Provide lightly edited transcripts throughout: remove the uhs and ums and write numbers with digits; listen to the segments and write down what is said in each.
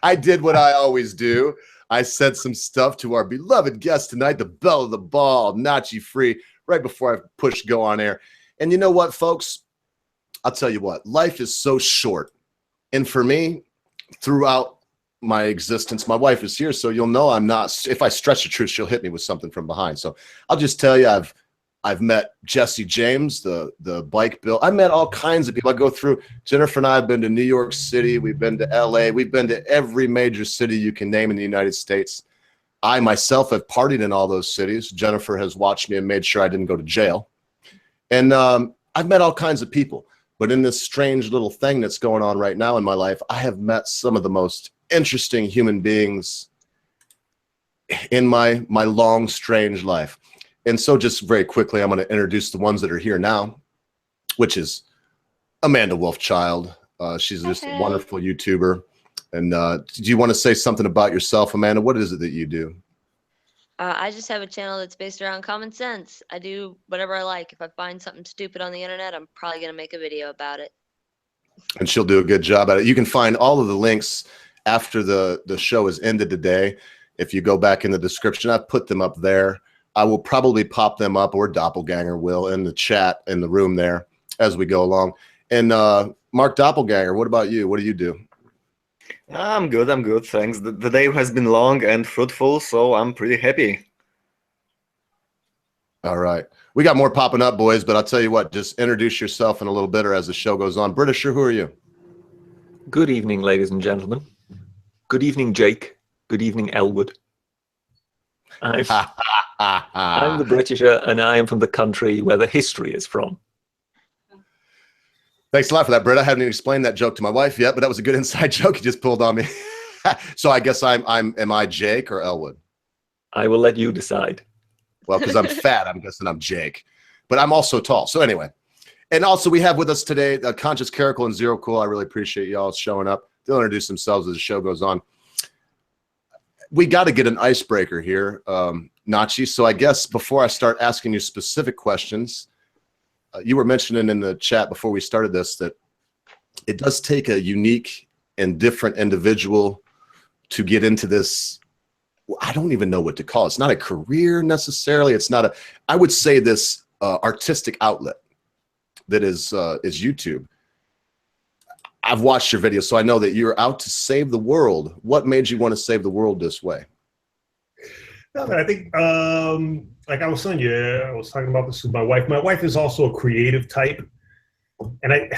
I did what I always do. I said some stuff to our beloved guest tonight, the belle of the ball, NACHI Free, right before I push go on air. And you know what, folks? I'll tell you what, life is so short. And for me, throughout my existence, my wife is here, so you'll know I'm not, if I stretch the truth, she'll hit me with something from behind. So I'll just tell you, I've met Jesse James, the bike bill. I met all kinds of people. I go through, Jennifer and I have been to New York City. We've been to LA. We've been to every major city you can name in the United States. I myself have partied in all those cities. Jennifer has watched me and made sure I didn't go to jail. And I've met all kinds of people. But in this strange little thing that's going on right now in my life, I have met some of the most interesting human beings in my long, strange life. And so just very quickly, I'm going to introduce the ones that are here now, which is Amanda Wolfchild. She's just a wonderful YouTuber. And do you want to say something about yourself, Amanda? What is it that you do? I just have a channel that's based around common sense. I do whatever I like. If I find something stupid on the internet, I'm probably going to make a video about it. And she'll do a good job at it. You can find all of the links after the show is ended today. If you go back in the description, I've put them up there. I will probably pop them up, or Doppelganger will, in the chat in the room there as we go along. And Mark Doppelganger, what about you? What do you do? I'm good, thanks. The day has been long and fruitful, so I'm pretty happy. All right. We got more popping up, boys, but I'll tell you what, just introduce yourself in a little bit or as the show goes on. Britisher, who are you? Good evening, ladies and gentlemen. Good evening, Jake. Good evening, Elwood. I'm the Britisher, and I am from the country where the history is from. Thanks a lot for that, Britt. I haven't even explained that joke to my wife yet, but that was a good inside joke you just pulled on me. So I guess am I Jake or Elwood? I will let you decide. Well, because I'm fat, I'm guessing I'm Jake. But I'm also tall. So anyway. And also we have with us today Conscious Caracal and Zero Cool. I really appreciate y'all showing up. They'll introduce themselves as the show goes on. We got to get an icebreaker here, Nachi. So I guess before I start asking you specific questions, you were mentioning in the chat before we started this that it does take a unique and different individual to get into this. I don't even know what to call it. It's not a career necessarily. It's not a, I would say this artistic outlet that is YouTube. I've watched your videos, so I know that you're out to save the world. What made you want to save the world this way? No, I think, like I was telling you, I was talking about this with my wife. My wife is also a creative type. And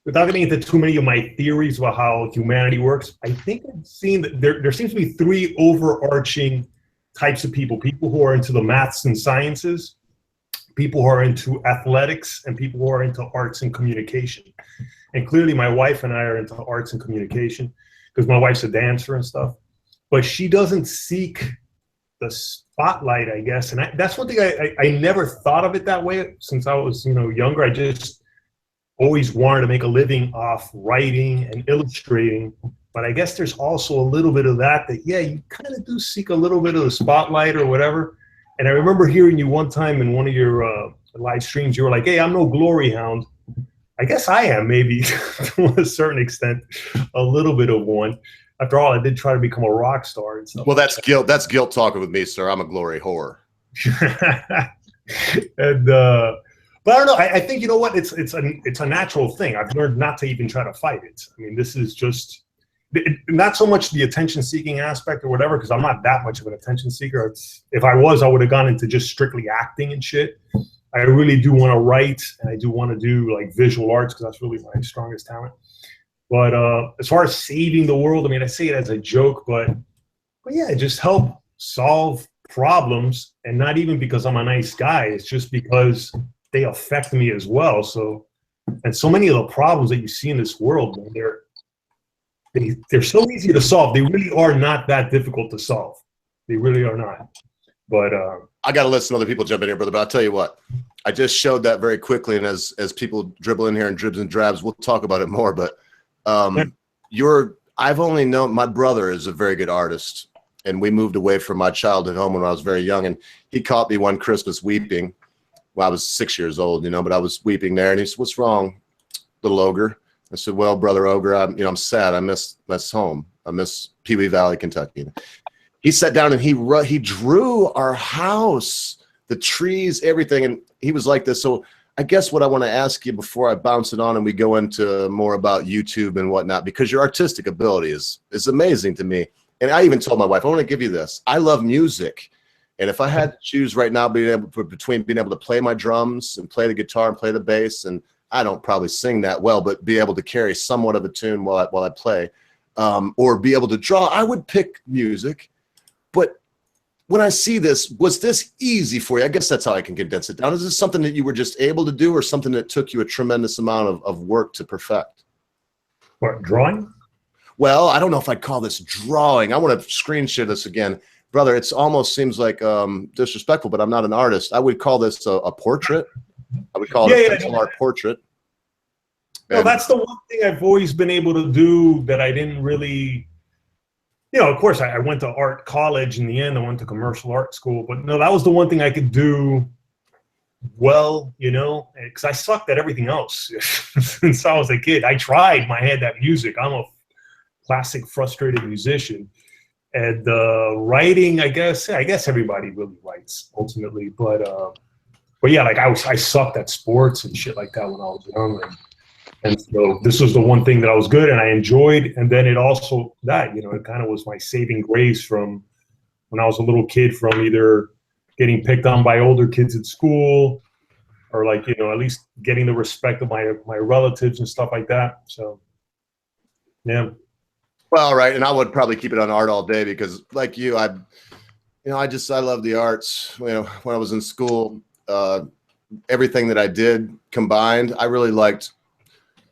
without getting into too many of my theories about how humanity works, I think I've seen that there seems to be three overarching types of people. People who are into the maths and sciences, people who are into athletics, and people who are into arts and communication. And clearly my wife and I are into arts and communication because my wife's a dancer and stuff. But she doesn't seek the spotlight, I guess. And that's one thing I never thought of it that way since I was, younger. I just always wanted to make a living off writing and illustrating. But I guess there's also a little bit of that, yeah, you kind of do seek a little bit of the spotlight or whatever. And I remember hearing you one time in one of your live streams, you were like, hey, I'm no glory hound. I guess I am, maybe to a certain extent, a little bit of one. After all, I did try to become a rock star and stuff. Well, that's guilt. That's guilt talking with me, sir. I'm a glory whore. And but I don't know. I think, you know what? It's a natural thing. I've learned not to even try to fight it. I mean, this is just not so much the attention-seeking aspect or whatever, because I'm not that much of an attention seeker. If I was, I would have gone into just strictly acting and shit. I really do want to write, and I do want to do like visual arts because that's really my strongest talent. But as far as saving the world, I mean, I say it as a joke, but yeah, just help solve problems, and not even because I'm a nice guy. It's just because they affect me as well. So, and so many of the problems that you see in this world, man, they're so easy to solve. They really are not that difficult to solve. They really are not. But I got to listen to other people jump in here, brother. But I'll tell you what, I just showed that very quickly, and as people dribble in here and dribs and drabs, we'll talk about it more. But I've only known, my brother is a very good artist, and we moved away from my childhood home when I was very young, and he caught me one Christmas weeping. Well, I was 6 years old, but I was weeping there, and he said, what's wrong? little ogre. I said, well, brother ogre, I'm sad. I miss home. I miss Pee Wee Valley, Kentucky. He sat down and he drew our house, the trees, everything. And he was like this. So I guess what I want to ask you before I bounce it on and we go into more about YouTube and whatnot, because your artistic ability is amazing to me. And I even told my wife, I want to give you this. I love music. And if I had to choose right now between being able to play my drums and play the guitar and play the bass, and I don't probably sing that well, but be able to carry somewhat of a tune while I play, or be able to draw, I would pick music. But when I see this, was this easy for you? I guess that's how I can condense it down. Is this something that you were just able to do, or something that took you a tremendous amount of work to perfect? What, drawing? Well, I don't know if I'd call this drawing. I want to screen share this again. Brother, it almost seems like disrespectful, but I'm not an artist. I would call this a portrait. I would call it a pencil art portrait. Well, that's the one thing I've always been able to do that I didn't really, of course, I went to art college in the end. I went to commercial art school. But no, that was the one thing I could do well, because I sucked at everything else since I was a kid. I tried my hand at music. I'm a classic frustrated musician. And writing, I guess everybody really writes ultimately, but yeah, like I sucked at sports and shit like that when I was young, and so this was the one thing that I was good and I enjoyed, and then it also it kind of was my saving grace from when I was a little kid, from either getting picked on by older kids at school, or at least getting the respect of my relatives and stuff like that. So yeah. Well, right, and I would probably keep it on art all day because, like you, I love the arts. When I was in school, everything that I did combined, I really liked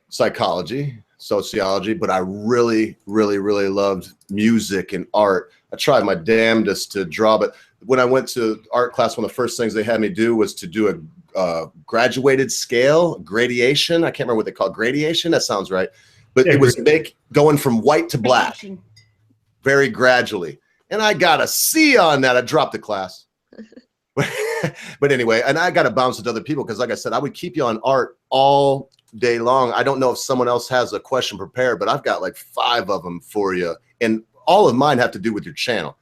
psychology, sociology, but I really, really, really loved music and art. I tried my damnedest to draw, but when I went to art class, one of the first things they had me do was to do a graduated scale, gradation. I can't remember what they call gradation. That sounds right. But it was going from white to black very gradually. And I got a C on that. I dropped the class. But anyway, and I got to bounce it to other people because, like I said, I would keep you on art all day long. I don't know if someone else has a question prepared, but I've got like 5 of them for you. And all of mine have to do with your channel.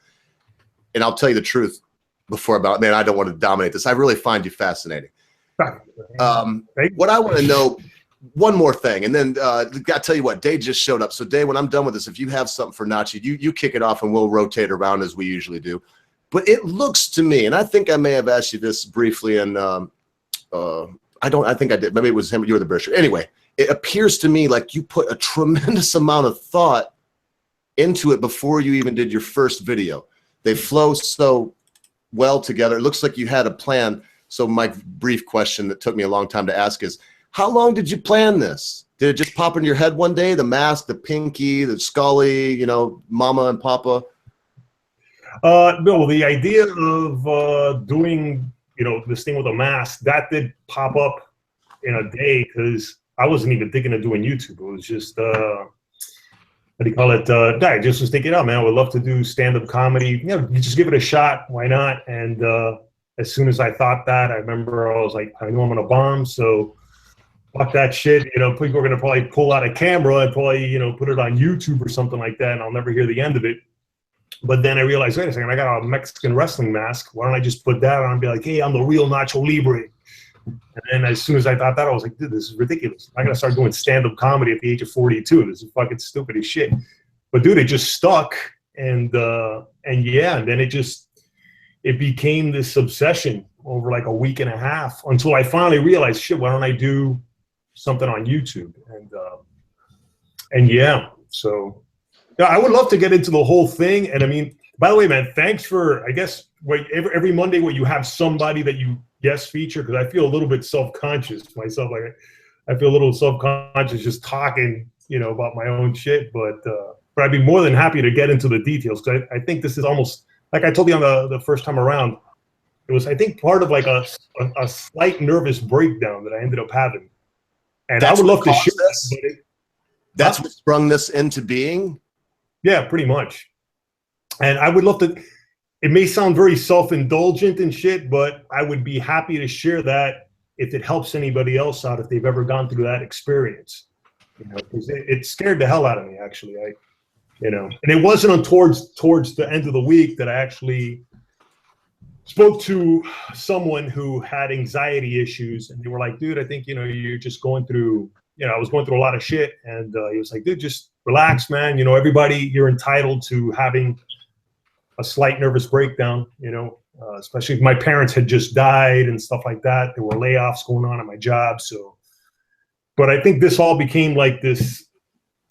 And I'll tell you the truth I don't want to dominate this. I really find you fascinating. What I want to know, one more thing, and then I tell you what, Day just showed up. So Day, when I'm done with this, if you have something for Nachi, you kick it off and we'll rotate around as we usually do. But it looks to me, and I think I may have asked you this briefly, and I think I did. Maybe it was him. You were the Britisher. Anyway, it appears to me like you put a tremendous amount of thought into it before you even did your first video. They flow so well together. It looks like you had a plan. So my brief question that took me a long time to ask is, how long did you plan this? Did it just pop into your head one day? The mask, the pinky, the Skully, Mama and Papa? No, the idea of doing, this thing with a mask, that did pop up in a day because I wasn't even thinking of doing YouTube. It was just, what do you call it? I just was thinking, oh man, I would love to do stand-up comedy. You just give it a shot. Why not? And as soon as I thought that, I remember I was like, I know I'm gonna bomb, so fuck that shit. People are gonna probably pull out a camera and probably, put it on YouTube or something like that, and I'll never hear the end of it. But then I realized, wait a second, I got a Mexican wrestling mask. Why don't I just put that on and be like, hey, I'm the real Nacho Libre? And then as soon as I thought that, I was like, dude, this is ridiculous. I'm gonna start doing stand-up comedy at the age of 42. This is fucking stupid as shit. But dude, it just stuck, and yeah, and then it became this obsession over like a week and a half until I finally realized, shit, why don't I do something on YouTube? And yeah, so yeah, I would love to get into the whole thing. And I mean, by the way, man, thanks for, I guess, every Monday where you have somebody that you guest feature, because I feel a little bit self-conscious myself. Like I feel a little self-conscious just talking, about my own shit. But I'd be more than happy to get into the details, because I think this is almost, like I told you on the first time around, it was, I think, part of like a slight nervous breakdown that I ended up having. And I would love to share this. That's what sprung this into being? Yeah, pretty much. And I would love to, it may sound very self-indulgent and shit, but I would be happy to share that if it helps anybody else out, if they've ever gone through that experience. You know, because it scared the hell out of me, actually. You know, and it wasn't towards the end of the week that I actually spoke to someone who had anxiety issues, and they were like, dude, I think, you know, you're just going through, you know, I was going through a lot of shit. And he was like, dude, just relax, man. You know, everybody, you're entitled to having a slight nervous breakdown, you know, especially if my parents had just died and stuff like that. There were layoffs going on at my job. So, but I think this all became like this,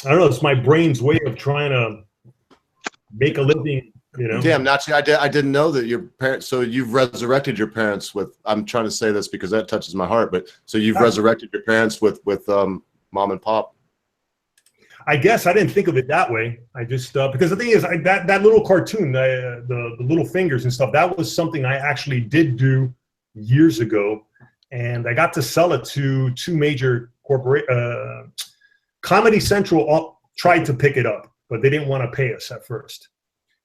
I don't know, it's my brain's way of trying to make a living. You know? Damn, Nachi, I didn't know that your parents. So you've resurrected your parents with. I'm trying to say this because that touches my heart. But so you've resurrected your parents with mom and pop. I guess I didn't think of it that way. I just because the thing is, that little cartoon, the little fingers and stuff, that was something I actually did do years ago, and I got to sell it to two major corporate. Comedy Central tried to pick it up, but they didn't want to pay us at first.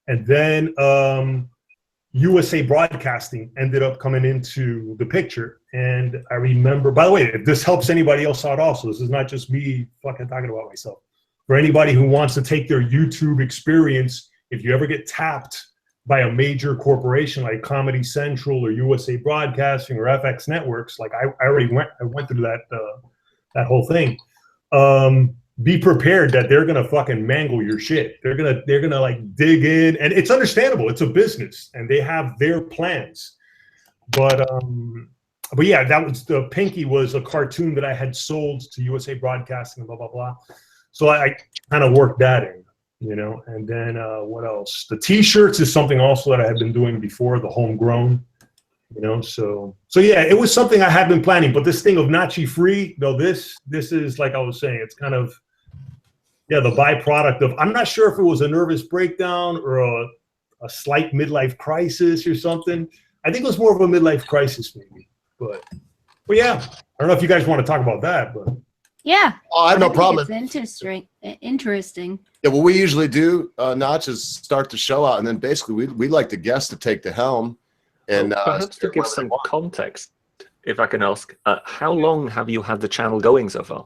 And then USA Broadcasting ended up coming into the picture. And I remember, by the way, if this helps anybody else out also, this is not just me fucking talking about myself. For anybody who wants to take their YouTube experience, if you ever get tapped by a major corporation like Comedy Central or USA Broadcasting or FX Networks, like I went through that whole thing. Be prepared that they're gonna fucking mangle your shit. They're gonna like dig in, and it's understandable. It's a business, and they have their plans. But yeah, that was the Pinky was a cartoon that I had sold to USA Broadcasting, blah blah blah. So I kind of worked that in, you know. And then what else? The T-shirts is something also that I had been doing before, the homegrown, you know. So yeah, it was something I had been planning. But this thing of NACHI Free, though, this is like I was saying, it's kind of. Yeah, the byproduct of, I'm not sure if it was a nervous breakdown or a slight midlife crisis or something. I think it was more of a midlife crisis maybe. But yeah, I don't know if you guys want to talk about that, but. Yeah. Oh, I have no problem. It's interesting. Yeah, what we usually do, Notch, is start the show out, and then basically we like the guest to take the helm. And perhaps to give some context, if I can ask, how long have you had the channel going so far?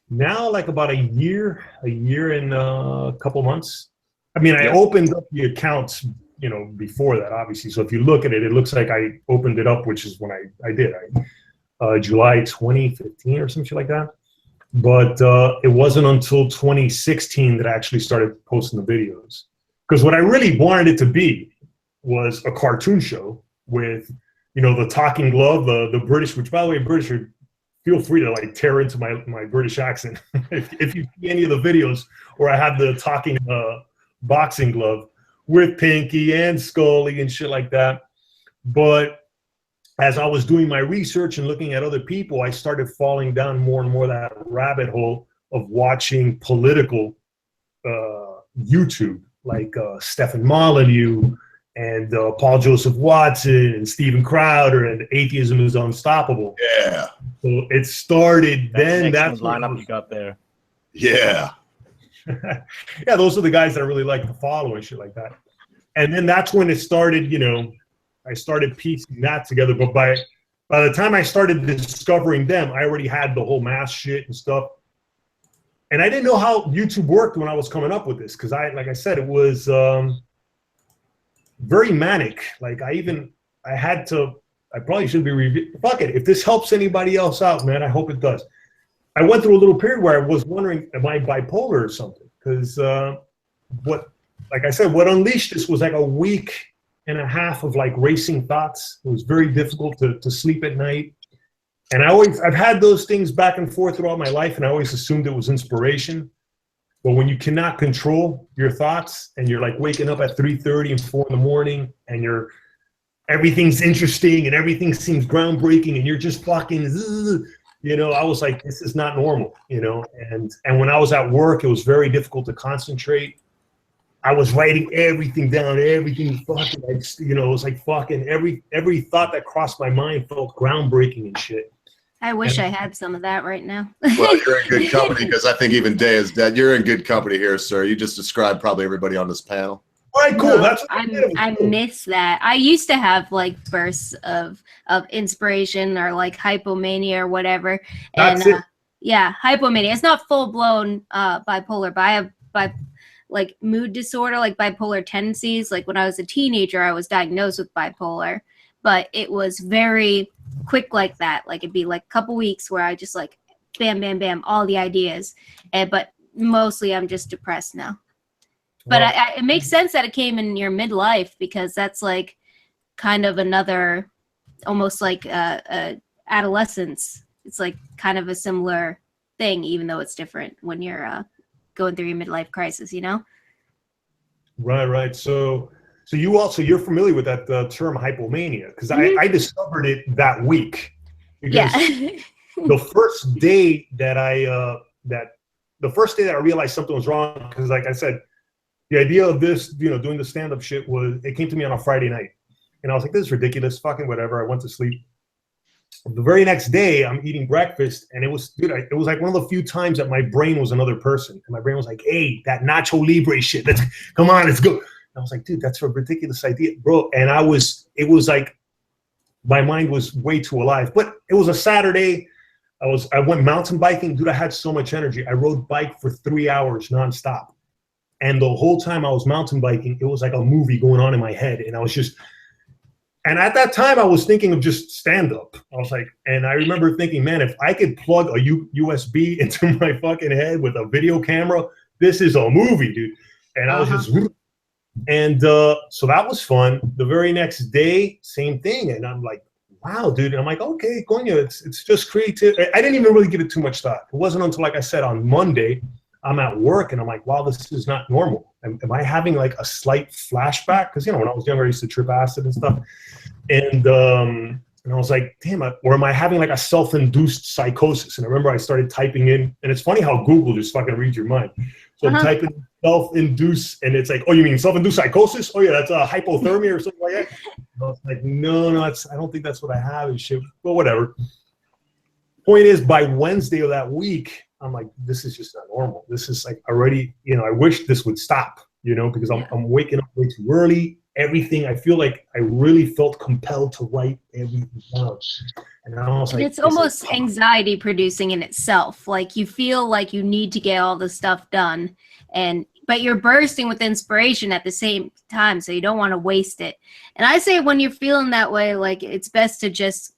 Now, like about a year and a couple months. I mean, I opened up the accounts, you know, before that, obviously. So if you look at it, it looks like I opened it up, which is when I did. July 2015 or something like that. But it wasn't until 2016 that I actually started posting the videos. Because what I really wanted it to be was a cartoon show with, you know, the talking glove, the British, which, by the way, British are, feel free to like tear into my British accent. if you see any of the videos where I have the talking boxing glove with Pinky and Skully and shit like that. But as I was doing my research and looking at other people, I started falling down more and more that rabbit hole of watching political YouTube, like Stephen Molyneux and Paul Joseph Watson and Stephen Crowder and Atheism is Unstoppable. Yeah. So it started then. That's the lineup you got there. Yeah. Yeah, those are the guys that I really like to follow and shit like that. And then that's when it started, you know, I started piecing that together. But by the time I started discovering them, I already had the whole mask shit and stuff. And I didn't know how YouTube worked when I was coming up with this, because like I said, it was very manic. Like I probably shouldn't be reviewing. Fuck it. If this helps anybody else out, man, I hope it does. I went through a little period where I was wondering, am I bipolar or something? Because like I said, what unleashed this was like a week and a half of like racing thoughts. It was very difficult to sleep at night. And I've had those things back and forth throughout my life, and I always assumed it was inspiration. But when you cannot control your thoughts and you're like waking up at 3:30 and 4 in the morning and everything's interesting and everything seems groundbreaking and you're just fucking, you know, I was like, this is not normal, you know? And when I was at work, it was very difficult to concentrate. I was writing everything down, everything fucking, like, you know, it was like fucking every thought that crossed my mind felt groundbreaking and shit. I wish I had some of that right now. Well, you're in good company, because I think even Day is dead. You're in good company here, sir. You just described probably everybody on this panel. All right, cool. No, That's what I miss that. I used to have like bursts of inspiration or like hypomania or whatever. That's And it. yeah, hypomania. It's not full blown bipolar, but I have like mood disorder, like bipolar tendencies. Like when I was a teenager, I was diagnosed with bipolar, but it was very quick like that. Like it'd be like a couple weeks where I just like bam, bam, bam, all the ideas. But mostly I'm just depressed now. But Well, it makes sense that it came in your midlife because that's like kind of another, almost like adolescence. It's like kind of a similar thing, even though it's different when you're going through your midlife crisis, you know? right. So you're familiar with that term hypomania because I discovered it that week. Yeah. The first day that I realized something was wrong, because like I said, the idea of this, doing the stand-up shit it came to me on a Friday night. And I was like, this is ridiculous, fucking whatever. I went to sleep. The very next day, I'm eating breakfast, and it was like one of the few times that my brain was another person. And my brain was like, hey, that Nacho Libre shit, come on, let's go. And I was like, dude, that's a ridiculous idea, bro. And it was like, my mind was way too alive. But it was a Saturday. I went mountain biking. Dude, I had so much energy. I rode bike for 3 hours nonstop. And the whole time I was mountain biking, it was like a movie going on in my head. And and at that time I was thinking of just stand up. I was like, and I remember thinking, man, if I could plug a USB into my fucking head with a video camera, this is a movie, dude. And I was just, and so that was fun. The very next day, same thing. And I'm like, wow, dude. And I'm like, okay, Coño, it's just creative. I didn't even really give it too much thought. It wasn't until, like I said, on Monday, I'm at work and I'm like, wow, this is not normal. Am I having like a slight flashback? Because, when I was younger, I used to trip acid and stuff. And I was like, damn, or am I having like a self-induced psychosis? And I remember I started typing in, and it's funny how Google just fucking reads your mind. So I'm typing self-induced, and it's like, oh, you mean self-induced psychosis? Oh yeah, that's a hypothermia or something like that. And I was like, no, I don't think that's what I have and shit. Well, whatever. Point is, by Wednesday of that week, I'm like, this is just not normal. This is like already, I wish this would stop, because I'm waking up way too early. Everything, I feel like I really felt compelled to write everything down. And I was like, it's almost anxiety producing in itself. Like you feel like you need to get all the stuff done, but you're bursting with inspiration at the same time, so you don't want to waste it. And I say when you're feeling that way, like it's best to just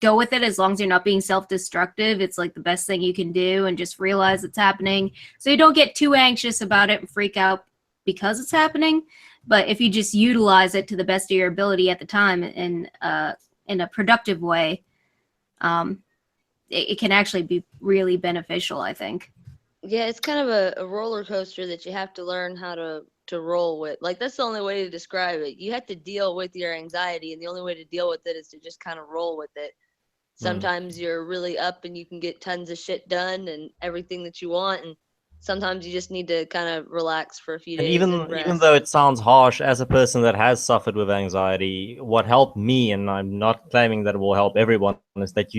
go with it as long as you're not being self-destructive. It's like the best thing you can do, and just realize it's happening so you don't get too anxious about it and freak out because it's happening. But if you just utilize it to the best of your ability at the time in a productive way, it can actually be really beneficial, I think. Yeah, it's kind of a roller coaster that you have to learn how to roll with. Like, that's the only way to describe it. You have to deal with your anxiety, and the only way to deal with it is to just kind of roll with it. Sometimes you're really up and you can get tons of shit done and everything that you want, and sometimes you just need to kind of relax for a few days. Even though it sounds harsh, as a person that has suffered with anxiety, what helped me, and I'm not claiming that it will help everyone, is that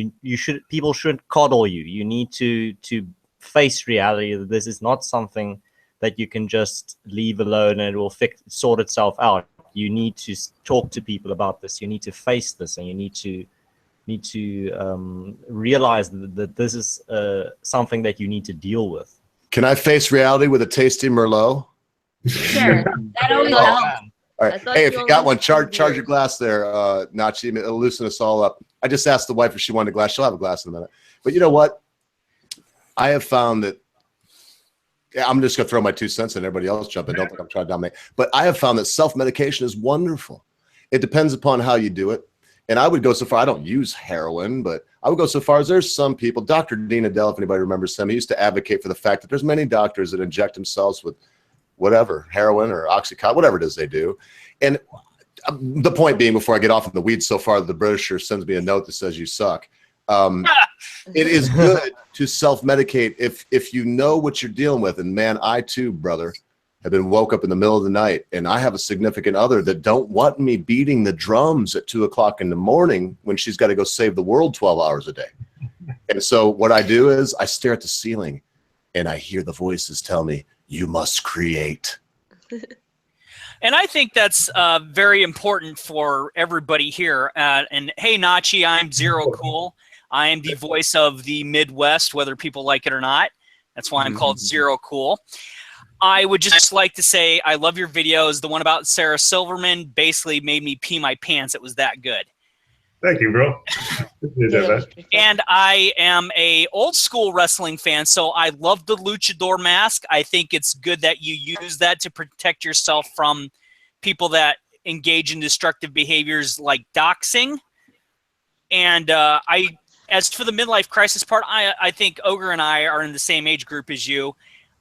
people shouldn't coddle you. You need to face reality that this is not something that you can just leave alone and it will sort itself out. You need to talk to people about this. You need to face this, and you need to realize that this is something that you need to deal with. Can I face reality with a tasty Merlot? Sure, that always helps. All right. Hey, if you got one, charge your glass there, Nachi. It'll loosen us all up. I just asked the wife if she wanted a glass. She'll have a glass in a minute. But you know what? I have found that, I'm just going to throw my 2 cents in. Everybody else jump in. Don't think I'm trying to dominate. But I have found that self-medication is wonderful. It depends upon how you do it. And I would go so far, I don't use heroin, but I would go so far as there's some people, Dr. Dean Adele, if anybody remembers him, he used to advocate for the fact that there's many doctors that inject themselves with whatever, heroin or Oxycontin, whatever it is they do. And the point being, before I get off in the weeds so far, the Britisher sends me a note that says you suck. It is good to self-medicate if you know what you're dealing with. And man, I too, brother, have been woke up in the middle of the night, and I have a significant other that don't want me beating the drums at 2 o'clock in the morning when she's got to go save the world 12 hours a day. And so what I do is I stare at the ceiling and I hear the voices tell me, you must create. And I think that's very important for everybody here. And hey, Nachi, I'm Zero Cool. I am the voice of the Midwest, whether people like it or not. That's why I'm called Zero Cool. I would just like to say I love your videos. The one about Sarah Silverman basically made me pee my pants. It was that good. Thank you, bro. And I am a old school wrestling fan, so I love the luchador mask. I think it's good that you use that to protect yourself from people that engage in destructive behaviors like doxing. And as for the midlife crisis part, I think Ogre and I are in the same age group as you.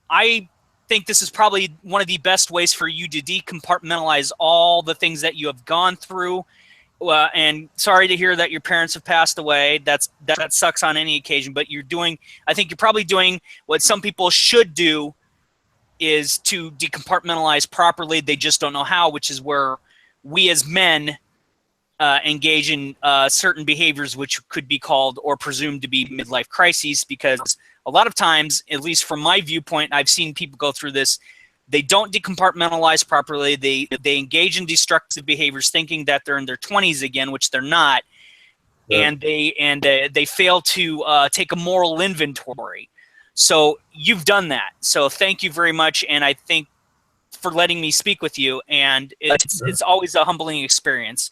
I think this is probably one of the best ways for you to decompartmentalize all the things that you have gone through. And sorry to hear that your parents have passed away. That sucks on any occasion, but I think you're probably doing what some people should do, is to decompartmentalize properly. They just don't know how, which is where we as men engage in certain behaviors which could be called or presumed to be midlife crises, because a lot of times, at least from my viewpoint, I've seen people go through this. They don't decompartmentalize properly. They engage in destructive behaviors, thinking that they're in their 20s again, which they're not, and they fail to take a moral inventory. So you've done that. So thank you very much, and I think for letting me speak with you. And it's always a humbling experience.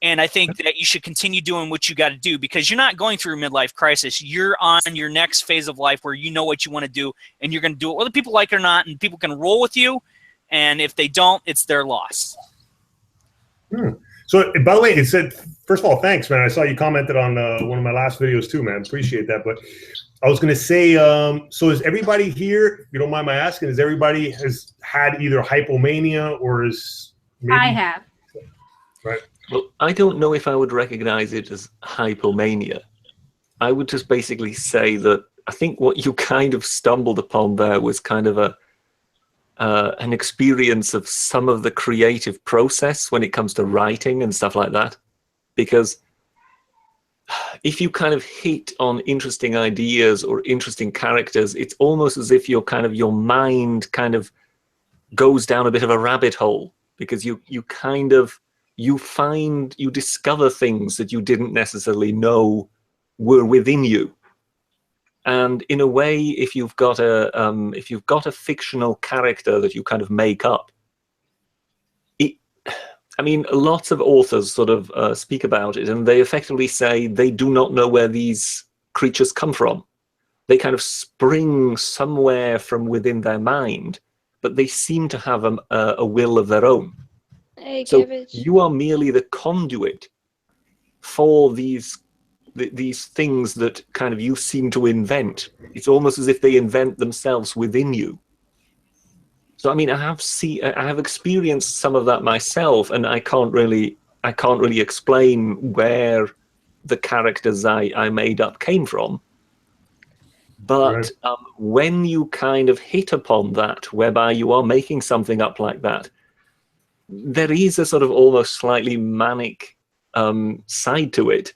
And I think that you should continue doing what you got to do, because you're not going through a midlife crisis. You're on your next phase of life where you know what you want to do, and you're going to do it whether people like it or not, and people can roll with you. And if they don't, it's their loss. So, by the way, it said, first of all, thanks, man. I saw you commented on one of my last videos too, man. Appreciate that. But I was going to say, so is everybody here, if you don't mind my asking, has everybody has had either hypomania or is maybe... I have. Right. Well, I don't know if I would recognize it as hypomania. I would just basically say that I think what you kind of stumbled upon there was kind of an experience of some of the creative process when it comes to writing and stuff like that. Because if you kind of hit on interesting ideas or interesting characters, it's almost as if your mind kind of goes down a bit of a rabbit hole, because you discover things that you didn't necessarily know were within you. And in a way, if you've got a fictional character that you kind of make up, I mean, lots of authors sort of speak about it, and they effectively say they do not know where these creatures come from. They kind of spring somewhere from within their mind, but they seem to have a will of their own. Hey, So Cabbage. you are merely the conduit for these things that kind of you seem to invent. It's almost as if they invent themselves within you. So I mean, I have experienced some of that myself, and I can't really explain where the characters I made up came from. But when you kind of hit upon that, whereby you are making something up like that, there is a sort of almost slightly manic side to it,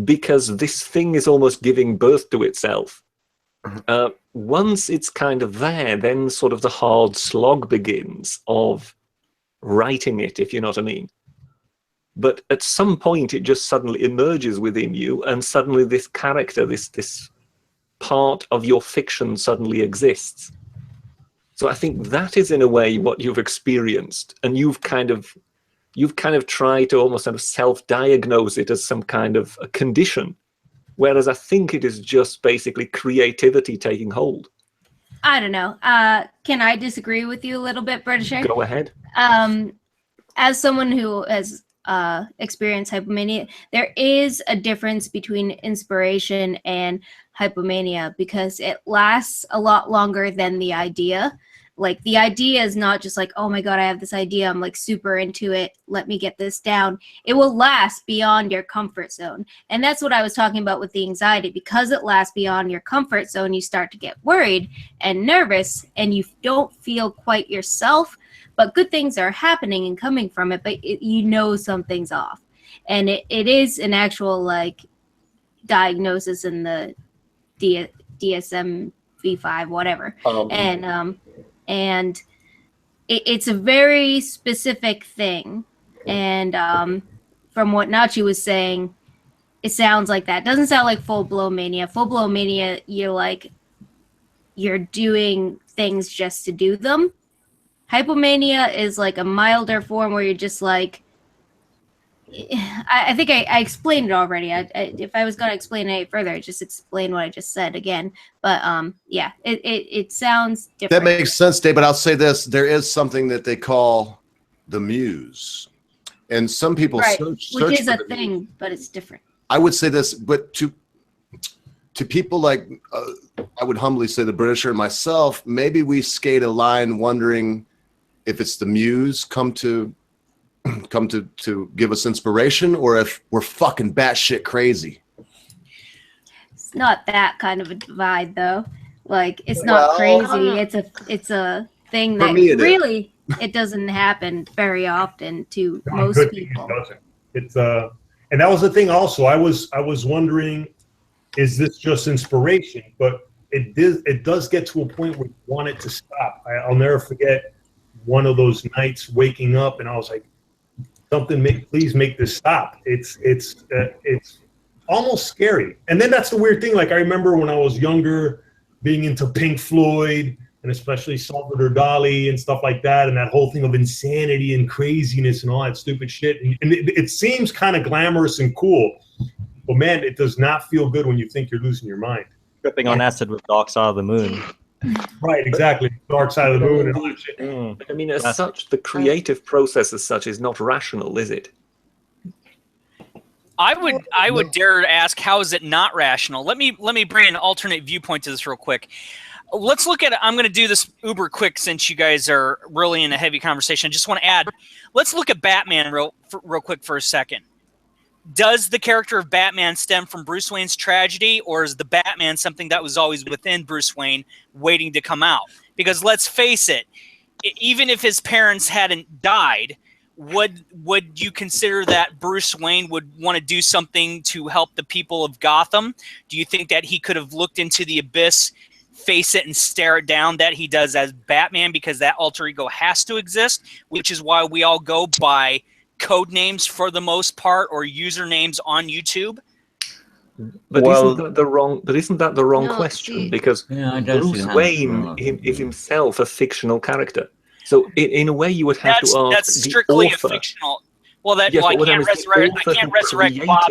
because this thing is almost giving birth to itself. Once it's kind of there, then sort of the hard slog begins of writing it, if you know what I mean. But at some point, it just suddenly emerges within you, and suddenly this character, this part of your fiction suddenly exists. So I think that is, in a way, what you've experienced, and you've kind of tried to almost sort of self-diagnose it as some kind of a condition, whereas I think it is just basically creativity taking hold. I don't know. Can I disagree with you a little bit, Britisher? Go ahead. As someone who has experienced hypomania, there is a difference between inspiration and hypomania, because it lasts a lot longer than the idea. Like, the idea is not just like, oh my God, I have this idea, I'm like super into it, let me get this down. It will last beyond your comfort zone. And that's what I was talking about with the anxiety. Because it lasts beyond your comfort zone, you start to get worried and nervous, and you don't feel quite yourself, but good things are happening and coming from it, but you know something's off. And it is an actual like diagnosis in the DSM-5, whatever. And it's a very specific thing. And from what Nachi was saying, it sounds like that. Doesn't sound like full-blown mania. Full-blown mania, you're doing things just to do them. Hypomania is like a milder form where you're just like, I think I explained it already. If I was going to explain it any further, I'd just explain what I just said again. But yeah, it sounds different. That makes sense, Dave. But I'll say this: there is something that they call the muse, and some people search which is for a the thing, muse. but it's different. I would say this, but to people like I would humbly say the Britisher and myself, maybe we skate a line wondering if it's the muse come to give us inspiration, or if we're fucking batshit crazy. It's not that kind of a divide, though. Like, it's not crazy. It's a thing that really it doesn't happen very often to most people. It's and that was the thing. Also, I was wondering, is this just inspiration? But it does get to a point where you want it to stop. I'll never forget one of those nights waking up, and I was like, please make this stop. It's almost scary. And then that's the weird thing. Like, I remember when I was younger, being into Pink Floyd and especially Salvador Dali and stuff like that, and that whole thing of insanity and craziness and all that stupid shit. And it seems kind of glamorous and cool, but man, it does not feel good when you think you're losing your mind. Tripping on acid with Dark Side of the Moon. Right, exactly. Dark Side of the Moon and all that shit. I mean, as such, the creative process as such is not rational, is it? I would dare to ask, how is it not rational? Let me bring an alternate viewpoint to this real quick. Let's look at it. I'm going to do this uber quick since you guys are really in a heavy conversation. I just want to add, let's look at Batman real quick for a second. Does the character of Batman stem from Bruce Wayne's tragedy, or is the Batman something that was always within Bruce Wayne waiting to come out? Because let's face it, even if his parents hadn't died, would you consider that Bruce Wayne would want to do something to help the people of Gotham? Do you think that he could have looked into the abyss, face it, and stare it down that he does as Batman, because that alter ego has to exist, which is why we all go by code names for the most part, or usernames on YouTube? But isn't that the wrong No, question? see. Because Bruce Wayne is himself a fictional character. So in a way, you would have to ask that's strictly the author. a fictional. Well, that Yes, I but can't resurrect. I can't resurrect Bob.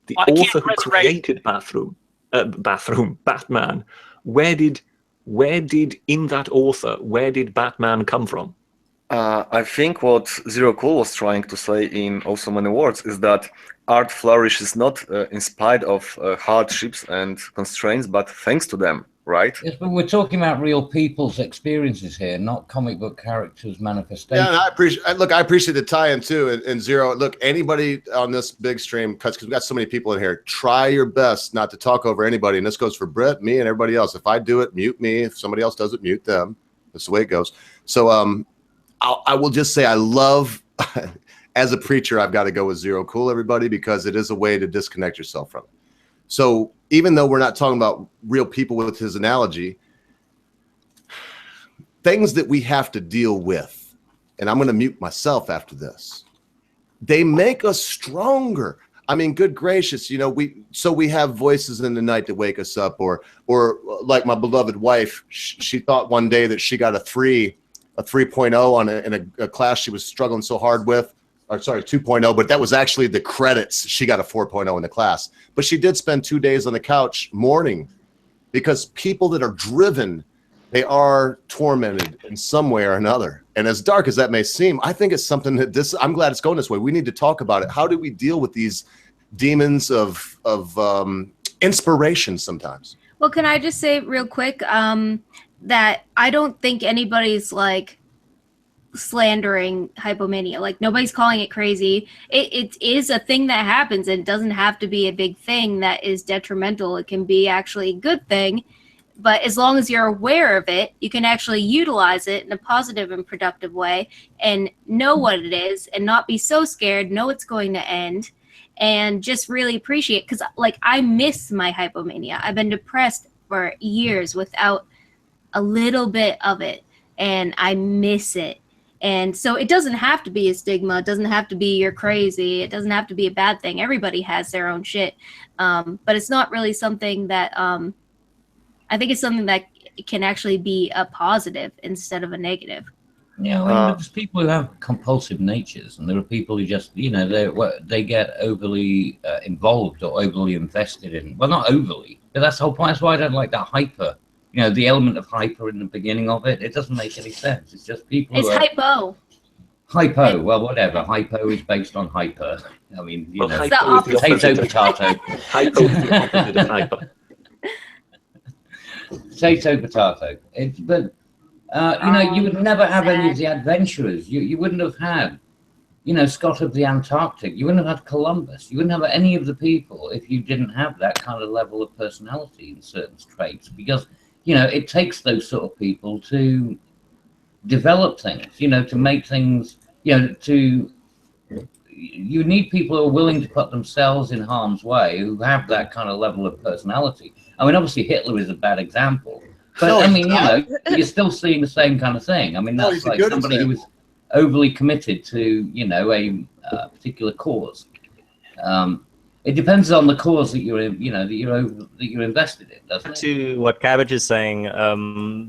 The author who created Batman. Where did in that author, where did Batman come from? I think what Zero Cool was trying to say in also many words is that art flourishes not in spite of hardships and constraints, but thanks to them, right? Yes, but we're talking about real people's experiences here, not comic book characters' manifestations. Yeah, and I appreciate the tie-in too. And Zero, look, anybody on this big stream, because we've got so many people in here, try your best not to talk over anybody. And this goes for Britt, me, and everybody else. If I do it, mute me. If somebody else does it, mute them. That's the way it goes. So I will just say I love, as a preacher, I've got to go with Zero Cool, everybody, because it is a way to disconnect yourself from it. So even though we're not talking about real people with his analogy, things that we have to deal with, and I'm going to mute myself after this, they make us stronger. I mean, good gracious, we have voices in the night that wake us up, or like my beloved wife, she thought one day that she got a 3.0 in a class she was struggling so hard with, or sorry, 2.0, but that was actually the credits. She got a 4.0 in the class, but she did spend 2 days on the couch mourning, because people that are driven, they are tormented in some way or another. And as dark as that may seem, I think it's something that I'm glad it's going this way. We need to talk about it. How do we deal with these demons of inspiration sometimes? Well, can I just say real quick that I don't think anybody's like slandering hypomania. Like, nobody's calling it crazy. It is a thing that happens, and it doesn't have to be a big thing that is detrimental. It can be actually a good thing. But as long as you're aware of it, you can actually utilize it in a positive and productive way and know what it is and not be so scared, know it's going to end, and just really appreciate it. Because, like, I miss my hypomania. I've been depressed for years without a little bit of it. and I miss it. And so it doesn't have to be a stigma. It doesn't have to be you're crazy. It doesn't have to be a bad thing. Everybody has their own shit. But it's not really something that I think it's something that can actually be a positive instead of a negative. Yeah, well, there's people who have compulsive natures, and there are people who just, you know, they get overly involved or overly invested in. Well, not overly, but that's the whole point. That's why I don't like that hyper. You know, the element of hyper in the beginning of it. It doesn't make any sense. It's just people. It's hypo. Hypo. Well, whatever. Hypo is based on hyper. I mean, you know, hypo is the potato, potato. Hypo is the opposite of hyper. Potato, potato. But you know, you would never have any of the adventurers. You wouldn't have had, you know, Scott of the Antarctic. You wouldn't have had Columbus. You wouldn't have any of the people if you didn't have that kind of level of personality in certain traits. Because, you know, it takes those sort of people to develop things, you know, to make things, you know, you need people who are willing to put themselves in harm's way, who have that kind of level of personality. I mean, obviously Hitler is a bad example, but I mean, you know, you're still seeing the same kind of thing. I mean, that's like somebody who was overly committed to, you know, a particular cause. It depends on the cause that you're in, you know, that you're invested in, doesn't it? To what Cabbage is saying,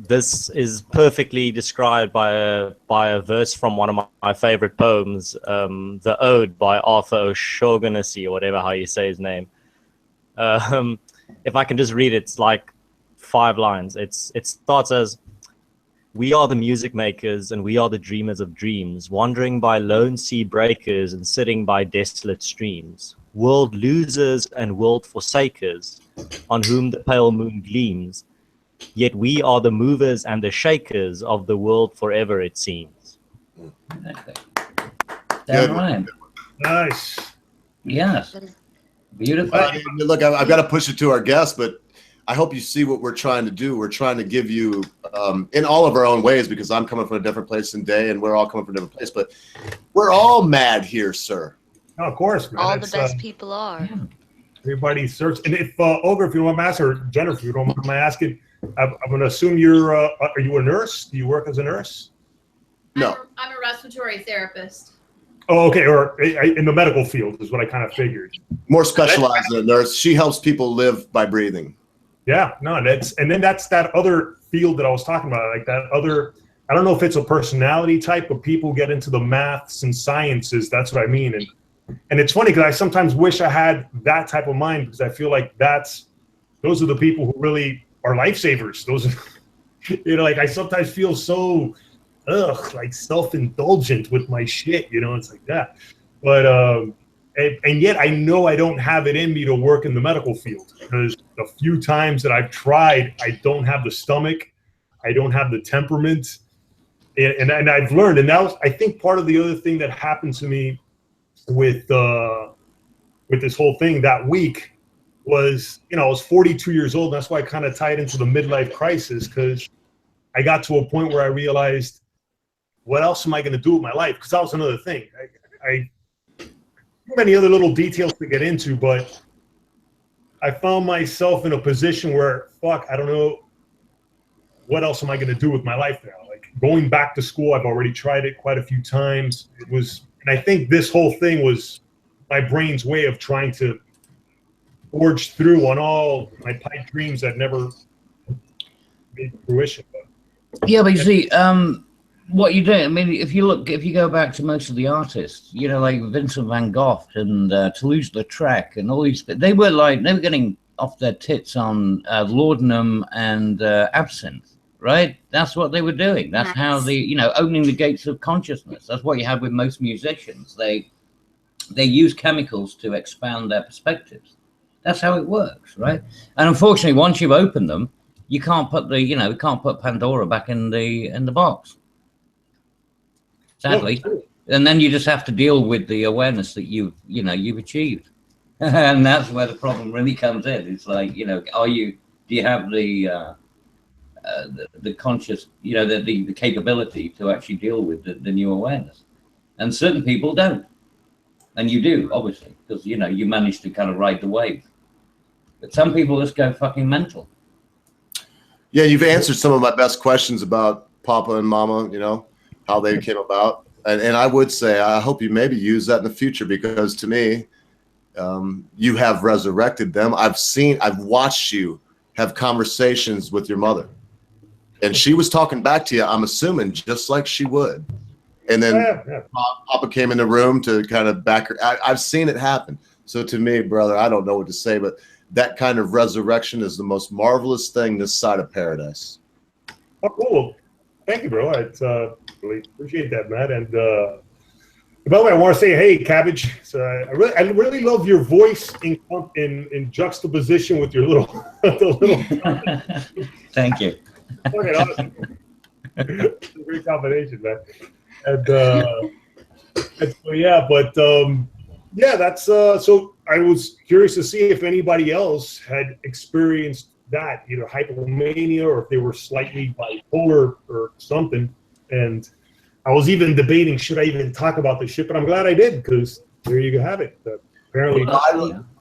this is perfectly described by a verse from one of my favorite poems, the Ode by Arthur O'Shaughnessy, or whatever how you say his name. If I can just read it, it's like 5 lines. It starts as, "We are the music makers and we are the dreamers of dreams, wandering by lone sea breakers and sitting by desolate streams. World losers and world forsakers, on whom the pale moon gleams. Yet we are the movers and the shakers of the world forever, it seems." Damn right. Nice. Yes. Beautiful. Look, I've got to push it to our guests, but I hope you see what we're trying to do. We're trying to give you, in all of our own ways, because I'm coming from a different place in day, and we're all coming from a different place, but we're all mad here, sir. Oh, of course, man. All the best people are. Everybody search. And if Ogre, if you don't mind, or Jennifer, if you don't mind asking, I'm going to assume are you a nurse? Do you work as a nurse? No. I'm a respiratory therapist. Oh, okay. Or in the medical field is what I kind of figured. More specialized than a nurse. She helps people live by breathing. Yeah, no, that's that other field that I was talking about, like that other, I don't know if it's a personality type, but people get into the maths and sciences. That's what I mean. And it's funny because I sometimes wish I had that type of mind, because I feel like those are the people who really are lifesavers. Those are, you know, like I sometimes feel so, like self-indulgent with my shit, you know, it's like that. But, and yet I know I don't have it in me to work in the medical field, because the few times that I've tried, I don't have the stomach, I don't have the temperament, and I've learned. And that was, I think, part of the other thing that happened to me with this whole thing that week was, you know, I was 42 years old. And that's why I kind of tied into the midlife crisis, because I got to a point where I realized, what else am I going to do with my life? Because that was another thing. I many other little details to get into, but I found myself in a position where, fuck, I don't know, what else am I going to do with my life now? Like going back to school, I've already tried it quite a few times. It was, and I think this whole thing was my brain's way of trying to forge through on all my pipe dreams that never made fruition. Yeah, but you see, what you do, I mean, if you go back to most of the artists, you know, like Vincent van Gogh and Toulouse-Lautrec and all these, they were getting off their tits on laudanum and absinthe, right? That's what they were doing. That's how they, you know, opening the gates of consciousness. That's what you have with most musicians. They use chemicals to expand their perspectives. That's how it works, right? And unfortunately, once you've opened them, you can't put Pandora back in the box. Sadly, and then you just have to deal with the awareness that you've achieved, and that's where the problem really comes in. It's like, you know, do you have the conscious, you know, the capability to actually deal with the new awareness? And certain people don't, and you do, obviously, because, you know, you manage to kind of ride the wave. But some people just go fucking mental. Yeah, you've answered some of my best questions about Papa and Mama, you know, how they came about. And I would say, I hope you maybe use that in the future, because to me, you have resurrected them. I've watched you have conversations with your mother, and she was talking back to you, I'm assuming, just like she would. And then Papa came in the room to kind of back her. I've seen it happen. So to me, brother, I don't know what to say, but that kind of resurrection is the most marvelous thing this side of paradise. Oh, cool. Thank you, bro. I really appreciate that, man. And by the way, I want to say, hey, Cabbage. So I really love your voice in juxtaposition with your little. Thank you. Okay, awesome. It's a great combination, man. And so, yeah, but yeah, that's so I was curious to see if anybody else had experienced that, either hypomania or if they were slightly bipolar or something. And I was even debating, should I even talk about this shit? But I'm glad I did, because there you have it. Apparently,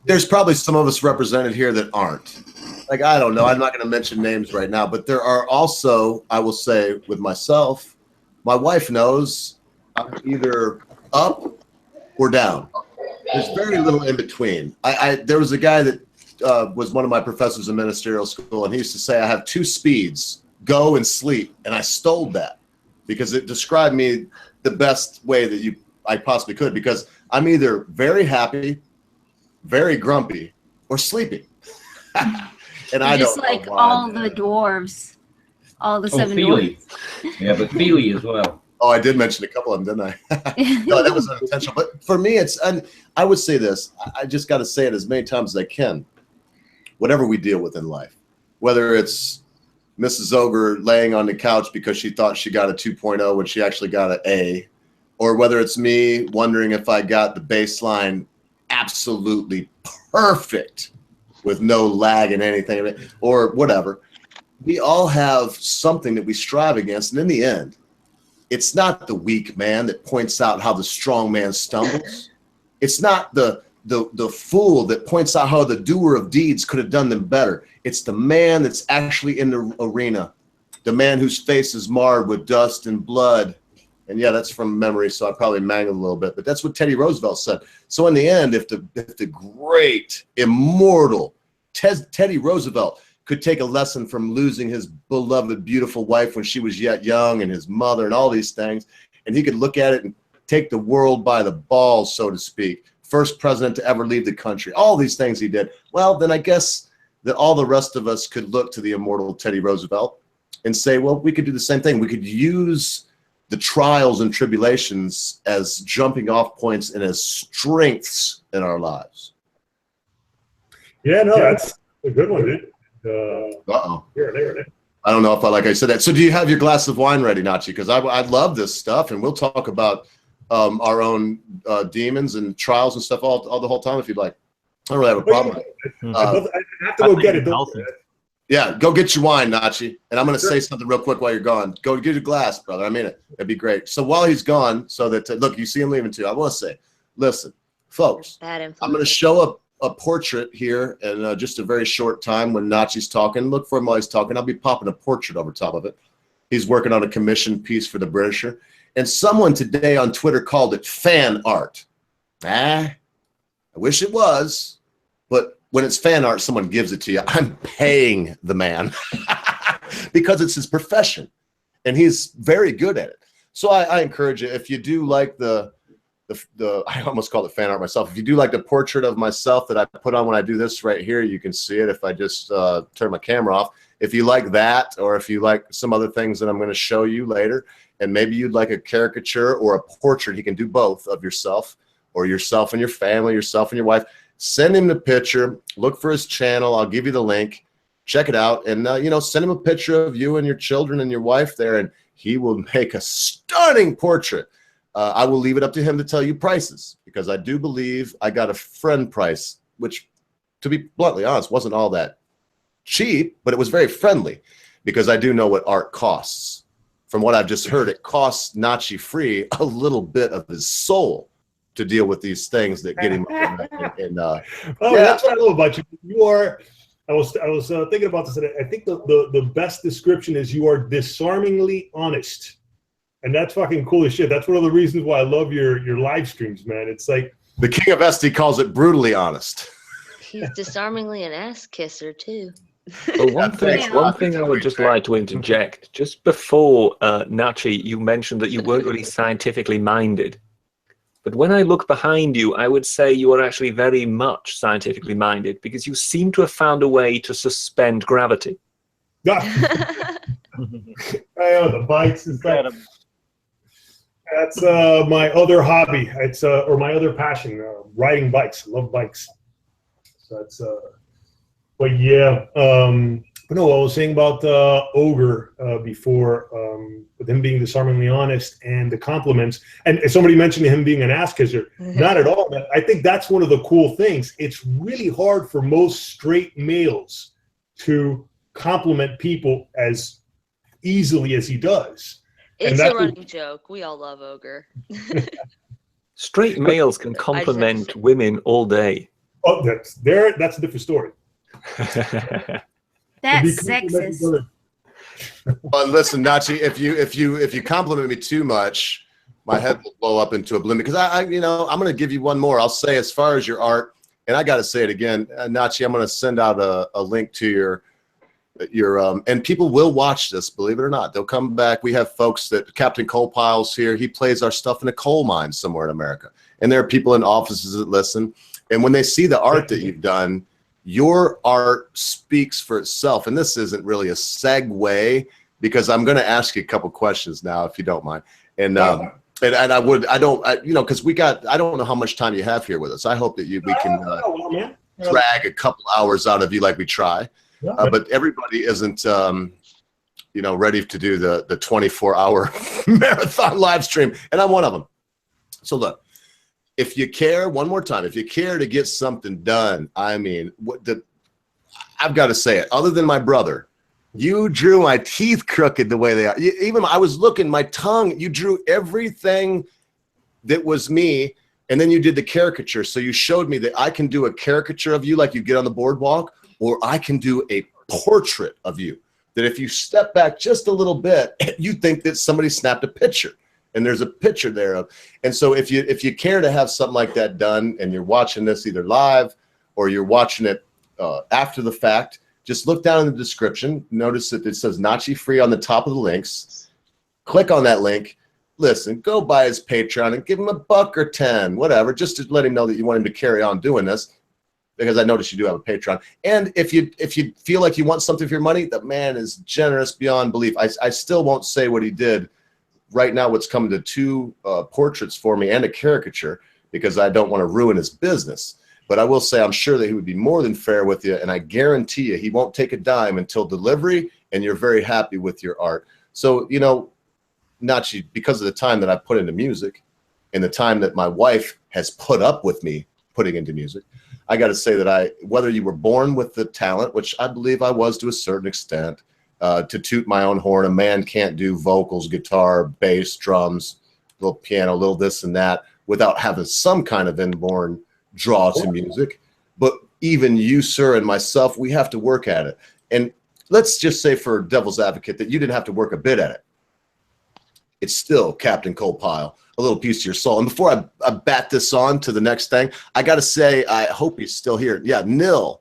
there's probably some of us represented here that aren't. Like, I don't know. I'm not going to mention names right now, but there are also, I will say, with myself, my wife knows I'm either up or down. There's very little in between. There was a guy that was one of my professors in ministerial school, and he used to say, I have two speeds, go and sleep. And I stole that because it described me the best way that I possibly could, because I'm either very happy, very grumpy, or sleeping. And I just don't like know why, all the dwarves, all the seven Feely. dwarves. Yeah, but Feely as well. Oh, I did mention a couple of them, didn't I? No, that was unintentional. But for me, and I would say this, I just got to say it as many times as I can. Whatever we deal with in life, whether it's Mrs. Ogre laying on the couch because she thought she got a 2.0 when she actually got an A, or whether it's me wondering if I got the baseline absolutely perfect with no lag in anything, or whatever. We all have something that we strive against, and in the end, it's not the weak man that points out how the strong man stumbles. It's not the fool that points out how the doer of deeds could have done them better. It's the man that's actually in the arena, the man whose face is marred with dust and blood. And yeah, that's from memory, so I probably mangled a little bit, but that's what Teddy Roosevelt said. So in the end, if the great, immortal Teddy Roosevelt could take a lesson from losing his beloved, beautiful wife when she was yet young, and his mother and all these things, and he could look at it and take the world by the balls, so to speak, first president to ever leave the country, all these things he did, well, then I guess that all the rest of us could look to the immortal Teddy Roosevelt and say, well, we could do the same thing. We could use the trials and tribulations as jumping off points and as strengths in our lives. Yeah, no, that's a good one, dude. Here. I don't know if like I said that. So do you have your glass of wine ready, Nachi? Because I love this stuff, and we'll talk about our own demons and trials and stuff all the whole time if you'd like. I don't really have a problem. I have to go get it. Yeah, go get your wine, Nachi. And I'm going to say something real quick while you're gone. Go get your glass, brother. I mean it. It'd be great. So while he's gone, so that, look, you see him leaving too. I want to say, listen, folks, I'm going to show up a portrait here in just a very short time when Nachi's talking. Look for him while he's talking. I'll be popping a portrait over top of it. He's working on a commissioned piece for TheBritisher. And someone today on Twitter called it fan art. I wish it was, but when it's fan art, someone gives it to you. I'm paying the man because it's his profession, and he's very good at it. So I encourage you, if you do like the I almost call it fan art myself. If you do like the portrait of myself that I put on when I do this right here, you can see it if I just turn my camera off. If you like that, or if you like some other things that I'm going to show you later, and maybe you'd like a caricature or a portrait, he can do both of yourself, or yourself and your family, yourself and your wife. Send him the picture. Look for his channel. I'll give you the link. Check it out, and send him a picture of you and your children and your wife there, and he will make a stunning portrait. I will leave it up to him to tell you prices, because I do believe I got a friend price, which, to be bluntly honest, wasn't all that cheap, but it was very friendly, because I do know what art costs. From what I've just heard, it costs NACHI Free a little bit of his soul to deal with these things that get him. That's what I love about you. I was thinking about this. And I think the best description is you are disarmingly honest, and that's fucking cool as shit. That's one of the reasons why I love your live streams, man. It's like the king of SD calls it brutally honest. He's disarmingly an ass kisser too. Well, one thing I would just like to interject. Just before, Nachi, you mentioned that you weren't really scientifically minded. But when I look behind you, I would say you are actually very much scientifically minded, because you seem to have found a way to suspend gravity. the bikes is that. That's my other hobby. It's or my other passion, riding bikes. I love bikes. So that's but yeah. But no, I was saying about Ogre before, with him being disarmingly honest and the compliments. And somebody mentioned him being an ass kisser. Not at all. I think that's one of the cool things. It's really hard for most straight males to compliment people as easily as he does. It's a running joke. We all love Ogre. Straight males can compliment women all day. Oh, that's a different story. That's sexist. Well, listen, Nachi, if you compliment me too much, my head will blow up into oblivion. Because I'm going to give you one more. I'll say, as far as your art, and I got to say it again, Nachi, I'm going to send out a link to your and people will watch this, believe it or not. They'll come back. We have folks that Captain Coal Pile's here. He plays our stuff in a coal mine somewhere in America, and there are people in offices that listen. And when they see the art that you've done, your art speaks for itself. And this isn't really a segue, because I'm going to ask you a couple questions now, if you don't mind. And because I don't know how much time you have here with us. I hope that we can drag a couple hours out of you like we try. But everybody isn't, ready to do the 24-hour marathon live stream, and I'm one of them. So look, if you care, one more time, if you care to get something done, I mean, I've got to say it. Other than my brother, you drew my teeth crooked the way they are. Even I was looking, my tongue. You drew everything that was me, and then you did the caricature. So you showed me that I can do a caricature of you like you get on the boardwalk, or I can do a portrait of you that if you step back just a little bit, you think that somebody snapped a picture, and there's a picture there of. And so if you care to have something like that done, and you're watching this either live or you're watching it after the fact, just look down in the description. Notice that it says Nachi Free on the top of the links. Click on that link. Listen, go buy his Patreon and give him $1 or $10, whatever, just to let him know that you want him to carry on doing this. Because I noticed you do have a Patreon. And if you feel like you want something for your money, the man is generous beyond belief. I still won't say what he did. Right now, what's coming to 2 portraits for me and a caricature, because I don't want to ruin his business. But I will say I'm sure that he would be more than fair with you, and I guarantee you he won't take a dime until delivery, and you're very happy with your art. So, Nachi, because of the time that I put into music and the time that my wife has put up with me putting into music, I got to say that whether you were born with the talent, which I believe I was to a certain extent, to toot my own horn, a man can't do vocals, guitar, bass, drums, little piano, little this and that, without having some kind of inborn draw to music. But even you, sir, and myself, we have to work at it. And let's just say, for devil's advocate, that you didn't have to work a bit at it. It's still Captain Coal Pile, a little piece of your soul. And before I bat this on to the next thing, I got to say, I hope he's still here. Yeah, Nil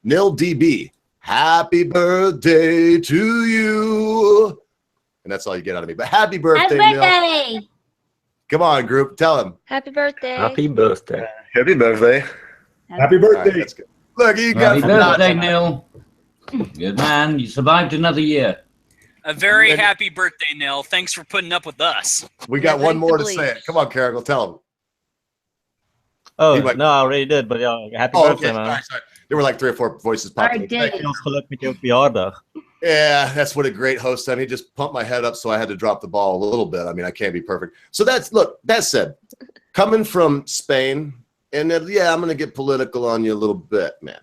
DB, happy birthday to you. And that's all you get out of me. But happy birthday, Nil. Come on, group, tell him. Happy birthday. Happy birthday. Happy birthday. Happy birthday. Right, that's good. Look, you got Happy birthday, Neil. Good man. You survived another year. A very happy birthday, Nil. Thanks for putting up with us. We got one more to say it. Come on, Caracal, tell him. Oh, no, I already did, but yeah, happy birthday, man. Sorry. There were like 3 or 4 voices popping. Yeah, that's what a great host did. He just pumped my head up, so I had to drop the ball a little bit. I mean, I can't be perfect. So that said, coming from Spain, and I'm going to get political on you a little bit, man.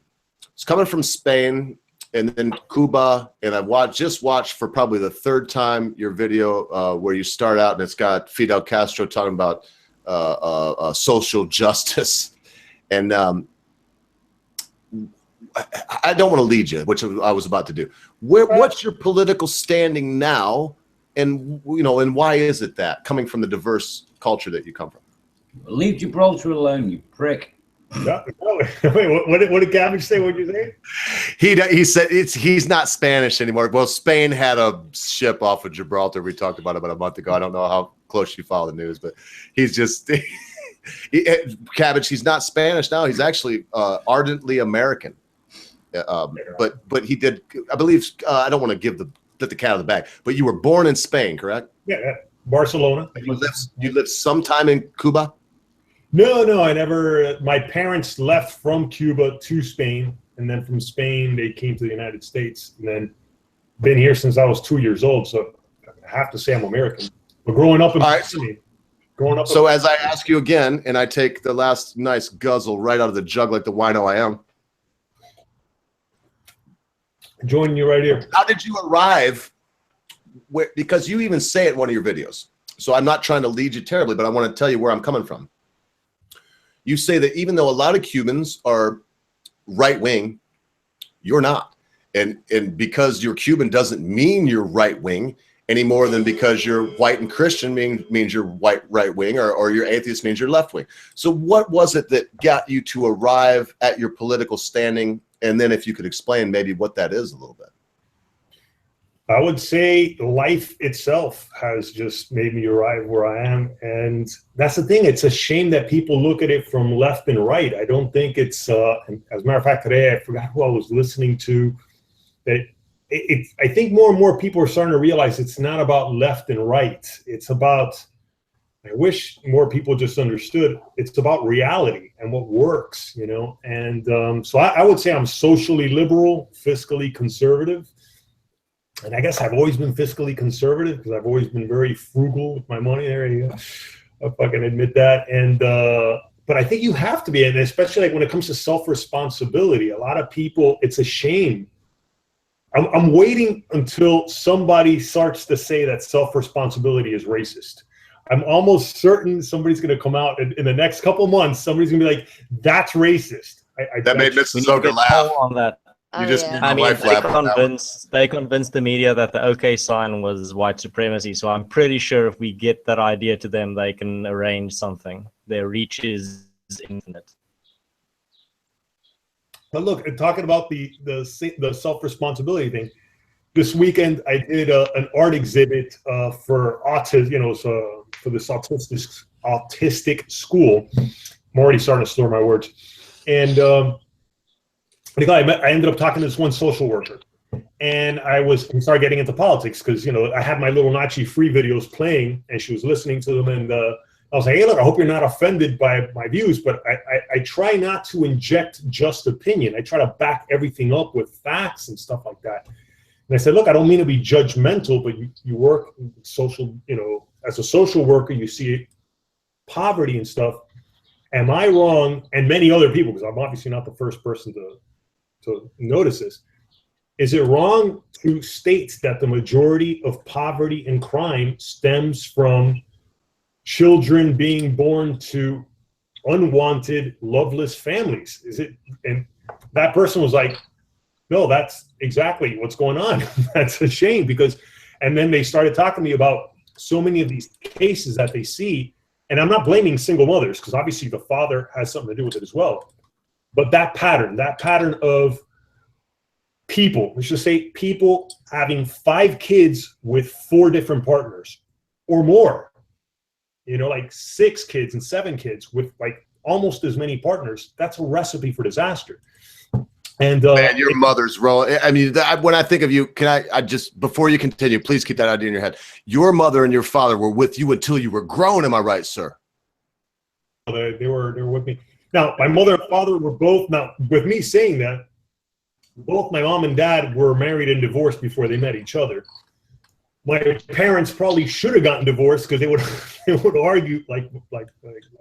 It's coming from Spain and then Cuba, and I've just watched for probably the 3rd time your video where you start out, and it's got Fidel Castro talking about social justice. And I don't want to lead you, which I was about to do. What's your political standing now, and and why is it that, coming from the diverse culture that you come from? Leave Gibraltar alone, you prick. No, wait, what did Cabbage say? What did you say? He said he's not Spanish anymore. Well, Spain had a ship off of Gibraltar. We talked about it about a month ago. I don't know how close you follow the news, but he's just Cabbage. He's not Spanish now. He's actually ardently American. But he did. I believe. I don't want to give the cat out of the bag. But you were born in Spain, correct? Yeah, Barcelona. You lived sometime in Cuba. No, I never. My parents left from Cuba to Spain, and then from Spain they came to the United States, and then been here since I was 2 years old. So I have to say I'm American. But growing up in So as I ask you again, and I take the last nice guzzle right out of the jug like the wino I am. Joining you right here. How did you arrive? Because you even say it in one of your videos. So I'm not trying to lead you terribly, but I want to tell you where I'm coming from. You say that even though a lot of Cubans are right wing, you're not, and because you're Cuban doesn't mean you're right wing any more than because you're white and Christian means you're white right wing, or you're atheist means you're left wing. So what was it that got you to arrive at your political standing? And then if you could explain maybe what that is a little bit. I would say life itself has just made me arrive where I am. And that's the thing. It's a shame that people look at it from left and right. I don't think it's, as a matter of fact, today I forgot who I was listening to, that I think more and more people are starting to realize it's not about left and right. It's about, I wish more people just understood, it's about reality and what works, And so I would say I'm socially liberal, fiscally conservative. And I guess I've always been fiscally conservative because I've always been very frugal with my money. There you go. I'll fucking admit that. And but I think you have to be, and especially like when it comes to self-responsibility, a lot of people, it's a shame. I'm waiting until somebody starts to say that self-responsibility is racist. I'm almost certain somebody's going to come out in the next couple months. Somebody's going to be like, "That's racist." That made Mrs. Ogre laugh. On that. You just yeah. made my wife laugh. They convinced the media that the OK sign was white supremacy. So I'm pretty sure if we get that idea to them, they can arrange something. Their reach is infinite. But look, talking about the self-responsibility thing, this weekend I did an art exhibit for autism, for this autistic school. I'm already starting to slur my words, and I ended up talking to this one social worker, and we started getting into politics because I had my little NACHI free videos playing, and she was listening to them, and I was like, "Hey, look, I hope you're not offended by my views, but I try not to inject just opinion. I try to back everything up with facts and stuff like that." And I said, "Look, I don't mean to be judgmental, but you work social, as a social worker, you see poverty and stuff. Am I wrong?" And many other people, because I'm obviously not the first person to notice this. Is it wrong to state that the majority of poverty and crime stems from children being born to unwanted, loveless families? Is it? And that person was like, "No, that's exactly what's going on." That's a shame because, and then they started talking to me about so many of these cases that they see, and I'm not blaming single mothers because obviously the father has something to do with it as well. But that pattern of people, let's just say people having 5 kids with 4 different partners or more, like 6 kids and 7 kids with like almost as many partners, that's a recipe for disaster. And man, your mother's role. I mean, when I think of you, can I just, before you continue, please keep that idea in your head. Your mother and your father were with you until you were grown. Am I right, sir? They were with me. Now, my mother and father were both, now with me saying that, both my mom and dad were married and divorced before they met each other. My parents probably should have gotten divorced because they would argue like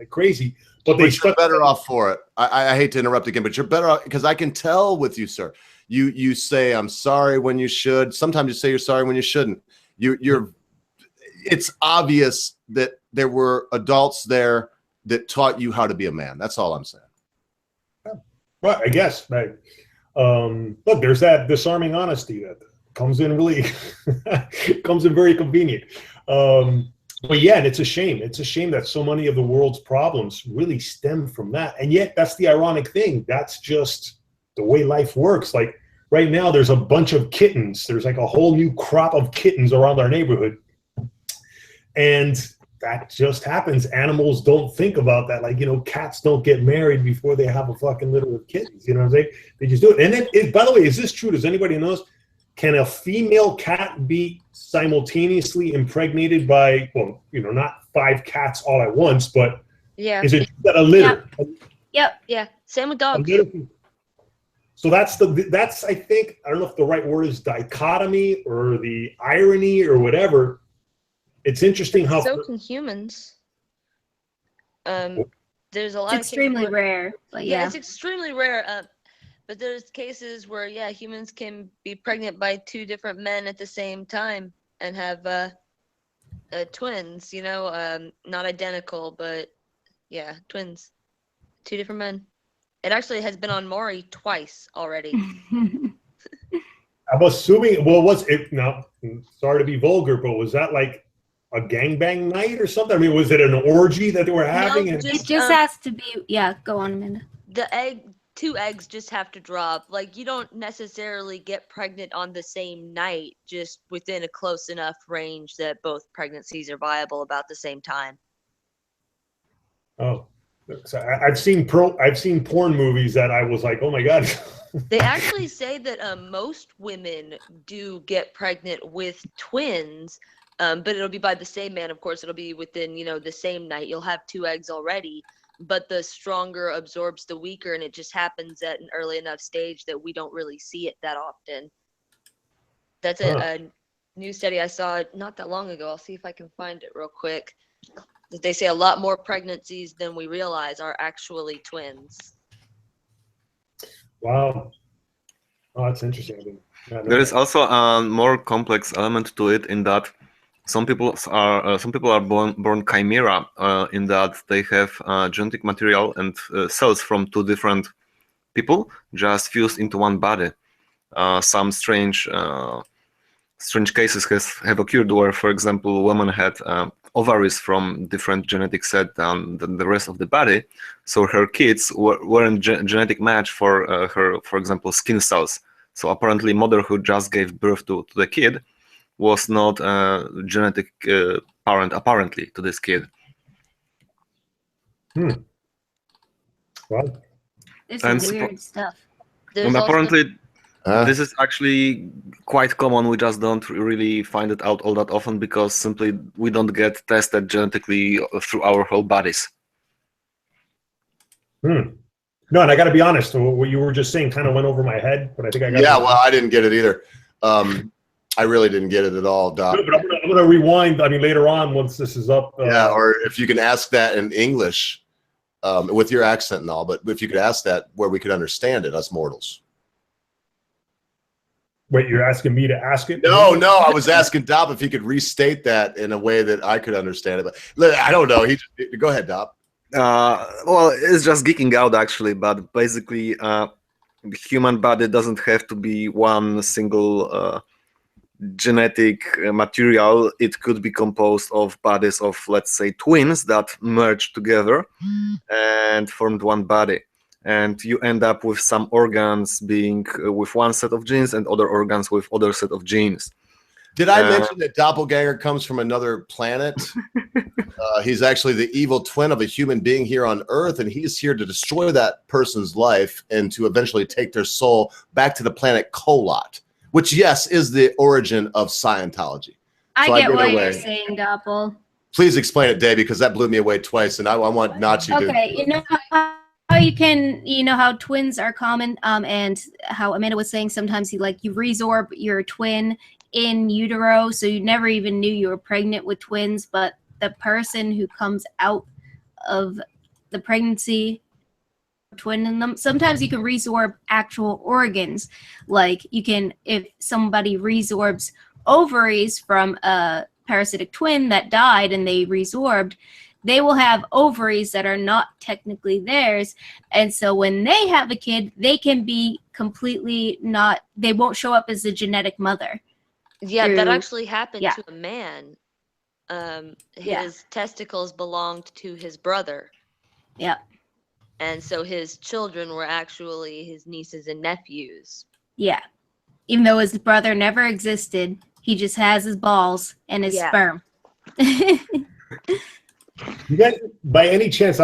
crazy. But you're better off for it. I hate to interrupt again, but you're better off because I can tell with you, sir. You say I'm sorry when you should. Sometimes you say you're sorry when you shouldn't. It's obvious that there were adults there that taught you how to be a man. That's all I'm saying. Right, I guess. Right. Look, there's that disarming honesty that comes in really comes in very convenient. But yeah, and it's a shame. It's a shame that so many of the world's problems really stem from that. And yet that's the ironic thing. That's just the way life works. Like right now, there's a bunch of kittens. There's like a whole new crop of kittens around our neighborhood. And that just happens. Animals don't think about that. Like, you know, cats don't get married before they have a fucking litter of kittens. You know what I'm saying? They just do it. And then, by the way, is this true? Does anybody know this? Can a female cat be simultaneously impregnated by, well, you know, not 5 cats all at once, but is it that a litter? Yep. Yeah. Same with dogs. So that's I think, I don't know if the right word is dichotomy or the irony or whatever. It's interesting how so can humans. There's a lot it's extremely rare, but yeah, it's extremely rare. But there's cases where humans can be pregnant by 2 different men at the same time and have twins. You know, not identical, but twins, 2 different men. It actually has been on Maury twice already. I'm assuming. Well, was it now? Sorry to be vulgar, but was that like a gangbang night or something? I mean, was it an orgy that they were having? No, it just has to be. Yeah, go on, Amanda. The 2 eggs just have to drop. Like, you don't necessarily get pregnant on the same night, just within a close enough range that both pregnancies are viable about the same time. Oh, so I've seen porn movies that I was like, oh my god. They actually say that most women do get pregnant with twins, but it'll be by the same man. Of course, it'll be within the same night. You'll have 2 eggs already. But the stronger absorbs the weaker, and it just happens at an early enough stage that we don't really see it that often. That's a new study I saw not that long ago. I'll see if I can find it real quick. They say a lot more pregnancies than we realize are actually twins. Wow. Oh, that's interesting. There is also a more complex element to it in that some people are born chimera, in that they have genetic material and cells from 2 different people just fused into one body. Some strange cases have occurred where, for example, women had ovaries from different genetic set than the rest of the body, so her kids weren't genetic match for her, for example, skin cells. So apparently, mother who just gave birth to the kid was not a genetic parent, apparently, to this kid. Well, it's some weird stuff. And apparently, this is actually quite common. We just don't really find it out all that often because simply we don't get tested genetically through our whole bodies. No, and I got to be honest, what you were just saying kind of went over my head, but I think I got Yeah, well, I didn't get it either. I really didn't get it at all, Doc. No, but I'm going to rewind. I mean, later on, once this is up. Yeah, or if you can ask that in English with your accent and all, but if you could ask that where we could understand it, us mortals. Wait, you're asking me to ask it? No, I was asking Dop if he could restate that in a way that I could understand it. But I don't know. Go ahead, Dop. Well, it's just geeking out, actually, but basically, the human body doesn't have to be one single genetic material. It could be composed of bodies of, let's say, twins that merged together and formed one body. And you end up with some organs being with one set of genes and other organs with other set of genes. Did I mention that Doppelganger comes from another planet? He's actually the evil twin of a human being here on Earth, and he's here to destroy that person's life and to eventually take their soul back to the planet Kolot, which, yes, is the origin of Scientology. I get what you're saying, Doppel. Please explain it, Dave, because that blew me away twice, and I want Nachi to... Okay, you know how twins are common, and how Amanda was saying sometimes you resorb your twin in utero, so you never even knew you were pregnant with twins, but the person who comes out of the pregnancy twin in them. Sometimes you can resorb actual organs, like you can, if somebody resorbs ovaries from a parasitic twin that died and they resorbed, they will have ovaries that are not technically theirs. And so when they have a kid, they can be completely not, they won't show up as a genetic mother. Yeah, that through- actually happened yeah. to a man. His Yeah. testicles belonged to his brother. Yeah. And so his children were actually his nieces and nephews. Yeah. Even though his brother never existed, he just has his balls and his Yeah. sperm. You guys, by any chance,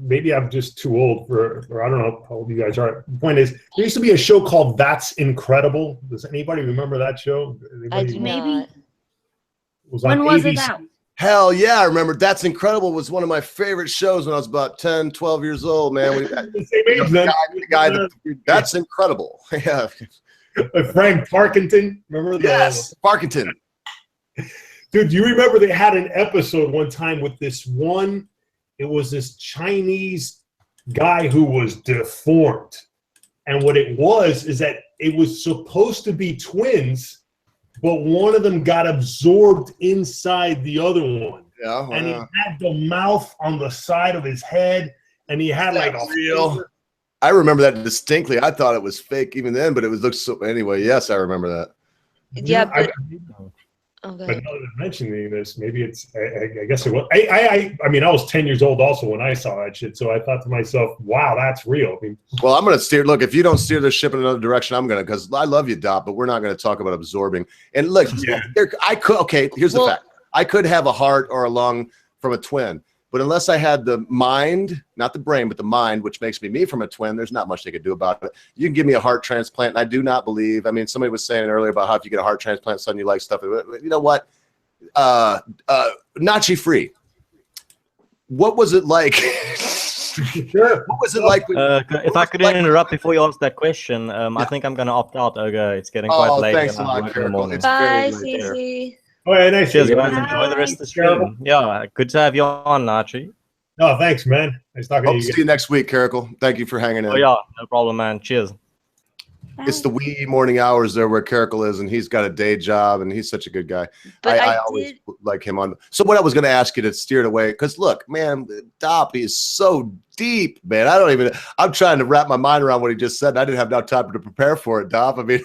maybe I'm just too old for, or I don't know how old you guys are. The point is, there used to be a show called That's Incredible. Does anybody remember that show? I do Maybe. not. It was When on was it ABC. out? Hell yeah, I remember. That's Incredible was one of my favorite shows when I was about 10, 12 years old, man. The same age, then. That's Incredible. Yeah. Frank Parkinson, remember that? Yes, Parkinson. Dude, do you remember they had an episode one time with this one? It was this Chinese guy who was deformed. And what it was is that it was supposed to be twins, but one of them got absorbed inside the other one. Yeah. And he had the mouth on the side of his head, and he had like a real. finger. I remember that distinctly. I thought it was fake even then, but it was looked so. Anyway, yes, I remember that. Yeah, but But now that I'm mentioning this, maybe it's. I guess it was. I mean, I was 10 years old also when I saw that shit. So I thought to myself, "Wow, that's real." I mean, Well, I'm gonna steer. Look, if you don't steer the ship in another direction, I'm gonna. Because I love you, Dot, but we're not gonna talk about absorbing. And look, I could. Okay, here's the fact. I could have a heart or a lung from a twin, but unless I had the mind, not the brain, but the mind, which makes me from a twin, there's not much they could do about it. You can give me a heart transplant, and I do not believe. I mean, somebody was saying earlier about how if you get a heart transplant, suddenly you like stuff. You know what? NACHI free. What was it like? Sure. What was it like? If I could interrupt before you answer that question, I think I'm going to opt out, Ogre. It's getting quite late. Thanks a and I'm lot, working in the Caracal. morning. It's bye, very late there. Cece. All right, nice. Cheers, to meet guys. you. Enjoy the rest of the stream. Yeah, good to have you on, Nachi. No, thanks, man. Nice talking Hope to to you. see you next week, Caracal. Thank you for hanging in. Oh, yeah, no problem, man. Cheers. It's the wee morning hours there where Caracal is, and he's got a day job, and he's such a good guy. But I always like him on. So what I was going to ask you to steer it away, because look, man, Dop is so deep, man. I'm trying to wrap my mind around what he just said. And I didn't have enough time to prepare for it, Dop. I mean,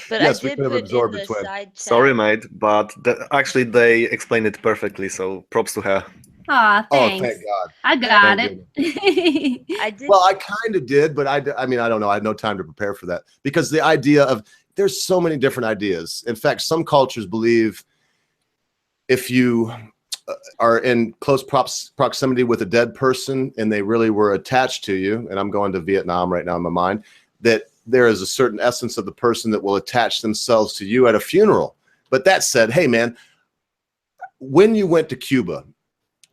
But yes, I we did could have put absorbed in the the twin. side chat. Sorry, mate, but actually they explained it perfectly, so props to her. Aw, Oh, thanks. thank God. I got Thank it. I did. Well, I kind of did, but I mean, I don't know. I had no time to prepare for that because the idea of there's so many different ideas. In fact, some cultures believe if you are in close proximity with a dead person and they really were attached to you, and I'm going to Vietnam right now in my mind, that there is a certain essence of the person that will attach themselves to you at a funeral. But that said, hey, man, when you went to Cuba,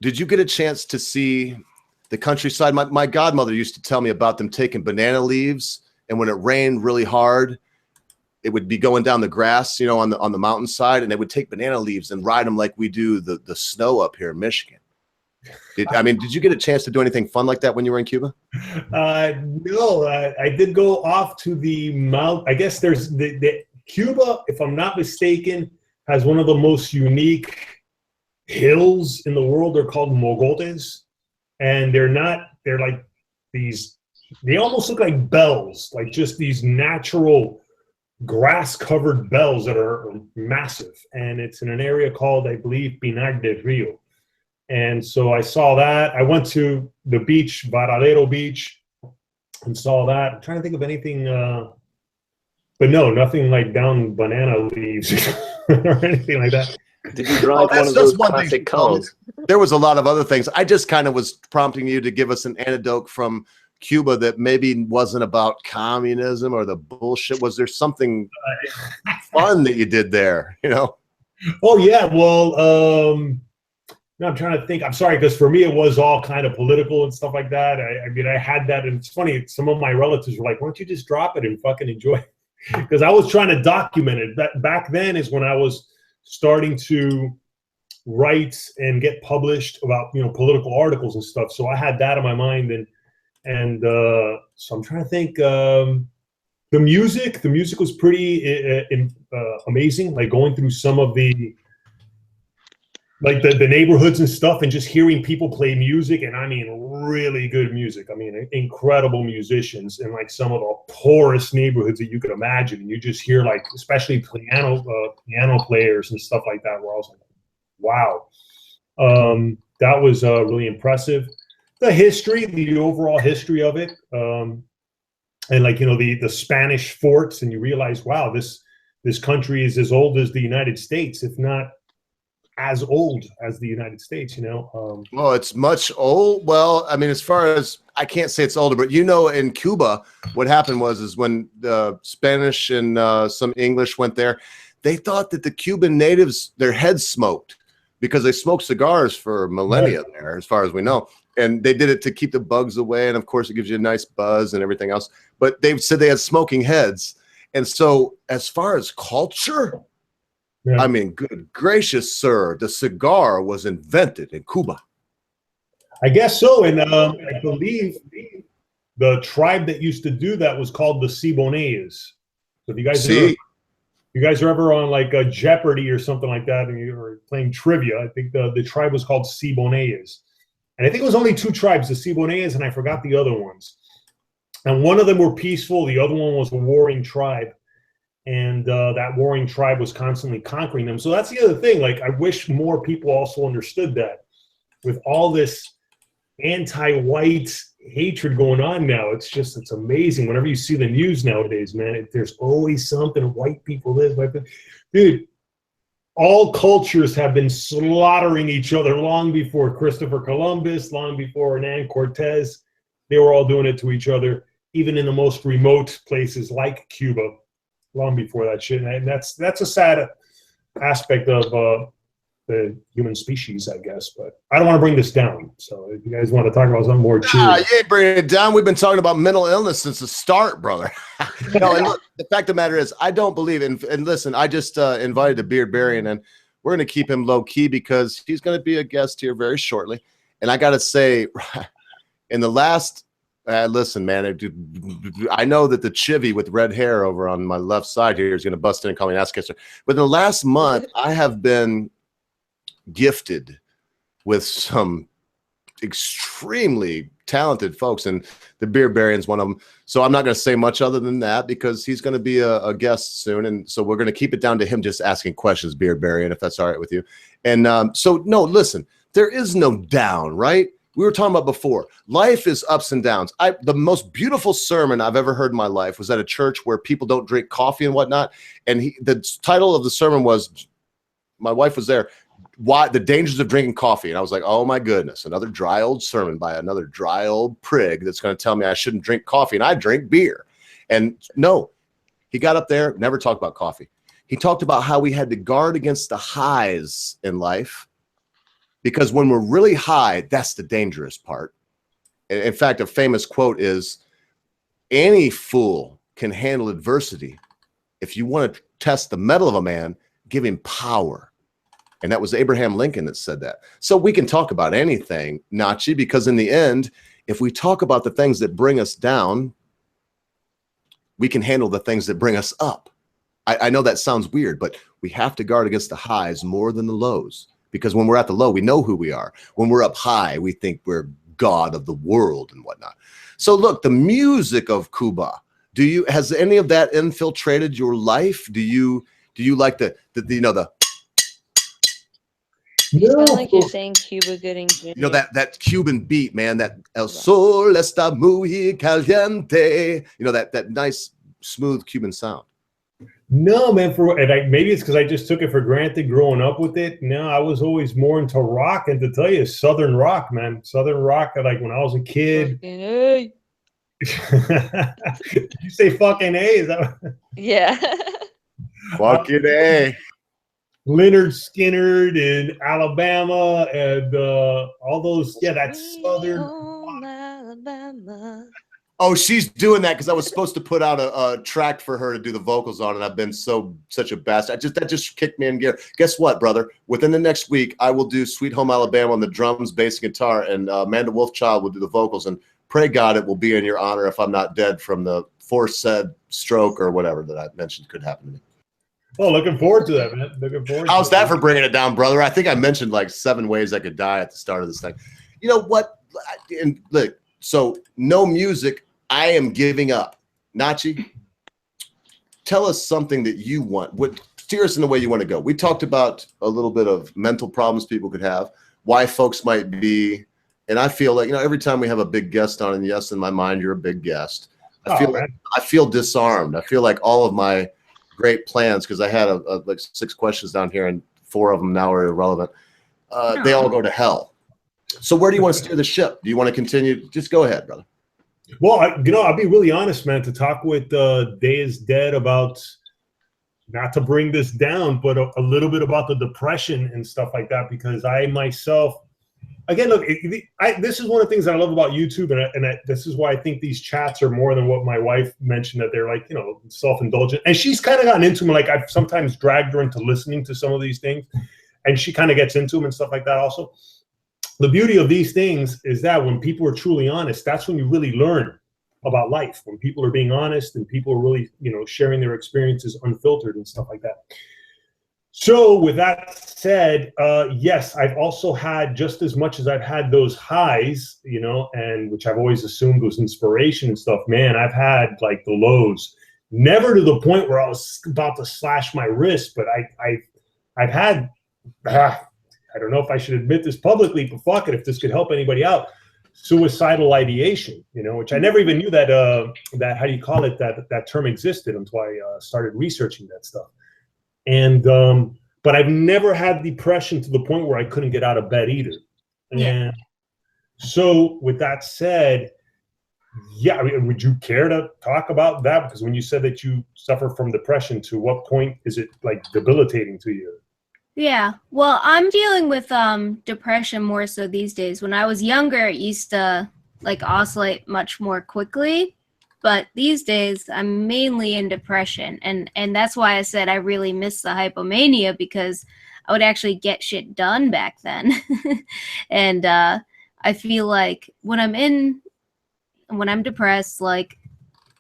did you get a chance to see the countryside? My godmother used to tell me about them taking banana leaves, and when it rained really hard, it would be going down the grass, you know, on the mountainside, and they would take banana leaves and ride them like we do the snow up here in Michigan. Did you get a chance to do anything fun like that when you were in Cuba? No, I did go off to the mount. I guess there's the Cuba, if I'm not mistaken, has one of the most unique hills in the world. They're called mogotes, and they're like these, they almost look like bells, like just these natural grass covered bells that are massive. And it's in an area called, I believe, Pinar del Rio. And so I saw that. I went to the beach, Varadero Beach, and saw that. I'm trying to think of anything, but no, nothing like down banana leaves or anything like that. Did you drive one of those classic cars? There was a lot of other things. I just kind of was prompting you to give us an anecdote from Cuba that maybe wasn't about communism or the bullshit. Was there something fun that you did there, you know? Oh, yeah. Well, no, I'm trying to think. I'm sorry, because for me, it was all kind of political and stuff like that. I mean, I had that, and it's funny. Some of my relatives were like, why don't you just drop it and fucking enjoy it? Because I was trying to document it. Back then is when I was starting to write and get published about, you know, political articles and stuff. So I had that in my mind, and so I'm trying to think. The music was pretty amazing. Like going through some of the like the neighborhoods and stuff, and just hearing people play music, and I mean really good music. I mean incredible musicians in like some of the poorest neighborhoods that you could imagine. And you just hear like, especially piano players and stuff like that, where I was like, wow. That was really impressive. The history, the overall history of it, and like, you know, the Spanish forts, and you realize, wow, this country is as old as the United States, if not as old as the United States, you know. Well, it's much old. Well, I mean, as far as I can't say it's older, but you know, in Cuba, what happened was when the Spanish and some English went there, they thought that the Cuban natives, their heads smoked because they smoked cigars for millennia there, as far as we know. And they did it to keep the bugs away. And of course, it gives you a nice buzz and everything else. But they said they had smoking heads. And so as far as culture, I mean, good gracious, sir, the cigar was invented in Cuba. I guess so. And I believe the tribe that used to do that was called the Siboneyes. So if you guys are ever on like a Jeopardy or something like that, and you're playing trivia, I think the tribe was called Siboneyes. And I think it was only 2 tribes, the Siboneyes, and I forgot the other ones. And one of them were peaceful. The other one was a warring tribe. And that warring tribe was constantly conquering them. So that's the other thing. Like, I wish more people also understood that with all this anti-white hatred going on now. It's amazing. Whenever you see the news nowadays, man, there's always something. White people this, white people. Dude, all cultures have been slaughtering each other long before Christopher Columbus, long before Hernán Cortés. They were all doing it to each other, even in the most remote places like Cuba, long before that shit. And that's a sad aspect of the human species, I guess. But I don't want to bring this down. So if you guys want to talk about something more cheery. Nah, you ain't bringing it down. We've been talking about mental illness since the start, brother. No, and look, the fact of the matter is, I don't believe in, and listen, I just invited the Beard Barian, and we're going to keep him low key because he's going to be a guest here very shortly. And I got to say, in the last, listen, man, I know that the chivvy with red hair over on my left side here is going to bust in and call me an ass kisser. But in the last month, I have been gifted with some extremely talented folks, and the Beard Barian's one of them. So I'm not going to say much other than that because he's going to be a guest soon, and so we're going to keep it down to him just asking questions, Beard Barian, if that's all right with you. And so no, listen, there is no down, right? We were talking about before. Life is ups and downs. The most beautiful sermon I've ever heard in my life was at a church where people don't drink coffee and whatnot. And the title of the sermon was, my wife was there, why the dangers of drinking coffee. And I was like, oh my goodness, another dry old sermon by another dry old prig that's going to tell me I shouldn't drink coffee, and I drink beer. And no, he got up there, never talked about coffee. He talked about how we had to guard against the highs in life, because when we're really high, that's the dangerous part. In fact, a famous quote is, any fool can handle adversity. If you want to test the mettle of a man, give him power. And that was Abraham Lincoln that said that. So we can talk about anything, Nachi, because in the end, if we talk about the things that bring us down, we can handle the things that bring us up. I know that sounds weird, but we have to guard against the highs more than the lows, because when we're at the low, we know who we are. When we're up high, we think we're God of the world and whatnot. So look, the music of Cuba, has any of that infiltrated your life? Do you like the You sound like you're saying Cuba Gooding Jr. You know, that Cuban beat, man, that El Sol está muy caliente. You know, that nice, smooth Cuban sound. No, man, maybe it's because I just took it for granted growing up with it. No, I was always more into rock, and to tell you, Southern rock, man. Southern rock, like when I was a kid. Fucking A. Did you say fucking A? Is that Yeah. Fucking A. Leonard Skinner in Alabama and all those, that's Southern. Alabama. Oh, she's doing that because I was supposed to put out a track for her to do the vocals on, and I've been such a bastard. That just kicked me in gear. Guess what, brother? Within the next week, I will do Sweet Home Alabama on the drums, bass, guitar, and Amanda Wolfchild will do the vocals. And pray God it will be in your honor if I'm not dead from the foresaid stroke or whatever that I mentioned could happen to me. Oh, looking forward to that, man. Looking forward. How's to that it. for bringing it down, brother? I think I mentioned like 7 ways I could die at the start of this thing. You know what? And look, so no music. I am giving up. Nachi, tell us something that you want. What steer us in the way you want to go? We talked about a little bit of mental problems people could have, why folks might be, and I feel like, you know, every time we have a big guest on, and yes, in my mind, you're a big guest. I feel disarmed. I feel like all of my great plans, because I had like 6 questions down here, and 4 of them now are irrelevant. They all go to hell. So where do you want to steer the ship? Do you want to continue? Just go ahead, brother. Well, I'll be really honest, man, to talk with Day is Dead about, not to bring this down, but a little bit about the depression and stuff like that, because I myself, again, look, this is one of the things that I love about YouTube, and this is why I think these chats are more than what my wife mentioned, that they're like, you know, self-indulgent. And she's kind of gotten into them. Like, I've sometimes dragged her into listening to some of these things, and she kind of gets into them and stuff like that also. The beauty of these things is that when people are truly honest, that's when you really learn about life. When people are being honest and people are really, you know, sharing their experiences unfiltered and stuff like that. So with that said, yes, I've also had, just as much as I've had those highs, you know, and which I've always assumed was inspiration and stuff, man, I've had like the lows. Never to the point where I was about to slash my wrist, but I've had, I don't know if I should admit this publicly, but fuck it, if this could help anybody out, suicidal ideation, you know, which I never even knew that, that, how do you call it, that term existed until I started researching that stuff. And, but I've never had depression to the point where I couldn't get out of bed either. And so with that said, yeah, I mean, would you care to talk about that? Because when you said that you suffer from depression, to what point is it like debilitating to you? Yeah, well, I'm dealing with depression more so these days. When I was younger, it used to like oscillate much more quickly, but these days I'm mainly in depression, and that's why I said I really miss the hypomania, because I would actually get shit done back then. And I feel like when I'm depressed, like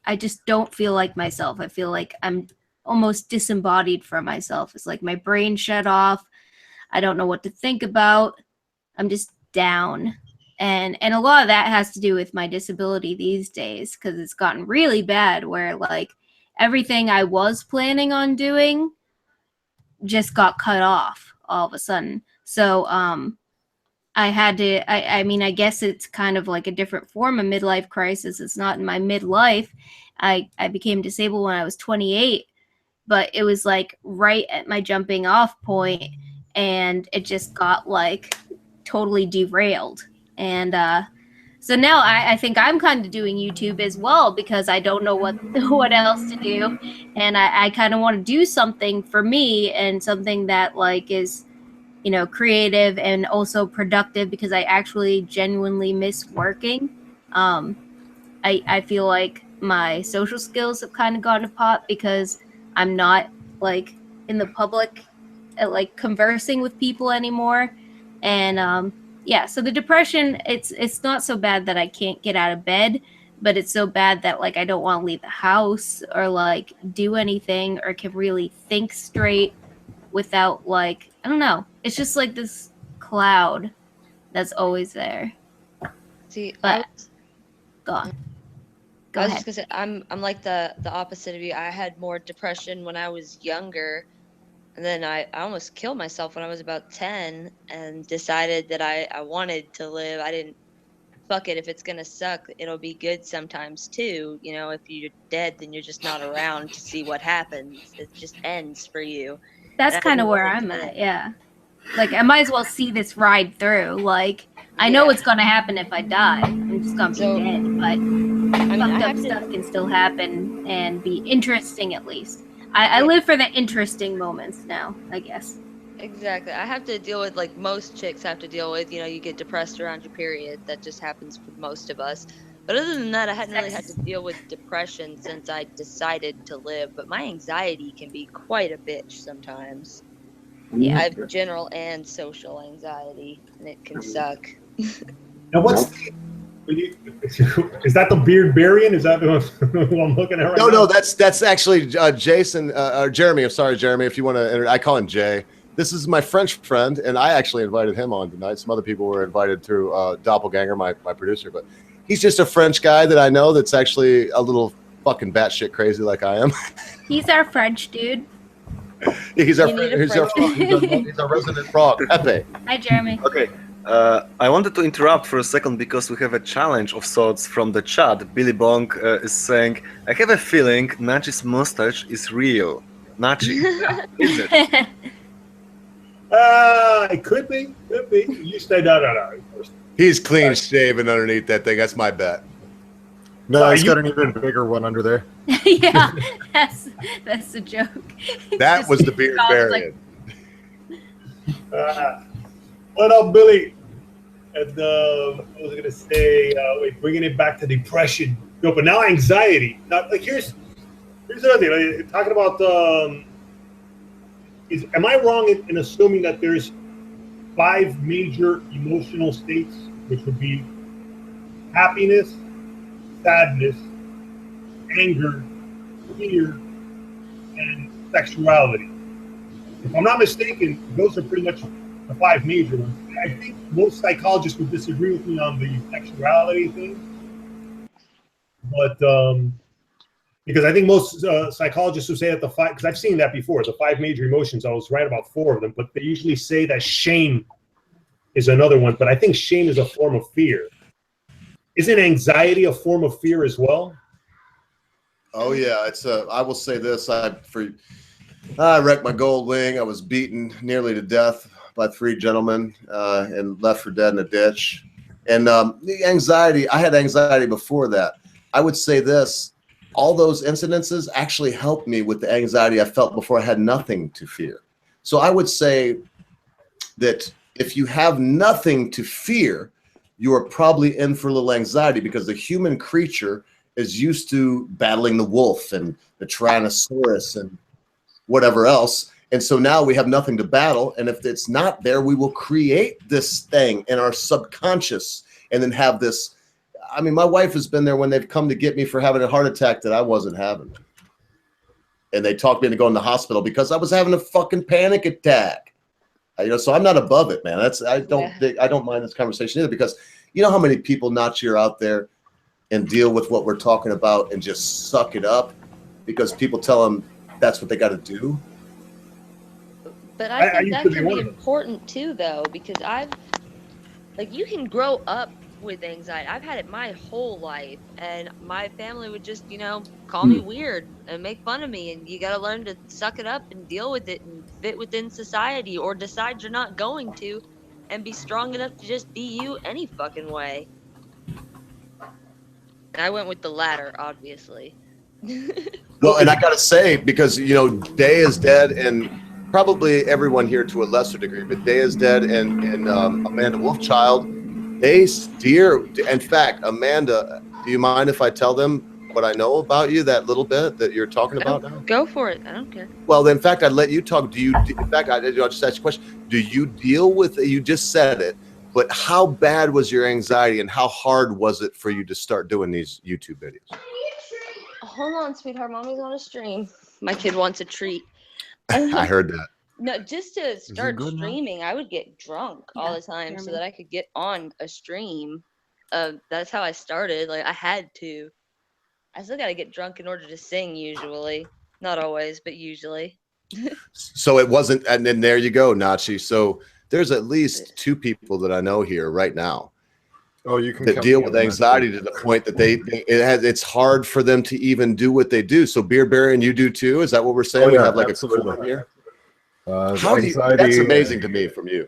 I just don't feel like myself. I feel like I'm almost disembodied from myself. It's like my brain shut off. I don't know what to think about. I'm just down. And a lot of that has to do with my disability these days, because it's gotten really bad where like everything I was planning on doing just got cut off all of a sudden. So I had to, I mean, I guess it's kind of like a different form of midlife crisis. It's not in my midlife. I became disabled when I was 28, but it was like right at my jumping off point, and it just got like totally derailed. And so now I think I'm kind of doing YouTube as well, because I don't know what else to do, and I kind of want to do something for me, and something that like is, you know, creative and also productive, because I actually genuinely miss working. I feel like my social skills have kind of gone to pot because I'm not like in the public, like conversing with people anymore. And yeah, so the depression, it's not so bad that I can't get out of bed, but it's so bad that like I don't want to leave the house or like do anything or can really think straight without like, I don't know. It's just like this cloud that's always there. See, but go on. I was just gonna say, I'm like the opposite of you. I had more depression when I was younger, and then I almost killed myself when I was about 10, and decided that I wanted to live. I didn't, fuck it, if it's gonna suck, it'll be good sometimes too. You know, if you're dead, then you're just not around to see what happens. It just ends for you. That's kind of where I'm at, yeah. Like, I might as well see this ride through. Like, I know what's gonna happen if I die. I'm just gonna be dead, but fucked up stuff can still happen and be interesting at least. I live for the interesting moments now, I guess. Exactly. I have to deal with, like most chicks have to deal with, you know, you get depressed around your period. That just happens for most of us. But other than that, I hadn't really had to deal with depression since I decided to live. But my anxiety can be quite a bitch sometimes. Yeah. I have general and social anxiety, and it can suck. Now, Is that the beard Barian? Is that who I'm looking at right now? No, that's actually Jason or Jeremy. I'm sorry, Jeremy. If you want to, I call him Jay. This is my French friend, and I actually invited him on tonight. Some other people were invited through Doppelganger, my producer, but he's just a French guy that I know that's actually a little fucking batshit crazy like I am. He's our French dude. He's our resident frog, Pepe. Hi, Jeremy. Okay. I wanted to interrupt for a second because we have a challenge of sorts from the chat. Billy Bong is saying, I have a feeling Nachi's mustache is real. Nachi, is it? It could be. You stay no. He's clean shaven underneath that thing. That's my bet. No, he's got an even bigger one under there. Yeah, that's a joke. That was the beard variant. What up, Billy? And what was I gonna say? Bringing it back to depression. No, but now anxiety. Now, like here's another thing. Like, talking about am I wrong in assuming that there's 5 major emotional states, which would be happiness, sadness, anger, fear, and sexuality? If I'm not mistaken, those are pretty much the 5 major ones. I think most psychologists would disagree with me on the sexuality thing, but because I think most psychologists would say that the 5, because I've seen that before, the 5 major emotions, I was right about 4 of them, but they usually say that shame is another one, but I think shame is a form of fear. Isn't anxiety a form of fear as well? Oh yeah, it's I will say this: I wrecked my gold wing. I was beaten nearly to death by 3 gentlemen and left for dead in a ditch. And the anxiety, I had anxiety before that. I would say this: all those incidences actually helped me with the anxiety I felt before I had nothing to fear. So I would say that if you have nothing to fear, you are probably in for a little anxiety, because the human creature is used to battling the wolf and the Tyrannosaurus and whatever else. And so now we have nothing to battle. And if it's not there, we will create this thing in our subconscious and then have this. I mean, my wife has been there when they've come to get me for having a heart attack that I wasn't having. And they talked me into going to the hospital because I was having a fucking panic attack. So I'm not above it, man. I don't mind this conversation either, because you know how many people, Nachi, are out there and deal with what we're talking about and just suck it up because people tell them that's what they got to do. But I think that can be important too, though, because you can grow up with anxiety. I've had it my whole life, and my family would just, call me weird and make fun of me, and you got to learn to suck it up and deal with it and fit within society, or decide you're not going to and be strong enough to just be you any fucking way. I went with the latter, obviously. Well, and I got to say, because, Day is Dead, and probably everyone here to a lesser degree, but Day is Dead and Amanda Wolfchild, they steer. In fact, Amanda, do you mind if I tell them what I know about you, that little bit that you're talking about now? Go for it. I don't care. Well, in fact, I'd let you talk. I'll just ask you a question. Do you deal with, you just said it, but how bad was your anxiety and how hard was it for you to start doing these YouTube videos? Hold on, sweetheart. Mommy's on a stream. My kid wants a treat. I heard that. No, just to start streaming, I would get drunk all the time so that I could get on a stream. That's how I started. Like, I had to. I still got to get drunk in order to sing, usually. Not always, but usually. So it wasn't, and then there you go, Nachi. So there's at least 2 people that I know here right now. Oh, you can that deal with anxiety to the point that it's hard for them to even do what they do. So Beer Barry, and you do too. Is that what we're saying? Oh, yeah, we have like absolutely. a cool here. Anxiety, that's amazing to me from you.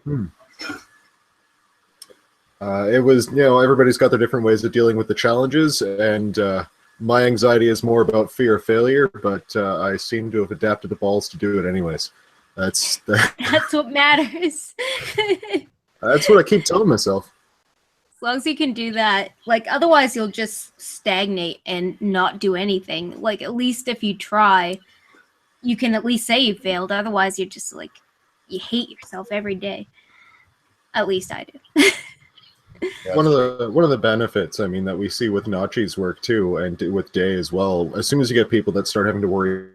It was, everybody's got their different ways of dealing with the challenges, and my anxiety is more about fear of failure, but I seem to have adapted the balls to do it anyways. That's what matters. That's what I keep telling myself. As long as you can do that, otherwise you'll just stagnate and not do anything. At least if you try, you can at least say you failed. Otherwise, you're just you hate yourself every day. At least I do. One of the benefits, I mean, that we see with Nachi's work too, and with Day as well, as soon as you get people that start having to worry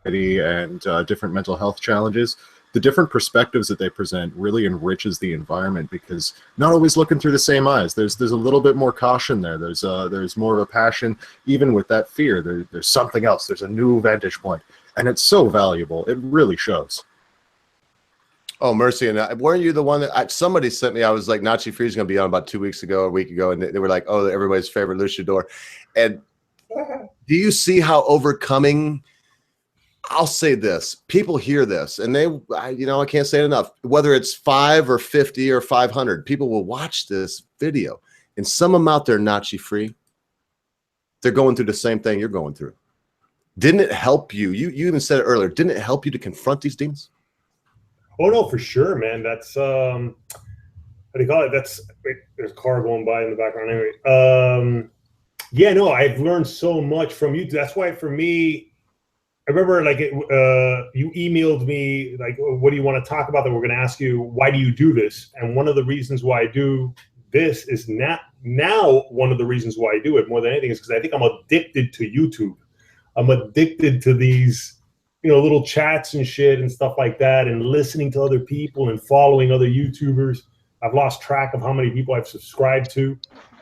and different mental health challenges, the different perspectives that they present really enriches the environment, because not always looking through the same eyes. There's a little bit more caution there. There's more of a passion, even with that fear. There's something else. There's a new vantage point, and it's so valuable. It really shows. Oh, mercy. And weren't you the one that somebody sent me? I was like, Nachi Free is going to be on about 2 weeks ago, a week ago. And they were like, oh, everybody's favorite luchador. And do you see how overcoming? I'll say this. People hear this and I can't say it enough. Whether it's 5 or 50 or 500, people will watch this video. And some of them out there, Nachi Free, they're going through the same thing you're going through. Didn't it help you? You even said it earlier. Didn't it help you to confront these demons? Oh no, for sure, man. That's how do you call it? There's a car going by in the background anyway. Yeah, no, I've learned so much from you. That's why for me, I remember like you emailed me like, what do you want to talk about? That we're going to ask you, why do you do this? And one of the reasons why I do this is now one of the reasons why I do it more than anything is because I think I'm addicted to YouTube. I'm addicted to these, little chats and shit and stuff like that, and listening to other people and following other YouTubers. I've lost track of how many people I've subscribed to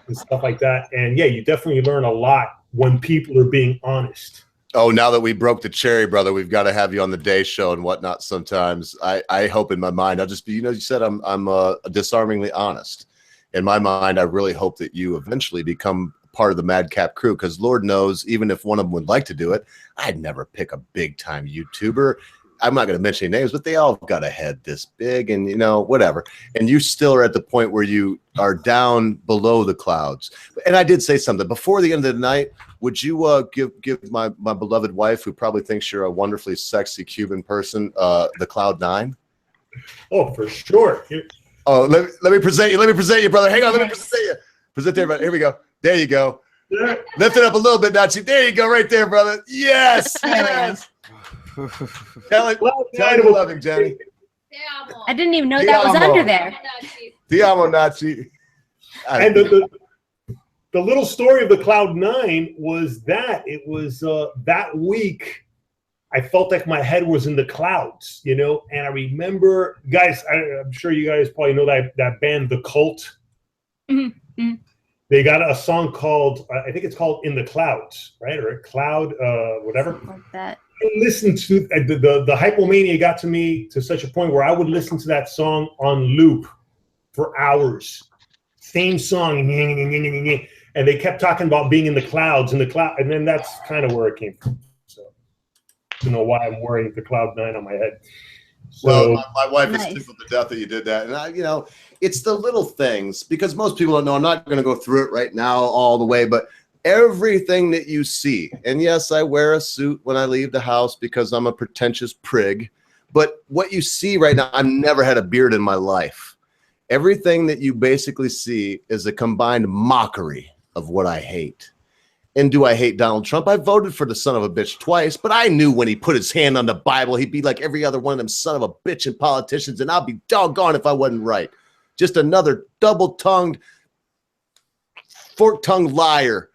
and stuff like that. And yeah, you definitely learn a lot when people are being honest. Oh, now that we broke the cherry, brother, we've got to have you on the Day show and whatnot sometimes. I hope in my mind, I'll just be, you said I'm disarmingly honest. In my mind, I really hope that you eventually become part of the Madcap crew, because Lord knows, even if one of them would like to do it, I'd never pick a big-time YouTuber. I'm not going to mention any names, but they all got a head this big and, whatever. And you still are at the point where you are down below the clouds. And I did say something. Before the end of the night, would you give my beloved wife, who probably thinks you're a wonderfully sexy Cuban person, the Cloud 9? Oh, for sure. Oh, let me present you. Let me present you, brother. Hang on. Let me present you. Present everybody. Here we go. There you go. Yeah. Lift it up a little bit, Nachi. There you go, right there, brother. Yes. Yes. Tell you love him, Jenny. I didn't even know that was under there. Ti amo, Nachi. And the little story of the Cloud 9 was that it was that week I felt like my head was in the clouds, and I remember, guys, I'm sure you guys probably know that band, The Cult. Mm-hmm. They got a song called, I think it's called In the Clouds, right? Or Cloud, whatever. Like that. I listened to, the hypomania got to me to such a point where I would listen to that song on loop for hours. Same song. And they kept talking about being in the clouds, and then that's kind of where it came from. So I don't know why I'm wearing the Cloud 9 on my head. So, well, my wife is tickled to death that you did that. And it's the little things, because most people don't know. I'm not going to go through it right now all the way, but everything that you see, and yes, I wear a suit when I leave the house because I'm a pretentious prig, but what you see right now, I've never had a beard in my life. Everything that you basically see is a combined mockery of what I hate. And do I hate Donald Trump? I voted for the son of a bitch twice, but I knew when he put his hand on the Bible, he'd be like every other one of them son of a bitch and politicians, and I'll be doggone if I wasn't right. Just another double-tongued, fork-tongued liar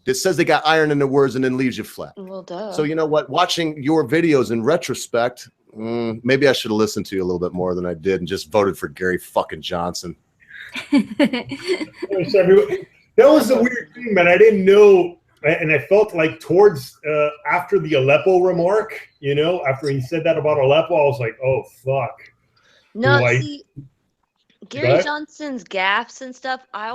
that says they got iron in their words and then leaves you flat. Well, duh. So you know what? Watching your videos in retrospect, maybe I should have listened to you a little bit more than I did and just voted for Gary fucking Johnson. That was the weird thing, man. I didn't know. And I felt like towards after the Aleppo remark, after he said that about Aleppo, I was like, oh, fuck. No, see, Gary Johnson's gaffes and stuff, I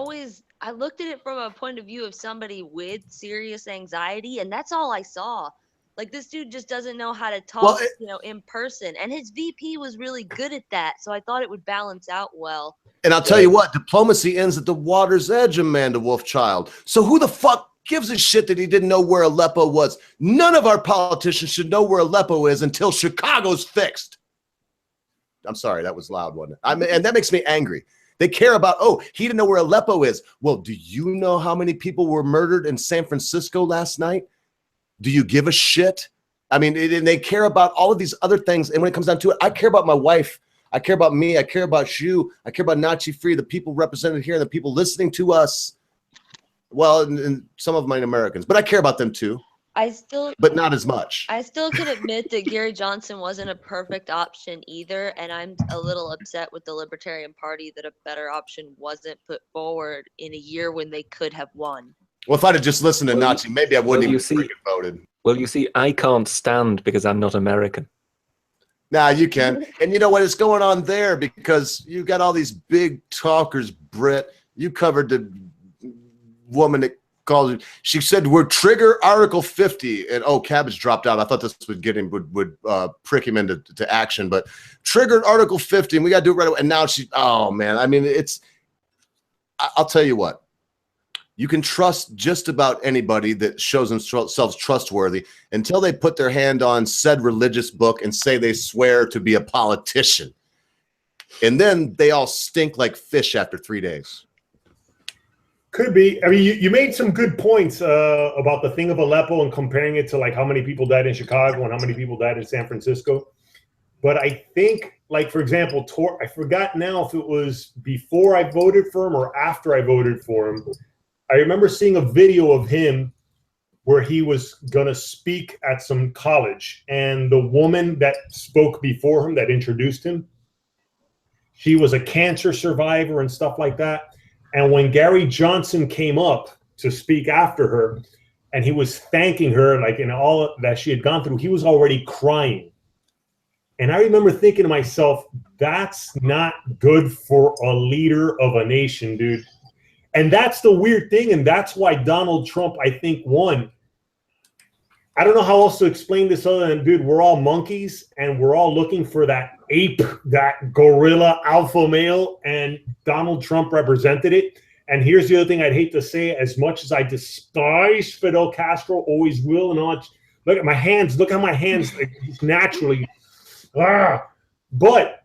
looked at it from a point of view of somebody with serious anxiety, and that's all I saw. Like, this dude just doesn't know how to talk, in person. And his VP was really good at that, so I thought it would balance out well. And I'll tell you what, diplomacy ends at the water's edge, Amanda Wolfchild. So who the fuck gives a shit that he didn't know where Aleppo was? None of our politicians should know where Aleppo is until Chicago's fixed. I'm sorry, that was loud, wasn't it? And that makes me angry. They care about, he didn't know where Aleppo is. Well, do you know how many people were murdered in San Francisco last night? Do you give a shit? I mean, and they care about all of these other things. And when it comes down to it, I care about my wife. I care about me. I care about you. I care about Nachi Free, the people represented here, and the people listening to us. Well, and some of them ain't Americans, but I care about them too. But not as much. I still can admit that Gary Johnson wasn't a perfect option either, and I'm a little upset with the Libertarian Party that a better option wasn't put forward in a year when they could have won. Well, if I'd have just listened to Nachi, maybe I wouldn't even freaking voted. Well, you see, I can't stand because I'm not American. Nah, you can. And you know what is going on there? Because you got all these big talkers, Britt. You covered the woman that called it. She said we're trigger Article 50, and Cabbage dropped out. I thought this would get him would prick him into action, but triggered Article 50, and we got to do it right away. And now oh man, I mean, I'll tell you what. You can trust just about anybody that shows themselves trustworthy until they put their hand on said religious book and say they swear to be a politician. And then they all stink like fish after 3 days. Could be. I mean, you made some good points about the thing of Aleppo and comparing it to like how many people died in Chicago and how many people died in San Francisco. But I think, like, for example, I forgot now if it was before I voted for him or after I voted for him. I remember seeing a video of him where he was going to speak at some college. And the woman that spoke before him, that introduced him, she was a cancer survivor and stuff like that. And when Gary Johnson came up to speak after her, and he was thanking her, like in all that she had gone through, he was already crying. And I remember thinking to myself, that's not good for a leader of a nation, dude. And that's the weird thing, and that's why Donald Trump, I think, won. I don't know how else to explain this other than, dude, we're all monkeys, and we're all looking for that ape, that gorilla alpha male, and Donald Trump represented it. And here's the other thing I'd hate to say, as much as I despise Fidel Castro, always will, and all. Look at my hands. Look how my hands like, naturally. But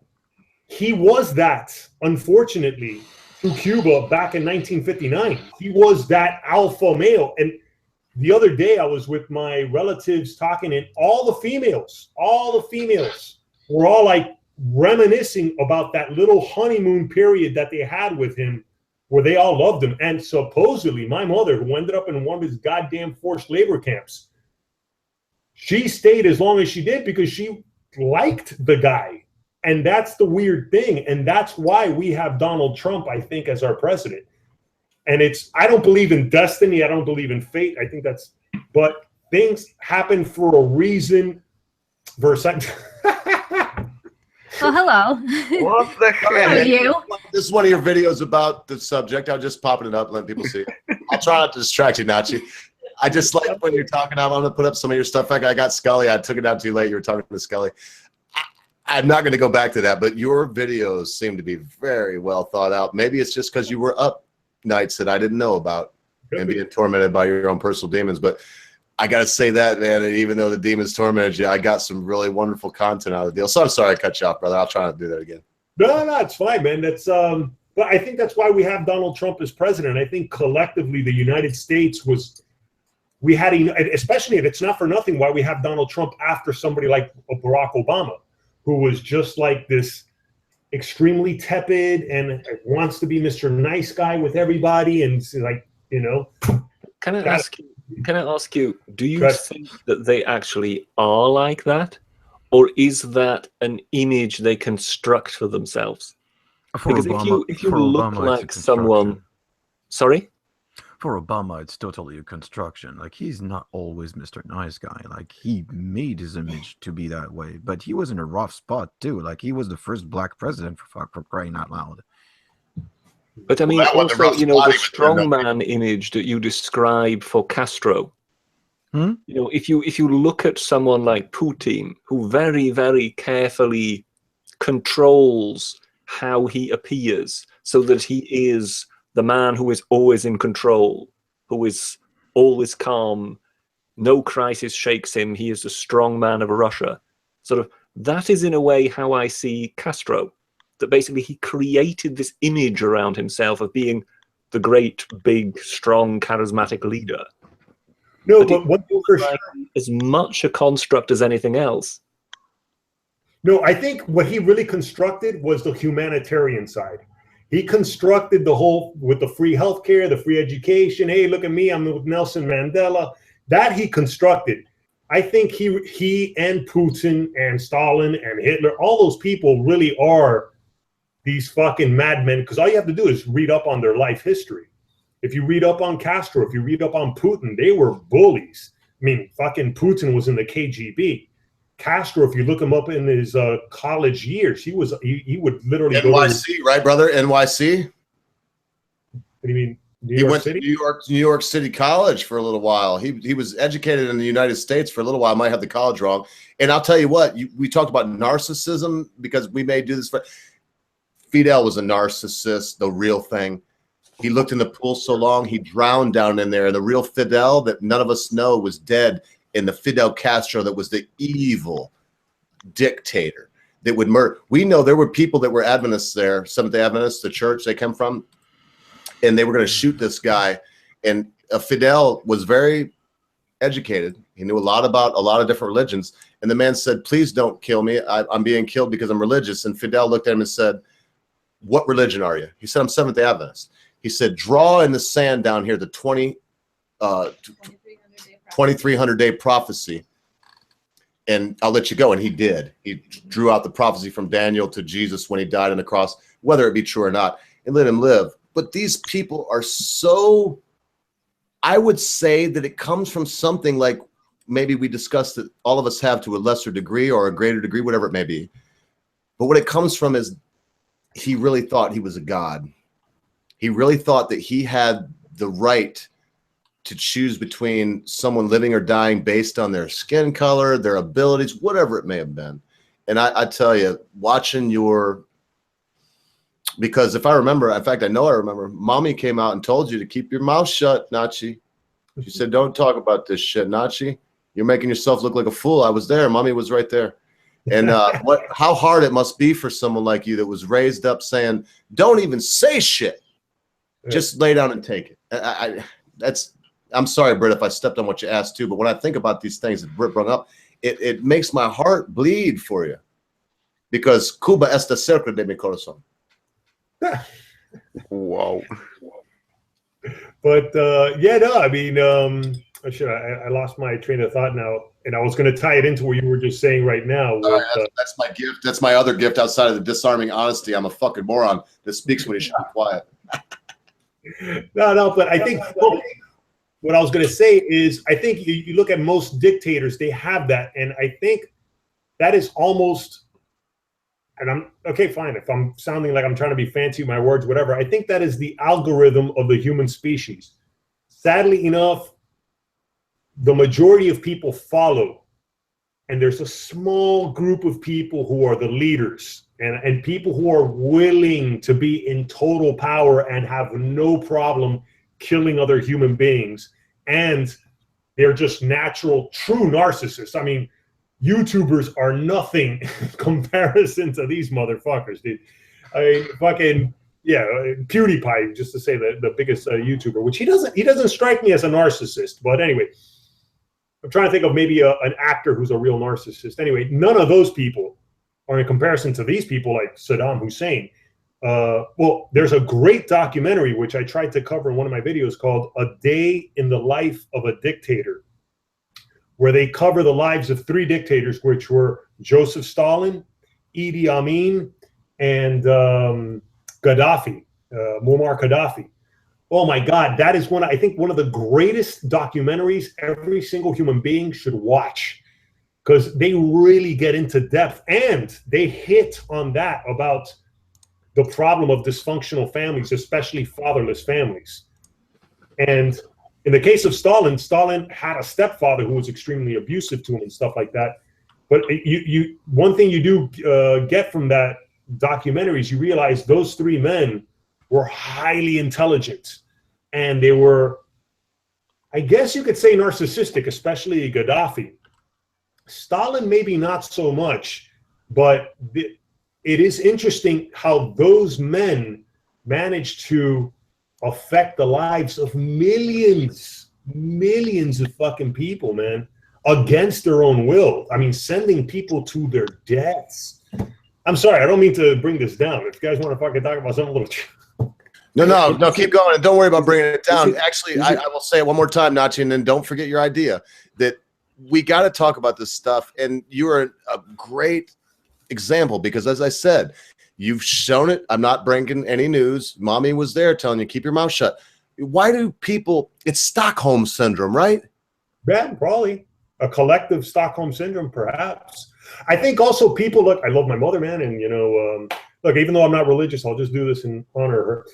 he was that, unfortunately, to Cuba back in 1959. He was that alpha male. And the other day I was with my relatives talking, and all the females were all like reminiscing about that little honeymoon period that they had with him where they all loved him. And supposedly my mother, who ended up in one of his goddamn forced labor camps, she stayed as long as she did because she liked the guy. And that's the weird thing. And that's why we have Donald Trump, I think, as our president. And I don't believe in destiny. I don't believe in fate. I think but things happen for a reason. Oh, hello. What the How are you? This is one of your videos about the subject. I'm just popping it up, letting people see. I'll try not to distract you, Nachi. I just like when you're talking. I'm going to put up some of your stuff. I got Skully. I took it out too late. You were talking to Skully. I'm not going to go back to that, but your videos seem to be very well thought out. Maybe it's just because you were up nights that I didn't know about and being tormented by your own personal demons. But I got to say that, man, and even though the demons tormented you, I got some really wonderful content out of the deal. So I'm sorry I cut you off, brother. I'll try not to do that again. No, it's fine, man. That's but I think that's why we have Donald Trump as president. I think collectively the United States we had, especially if it's not for nothing, why we have Donald Trump after somebody like Barack Obama, who was just like this extremely tepid and wants to be Mr. Nice Guy with everybody. And like, Can I ask you, do you think that they actually are like that? Or is that an image they construct for themselves? Because if you look like someone... Sorry? For Obama, it's totally a construction. Like, he's not always Mr. Nice Guy. Like, he made his image to be that way. But he was in a rough spot, too. Like, he was the first black president, for crying out loud. But I mean, also, the strongman image that you describe for Castro. If you look at someone like Putin, who very, very carefully controls how he appears so that he is the man who is always in control, who is always calm, no crisis shakes him, he is the strong man of Russia. Sort of, that is in a way how I see Castro. That basically he created this image around himself of being the great, big, strong, charismatic leader. No, but one thing for sure, as much a construct as anything else. No, I think what he really constructed was the humanitarian side. He constructed the whole with the free healthcare, the free education. Hey, look at me, I'm with Nelson Mandela. That he constructed. I think he and Putin and Stalin and Hitler, all those people really are these fucking madmen, because all you have to do is read up on their life history. If you read up on Castro, if you read up on Putin, they were bullies. I mean, fucking Putin was in the KGB. Castro, if you look him up in his college years, he would literally NYC, right, brother? NYC. What do you mean? He went to New York City College for a little while. He was educated in the United States for a little while. I might have the college wrong. And I'll tell you what, we talked about narcissism because we may do this. Fidel was a narcissist, the real thing. He looked in the pool so long, he drowned down in there. The real Fidel that none of us know was dead. And the Fidel Castro that was the evil dictator that would murder. We know there were people that were Adventists there, Seventh-day Adventists, the church they come from, and they were going to shoot this guy. And Fidel was very educated. He knew a lot about a lot of different religions. And the man said, please don't kill me. I'm being killed because I'm religious. And Fidel looked at him and said, what religion are you? He said, I'm Seventh-day Adventist. He said, draw in the sand down here the 2300-day prophecy, and I'll let you go. And he did. He drew out the prophecy from Daniel to Jesus when he died on the cross, whether it be true or not, and let him live. But these people are so, I would say that it comes from something like maybe we discussed that all of us have to a lesser degree or a greater degree, whatever it may be. But what it comes from is he really thought he was a god. He really thought that he had the right to choose between someone living or dying based on their skin color, their abilities, whatever it may have been. And I tell you, watching because if I remember, in fact, I know I remember, Mommy came out and told you to keep your mouth shut, Nachi. She said, don't talk about this shit, Nachi. You're making yourself look like a fool. I was there. Mommy was right there. And how hard it must be for someone like you that was raised up saying, don't even say shit. Just lay down and take it. I'm sorry, Britt, if I stepped on what you asked too, but when I think about these things that Britt brought up, it makes my heart bleed for you, because Cuba está cerca de mi corazón. Wow. But yeah, no, I mean, I lost my train of thought now, and I was going to tie it into what you were just saying right now. With, that's my gift. That's my other gift outside of the disarming honesty. I'm a fucking moron that speaks when he should be quiet. No, but I think what I was going to say is I think you look at most dictators, they have that. And I think that is almost, and I'm okay, fine. If I'm sounding like I'm trying to be fancy with my words, whatever, I think that is the algorithm of the human species. Sadly enough, the majority of people follow, and there's a small group of people who are the leaders. And people who are willing to be in total power and have no problem killing other human beings. And they're just natural, true narcissists. I mean, YouTubers are nothing in comparison to these motherfuckers, dude. I mean, fucking, yeah, PewDiePie, just to say the biggest YouTuber, which he doesn't strike me as a narcissist. But anyway, I'm trying to think of maybe an actor who's a real narcissist. Anyway, none of those people are in comparison to these people like Saddam Hussein. Well, there's a great documentary, which I tried to cover in one of my videos, called A Day in the Life of a Dictator, where they cover the lives of 3 dictators, which were Joseph Stalin, Idi Amin, and Gaddafi, Muammar Gaddafi. Oh my God, that is I think one of the greatest documentaries every single human being should watch, because they really get into depth, and they hit on that about the problem of dysfunctional families, especially fatherless families. And in the case of Stalin, Stalin had a stepfather who was extremely abusive to him and stuff like that. But one thing you do get from that documentary is you realize those 3 men were highly intelligent, and they were, I guess you could say, narcissistic, especially Gaddafi. Stalin maybe not so much, but it is interesting how those men managed to affect the lives of millions of fucking people, man. against their own will. I mean, sending people to their deaths. I'm sorry, I don't mean to bring this down. If you guys want to fucking talk about something a little... No, keep going. And don't worry about bringing it down. Actually, I will say it one more time, Nachi, and then don't forget your idea that we got to talk about this stuff. And you are a great example because, as I said, you've shown it. I'm not bringing any news. Mommy was there telling you, keep your mouth shut. Why do people, it's Stockholm syndrome, right? Yeah, probably. A collective Stockholm syndrome, perhaps. I think also people, look, I love my mother, man. And, you know, look, even though I'm not religious, I'll just do this in honor of her.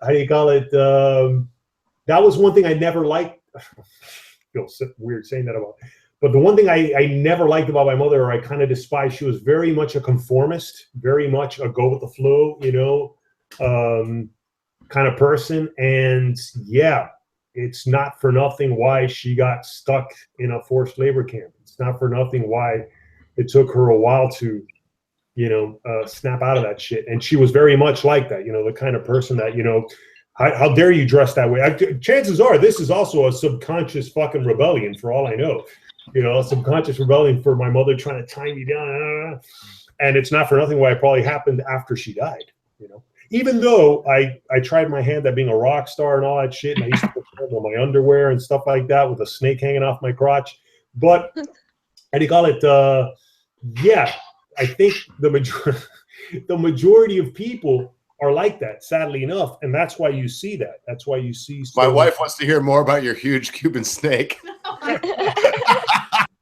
How do you call it? That was one thing I never liked. I feel weird saying that about. But the one thing I never liked about my mother, or I kind of despised, she was very much a conformist, very much a go with the flow, you know, kind of person. And yeah, it's not for nothing why she got stuck in a forced labor camp. It's not for nothing why it took her a while to, you know, snap out of that shit. And she was very much like that, you know, the kind of person that, you know, how dare you dress that way? Chances are this is also a subconscious fucking rebellion for all I know. You know, a subconscious rebellion for my mother trying to tie me down. And it's not for nothing why it probably happened after she died, you know. Even though I tried my hand at being a rock star and all that shit, and I used to put on my underwear and stuff like that with a snake hanging off my crotch. But, how do you call it? Yeah, I think the majority of people are like that, sadly enough, and that's why you see that. That's why you see. My wife wants to hear more about your huge Cuban snake.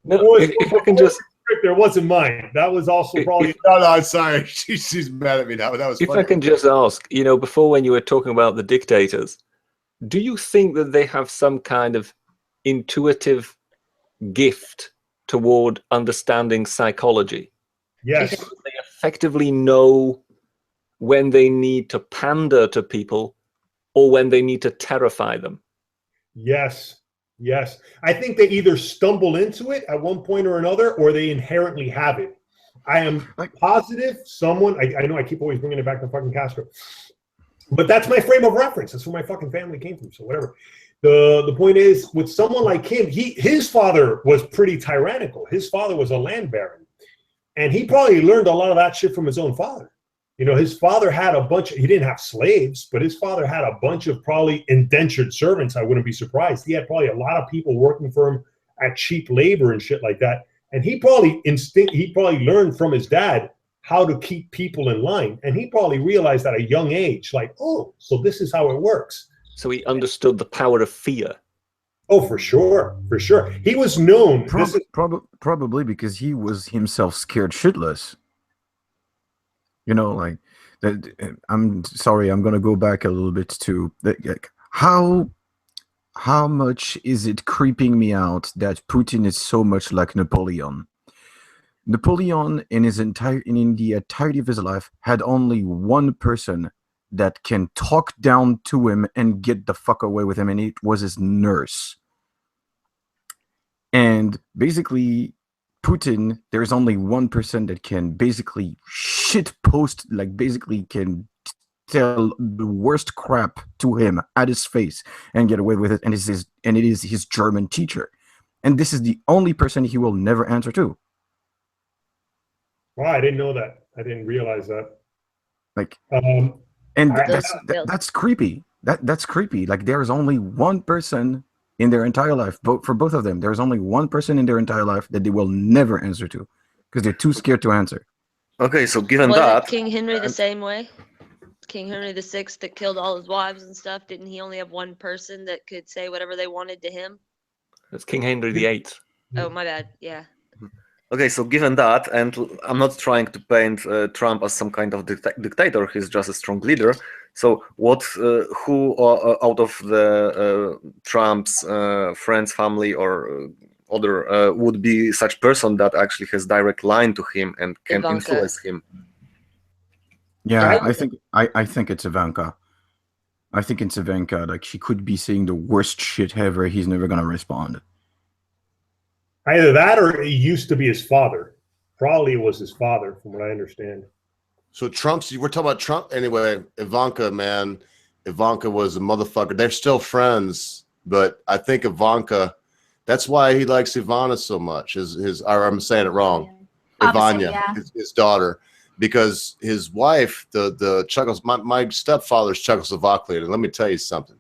No, if I can just. There wasn't mine. That was also probably. No, I'm sorry. She's mad at me now. That was. If funny. I can just ask, you know, before when you were talking about the dictators, do you think that they have some kind of intuitive gift toward understanding psychology? Yes. They effectively know when they need to pander to people or when they need to terrify them. Yes. Yes. I think they either stumble into it at one point or another, or they inherently have it. I am positive someone, I know I keep always bringing it back to fucking Castro, but that's my frame of reference. That's where my fucking family came from. So whatever. The point is, with someone like him, his father was pretty tyrannical. His father was a land baron. And he probably learned a lot of that shit from his own father. You know, his father had a bunch he didn't have slaves, but his father had a bunch of probably indentured servants. I wouldn't be surprised. He had probably a lot of people working for him at cheap labor and shit like that. And he probably learned from his dad how to keep people in line. And he probably realized at a young age, like, oh, so this is how it works. So he understood the power of fear. Oh, for sure. For sure. He was known. Probably because he was himself scared shitless. You know, like that. I'm sorry. I'm gonna go back a little bit to like, how much is it creeping me out that Putin is so much like Napoleon? Napoleon, in the entirety of his life, had only one person that can talk down to him and get the fuck away with him, and it was his nurse. And basically, Putin, there's only one person that can basically shitpost, like basically can tell the worst crap to him at his face and get away with it, and it is his German teacher. And this is the only person he will never answer to. Wow, I didn't know that. I didn't realize that. Like, that's creepy. That's creepy. Like, there's only one person in their entire life, for both of them, there's only one person in their entire life that they will never answer to because they're too scared to answer. Okay, so given Wasn't that, King Henry the same way? King Henry VI that killed all his wives and stuff, didn't he only have one person that could say whatever they wanted to him? That's King Henry VIII. Oh, my bad. Yeah. okay, so given that, and I'm not trying to paint Trump as some kind of dictator, he's just a strong leader. So who out of the Trump's friends, family, or other would be such person that actually has direct line to him and can Ivanka. influence him? Yeah, I think it's Ivanka. I think it's Ivanka. Like, she could be saying the worst shit ever. He's never gonna respond. Either that or it used to be his father. Probably it was his father, from what I understand. So we're talking about Trump anyway. Ivanka, man, Ivanka was a motherfucker. They're still friends, but I think Ivanka, That's why he likes Ivana so much. Or I'm saying it wrong. Opposite, Ivana, yeah. his daughter, because his wife, my stepfather's Czechoslovakian, and let me tell you something.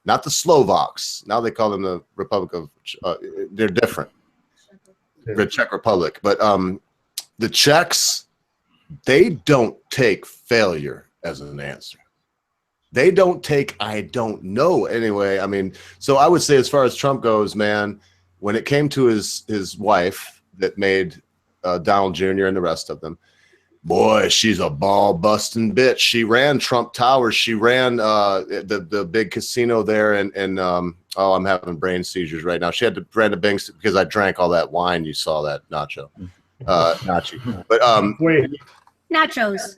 Not the Slovaks. Now they call them the Republic of. They're different. The Czech Republic, but the Czechs, they don't take failure as an answer. They don't take I don't know anyway. I mean, so I would say as far as Trump goes, man, when it came to his wife that made Donald Jr. and the rest of them, boy, she's a ball busting bitch. She ran Trump Towers. She ran the big casino there, and oh, I'm having brain seizures right now. She had to ran the banks because I drank all that wine. You saw that, Nacho, Nachi. But Nachos.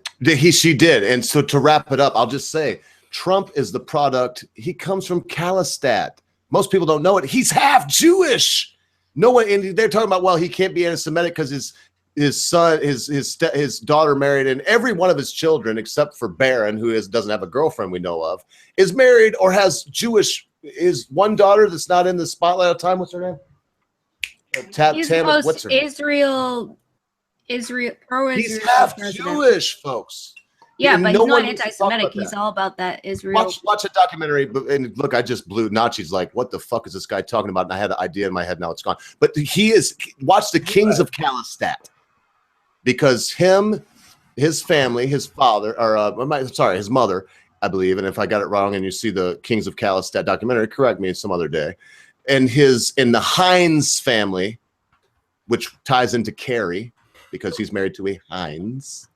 she did. And so to wrap it up, I'll just say Trump is the product. He comes from Kalistadt. Most people don't know it. He's half Jewish. No one, and they're talking about, well, he can't be anti-Semitic because his son, his daughter married, and every one of his children, except for Barron, who doesn't have a girlfriend we know of, is married or has Jewish. Is one daughter that's not in the spotlight all the time. What's her name? What's her name? Israel. He's half Jewish, folks. Yeah, And but no he's not one needs to talk anti-Semitic. about He's that. all about that Israel. Watch a documentary, and look, I just blew. Nachi's like, what the fuck is this guy talking about? And I had an idea in my head, now it's gone. But watch the Kings of Kalistadt, because his family, his father, or his mother, I believe, and if I got it wrong and you see the Kings of Kalistadt documentary, correct me some other day, and the Heinz family, which ties into Kerry, because he's married to a Heinz,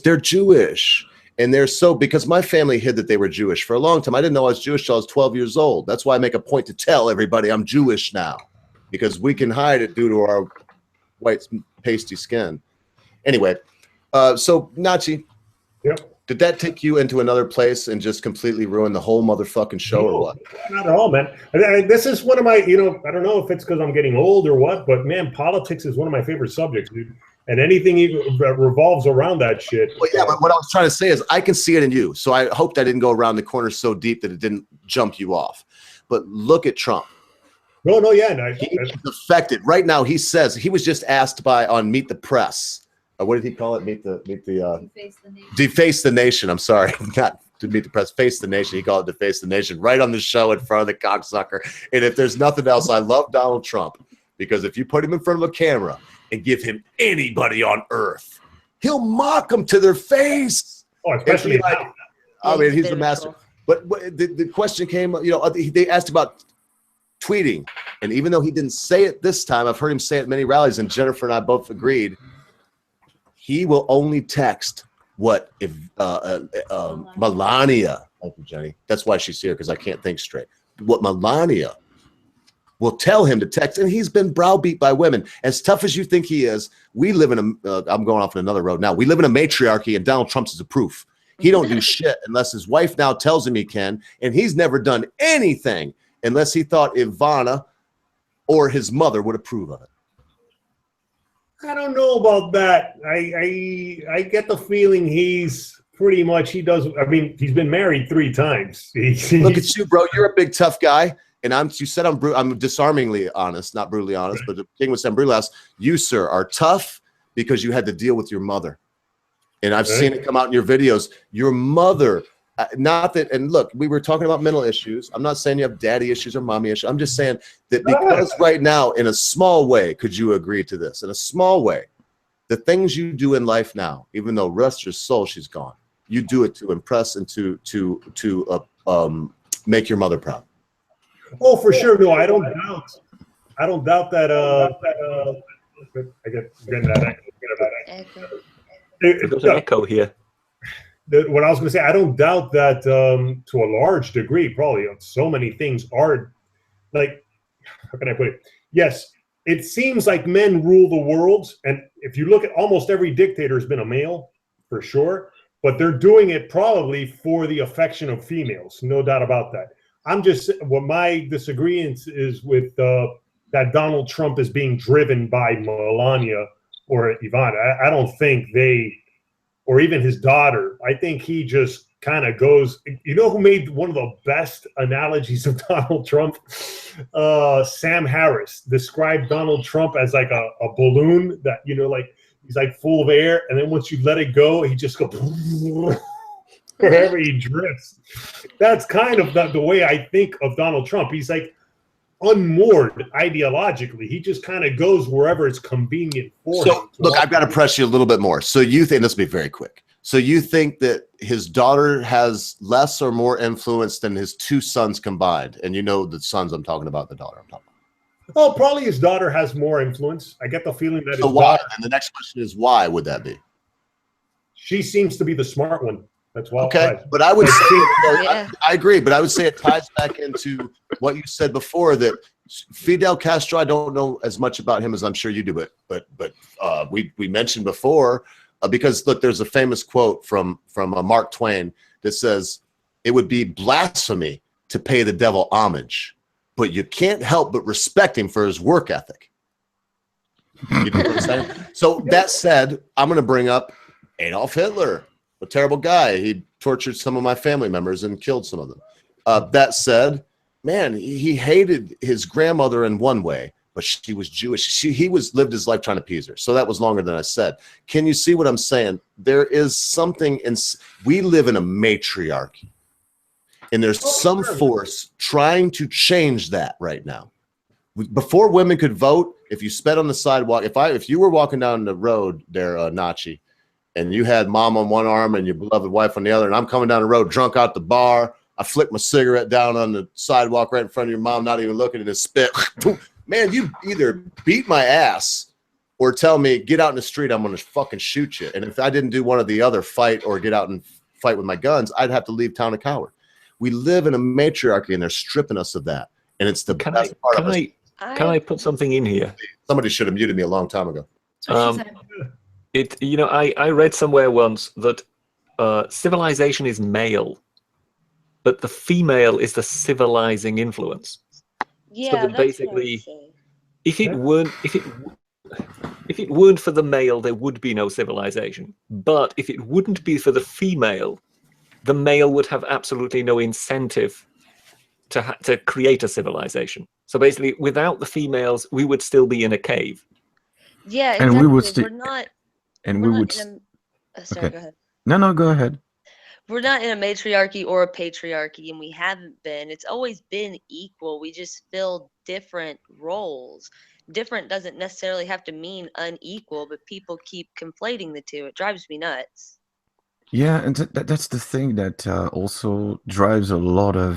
they're Jewish. And they're because my family hid that they were Jewish for a long time. I didn't know I was Jewish till I was 12 years old. That's why I make a point to tell everybody I'm Jewish now, because we can hide it due to our white pasty skin. Anyway, so Nachi, did that take you into another place and just completely ruin the whole motherfucking show or what? Not at all, man. This is one of my, I don't know if it's because I'm getting old or what, but man, politics is one of my favorite subjects, dude. And anything that revolves around that shit. Well, yeah, but what I was trying to say is I can see it in you. So I hope that didn't go around the corner so deep that it didn't jump you off. But look at Trump. No, yeah. He's affected. Right now, he says, he was just asked on Meet the Press. What did he call it? Deface the Nation. I'm sorry. Not to Meet the Press. Face the Nation. He called it Deface the Nation right on the show in front of the cocksucker. And if there's nothing else, I love Donald Trump, because if you put him in front of a camera and give him anybody on earth, he'll mock them to their face. Oh, especially he's the master. But the question came, they asked about tweeting. And even though he didn't say it this time, I've heard him say it at many rallies, and Jennifer and I both agreed, he will only text what if Melania, thank you, Jenny. That's why she's here, because I can't think straight. What Melania will tell him to text, and he's been browbeat by women. As tough as you think he is, we live in I'm going off on another road now. We live in a matriarchy, and Donald Trump's is a proof. He don't do shit unless his wife now tells him he can, and he's never done anything unless he thought Ivana or his mother would approve of it. I don't know about that. I get the feeling he's pretty much, he he's been married 3 times. Look at you, bro. You're a big tough guy. And you said I'm disarmingly honest, not brutally honest, but the thing was, I'm brutally honest. You, sir, are tough because you had to deal with your mother. And I've seen it come out in your videos. Your mother, not that, and look, we were talking about mental issues. I'm not saying you have daddy issues or mommy issues. I'm just saying that because right now, in a small way, could you agree to this? In a small way, the things you do in life now, even though rest your soul, she's gone, you do it to impress and to make your mother proud. Oh, for sure. No, I don't doubt that. I get that echo. There's an echo here. What I was going to say, I don't doubt that to a large degree, probably so many things are like, how can I put it? Yes, it seems like men rule the world. And if you look at almost every dictator has been a male, for sure. But they're doing it probably for the affection of females. No doubt about that. What my disagreement is with that Donald Trump is being driven by Melania or Ivana. I don't think or even his daughter. I think he just kind of goes. You know who made one of the best analogies of Donald Trump? Sam Harris described Donald Trump as like a balloon that, you know, like he's like full of air, and then once you let it go, he just goes wherever he drifts. That's kind of the way I think of Donald Trump. He's like unmoored ideologically. He just kind of goes wherever it's convenient for him. Look, I've got to press you a little bit more. So you think, this will be very quick. So you think that his daughter has less or more influence than his two sons combined? And you know the sons I'm talking about, the daughter I'm talking about. Oh, probably his daughter has more influence. I get the feeling that so his why? daughter, And the next question is, why would that be? she seems to be the smart one. That's why. Okay, but I would say, I agree, but I would say it ties back into what you said before, that Fidel Castro, I don't know as much about him as I'm sure you do, but we mentioned before, because look, there's a famous quote from Mark Twain that says, it would be blasphemy to pay the devil homage, but you can't help but respect him for his work ethic. You know what I'm saying? So that said, I'm going to bring up Adolf Hitler. A terrible guy. He tortured some of my family members and killed some of them. That said, man, he hated his grandmother in one way, but she was Jewish. He lived his life trying to appease her. So that was longer than I said. Can you see what I'm saying? There is something we live in a matriarchy, and there's some force trying to change that right now. Before women could vote, if you sped on the sidewalk, if you were walking down the road there, Nachi, and you had mom on one arm and your beloved wife on the other, and I'm coming down the road drunk out the bar, I flick my cigarette down on the sidewalk right in front of your mom, not even looking at it, spit. Man, you either beat my ass or tell me, get out in the street, I'm going to fucking shoot you. And if I didn't do one or the other, fight or get out and fight with my guns, I'd have to leave town a coward. We live in a matriarchy, and they're stripping us of that. And it's the best part of us. Can I put something in here? Somebody should have muted me a long time ago. You know, I read somewhere once that civilization is male, but the female is the civilizing influence. Yeah, so that that's basically, if it weren't for the male, there would be no civilization. But if it wouldn't be for the female, the male would have absolutely no incentive to create a civilization. So basically, without the females, we would still be in a cave. Yeah, And exactly. we would We're not. And we're we not would. in sorry, Okay. go ahead. No, go ahead. We're not in a matriarchy or a patriarchy, and we haven't been. It's always been equal. We just fill different roles. Different doesn't necessarily have to mean unequal, but people keep conflating the two. It drives me nuts. Yeah, and that's the thing that also drives a lot of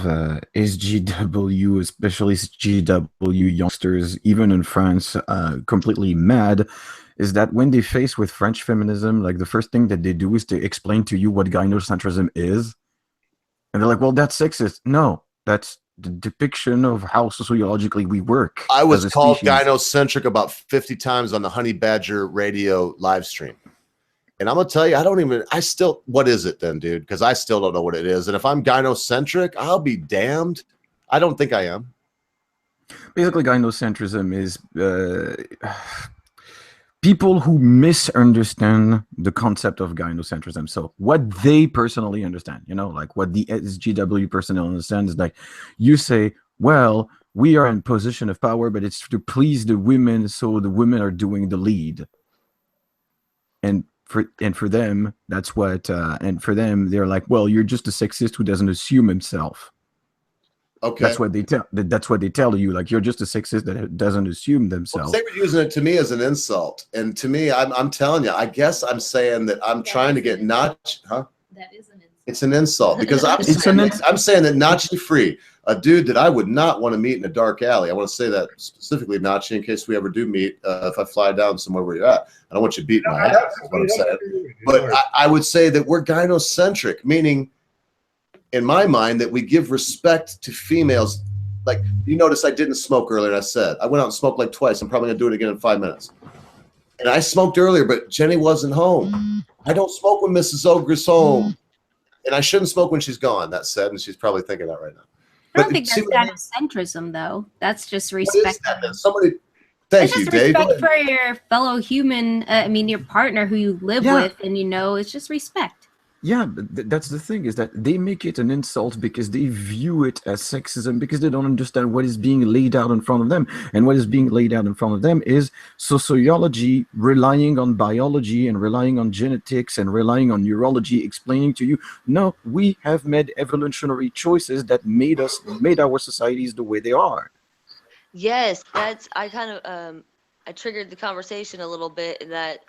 SGW, especially SGW youngsters, even in France, completely mad, is that when they face with French feminism, like the first thing that they do is to explain to you what gynocentrism is. And they're like, well, that's sexist. No, that's the depiction of how sociologically we work. I was as a called species. gynocentric about 50 times on the Honey Badger radio live stream. And I'm going to tell you, what is it then, dude? Because I still don't know what it is. And if I'm gynocentric, I'll be damned. I don't think I am. Basically, gynocentrism is people who misunderstand the concept of gynocentrism. So what they personally understand, you know, like what the SGW personally understands is like, you say, well, we are in position of power, but it's to please the women, so the women are doing the lead. And for them, that's what, and for them, they're like, well, you're just a sexist who doesn't assume himself. Okay. That's what they tell. That's what they tell you. Like, you're just a sexist that doesn't assume themselves. Well, they were using it to me as an insult, and to me, I'm telling you, I guess I'm saying that I'm trying to get Nachi, huh? That is an insult. It's an insult because I'm saying that Nachi Free, a dude that I would not want to meet in a dark alley. I want to say that specifically, Nachi, in case we ever do meet. If I fly down somewhere where you're at, I don't want you to beat my ass. Is what I'm saying. But I would say that we're gynocentric, meaning, in my mind, that we give respect to females. Like, you notice I didn't smoke earlier, and I said I went out and smoked like twice. I'm probably gonna do it again in 5 minutes. And I smoked earlier, but Jenny wasn't home. I don't smoke when Mrs. Ogre's home. And I shouldn't smoke when she's gone, that said, and she's probably thinking that right now. I don't think that's gynocentrism, though. That's just respect. Thank you, Dave. Respect for your fellow human, your partner who you live with, and it's just respect. Yeah, but that's the thing, is that they make it an insult because they view it as sexism, because they don't understand what is being laid out in front of them. And what is being laid out in front of them is sociology relying on biology and relying on genetics and relying on neurology, explaining to you, no, we have made evolutionary choices that made our societies the way they are. Yes, I kind of I triggered the conversation a little bit in that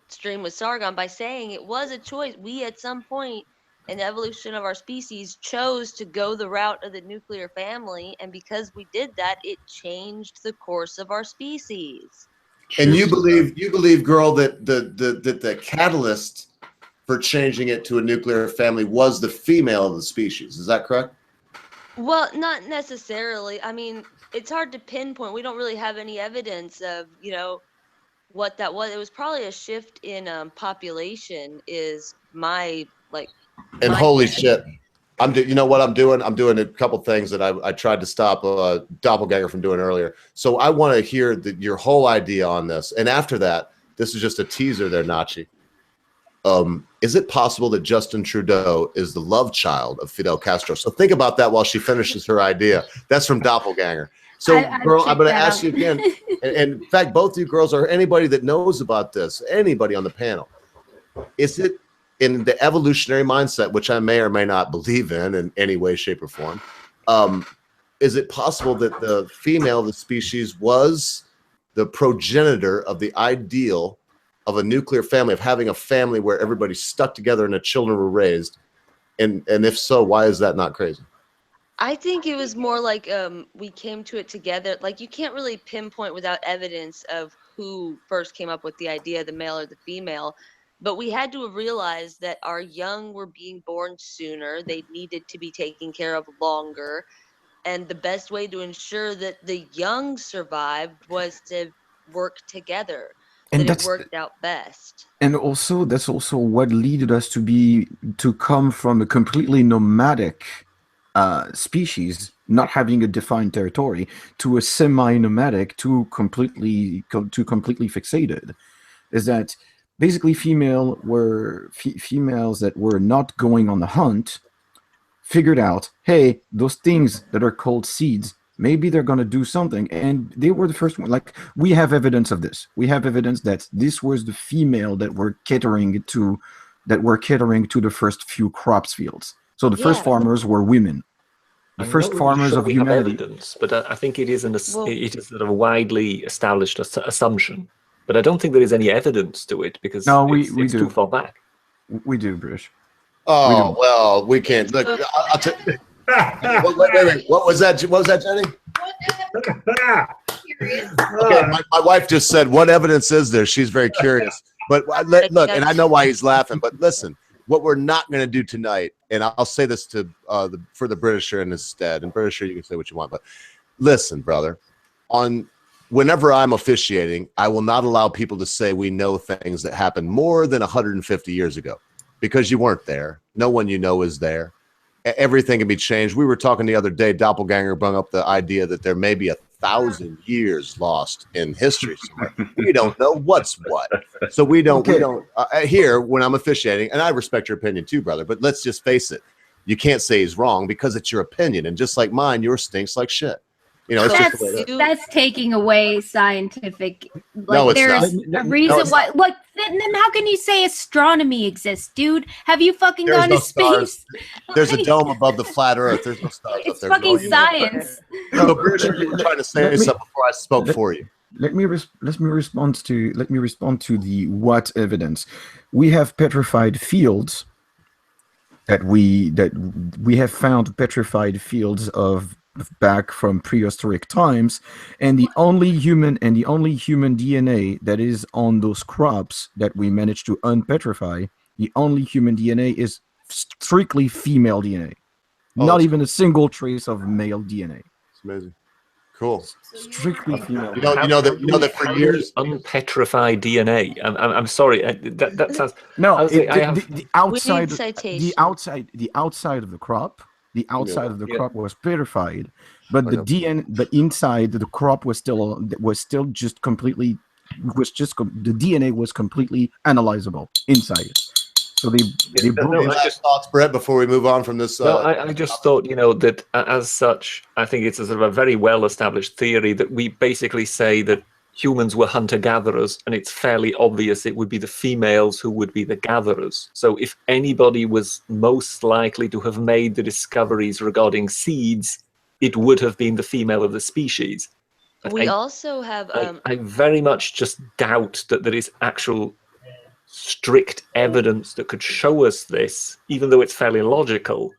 stream with Sargon by saying it was a choice. We at some point in the evolution of our species chose to go the route of the nuclear family, and because we did that, it changed the course of our species. And you believe, girl, that the catalyst for changing it to a nuclear family was the female of the species. Is that correct? Well, not necessarily. I mean, it's hard to pinpoint. We don't really have any evidence of, what that was. It was probably a shift in population is my And holy shit, you know what I'm doing? I'm doing a couple things that I tried to stop Doppelganger from doing earlier. So I want to hear your whole idea on this. And after that, this is just a teaser there, Nachi. Is it possible that Justin Trudeau is the love child of Fidel Castro? So think about that while she finishes her idea. That's from Doppelganger. So, girl, I'm going to ask you again. And in fact, both of you girls, or anybody that knows about this, anybody on the panel, is it in the evolutionary mindset, which I may or may not believe in any way, shape, or form, is it possible that the female of the species was the progenitor of the ideal of a nuclear family, of having a family where everybody stuck together and the children were raised? And if so, why is that not crazy? I think it was more like we came to it together. Like, you can't really pinpoint without evidence of who first came up with the idea, the male or the female. But we had to have realized that our young were being born sooner. They needed to be taken care of longer. And the best way to ensure that the young survived was to work together. And it worked out best. And also, that's also what led us to come from a completely nomadic species, not having a defined territory, to a semi-nomadic, to completely fixated. Is that basically females that were not going on the hunt figured out, hey, those things that are called seeds, maybe they're going to do something. And they were the first one. Like, we have evidence of this. We have evidence that this was the female that were catering to the first few crops fields. So the first farmers were women. The first farmers of humanity. Evidence, but I think it is it is sort of a widely established assumption. But I don't think there is any evidence to it, because it's do. too far back. We do, British. Oh, well, we can't. Look, wait. What was that? What was that, Jenny? Okay, my wife just said, what evidence is there? She's very curious. But look, and I know why he's laughing, but listen, what we're not going to do tonight, and I'll say this to for the Britisher in his stead, and Britisher, you can say what you want, but listen, brother, whenever I'm officiating, I will not allow people to say we know things that happened more than 150 years ago, because you weren't there. No one you know is there. Everything can be changed. We were talking the other day, Doppelganger brought up the idea that there may be 1,000 years lost in history somewhere. We don't know what's what. So we don't here when I'm officiating, and I respect your opinion too, brother, but let's just face it. You can't say he's wrong because it's your opinion. And just like mine, yours stinks like shit. You know, it's just the way it is. That's taking away scientific. Like, no, it's there's not. a reason why. Like, then how can you say astronomy exists, dude? Have you fucking gone to space? There's a dome above the flat Earth. There's no stars it's up there. Fucking science. No, British, you were trying to say something before I spoke for you. Let me respond to the what evidence. We have petrified fields that we have found petrified fields of back from prehistoric times, and the only human DNA that is on those crops that we managed to unpetrify, the only human DNA is strictly female DNA. Not even a single trace of male DNA. It's amazing. Cool. Strictly female. You know that for years. Unpetrified DNA. I'm sorry. That sounds. No. The outside of the crop. The outside of the crop was petrified, but the inside the crop was still just completely. The DNA was completely analyzable inside. So they Any last thoughts, Brett, before we move on from this? No, I just thought, that as such, I think it's a sort of a very well-established theory that we basically say that humans were hunter-gatherers, and it's fairly obvious it would be the females who would be the gatherers. So if anybody was most likely to have made the discoveries regarding seeds, it would have been the female of the species. But We also have I very much just doubt that there is actual strict evidence that could show us this, even though it's fairly logical,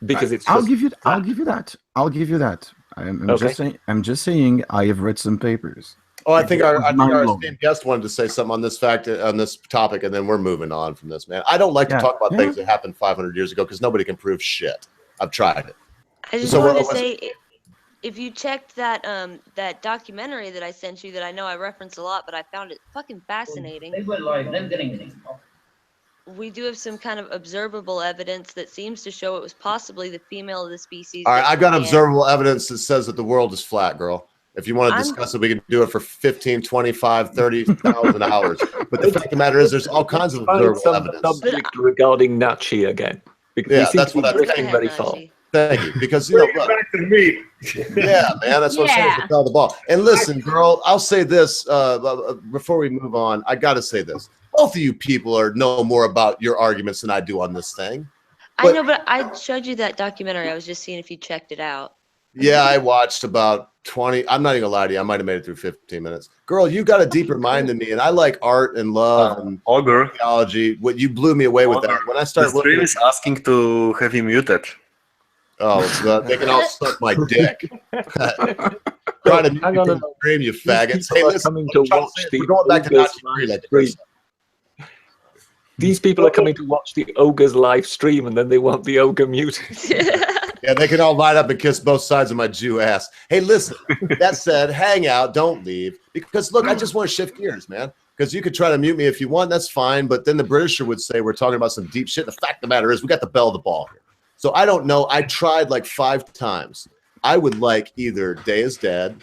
because it's. I'll give you that. I'll give you that. I'm just saying. I have read some papers. Oh, I think our esteemed guest wanted to say something on this topic, and then we're moving on from this, man. I don't like to talk about things that happened 500 years ago because nobody can prove shit. I've tried it. I just wanted to say, if you checked that that documentary that I sent you, that I know I reference a lot, but I found it fucking fascinating. They were like them getting. We do have some kind of observable evidence that seems to show it was possibly the female of the species. All right, I've got observable evidence that says that the world is flat, girl. If you want to discuss it, we can do it for 15, 25, 30,000 hours. But the fact of the matter is, there's all kinds of observable evidence. Subject regarding Nachi again. Yeah, that's what I'm drifting very far. Thank you, because look, back to me. Yeah, man, that's what I'm saying. To the ball. And listen, girl, I'll say this before we move on. I got to say this: both of you people know more about your arguments than I do on this thing. I know, but I showed you that documentary. I was just seeing if you checked it out. Yeah, I watched about 20. I'm not even gonna lie to you. I might have made it through 15 minutes. Girl, you got a deeper mind than me, and I like art and love and Ogre theology. What you blew me away with that. When I started the stream is asking to have you muted. Oh, they can all suck my dick. Trying to mute the stream, you faggots. Hey, listen, we're going back to NACHI Free like this. These people are coming to watch the Ogre's live stream, and then they want the Ogre muted. Yeah, they can all line up and kiss both sides of my Jew ass. Hey, listen, that said, hang out, don't leave. Because, look, I just want to shift gears, man. Because you could try to mute me if you want, that's fine. But then the Britisher would say we're talking about some deep shit. The fact of the matter is we got the bell of the ball here. So I don't know. I tried like 5 times. I would like either Day is Dead,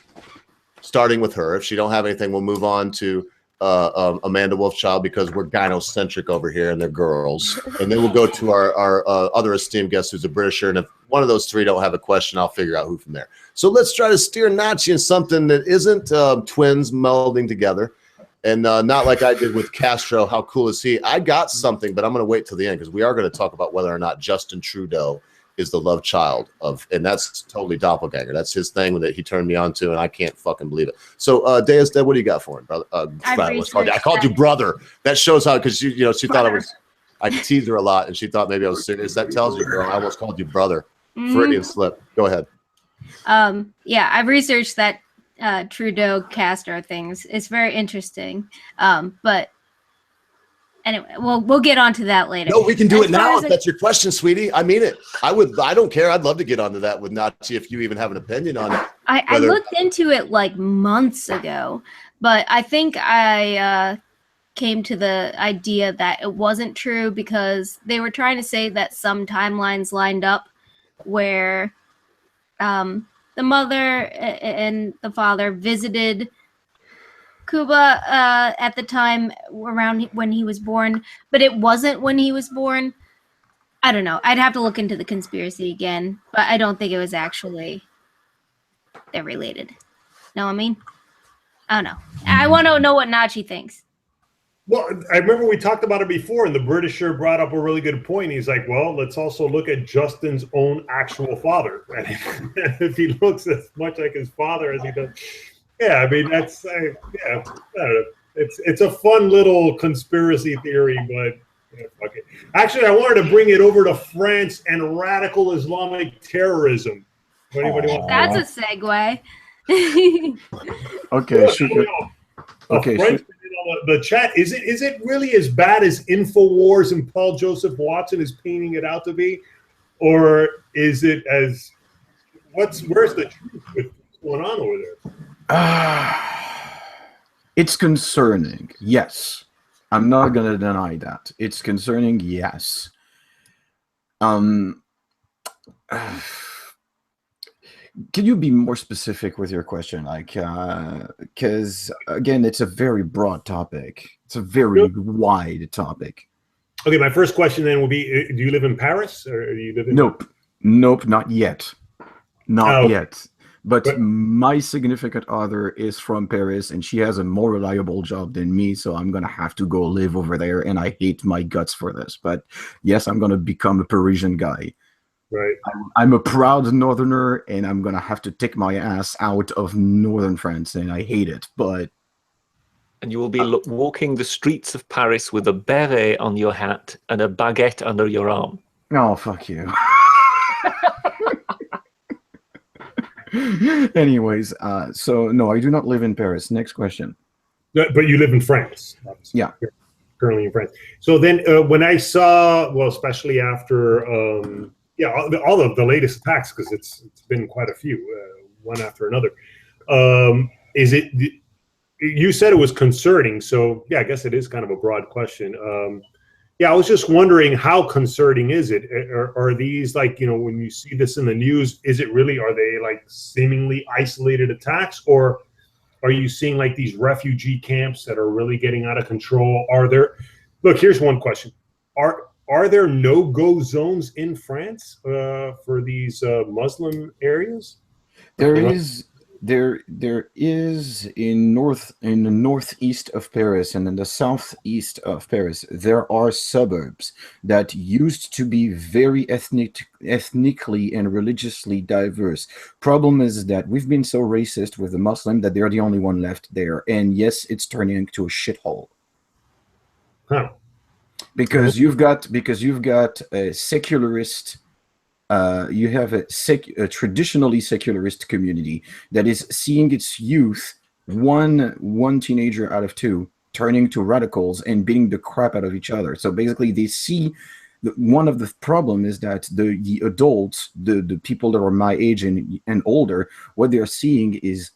starting with her. If she don't have anything, we'll move on to Amanda Wolfchild because we're gynocentric over here and they're girls. And then we'll go to our other esteemed guest who's a Britisher. And if one of those 3 don't have a question, I'll figure out who from there. So let's try to steer Nachi in something that isn't twins melding together. And not like I did with Castro. How cool is he? I got something, but I'm going to wait till the end because we are going to talk about whether or not Justin Trudeau is the love child of, and that's totally doppelganger. That's his thing that he turned me on to, and I can't fucking believe it. So, Day is Dead, what do you got for him, brother? I called you brother. That shows how, because she thought I was, I teased her a lot, and she thought maybe I was serious. That tells you, girl, I almost called you brother. Freudian slip. Go ahead. Yeah, I've researched that Trudeau Castro things. It's very interesting. But anyway, we'll get onto that later. No, we can do it now if that's your question, sweetie. I mean it. I don't care. I'd love to get onto that with Nachi if you even have an opinion on it. I looked into it like months ago, but I think I came to the idea that it wasn't true because they were trying to say that some timelines lined up where the mother and the father visited Cuba at the time around when he was born, but it wasn't when he was born. I don't know. I'd have to look into the conspiracy again, but I don't think it was actually they're related. Know what I mean? I don't know. I want to know what Nachi thinks. Well, I remember we talked about it before, and the Britisher brought up a really good point. He's like, well, let's also look at Justin's own actual father. And if he looks as much like his father as he does. Yeah, I mean, that's, yeah, I don't know. It's a fun little conspiracy theory, but yeah, fuck it. Actually, I wanted to bring it over to France and radical Islamic terrorism. If anybody wants That's a segue. Okay, sure. Okay, sure. The chat, is it really as bad as InfoWars and Paul Joseph Watson is painting it out to be, or is it as where's the truth with what's going on over there? It's concerning, yes. I'm not gonna deny that. It's concerning, yes. Can you be more specific with your question? Like, because again, it's a very broad topic. It's a very wide topic. Okay, my first question then will be: do you live in Paris, or do you live in? Nope, not yet, not yet. But my significant other is from Paris, and she has a more reliable job than me, so I'm gonna have to go live over there. And I hate my guts for this, but yes, I'm gonna become a Parisian guy. Right. I'm a proud Northerner, and I'm gonna have to take my ass out of Northern France, and I hate it. But and you will be walking the streets of Paris with a beret on your hat and a baguette under your arm. Oh, fuck you. Anyways, so no, I do not live in Paris. Next question. But you live in France. Obviously. Yeah. You're currently in France. So then when I saw, well, especially after, all of the latest attacks, because it's been quite a few, one after another. You said it was concerning. So yeah, I guess it is kind of a broad question. I was just wondering, how concerning is it? Are these, like, when you see this in the news, are they like seemingly isolated attacks, or are you seeing like these refugee camps that are really getting out of control? Look, here's one question. Are there no-go zones in France for these Muslim areas? There is in the northeast of Paris and in the southeast of Paris. There are suburbs that used to be very ethnically and religiously diverse. Problem is that we've been so racist with the Muslim that they're the only one left there. And yes, it's turning into a shithole. Huh. Because you've got a secularist. You have a traditionally secularist community that is seeing its youth, one teenager out of two, turning to radicals and beating the crap out of each other. So basically, they see one of the problem is that the adults, the people that are my age and older, what they're seeing is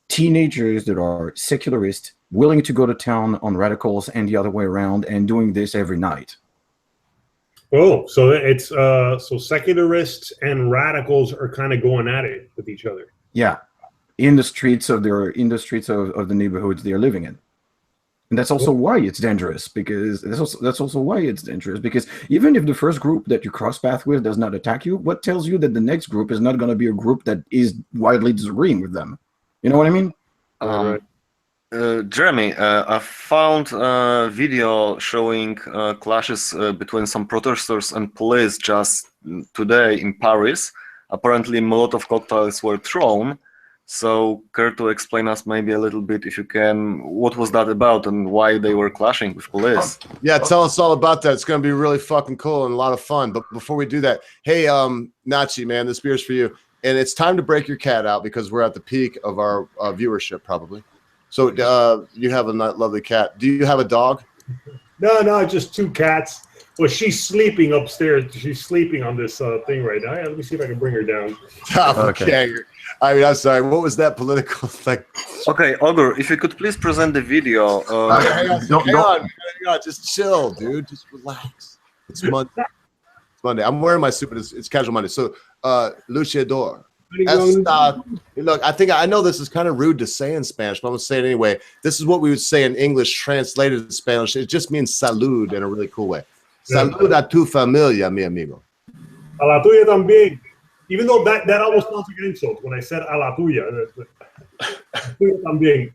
teenagers that are secularist, willing to go to town on radicals, and the other way around, and doing this every night. Oh, so it's so secularists and radicals are kind of going at it with each other. Yeah, in the streets of the neighborhoods they're living in, and that's also why it's dangerous. Because that's also why it's dangerous. Because even if the first group that you cross path with does not attack you, what tells you that the next group is not going to be a group that is widely disagreeing with them? You know what I mean? Right. Jeremy, I found a video showing clashes between some protesters and police just today in Paris. Apparently, Molotov cocktails were thrown. So, care to explain us maybe a little bit, if you can, what was that about and why they were clashing with police? Yeah, tell us all about that. It's going to be really fucking cool and a lot of fun. But before we do that, hey, Nachi, man, this beer's for you. And it's time to break your cat out because we're at the peak of our viewership, probably. So you have a lovely cat. Do you have a dog? No, just two cats. Well, she's sleeping upstairs. She's sleeping on this thing right now. Yeah, let me see if I can bring her down. Okay. I mean, I'm sorry. What was that political thing? Okay, Ogre, if you could please present the video. Hang on. Just chill, dude. Just relax. It's Monday. I'm wearing my suit, but it's casual Monday. So, luchador. Look, I know this is kind of rude to say in Spanish, but I'm going to say it anyway. This is what we would say in English translated to Spanish. It just means salud in a really cool way. Salud a tu familia, mi amigo. A la tuya también. Even though that almost sounds like an insult when I said a la tuya. Tuya también.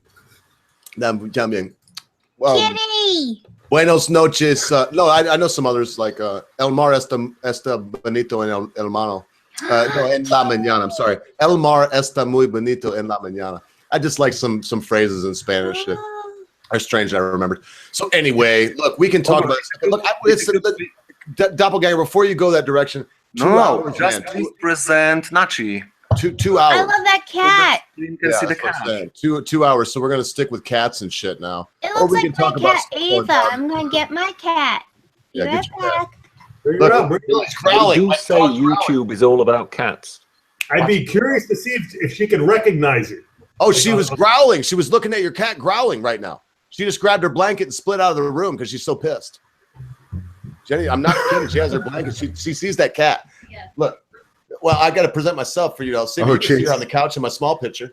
También. Kitty! Buenos noches. No, I know some others like El Mar está bonito en el hermano. No, en la mañana. I'm sorry. El mar está muy bonito en la mañana. I just like some phrases in Spanish that are strange that I remembered. So anyway, look, we can talk about this. Look, it's Doppelganger. Before you go that direction, 2 hours. Just please present Nachi. 2 hours. I love that cat. You can see the cat. 2 hours. So we're gonna stick with cats and shit now. It looks like my cat Ava. I'm gonna get my cat. Yeah, get your cat. Look, growling. You say YouTube is all about cats. I'd be curious to see if she could recognize it. Oh, she was growling. She was looking at your cat growling right now. She just grabbed her blanket and split out of the room because she's so pissed. Jenny, I'm not kidding. She has her blanket. She sees that cat. Yeah. Look. Well, I got to present myself for you. I'll see you can see her on the couch in my small picture.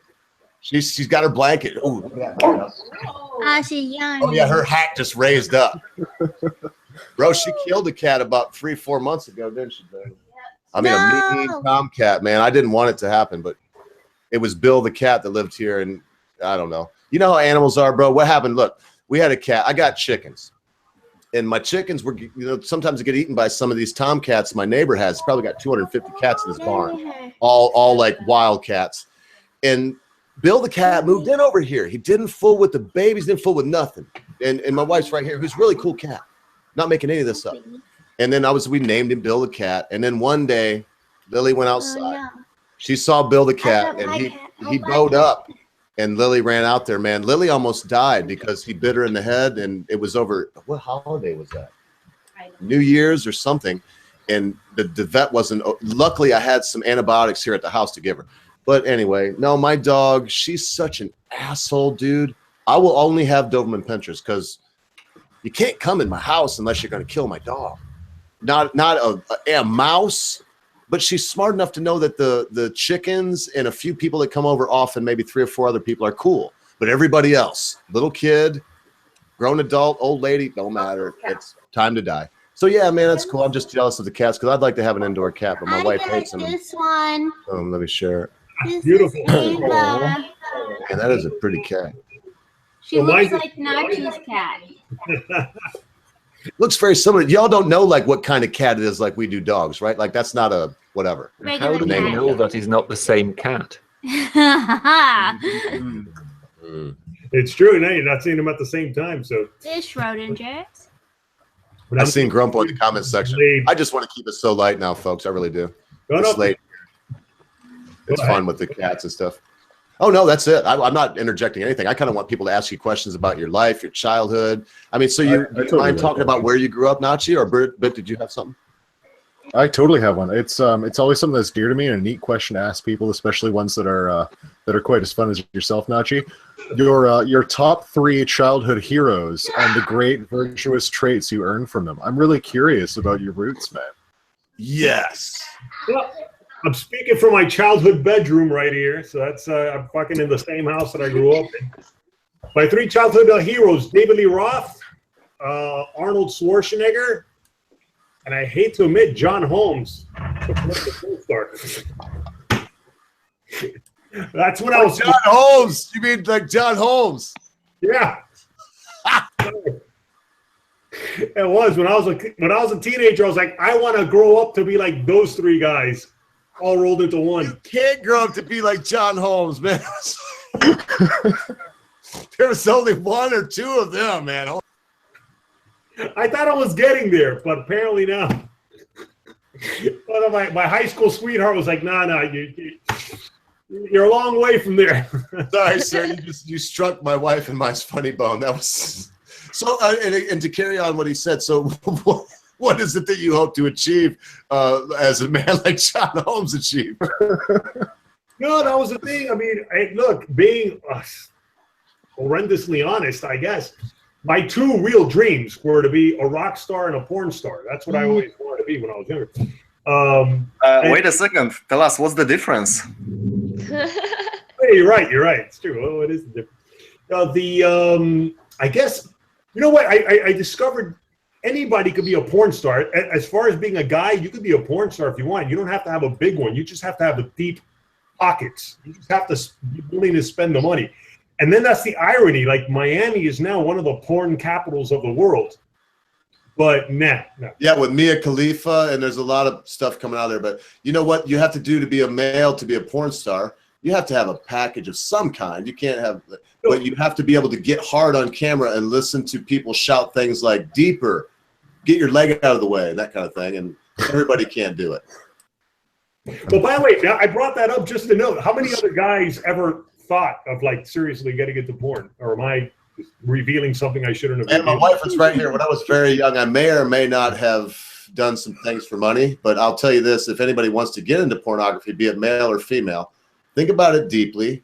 She's got her blanket. Oh, look at that. She's young. Oh yeah, her hat just raised up. Bro, she killed a cat about 3-4 months ago, didn't she, baby? I mean, a mean tomcat, man. I didn't want it to happen, but it was Bill the cat that lived here, and I don't know. You know how animals are, bro. What happened? Look, we had a cat. I got chickens, and my chickens were, sometimes they get eaten by some of these tomcats my neighbor has. He's probably got 250 cats in his barn, all like wild cats. And Bill the cat moved in over here. He didn't fool with the babies, didn't fool with nothing. And my wife's right here, who's a really cool cat. Not making any of this up. And then we named him Bill the cat. And then one day, Lily went outside. She saw Bill the cat, and he bowed up. And Lily ran out there, man. Lily almost died because he bit her in the head, and it was over. What holiday was that? New Year's or something. And the vet wasn't. Luckily, I had some antibiotics here at the house to give her. But anyway, no, my dog, she's such an asshole, dude. I will only have Doberman pinschers because you can't come in my house unless you're going to kill my dog. Not a mouse, but she's smart enough to know that the chickens and a few people that come over often, maybe 3 or 4 other people, are cool. But everybody else, little kid, grown adult, old lady, don't matter. It's time to die. So yeah, man, that's cool. I'm just jealous of the cats because I'd like to have an indoor cat, but my wife hates them. This one. Let me share it. This Beautiful. Ava. Yeah, that is a pretty cat. She looks like Nachi's cat. Looks very similar. Y'all don't know like what kind of cat it is like we do dogs, right? Like that's not a whatever. How do you know that he's not the same cat? It's true. Now you're not seeing them at the same time. So This Schrodinger. I've seen Grumpo in the comments section. I just want to keep it so light now, folks. I really do. It's late. It's fun with the cats and stuff. Oh, no, that's it. I'm not interjecting anything. I kind of want people to ask you questions about your life, your childhood. I mean, so you mind talking about where you grew up, Nachi, or Bert, did you have something? I totally have one. It's always something that's dear to me and a neat question to ask people, especially ones that are quite as fun as yourself, Nachi. Your top 3 childhood heroes and the great virtuous traits you earned from them. I'm really curious about your roots, man. Yes. Well, I'm speaking from my childhood bedroom right here. So that's I'm fucking in the same house that I grew up in. My 3 childhood heroes: David Lee Roth, Arnold Schwarzenegger, and I hate to admit, John Holmes. That's when I was John Holmes. You mean like John Holmes? Yeah. It was when I was a teenager. I was like, I want to grow up to be like those 3 guys, all rolled into one. You can't grow up to be like John Holmes, man. There was only 1 or 2 of them, man. I thought I was getting there, but apparently not. But my high school sweetheart was like, nah, you're a long way from there. Sorry, sir. You struck my wife and my funny bone. That was so. And to carry on what he said, so what is it that you hope to achieve as a man like John Holmes achieved? No, that was the thing. I mean, look, being horrendously honest, I guess my 2 real dreams were to be a rock star and a porn star. That's what I always wanted to be when I was younger. Wait a second. Tell us, what's the difference? Hey, you're right. It's true. Oh, it is the difference. I guess, you know what? I discovered anybody could be a porn star. As far as being a guy, you could be a porn star if you want. You don't have to have a big one. You just have to have the deep pockets. You just have to be willing to spend the money. And then that's the irony. Like, Miami is now one of the porn capitals of the world. But no. Yeah, with Mia Khalifa, and there's a lot of stuff coming out there. But you know what you have to do to be a male, to be a porn star? You have to have a package of some kind. You can't have, but you have to be able to get hard on camera and listen to people shout things like deeper, get your leg out of the way, that kind of thing. And everybody can't do it. But by the way, now I brought that up just to note, how many other guys ever thought of like seriously getting into porn? Or am I revealing something I shouldn't have? And my wife was right here. When I was very young, I may or may not have done some things for money, but I'll tell you this: if anybody wants to get into pornography, be it male or female, think about it deeply.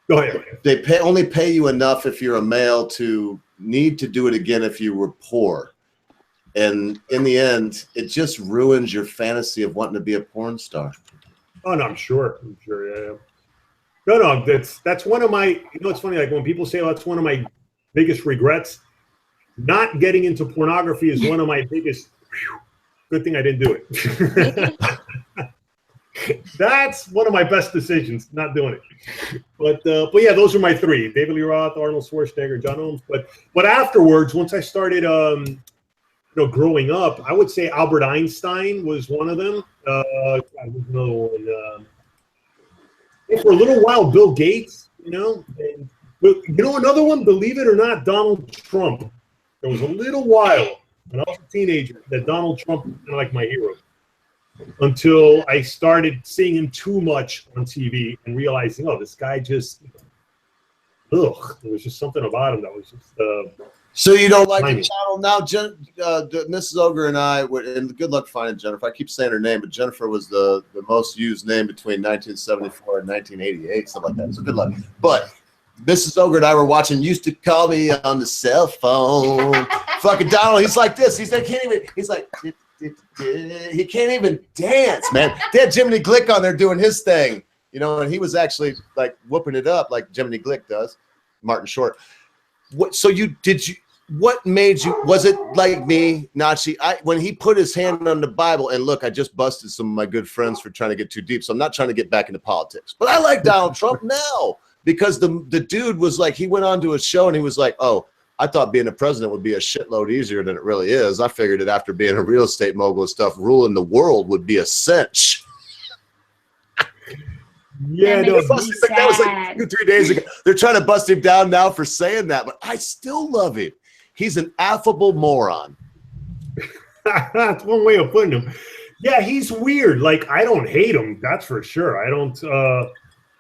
Go ahead. They only pay you enough if you're a male to need to do it again if you were poor. And in the end, it just ruins your fantasy of wanting to be a porn star. Oh no, I'm sure, yeah. No, that's one of my. You know, it's funny. Like when people say, "Oh, that's one of my biggest regrets." not getting into pornography is one of my biggest. Good thing I didn't do it. That's one of my best decisions, not doing it. But yeah, those are my three: David Lee Roth, Arnold Schwarzenegger, John Holmes. But afterwards, once I started, growing up, I would say Albert Einstein was one of them. God, was another one. For a little while, Bill Gates. And, another one. Believe it or not, Donald Trump. There was a little while when I was a teenager that Donald Trump was kind of like my hero. Until I started seeing him too much on TV and realizing, oh, this guy just, there was just something about him that was just. So you don't like the channel now, Mrs. Ogre and I, and good luck finding Jennifer. I keep saying her name, but Jennifer was the most used name between 1974 and 1988, stuff like that. So good luck. But Mrs. Ogre and I were watching. Used to call me on the cell phone. Fucking Donald, he's like this. He's like can't even. He's like. He can't even dance, man. They had Jiminy Glick on there doing his thing, and he was actually like whooping it up like Jiminy Glick does, Martin Short. What made you, was it like me, Nachi? When he put his hand on the Bible, and look, I just busted some of my good friends for trying to get too deep, so I'm not trying to get back into politics. But I like Donald Trump now because the dude was like, he went on to a show and he was like, oh, I thought being a president would be a shitload easier than it really is. I figured that after being a real estate mogul and stuff, ruling the world would be a cinch. Yeah, that was like 2-3 days ago. They're trying to bust him down now for saying that, but I still love him. He's an affable moron. That's one way of putting him. Yeah, he's weird. Like, I don't hate him, that's for sure. I don't.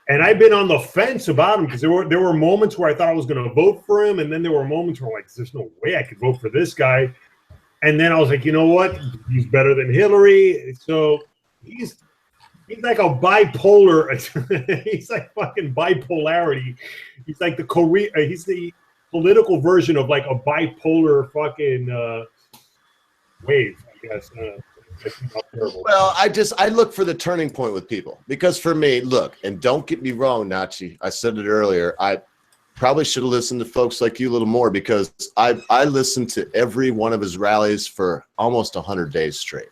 And I've been on the fence about him because there were moments where I thought I was going to vote for him, and then there were moments where like, there's no way I could vote for this guy. And then I was like, you know what? He's better than Hillary. So he's like a bipolar. He's like fucking bipolarity. He's like he's the political version of like a bipolar fucking wave, I guess. Well, I look for the turning point with people because for me, look, and don't get me wrong, Nachi, I said it earlier, I probably should have listened to folks like you a little more because I listened to every one of his rallies for almost 100 days straight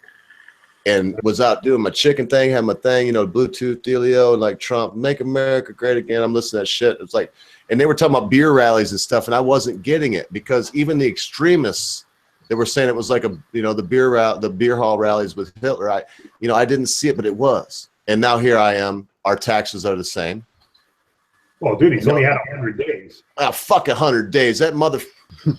and was out doing my chicken thing, had my thing, Bluetooth dealio, and like Trump, make America great again. I'm listening to that shit. It's like, and they were talking about beer rallies and stuff, and I wasn't getting it because even the extremists, they were saying it was like the beer hall rallies with Hitler. I didn't see it, but it was. And now here I am. Our taxes are the same. Well, dude, he's only had 100 days. Fuck 100 days. That mother.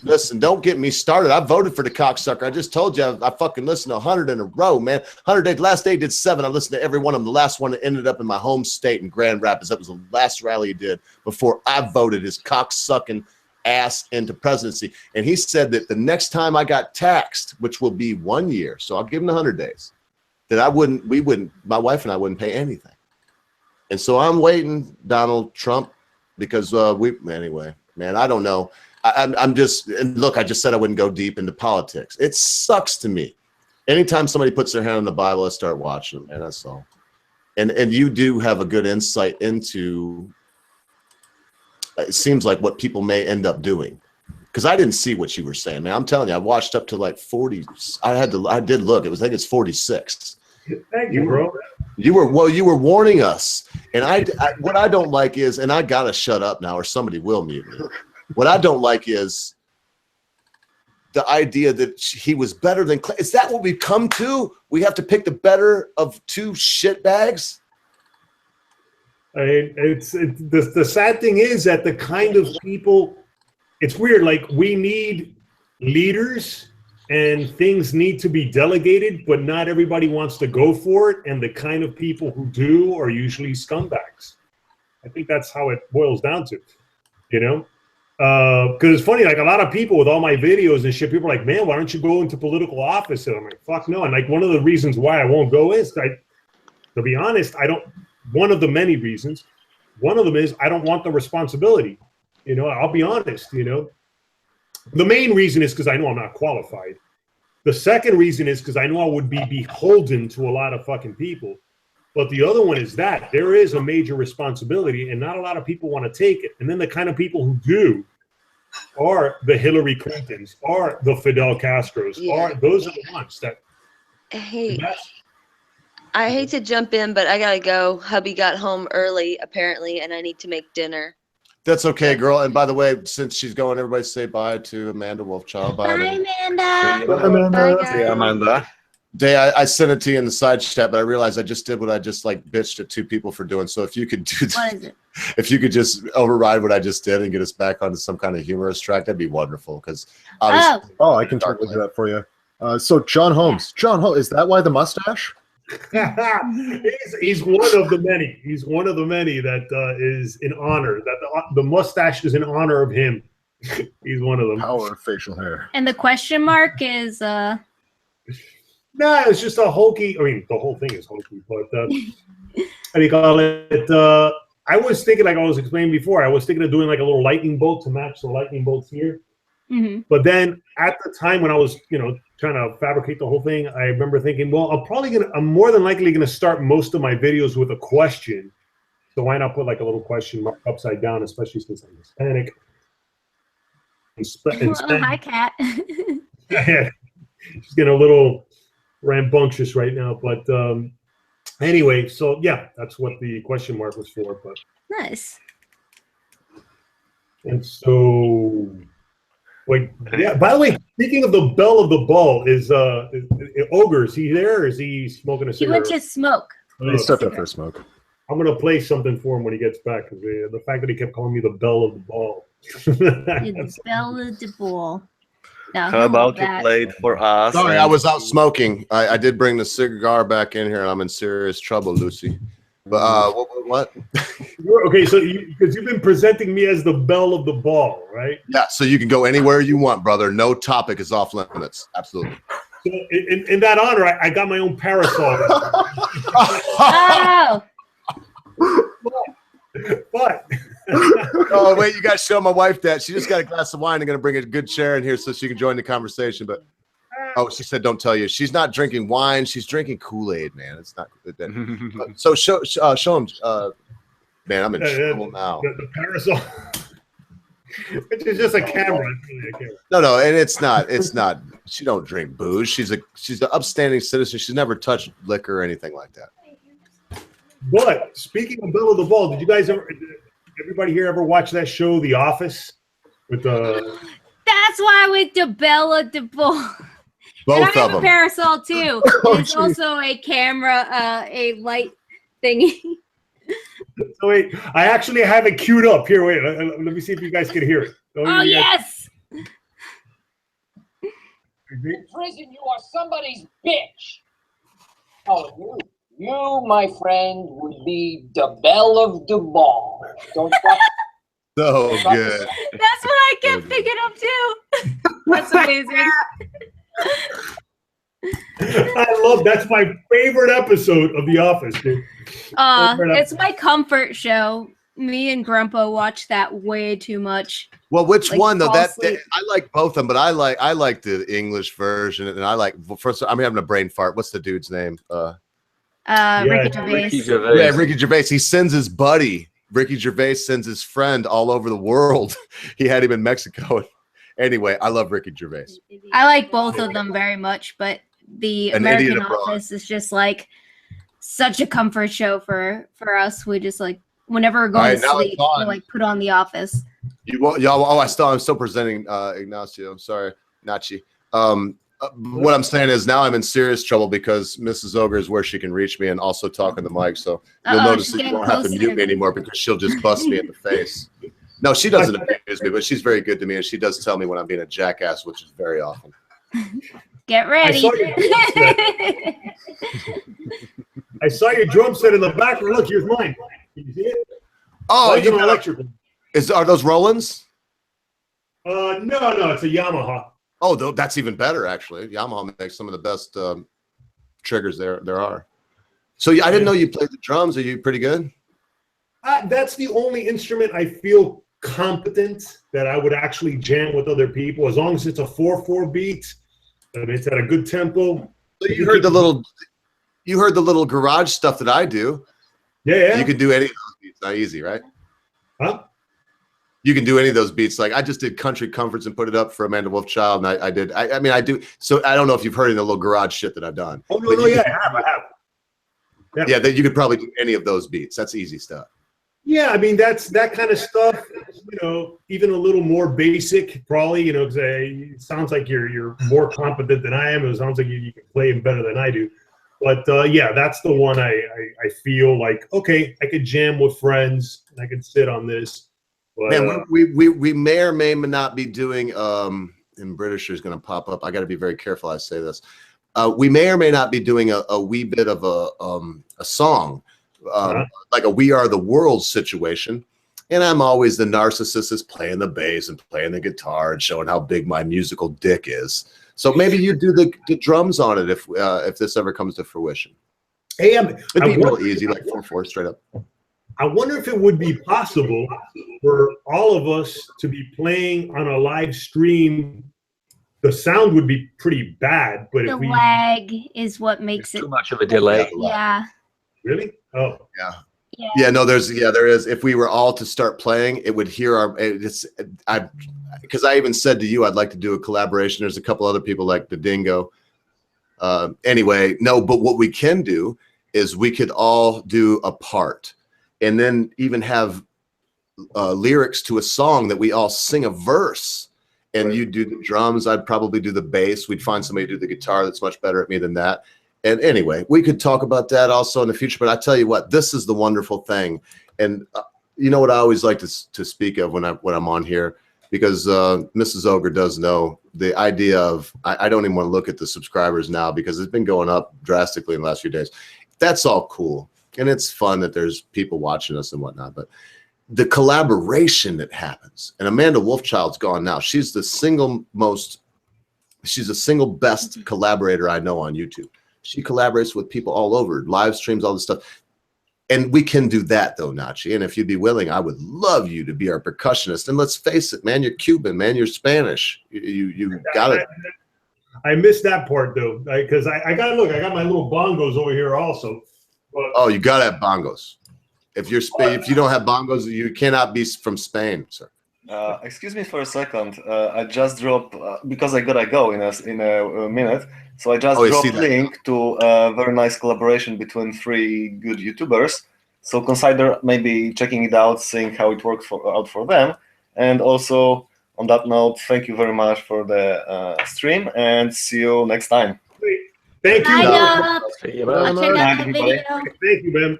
Listen, don't get me started. I voted for the cocksucker. I just told you I fucking listened to 100 in a row, man. 100 days. Last day did 7. I listened to every one of them. The last one that ended up in my home state in Grand Rapids. That was the last rally he did before I voted his cocksucking ass into presidency. And he said that the next time I got taxed, which will be 1 year, so I'll give him 100 days, that my wife and I wouldn't pay anything. And so I'm waiting, Donald Trump, because anyway, man, I don't know. I'm just, and look, I just said I wouldn't go deep into politics. It sucks to me. Anytime somebody puts their hand on the Bible, I start watching them, and that's all. And you do have a good insight into, it seems like what people may end up doing. Because I didn't see what you were saying, man. I'm telling you, I watched up to like 40. I did look. I think it's 46. Thank you, bro. You were warning us. And what I don't like is, and I gotta shut up now or somebody will mute me. What I don't like is the idea that he was better than Clinton. Is that what we've come to? We have to pick the better of two shitbags? I mean, the sad thing is that the kind of people, it's weird. Like, we need leaders and things need to be delegated, but not everybody wants to go for it. And the kind of people who do are usually scumbags. I think that's how it boils down to, because it's funny, like a lot of people with all my videos and shit, people are like, man, why don't you go into political office? And I'm like, fuck no. And like, one of the reasons why I won't go is, to be honest, one of the many reasons, one of them is I don't want the responsibility. I'll be honest, The main reason is because I know I'm not qualified. The second reason is because I know I would be beholden to a lot of fucking people. But the other one is that there is a major responsibility and not a lot of people want to take it. And then the kind of people who do, or the Hillary Clintons, or the Fidel Castros, or those are the ones that. Hey, I hate to jump in, but I gotta go. Hubby got home early apparently, and I need to make dinner. That's okay, girl. And by the way, since she's going, everybody say bye to Amanda Wolfchild. Bye, Amanda. Bye, guys. Yeah, Amanda. Day, I sent it to you in the side chat, but I realized I just did what I just like bitched at 2 people for doing. So if you could do, What is it? if you could just override what I just did and get us back onto some kind of humorous track, that'd be wonderful. Because Oh, I can totally do that for you. So John Holmes, is that why the mustache? He's one of the many. He's one of the many that is in honor. That the mustache is in honor of him. He's one of them. Power of facial hair. and the question mark is Nah, it's just a hokey. I mean, the whole thing is hokey, but how do you call it? I was thinking, like I was explaining before, I was thinking of doing like a little lightning bolt to match the lightning bolts here. mhm. But then at the time when I was, trying to fabricate the whole thing, I remember thinking, well, I'm more than likely gonna start most of my videos with a question. So why not put like a little question mark upside down, especially since I'm Hispanic. Oh, hi, Kat. She's getting a little rambunctious right now, but anyway, so yeah, that's what the question mark was for. But Nice. and so, like, yeah. By the way, speaking of the bell of the ball, is Ogre? Is he there? Or is he smoking a He cigarette? went to smoke. He stepped up for a smoke. I'm gonna play something for him when he gets back. Cause the fact that he kept calling me the bell of the ball. The bell of the ball. No, How about you play it for us? Sorry, and- I was out smoking. I did bring the cigar back in here, and I'm in serious trouble, Lucy. But what? Okay, so because you've been presenting me as the bell of the ball, right? Yeah, so you can go anywhere you want, brother. No topic is off limits. Absolutely. So in that honor, I got my own parasol. Oh, But Oh wait, you guys show my wife that. She just got a glass of wine and gonna bring a good chair in here so she can join the conversation. But she said don't tell you. She's not drinking wine. She's drinking Kool-Aid, man. It's not good. So show him. Man, I'm in trouble now. the parasol, which is just a camera. It's really a camera. No, and it's not. It's not. She don't drink booze. She's an upstanding citizen. She's never touched liquor or anything like that. But speaking of bell of the ball, did you guys everybody here ever watch that show, The Office? With the that's why with the bell of the ball. Both and I of have a them. parasol too. There's also a camera, a light thingy. So wait, I actually have it queued up. Here, wait, let me see if you guys can hear it. Oh yes. In prison, you are somebody's bitch. Oh, you, my friend, would be the bell of the ball. Don't stop. So good. That's what I kept thinking of too. That's amazing. I love that's my favorite episode of The Office, dude. It's my comfort show. Me and Grandpa watch that way too much. Well, which Like, one though? fall That asleep. I like both of them, but I like the English version, and I like. Well, first, I'm having a brain fart. What's the dude's name? Ricky Gervais. Ricky Gervais. Yeah, Ricky Gervais. He sends his buddy. Ricky Gervais sends his friend all over the world. He had him in Mexico. Anyway, I love Ricky Gervais. I like both of them very much, but the An American idiot abroad. Office is just like such a comfort show for us. We just like whenever we're going All right, to now sleep, it's on. we like put on The Office. Y'all. Oh, I'm still presenting Ignacio. I'm sorry, Nachi. What I'm saying is now I'm in serious trouble because Mrs. Ogre is where she can reach me and also talk on the mic. So you'll notice she's that you getting won't have to closer. mute me anymore because she'll just bust me in the face. No, she doesn't abuse me, but she's very good to me, and she does tell me when I'm being a jackass, which is very often. Get ready. I saw your drum set in the background. Look, here's mine. Can you see it? Oh, Mine's you an got electrical. Are those Rollins? No, it's a Yamaha. Oh, that's even better, actually. Yamaha makes some of the best triggers there are. So I didn't know you played the drums. Are you pretty good? That's the only instrument I feel competent that I would actually jam with other people. As long as it's a 4/4 beat and it's at a good tempo. So you heard the little garage stuff that I do. Yeah. You can do any of those beats. Not easy, right? Huh? You can do any of those beats. Like I just did Country Comforts and put it up for Amanda Wolfchild, and I did. I mean, I do. So I don't know if you've heard any of the little garage shit that I've done. Oh no, yeah, I have. Yeah, that you could probably do any of those beats. That's easy stuff. Yeah, I mean that's that kind of stuff. You know, even a little more basic, probably. You know, because it sounds like you're more competent than I am. It sounds like you can play them better than I do. But yeah, that's the one I feel like, okay, I could jam with friends and I could sit on this. But, man, we may or may not be doing and Britisher is going to pop up. I got to be very careful I say this. We may or may not be doing a wee bit of a song, like a We Are the World situation. And I'm always the narcissist that's playing the bass and playing the guitar and showing how big my musical dick is. So maybe you do the drums on it if this ever comes to fruition. Hey, it'd be real easy, like 4/4 straight up. I wonder if it would be possible for all of us to be playing on a live stream. The sound would be pretty bad, but The if we lag is what makes it Too much of a delay. Yeah. really, oh Yeah. Yeah. Yeah, no, there is. If we were all to start playing, it would hear our. Because I even said to you, I'd like to do a collaboration. There's a couple other people like the Dingo. Anyway, no, but what we can do is we could all do a part, and then even have lyrics to a song that we all sing a verse. And you do the drums. I'd probably do the bass. We'd find somebody to do the guitar that's much better at me than that. And anyway, we could talk about that also in the future. But I tell you what, this is the wonderful thing. And you know what I always like to speak of when I'm on here, because Mrs. Ogre does know the idea of I don't even want to look at the subscribers now because it's been going up drastically in the last few days. That's all cool. And it's fun that there's people watching us and whatnot. But the collaboration that happens, and Amanda Wolfchild's gone now. She's the single best collaborator I know on YouTube. She collaborates with people all over, live streams, all this stuff. And we can do that though, Nachi. And if you'd be willing, I would love you to be our percussionist. And let's face it, man, you're Cuban, man, you're Spanish. You got it. I missed that part though, because I got my little bongos over here also. But, oh, you gotta have bongos. If you don't have bongos, you cannot be from Spain, sir. Excuse me for a second. I just dropped because I gotta go in a minute. So I just dropped a link to a very nice collaboration between 3 good YouTubers. So consider maybe checking it out, seeing how it works out for them. And also on that note, thank you very much for the stream, and see you next time. Thank you. I'll check out that video. Thank you, man.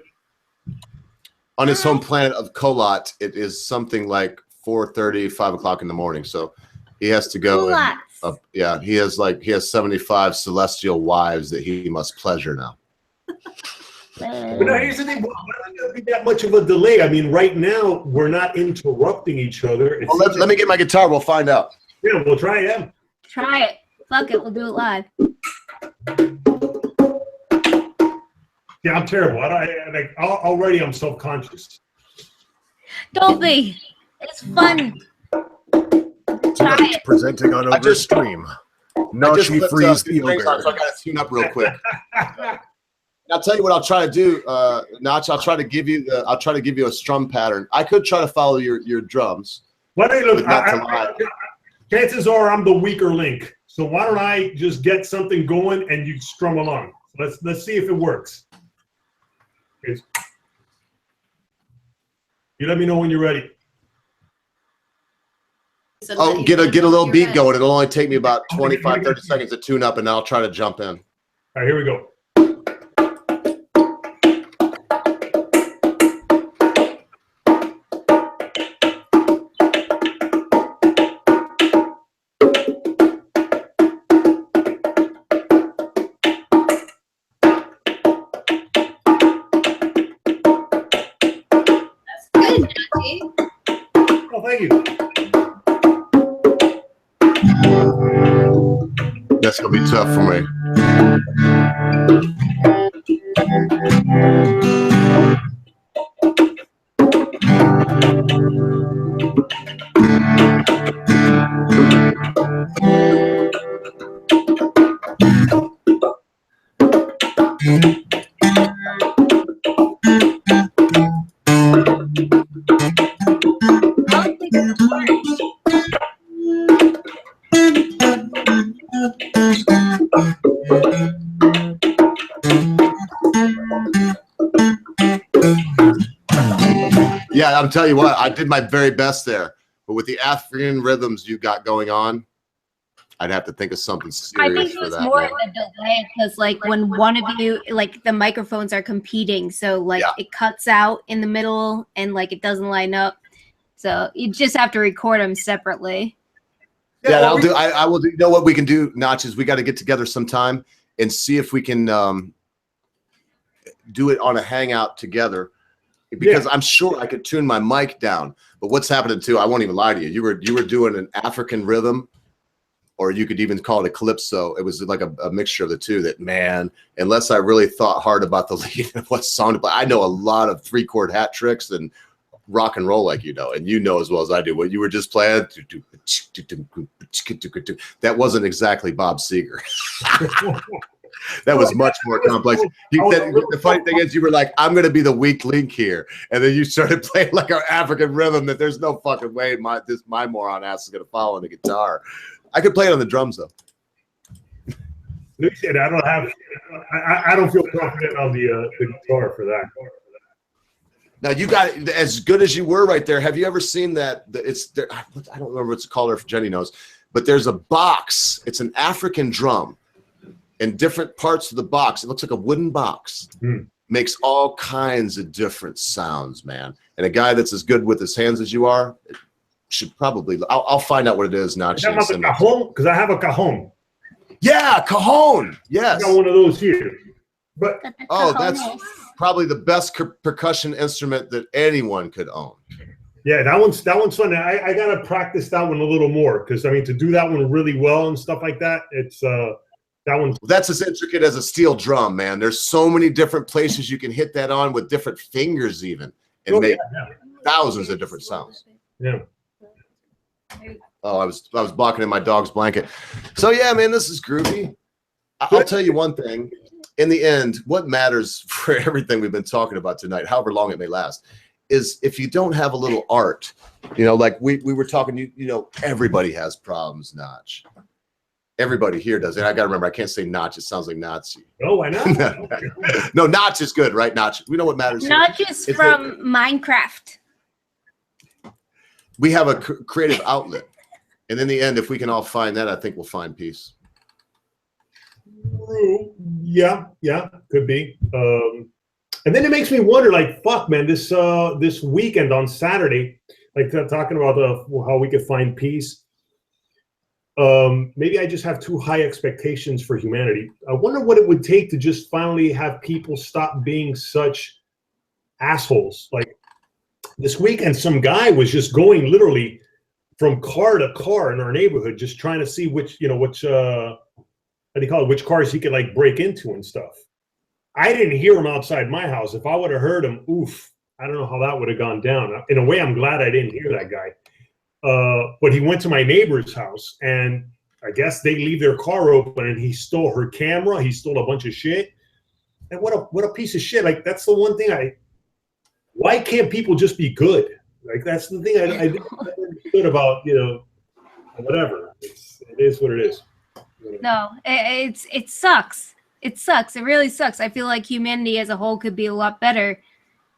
On his home planet of Kolat, it is something like 4:30, 5 o'clock in the morning. So he has to go. Yeah, he has 75 celestial wives that he must pleasure now. But now here's the thing: why not gonna be that much of a delay? I mean, right now we're not interrupting each other. Well, let me get my guitar. We'll find out. Yeah, we'll try it. Try it. Fuck it. We'll do it live. Yeah, I'm terrible. Already I'm self-conscious. Don't be. It's fun. Try it. Presenting on Ogre Stream. NACHI Free Joins. So I got to tune up real quick. I'll tell you what I'll try to do, Nach. I'll try to give you a strum pattern. I could try to follow your drums. Chances are I'm the weaker link. So why don't I just get something going and you strum along? Let's see if it works. You let me know when you're ready. Oh, get a little beat going. It'll only take me about 25, 30 seconds to tune up, and I'll try to jump in. All right, here we go. Oh, thank you. That's gonna be tough for me. Yeah, I'm telling you what, I did my very best there. But with the African rhythms you got going on, I'd have to think of something I serious think it for was that. more Man. of a delay because, like, when one of you, like, the microphones are competing, so like it cuts out in the middle and like it doesn't line up. So you just have to record them separately. Yeah, I'll do. I will do. You know what we can do, Notch, is we got to get together sometime and see if we can do it on a hangout together. Because I'm sure I could tune my mic down. But what's happening too? I won't even lie to you. You were doing an African rhythm, or you could even call it a calypso. It was like a mixture of the two. That, man, unless I really thought hard about the lead of what song to play, I know a lot of 3-chord hat tricks and rock and roll, like you know, and you know as well as I do. What you were just playing, that wasn't exactly Bob Seger. That was much more complex. The funny thing is, you were like, I'm going to be the weak link here. And then you started playing like an African rhythm that there's no fucking way my moron ass is going to follow on the guitar. I could play it on the drums, though. I don't feel confident on the guitar for that. Now, you got it as good as you were right there. Have you ever seen that? It's there. I don't remember what it's called, if Jenny knows. But there's a box. It's an African drum. And different parts of the box, it looks like a wooden box, makes all kinds of different sounds, man. And a guy that's as good with his hands as you are should probably, I'll find out what it is now. Because I have a cajon. Yeah, cajon. Yes. I got one of those here. But that's probably the best percussion instrument that anyone could own. Yeah, that one's fun. I gotta practice that one a little more, because I mean, to do that one really well and stuff like that, it's that one. That's as intricate as a steel drum, man. There's so many different places you can hit that on with different fingers, even, and make thousands of different sounds. Yeah. Oh, I was blocking in my dog's blanket. So yeah, man, this is groovy. I'll tell you one thing. In the end, what matters for everything we've been talking about tonight, however long it may last, is if you don't have a little art. You know, like we were talking. You know, everybody has problems, Notch. Everybody here does. And I got to remember, I can't say Notch. It sounds like Nazi. Oh, why not? No, Notch is good, right? Notch. We know what matters. Notch is from Minecraft. We have a creative outlet. And in the end, if we can all find that, I think we'll find peace. Yeah, could be. And then it makes me wonder, like, fuck, man, this weekend on Saturday, like talking about how we could find peace. Maybe I just have too high expectations for humanity. I wonder what it would take to just finally have people stop being such assholes. Like this weekend, some guy was just going literally from car to car in our neighborhood, just trying to see which how do you call it, which cars he could like break into and stuff. I didn't hear him outside my house. If I would have heard him, oof, I don't know how that would have gone down. In a way, I'm glad I didn't hear that guy. But he went to my neighbor's house, and I guess they leave their car open, and he stole her camera. He stole a bunch of shit. And what a piece of shit. Like, that's the one thing why can't people just be good? Like, that's the thing I didn't understood about, whatever. It is what it is. No, it sucks. It sucks. It really sucks. I feel like humanity as a whole could be a lot better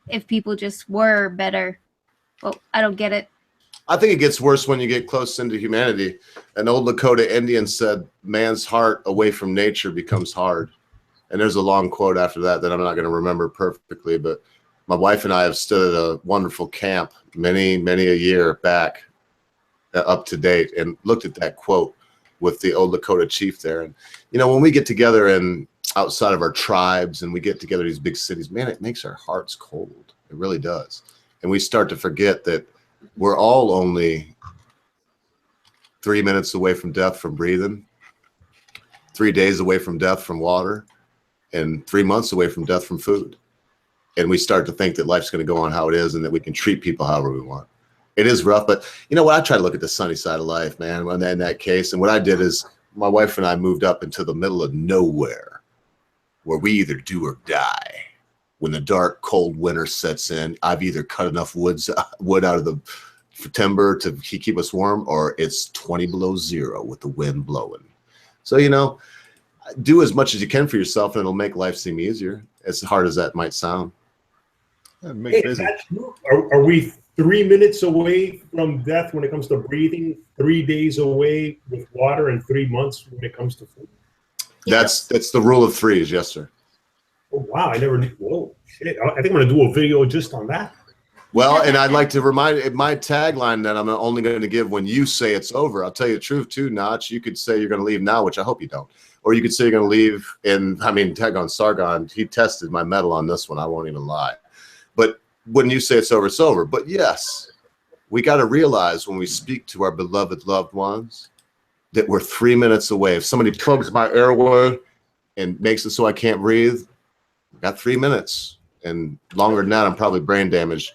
if people just were better. Well, I don't get it. I think it gets worse when you get close into humanity. An old Lakota Indian said, man's heart away from nature becomes hard. And there's a long quote after that I'm not going to remember perfectly, but my wife and I have stood at a wonderful camp many a year back, up to date, and looked at that quote with the old Lakota chief there. And, when we get together and outside of our tribes and we get together in these big cities, man, it makes our hearts cold. It really does. And we start to forget that we're all only 3 minutes away from death from breathing, 3 days away from death from water, and 3 months away from death from food. And we start to think that life's going to go on how it is and that we can treat people however we want. It is rough, but you know what? I try to look at the sunny side of life, man, in that case. And what I did is my wife and I moved up into the middle of nowhere where we either do or die. When the dark, cold winter sets in, I've either cut enough wood out of the timber to keep us warm, or it's 20 below zero with the wind blowing. So, do as much as you can for yourself, and it'll make life seem easier, as hard as that might sound. Make Is that true? Are we 3 minutes away from death when it comes to breathing, 3 days away with water, and 3 months when it comes to food? That's the rule of threes, yes, sir. Oh, wow, I never knew. Whoa, shit. I think I'm going to do a video just on that. Well, and I'd like to remind my tagline that I'm only going to give when you say it's over. I'll tell you the truth too, Notch. You could say you're going to leave now, which I hope you don't. Or you could say you're going to leave tag on Sargon. He tested my metal on this one. I won't even lie. But when you say it's over. But yes, we got to realize when we speak to our beloved loved ones that we're 3 minutes away. If somebody plugs my airway and makes it so I can't breathe, I got 3 minutes. And longer than that, I'm probably brain damaged.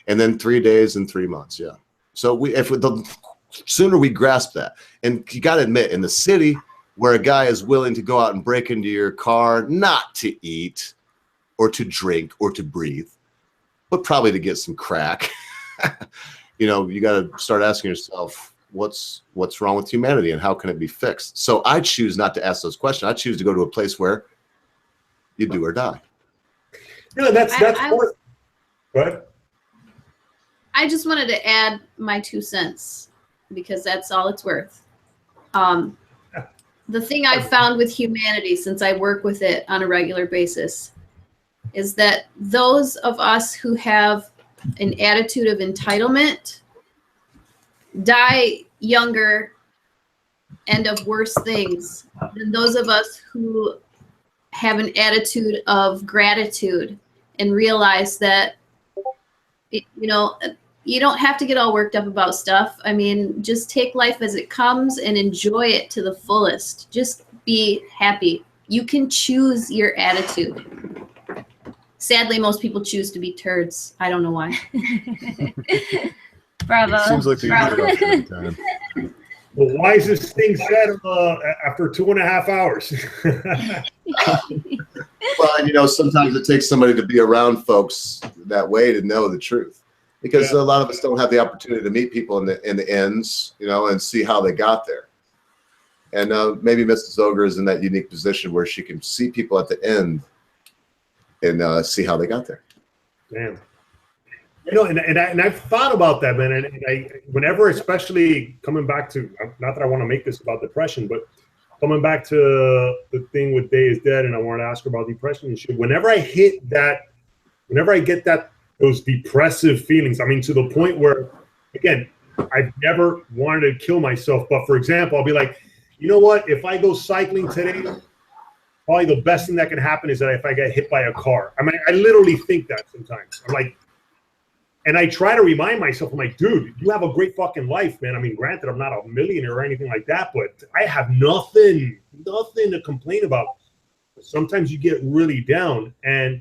And then 3 days and 3 months, yeah. So the sooner we grasp that, and you got to admit, in the city where a guy is willing to go out and break into your car, not to eat or to drink or to breathe, but probably to get some crack, you got to start asking yourself, what's wrong with humanity and how can it be fixed? So I choose not to ask those questions. I choose to go to a place where you do or die. No, that's what. What? I just wanted to add my 2 cents because that's all it's worth. The thing I've found with humanity since I work with it on a regular basis is that those of us who have an attitude of entitlement die younger and of worse things than those of us who have an attitude of gratitude and realize that, you don't have to get all worked up about stuff. I mean, just take life as it comes and enjoy it to the fullest. Just be happy. You can choose your attitude. Sadly, most people choose to be turds. I don't know why. Bravo. It seems like the wisest thing said after 2.5 hours. Well, sometimes it takes somebody to be around folks that way to know the truth. Because a lot of us don't have the opportunity to meet people in the ends, and see how they got there. And maybe Mrs. Ogre is in that unique position where she can see people at the end and see how they got there. Damn. And I've thought about that, man. And I, whenever, especially coming back to, not that I want to make this about depression, but coming back to the thing with Day is Dead, and I want to ask her about depression and shit. Whenever I hit that, whenever I get those depressive feelings, I mean, to the point where, again, I've never wanted to kill myself. But for example, I'll be like, you know what? If I go cycling today, probably the best thing that can happen is that if I get hit by a car. I mean, I literally think that sometimes. I'm like, and I try to remind myself, I'm like, dude, you have a great fucking life, man. I mean, granted, I'm not a millionaire or anything like that, but I have nothing to complain about. Sometimes you get really down, and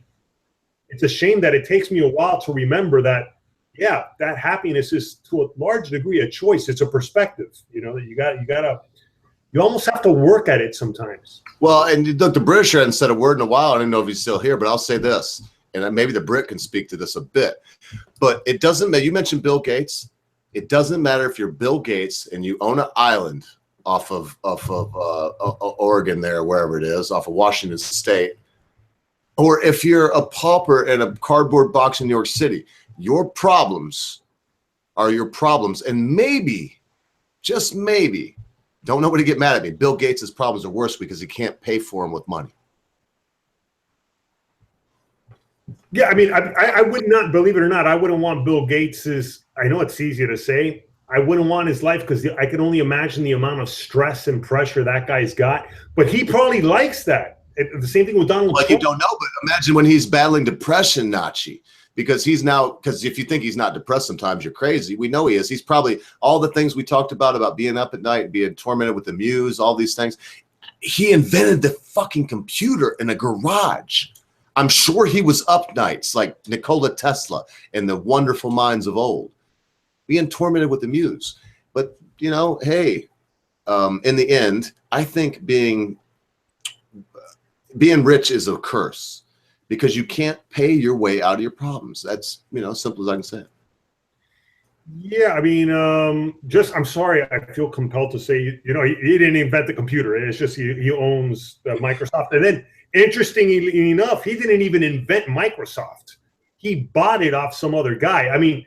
it's a shame that it takes me a while to remember that, yeah, that happiness is to a large degree a choice. It's a perspective, that you almost have to work at it sometimes. Well, and look, the Britisher hadn't said a word in a while. I don't know if he's still here, but I'll say this, and maybe the Brit can speak to this a bit. But it doesn't matter. You mentioned Bill Gates. It doesn't matter if you're Bill Gates and you own an island off of Oregon there, wherever it is, off of Washington State, or if you're a pauper in a cardboard box in New York City. Your problems are your problems. And maybe, just maybe, don't nobody get mad at me, Bill Gates' problems are worse because he can't pay for them with money. Yeah, I mean, I would not, believe it or not, I wouldn't want Bill Gates's, I know it's easier to say, I wouldn't want his life because I can only imagine the amount of stress and pressure that guy's got. But he probably likes that. The same thing with Donald Trump. You don't know, but imagine when he's battling depression, Nachi, because if you think he's not depressed, sometimes you're crazy. We know he is. He's probably all the things we talked about being up at night, being tormented with the muse, all these things. He invented the fucking computer in a garage. I'm sure he was up nights like Nikola Tesla and the wonderful minds of old, being tormented with the muse. But, hey, in the end, I think being rich is a curse because you can't pay your way out of your problems. That's, as simple as I can say it. Yeah, I mean, I'm sorry, I feel compelled to say, he didn't invent the computer. It's just he owns Microsoft. And then, interestingly enough, he didn't even invent Microsoft. He bought it off some other guy. I mean,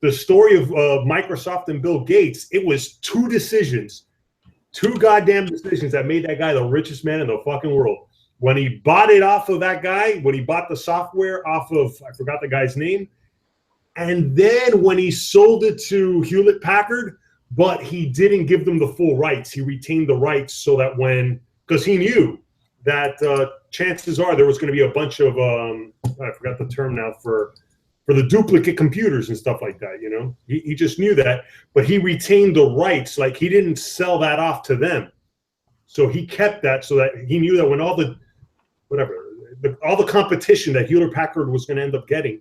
the story of Microsoft and Bill Gates, it was two goddamn decisions that made that guy the richest man in the fucking world. When he bought it off of that guy, when he bought the software off of, I forgot the guy's name, and then when he sold it to Hewlett Packard, but he didn't give them the full rights. He retained the rights so that because he knew that chances are there was going to be a bunch of, I forgot the term now, for the duplicate computers and stuff like that, you know? He just knew that, but he retained the rights. Like, he didn't sell that off to them. So he kept that so that he knew that when all the competition that Hewlett Packard was going to end up getting,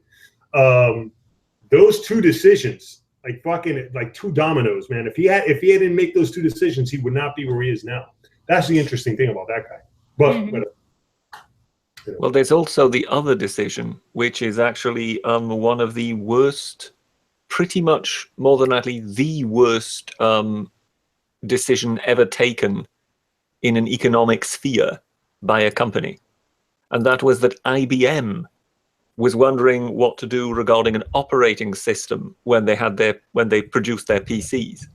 those two decisions, like two dominoes, man. If he didn't make those two decisions, he would not be where he is now. That's the interesting thing about that guy. But well, there's also the other decision, which is actually one of the worst, pretty much more than likely the worst decision ever taken in an economic sphere by a company. And that was that IBM was wondering what to do regarding an operating system when they produced their PCs.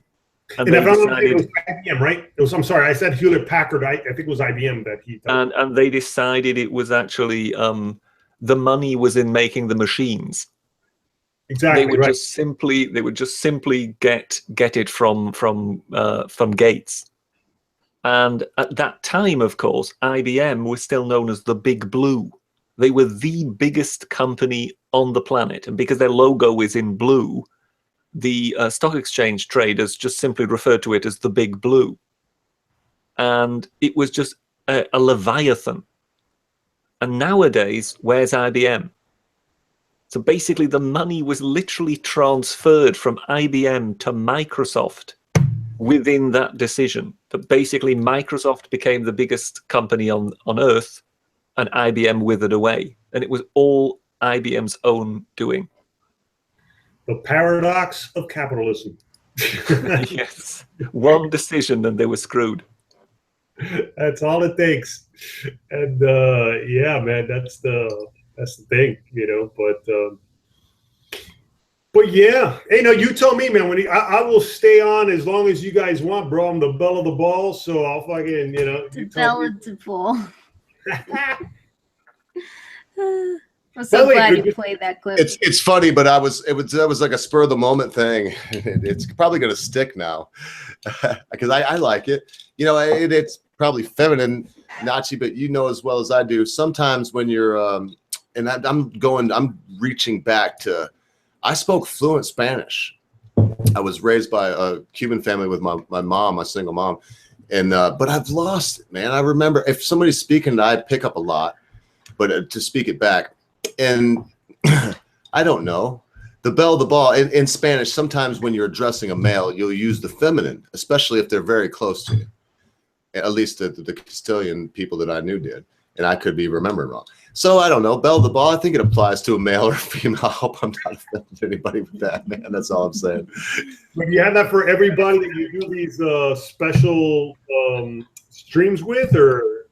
And they decided, it was IBM, right? I'm sorry, I said Hewlett Packard. I think it was IBM that he. And they decided it was actually the money was in making the machines. Exactly. They would just simply get it from Gates. And at that time, of course, IBM was still known as the Big Blue. They were the biggest company on the planet, and because their logo is in blue, the stock exchange traders just simply referred to it as the Big Blue. And it was just a leviathan. And nowadays, where's IBM? So basically, the money was literally transferred from IBM to Microsoft within that decision. That basically, Microsoft became the biggest company on Earth, and IBM withered away. And it was all IBM's own doing. The paradox of capitalism. Yes. One decision and they were screwed. That's all it takes. And yeah, man, that's the thing, you know. But yeah, hey, no, you tell me, man. I will stay on as long as you guys want, bro. I'm the belle of the ball, so I'll fucking, you know. The belle of the ball. I'm so glad you played that clip. It's funny, but that was like a spur of the moment thing. It's probably gonna stick now because I like it. You know, it's probably feminine, Nachi, but you know as well as I do. Sometimes when you're and I'm reaching back to. I spoke fluent Spanish. I was raised by a Cuban family with my mom, my single mom, and but I've lost it, man. I remember if somebody's speaking, I pick up a lot, but to speak it back, and I don't know. The belle of the ball in Spanish. Sometimes when you're addressing a male, you'll use the feminine, especially if they're very close to you. At least the Castilian people that I knew did, and I could be remembering wrong. So I don't know, belle of the ball. I think it applies to a male or a female. I hope I'm not offending anybody with that, man. That's all I'm saying. But you have that for everybody that you do these special streams with, or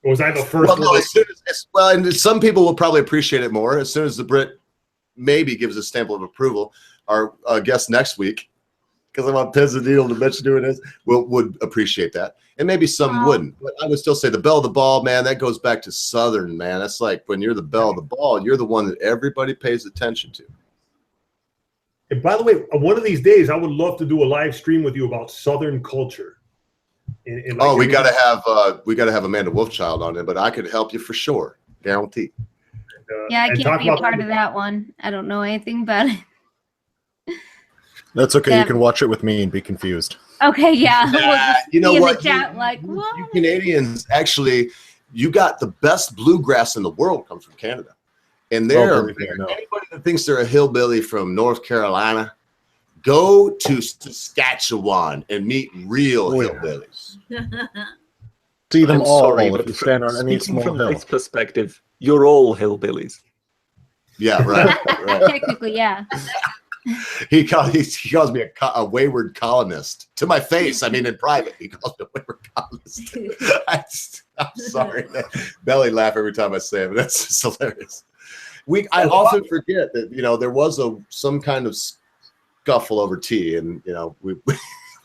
was I the first? Well, no, and some people will probably appreciate it more as soon as the Brit maybe gives a stamp of approval. Our guest next week, because I'm on pins and needle to mention doing this, would appreciate that. And maybe some wouldn't. But I would still say the belle of the ball, man, that goes back to Southern, man. That's like when you're the belle of the ball, you're the one that everybody pays attention to. And by the way, one of these days, I would love to do a live stream with you about Southern culture. We gotta have Amanda Wolfchild on it, but I could help you for sure, guaranteed. Yeah, I can't be a part of that one. I don't know anything about it. That's okay. You can watch it with me and be confused. Okay, yeah. We'll just you know be in what? the chat like, what? You Canadians, actually, you got the best bluegrass in the world comes from Canada. And anybody that thinks they're a hillbilly from North Carolina, go to Saskatchewan and meet real hillbillies. See them all sorry, if you stand on any speaking small from hill. this perspective, you're all hillbillies. Yeah, right. Technically, yeah. He calls me a wayward colonist to my face. I mean, in private, he calls me a wayward colonist. I'm sorry. Belly laugh every time I say it, but that's just hilarious. I often forget that, you know, there was some kind of scuffle over tea, and, you know, we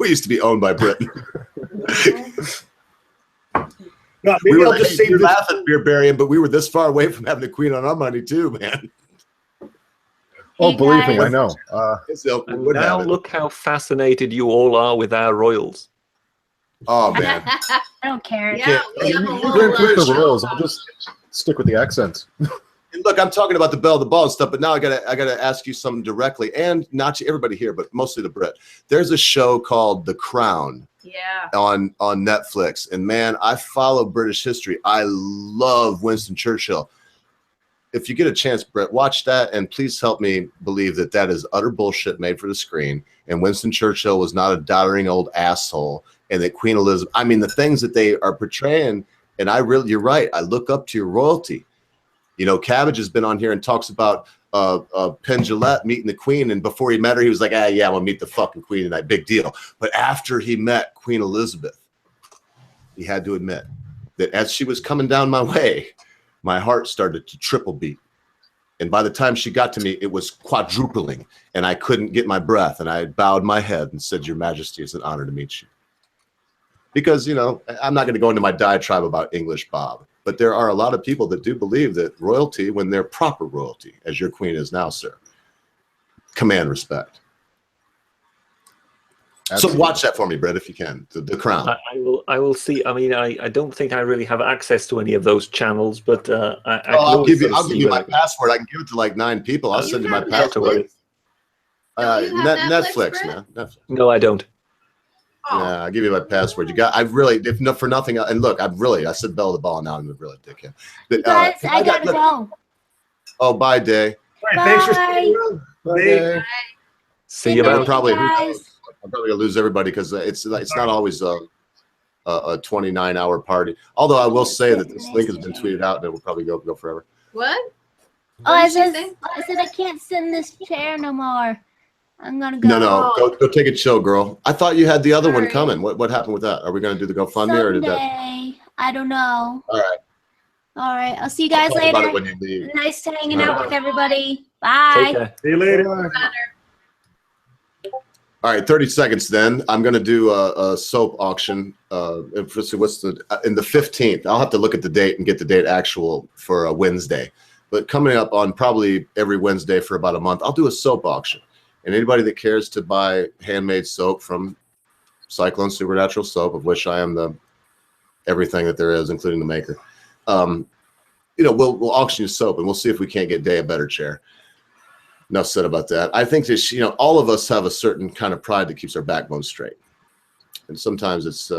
used to be owned by Britain. No, we were just you're laughing, Beerbarian, but we were this far away from having a queen on our money too, man. Oh, believe me, I know. And now look how fascinated you all are with our royals. Oh man, I don't care. You can keep the rules. I'll just stick with the accents. Look, I'm talking about the bell, the ball, and stuff, but now I gotta ask you something directly, and not to everybody here, but mostly the Brit. There's a show called The Crown. Yeah. On Netflix, and man, I follow British history. I love Winston Churchill. If you get a chance, Brett, watch that, and please help me believe that that is utter bullshit made for the screen, and Winston Churchill was not a doddering old asshole, and that Queen Elizabeth, I mean, the things that they are portraying, and you're right, I look up to your royalty. You know, Cabbage has been on here and talks about Penn Jillette meeting the Queen, and before he met her, he was like, yeah, I'm gonna meet the fucking Queen tonight, big deal. But after he met Queen Elizabeth, he had to admit that as she was coming down my way, my heart started to triple beat. And by the time she got to me, it was quadrupling, and I couldn't get my breath, and I bowed my head and said, Your Majesty, it's an honor to meet you. Because, you know, I'm not going to go into my diatribe about English Bob, but there are a lot of people that do believe that royalty, when they're proper royalty, as your queen is now, sir, command respect. Absolutely. So watch that for me, Brett, if you can. The Crown. I will see. I mean, I don't think I really have access to any of those channels, but I'll give you my password. I can give it to like 9 people. I'll send you my password. Netflix, man. Netflix. No, I don't. Yeah, I'll give you my password. If not for nothing, and look, I said bell the ball, now I'm really a dickhead. But, guys, I gotta go. Oh, bye, Day. Right, thanks for staying around. Bye. See you. I'm probably gonna lose everybody because it's not always a 29-hour party. Although I will say that this link has been tweeted out and it will probably go forever. What? Oh, I said I can't sit in this chair no more. I'm gonna go. No, go take a chill, girl. I thought you had the other one coming. What happened with that? Are we gonna do the GoFundMe or did that? I don't know. All right. I'll see you guys later. About it when you leave. Nice hanging out with everybody. Bye. See you later. All right, 30 seconds then. I'm going to do a soap auction. What's in the 15th? I'll have to look at the date and get the date actual for a Wednesday. But coming up on probably every Wednesday for about a month, I'll do a soap auction. And anybody that cares to buy handmade soap from Cyclone Supernatural Soap, of which I am the everything that there is, including the maker, you know, we'll auction you soap and we'll see if we can't get Day a better chair. Enough said about that. I think that, you know, all of us have a certain kind of pride that keeps our backbone straight. And sometimes it's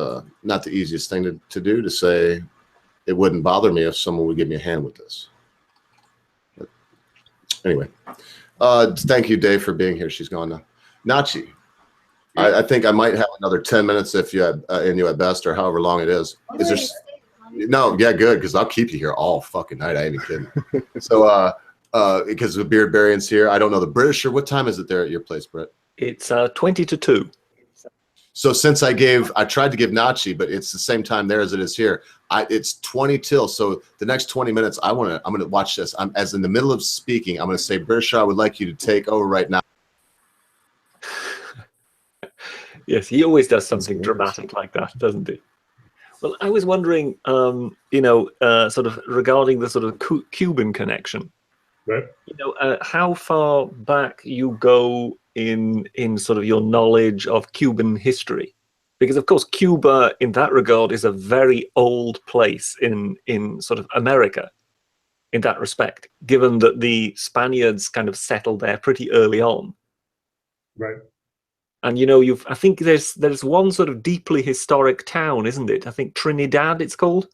not the easiest thing to do, to say it wouldn't bother me if someone would give me a hand with this. But anyway, thank you, Dave, for being here. She's gone now. Nachi, I think I might have another 10 minutes if you had in you at best, or however long it is. Is there? No, yeah, good, because I'll keep you here all fucking night. I ain't even kidding. So, because the Beardbarian's here. I don't know the Britisher. What time is it there at your place, Brett? It's 20 to 2. So since I tried to give Nachi, but it's the same time there as it is here. It's 20 till. So the next 20 minutes, I'm gonna watch this. As in the middle of speaking, I'm gonna say, Britisher, I would like you to take over right now. Yes, he always does something dramatic like that, doesn't he? Well, I was wondering, you know, sort of regarding the sort of Cuban connection. Right. You know, how far back you go in sort of your knowledge of Cuban history, because of course Cuba in that regard is a very old place in sort of America in that respect, given that the Spaniards kind of settled there pretty early on. Right. And you know, I think there's one sort of deeply historic town, isn't it? I think Trinidad it's called.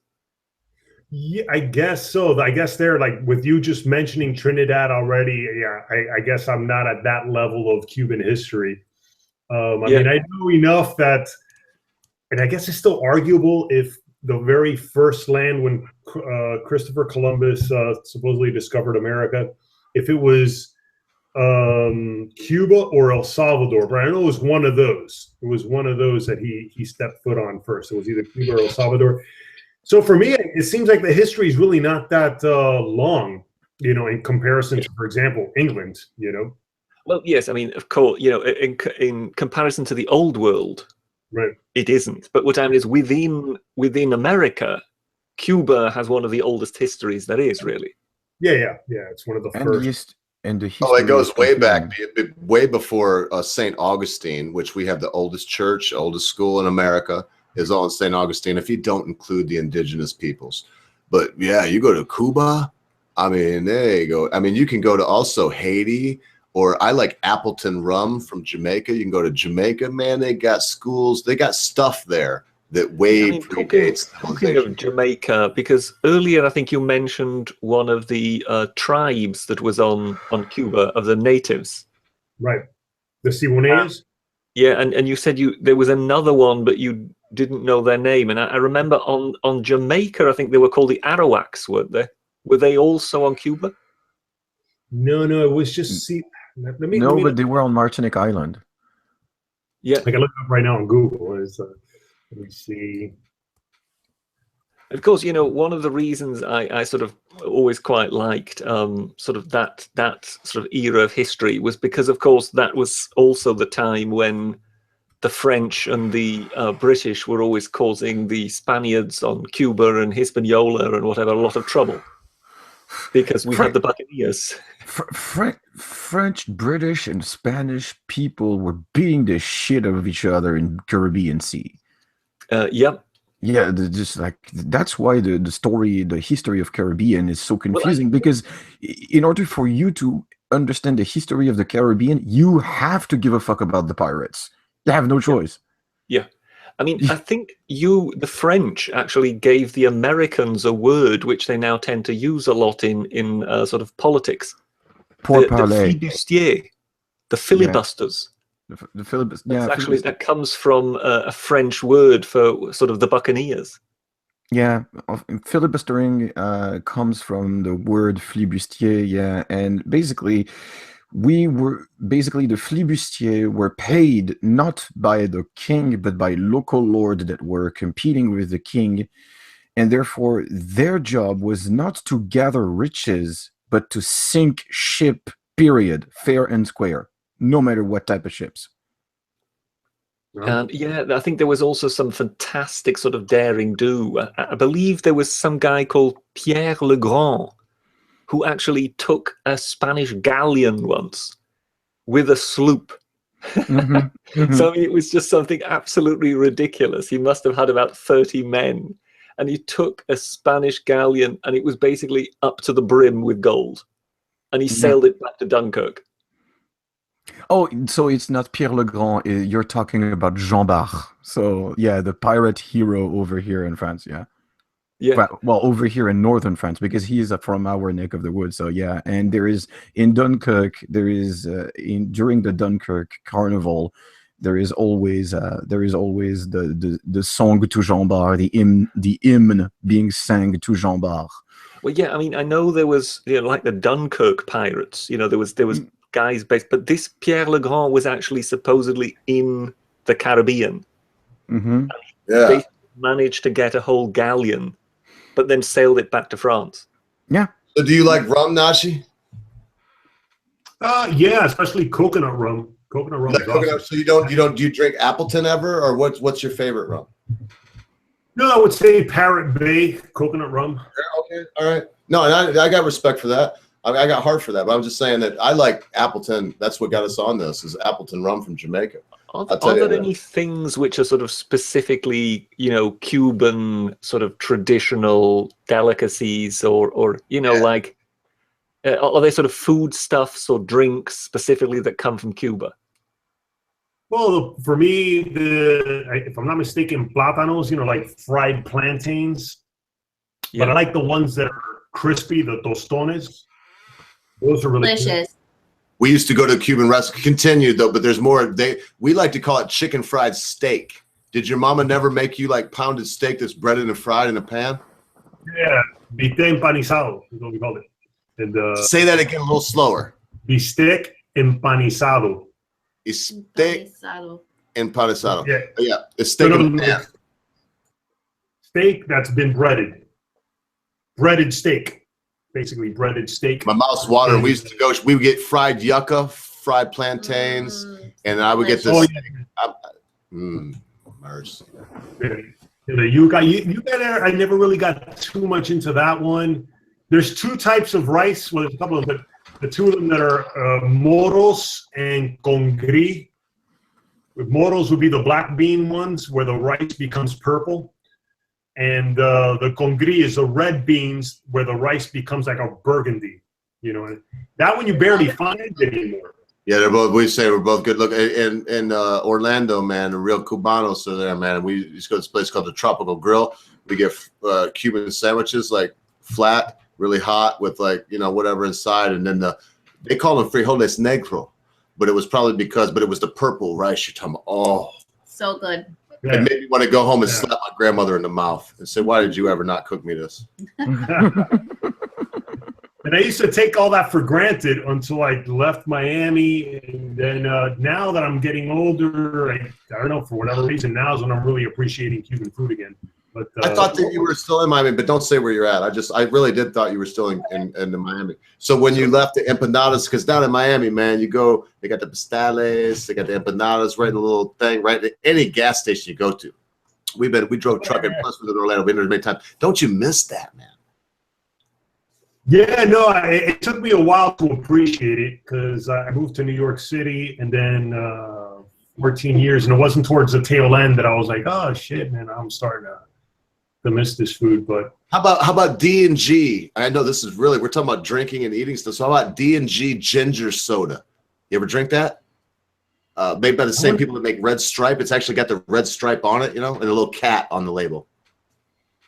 Yeah, I guess so. I guess they're like, with you just mentioning Trinidad already. Yeah, I guess I'm not at that level of Cuban history. I mean, I know enough that, and I guess it's still arguable if the very first land when Christopher Columbus supposedly discovered America, if it was Cuba or El Salvador, but I know it was one of those. It was one of those that he stepped foot on first. It was either Cuba or El Salvador. So for me, it seems like the history is really not that long. You know, in comparison to, for example, England. You know. Well, yes, I mean, of course, you know, in comparison to the old world, right, it isn't. But what I mean is, within America, Cuba has one of the oldest histories there is, really. Yeah. It's one of the first. And the history. Oh, it goes way back, way before St. Augustine, which we have the oldest church, oldest school in America is all in St. Augustine, if you don't include the indigenous peoples. But yeah, you go to Cuba, I mean, there you go. I mean, you can go to also Haiti, or I like Appleton rum from Jamaica. You can go to Jamaica, man. They got schools, they got stuff there that way predates. Talking of Jamaica, because earlier I think you mentioned one of the tribes that was on Cuba, of the natives. Right. The Siboneas? Yeah, and you said there was another one, but you didn't know their name. And I remember on Jamaica, I think they were called the Arawaks, weren't they? Were they also on Cuba? No, it was just but they were on Martinique Island. Yeah, I can look it up right now on Google. Let me see. Of course, you know, one of the reasons I sort of always quite liked sort of that sort of era of history was because, of course, that was also the time when the French and the British were always causing the Spaniards on Cuba and Hispaniola and whatever a lot of trouble. Because we had the Buccaneers. French, British, and Spanish people were beating the shit out of each other in Caribbean Sea. Yep. Yeah, just like that's why the history of Caribbean is so confusing, because in order for you to understand the history of the Caribbean, you have to give a fuck about the pirates. You have no choice. Yeah. I mean, I think the French actually gave the Americans a word which they now tend to use a lot in sort of politics. Pour the parler. flibustiers, the filibusters. The filibusters. Actually, that comes from a French word for sort of the buccaneers. Yeah, filibustering comes from the word flibustier. Yeah, and basically, the flibustiers were paid not by the king but by local lords that were competing with the king, and therefore their job was not to gather riches but to sink ship. Period, fair and square, no matter what type of ships. And yeah, I think there was also some fantastic sort of daring do. I believe there was some guy called Pierre Le Grand who actually took a Spanish galleon once with a sloop. So it was just something absolutely ridiculous. He must have had about 30 men, and he took a Spanish galleon, and it was basically up to the brim with gold, and he sailed it back to Dunkirk. Oh, so it's not Pierre Le Grand. You're talking about Jean Bart. So yeah, the pirate hero over here in France. Yeah. Yeah. Well, over here in northern France, because he is from our neck of the woods. So yeah, and there is in Dunkirk, during the Dunkirk Carnival, there is always the song to Jean Bart, the hymn being sang to Jean Bart. Well, yeah, I mean, I know there was, you know, like the Dunkirk pirates. You know, there was guys based, but this Pierre Le Grand was actually supposedly in the Caribbean. Yeah, managed to get a whole galleon, but then sailed it back to France. Yeah. So do you like rum, Nachi? Yeah, especially coconut rum. Coconut rum. Like coconut, so do you drink Appleton ever, or what's your favorite rum? No, I would say Parrot Bay coconut rum. Okay, all right. No, and I got respect for that. I got heart for that, but I'm just saying that I like Appleton. That's what got us on this, is Appleton rum from Jamaica. Are there any things which are sort of specifically, you know, Cuban sort of traditional delicacies, or you know, like, are there sort of foodstuffs or drinks specifically that come from Cuba? Well, for me, if I'm not mistaken, plátanos, you know, like fried plantains. Yeah. But I like the ones that are crispy, the tostones. Those are really delicious. Good. We used to go to a Cuban restaurant. Continued though, but there's more. We like to call it chicken fried steak. Did your mama never make you like pounded steak that's breaded and fried in a pan? Yeah, bistec empanizado is what we call it. And say that again a little slower. Bistec empanizado. Steak empanizado. Yeah. It's steak in the pan. Steak that's been breaded. Breaded steak. basically breaded steak. My mouth's watering. We used to go. We would get fried yucca, fried plantains, and I would get this. Oh, Mercy. You got. I never really got too much into that one. There's two types of rice. Well, there's a couple of them, but the two of them that are moros and congri. Moros would be the black bean ones where the rice becomes purple. And the congri is the red beans where the rice becomes like a burgundy. You know, that one you barely find anymore. Yeah, they're both. We say we're both good. Look, in Orlando, man, the real Cubanos are there, man. We used to go to this place called the Tropical Grill. We get Cuban sandwiches, like flat, really hot, with like whatever inside, and then they call them frijoles negro, but it was probably but it was the purple rice you're talking about. Oh, so good. Yeah. It made me want to go home and slap my grandmother in the mouth and say, "Why did you ever not cook me this?" And I used to take all that for granted until I left Miami. And then now that I'm getting older, I don't know, for whatever reason, now is when I'm really appreciating Cuban food again. But I thought that you were still in Miami, but don't say where you're at. I really did thought you were still in Miami. So when you left the empanadas, because down in Miami, man, you go, they got the pastales, they got the empanadas right in the little thing, right at any gas station you go to. We drove trucking, plus we lived in Orlando, been there many times. Don't you miss that, man? Yeah, no, it took me a while to appreciate it because I moved to New York City and then 14 years, and it wasn't towards the tail end that I was like, oh shit, man, I'm starting to miss this food. But how about D&G? I know this is really, we're talking about drinking and eating stuff. So how about D&G ginger soda? You ever drink that? Made by the same people that make Red Stripe. It's actually got the red stripe on it, and a little cat on the label.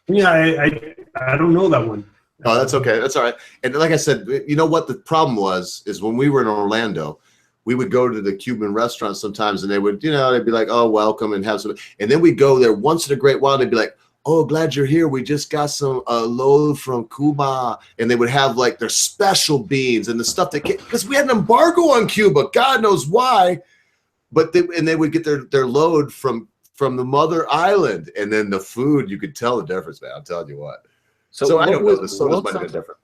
Yeah, I don't know that one. Oh, that's okay. That's all right. And like I said, you know what the problem is when we were in Orlando, we would go to the Cuban restaurants sometimes, and they would, they'd be like, "Oh, welcome," and have some. And then we'd go there once in a great while. They'd be like, "Oh, glad you're here. We just got some load from Cuba," and they would have like their special beans and the stuff that because we had an embargo on Cuba, God knows why, but they would get their load from the mother island, and then the food, you could tell the difference, man. I'm telling you what. So I don't know. The sodas might have been different.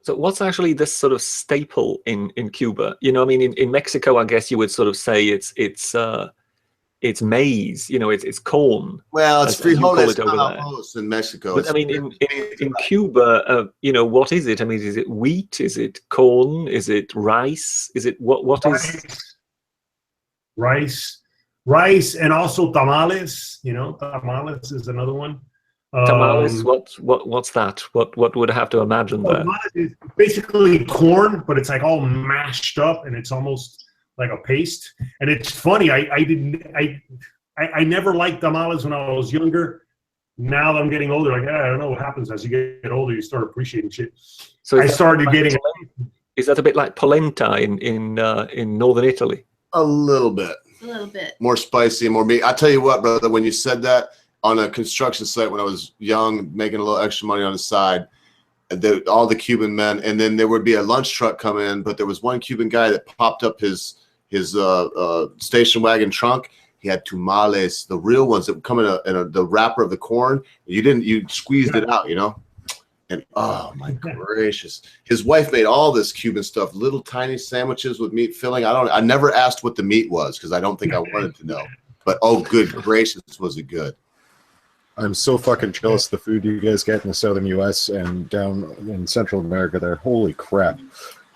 So what's actually this sort of staple in Cuba? I mean, in Mexico, I guess you would sort of say it's maize. It's corn. Well, it's frijoles in Mexico. But I mean, in Cuba, what is it? I mean, is it wheat? Is it corn? Is it rice? Is it what is rice and also tamales? Tamales is another one. Tamales, what's that? What would I have to imagine there? It's basically corn, but it's like all mashed up, and it's almost like a paste. And it's funny, I never liked tamales when I was younger. Now that I'm getting older, I don't know what happens as you get older. You start appreciating shit. So I started getting. Is that a bit like polenta in northern Italy? A little bit. A little bit more spicy and more meat. I tell you what, brother, when you said that. On a construction site when I was young, making a little extra money on the side, all the Cuban men, and then there would be a lunch truck come in, but there was one Cuban guy that popped up his station wagon trunk. He had tamales, the real ones that would come in the wrapper of the corn. You squeezed it out, and oh my gracious, his wife made all this Cuban stuff, little tiny sandwiches with meat filling. I never asked what the meat was because I don't think I wanted to know, but oh good gracious, was it good. I'm so fucking jealous of the food you guys get in the southern U.S. and down in Central America there. Holy crap.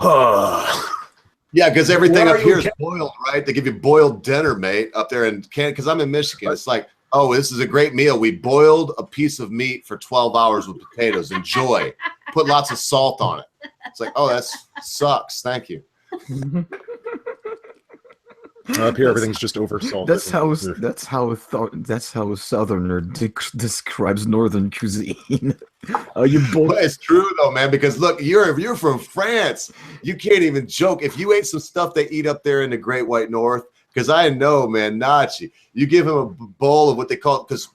Yeah, because everything up here is boiled, right? They give you boiled dinner, mate, up there in Canada. Because I'm in Michigan. It's like, oh, this is a great meal. We boiled a piece of meat for 12 hours with potatoes. Enjoy. Put lots of salt on it. It's like, oh, that sucks. Thank you. Up here, everything's just over salt. That's how Southerner describes Northern cuisine. It's true though, man. Because look, you're from France. You can't even joke if you ate some stuff they eat up there in the Great White North. Because I know, man, Nachi. You give him a bowl of what they call, because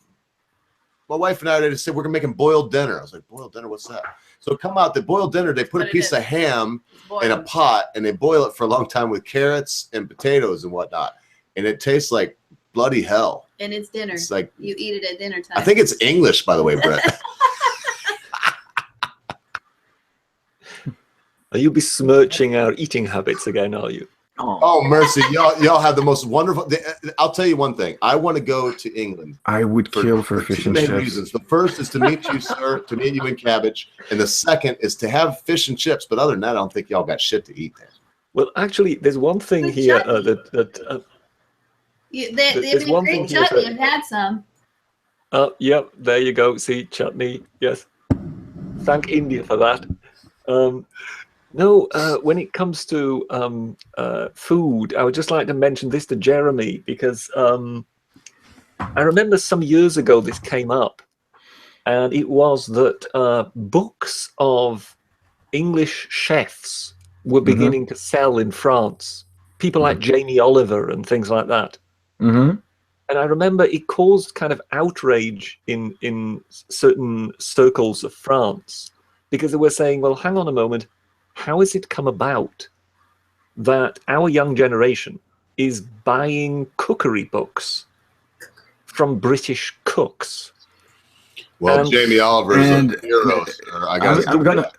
my wife and I just said we're gonna make him boiled dinner. I was like, boiled dinner, what's that? So come out, the boiled dinner, they put a piece of ham in a pot and they boil it for a long time with carrots and potatoes and whatnot. And it tastes like bloody hell. And it's dinner. It's like you eat it at dinner time. I think it's English, by the way, Brett. Are you besmirching our eating habits again, are you? Oh, mercy. Y'all have the most wonderful. I'll tell you one thing. I want to go to England. I would kill for fish two and main chips. reasons. The first is to meet you, sir, to meet you in Cabbage. And the second is to have fish and chips. But other than that, I don't think y'all got shit to eat there. Well, actually, there's one thing Good here chutney. They've there's been one great thing here chutney. that- I've had some. Yep, there you go. See, chutney. Yes. Thank India for that. No, when it comes to food, I would just like to mention this to Jeremy because I remember some years ago this came up, and it was that books of English chefs were beginning to sell in France. People like Jamie Oliver and things like that. And I remember it caused kind of outrage in certain circles of France because they were saying, well, hang on a moment, how has it come about that our young generation is buying cookery books from British cooks? Well, And- Jamie Oliver is a hero, sir. I got I'm gonna.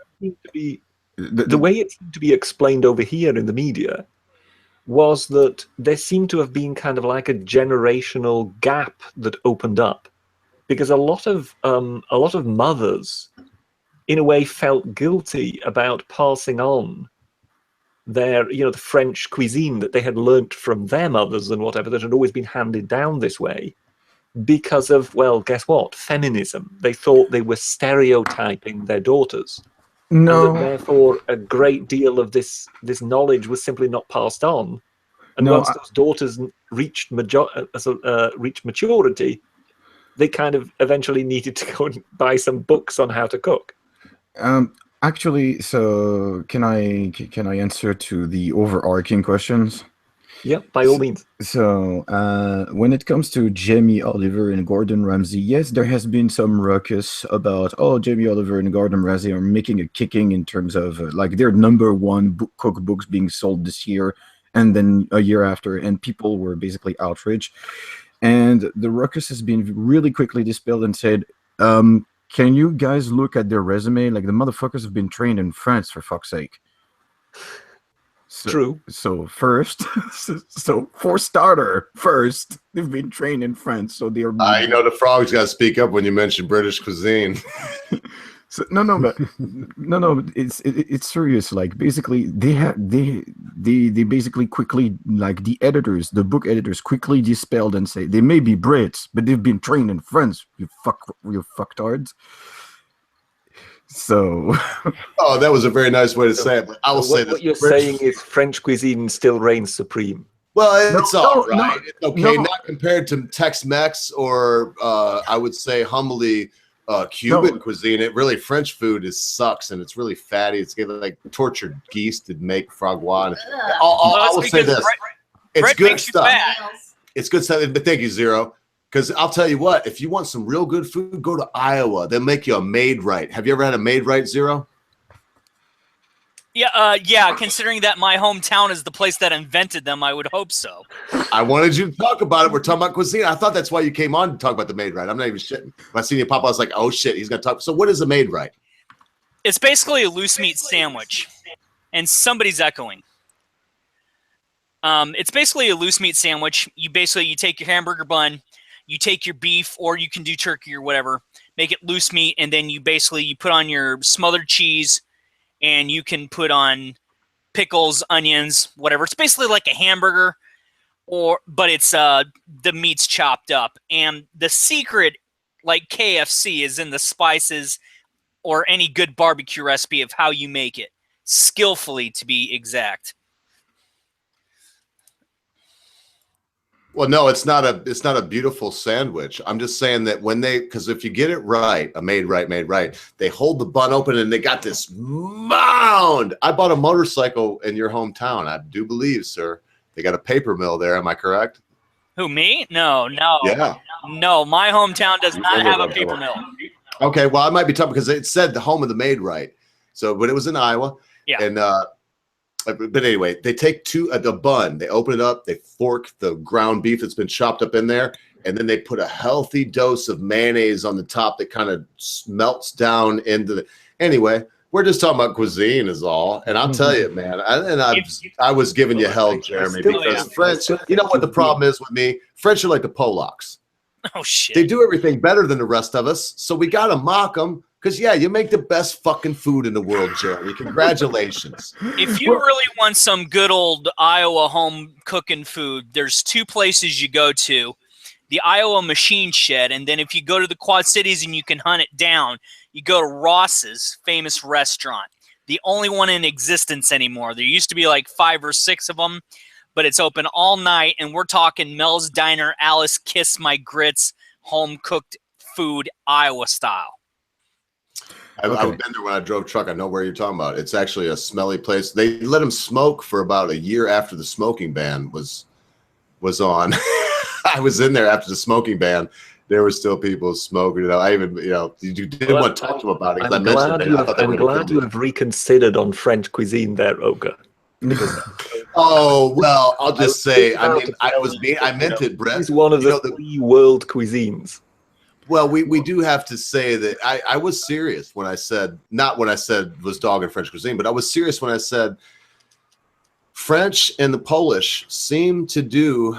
The way it seemed to be explained over here in the media was that there seemed to have been kind of like a generational gap that opened up because a lot of mothers in a way felt guilty about passing on their, the French cuisine that they had learnt from their mothers and whatever that had always been handed down this way because of, well, guess what? Feminism. They thought they were stereotyping their daughters. No. And that therefore a great deal of this knowledge was simply not passed on. And No, once those daughters reached maturity, they kind of eventually needed to go and buy some books on how to cook. Actually, so can I answer to the overarching questions? Yeah, by all means. So, when it comes to Jamie Oliver and Gordon Ramsay, yes, there has been some ruckus about, Jamie Oliver and Gordon Ramsay are making a kicking in terms of like their #1 cookbooks being sold this year and then a year after, and people were basically outraged. And the ruckus has been really quickly dispelled and said, can you guys look at their resume? Like, the motherfuckers have been trained in France, for fuck's sake. True. So first, so for starter, first they've been trained in France, so they're. The frogs got to speak up when you mention British cuisine. So, no, it's serious. Like, basically, they basically quickly, like, the book editors quickly dispelled and say they may be Brits, but they've been trained in France. You fucktards. So, that was a very nice way to say it. But I will say this: what you're saying is French cuisine still reigns supreme. Well, it's all right. It's okay, no. not compared to Tex-Mex or I would say humbly Cuban cuisine. It really French food sucks and it's really fatty. It's like tortured geese to make frog wine. I will say this: it's good stuff. It's good stuff. But thank you, Zero. Because I'll tell you what, if you want some real good food, go to Iowa. They'll make you a made right. Have you ever had a made right, Zero? Yeah. Considering that my hometown is the place that invented them, I would hope so. I wanted you to talk about it. We're talking about cuisine. I thought that's why you came on to talk about the made right. I'm not even shitting. When I seen you pop, I was like, oh shit, he's gonna talk. So what is a made right? It's basically a loose meat sandwich, and somebody's echoing. It's basically a loose meat sandwich. You take your hamburger bun. You take your beef, or you can do turkey or whatever, make it loose meat, and then you put on your smothered cheese, and you can put on pickles, onions, whatever. It's basically like a hamburger, but it's the meat's chopped up. And the secret, like KFC, is in the spices or any good barbecue recipe of how you make it, skillfully to be exact. Well, no, it's not a beautiful sandwich. I'm just saying that because if you get it right, made right, they hold the bun open and they got this mound. I bought a motorcycle in your hometown. I do believe, sir. They got a paper mill there. Am I correct? Who, me? No. Yeah. No, my hometown does not have a paper mill. Okay, well, I might be talking because it said the home of the made right. So, but it was in Iowa. Yeah. And but anyway, they take the bun, they open it up, they fork the ground beef that's been chopped up in there, and then they put a healthy dose of mayonnaise on the top that kind of melts down into the. Anyway, We're just talking about cuisine is all. And I'll tell you, man, I was giving you hell, Jeremy, because French, you know what the problem is with me? French are like the Polacks. Oh, shit. They do everything better than the rest of us, so we got to mock them. Because, yeah, you make the best fucking food in the world, Jeremy. Congratulations. If you really want some good old Iowa home cooking food, there's 2 places you go to. The Iowa Machine Shed, and then if you go to the Quad Cities and you can hunt it down, you go to Ross's famous restaurant. The only one in existence anymore. There used to be like 5 or 6 of them, but it's open all night, and we're talking Mel's Diner, Alice Kiss My Grits, home-cooked food, Iowa style. I've been there when I drove truck. I know where you're talking about. It's actually a smelly place. They let them smoke for about a year after the smoking ban was on. I was in there after the smoking ban. There were still people smoking. I even, you didn't want to talk to them about it. I'm glad you have reconsidered on French cuisine there, Ogre. Oh, well, I'll just say, I meant it, Brett. It's one of the 3 world cuisines. Well, we do have to say that I was serious when I said, not when I said was dog and French cuisine, but I was serious when I said French and the Polish seem to do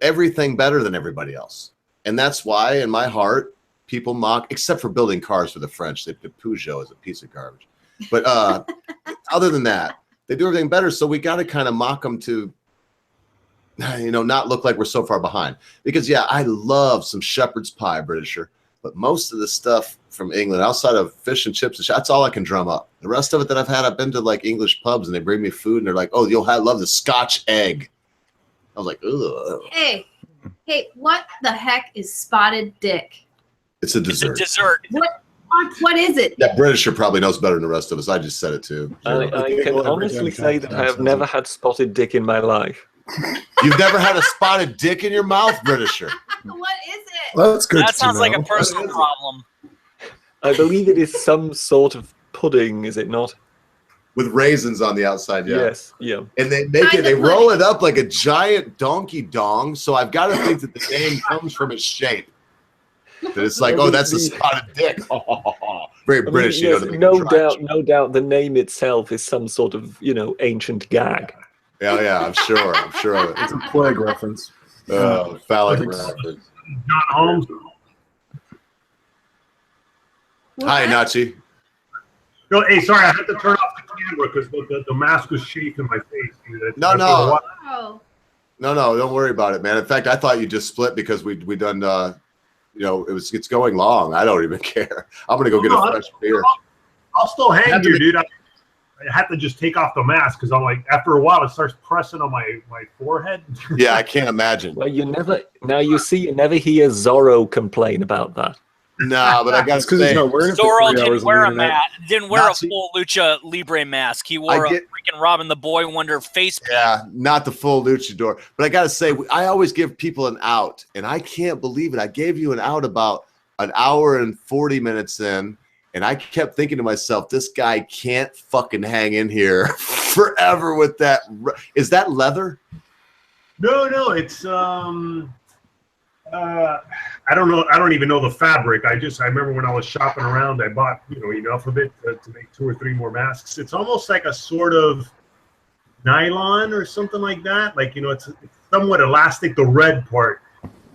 everything better than everybody else. And that's why, in my heart, people mock, except for building cars for the French. The Peugeot is a piece of garbage. But other than that, they do everything better. So we got to kind of mock them to, not look like we're so far behind. Because, yeah, I love some shepherd's pie, Britisher. But most of the stuff from England, outside of fish and chips, that's all I can drum up. The rest of it that I've been to like English pubs and they bring me food and they're like, oh, you'll love the Scotch egg. I was like, ugh. Hey, what the heck is spotted dick? It's a dessert. It's a dessert. What is it? That Britisher probably knows better than the rest of us. I just said it too. I can honestly say that I have never had spotted dick in my life. You've never had a spotted dick in your mouth, Britisher? What is it? Well, that's good. That sounds like a personal problem. I believe it is some sort of pudding, is it not? With raisins on the outside, yeah. Yes, yeah. And they make it, they roll it up like a giant donkey dong. So I've got to think that the name comes from its shape. That it's like, oh, that's a spotted dick. Very British, yes, no doubt the name itself is some sort of, ancient gag. Yeah, I'm sure of it. It's a plague reference. Phallic reference. John Holmes. Hi, Nachi. No, hey, sorry, I had to turn off the camera because the mask was shaking my face. Dude. No, Oh. No, don't worry about it, man. In fact, I thought you just split because we done. It's going long. I don't even care. I'm gonna go get a fresh beer. I'll still hang here, dude. I had to just take off the mask because I'm like, after a while, it starts pressing on my forehead. Yeah, I can't imagine. Well, you never hear Zorro complain about that. No, but I got to say, Zorro didn't wear a mask. Didn't wear a full Lucha Libre mask. He wore a freaking Robin the Boy Wonder face paint. Yeah, not the full luchador. But I got to say, I always give people an out, and I can't believe it. I gave you an out about an hour and 40 minutes in, and I kept thinking to myself, this guy can't fucking hang in here forever with that. Is that leather? No, it's I don't know. I don't even know the fabric. I remember when I was shopping around, I bought enough of it to make 2 or 3 more masks. It's almost like a sort of nylon or something like that. Like it's somewhat elastic. The red part.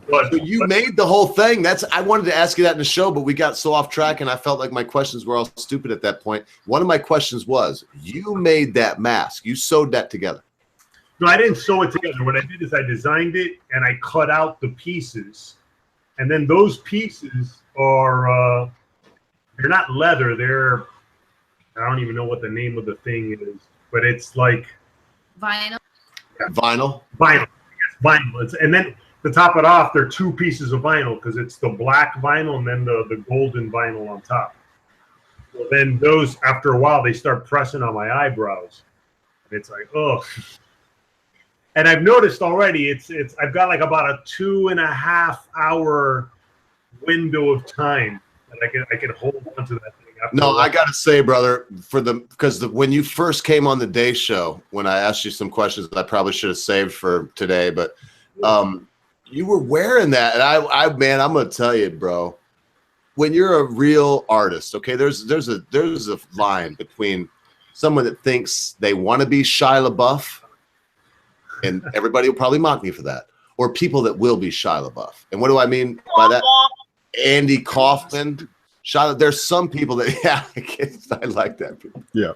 So you made the whole thing. I wanted to ask you that in the show, but we got so off track, and I felt like my questions were all stupid at that point. One of my questions was, you made that mask. You sewed that together. No, I didn't sew it together. What I did is I designed it and I cut out the pieces. And then those pieces are, they're not leather. They're, I don't even know what the name of the thing is, but it's like vinyl. Yeah. Vinyl. Yes, vinyl. And then to top it off, they're 2 pieces of vinyl because it's the black vinyl and then the golden vinyl on top. So then those, after a while, they start pressing on my eyebrows. And it's like, oh. And I've noticed already, I've got like about a 2.5 hour window of time that I can hold on to that thing. No, I gotta say, brother, because when you first came on the Day Show, when I asked you some questions that I probably should have saved for today, but you were wearing that, and I'm gonna tell you, bro, when you're a real artist, okay, there's a line between someone that thinks they want to be Shia LaBeouf, and everybody will probably mock me for that, or people that will be Shia LaBeouf. And what do I mean by that? Andy Kaufman. There's some people that, yeah, I like that. Yeah.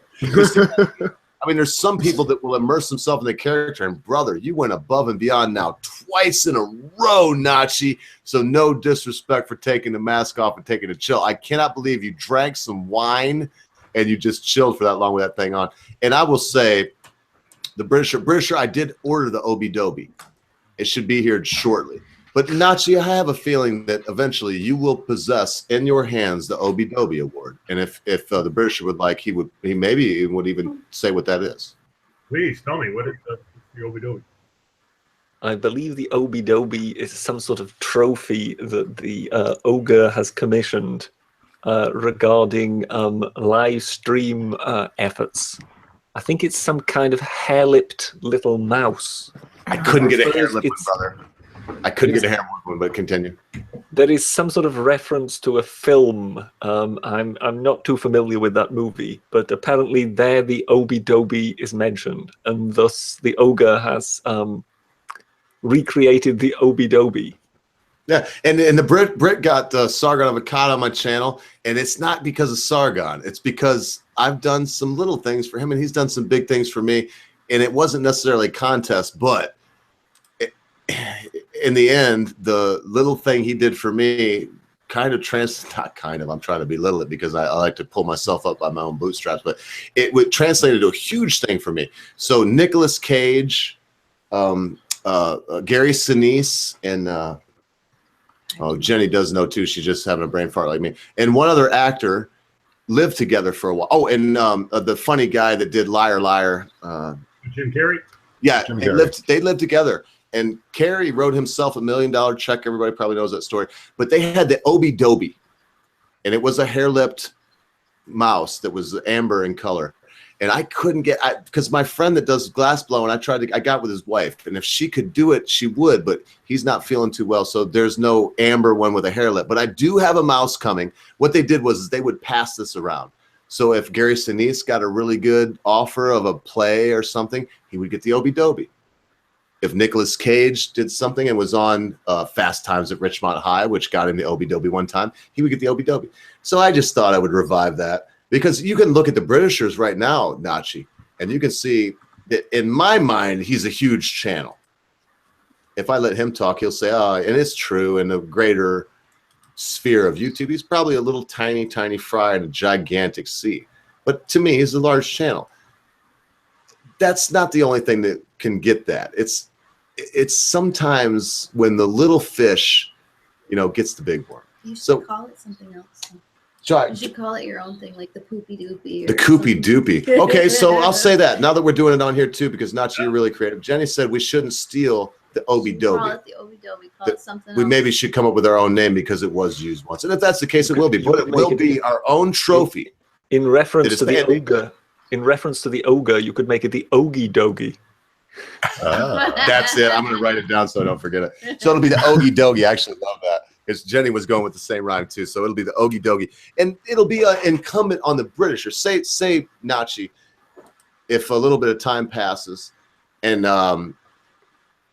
I mean, there's some people that will immerse themselves in the character. And brother, you went above and beyond now twice in a row, Nachi. So no disrespect for taking the mask off and taking a chill. I cannot believe you drank some wine and you just chilled for that long with that thing on. And I will say, the Britisher, I did order the Obi-Dobi. It should be here shortly. But Nachi, I have a feeling that eventually you will possess in your hands the Obi-Dobi award. And if the Britisher would like, he maybe would even say what that is. Please tell me, what is the Obi-Dobi? I believe the Obi-Dobi is some sort of trophy that the Ogre has commissioned regarding live stream efforts. I think it's some kind of hair-lipped little mouse. I couldn't get a hair-lipped one, brother. I couldn't get a hair one, but continue. There is some sort of reference to a film. I'm not too familiar with that movie, but apparently there the Obi-Dobi is mentioned, and thus the Ogre has recreated the Obi-Dobi. Yeah, and the Brit got Sargon Avocado on my channel, and it's not because of Sargon. It's because I've done some little things for him, and he's done some big things for me, and it wasn't necessarily a contest, but in the end, the little thing he did for me kind of I'm trying to belittle it because I like to pull myself up by my own bootstraps, but it would translate into a huge thing for me. So Nicolas Cage, Gary Sinise, and Jenny does know too. She's just having a brain fart like me. And one other actor lived together for a while. Oh, and the funny guy that did Liar Liar. Jim Carrey? Yeah, they lived together. And Carey wrote himself $1 million check. Everybody probably knows that story. But they had the Obi-Dobi, and it was a hair-lipped mouse that was amber in color. And I couldn't get, because my friend that does glass blowing, I got with his wife. And if she could do it, she would, but he's not feeling too well. So there's no amber one with a hair lip. But I do have a mouse coming. What they did was they would pass this around. So if Gary Sinise got a really good offer of a play or something, he would get the Obi-Dobi. If Nicolas Cage did something and was on Fast Times at Richmond High, which got him the Obi-Dobi one time, he would get the Obi-Dobi. So I just thought I would revive that, because you can look at the Britishers right now, Nachi, and you can see that in my mind, he's a huge channel. If I let him talk, he'll say, oh, and it's true, in the greater sphere of YouTube, he's probably a little tiny, tiny fry in a gigantic sea. But to me, he's a large channel. That's not the only thing that can get that. It's sometimes when the little fish, gets the big one. You should call it something else. You should call it your own thing, like the Poopy Doopy. The Koopy Doopy. Okay, so I'll say that now that we're doing it on here too, because Nachi, you're really creative. Jenny said we shouldn't steal the Obi-Dobi. Call it the Obi-Dobi. Call it something else. We maybe should come up with our own name because it was used once. And if that's the case, it will be. But it will be our own trophy. In reference to the Ogre. In reference to the Ogre, you could make it the Ogie-Dogie. That's it. I'm going to write it down so I don't forget it. So it'll be the Ogie-Dogie. I actually love that, because Jenny was going with the same rhyme too. So it'll be the Ogie-Dogie. And it'll be incumbent on the Britisher. Say Nachi, if a little bit of time passes and,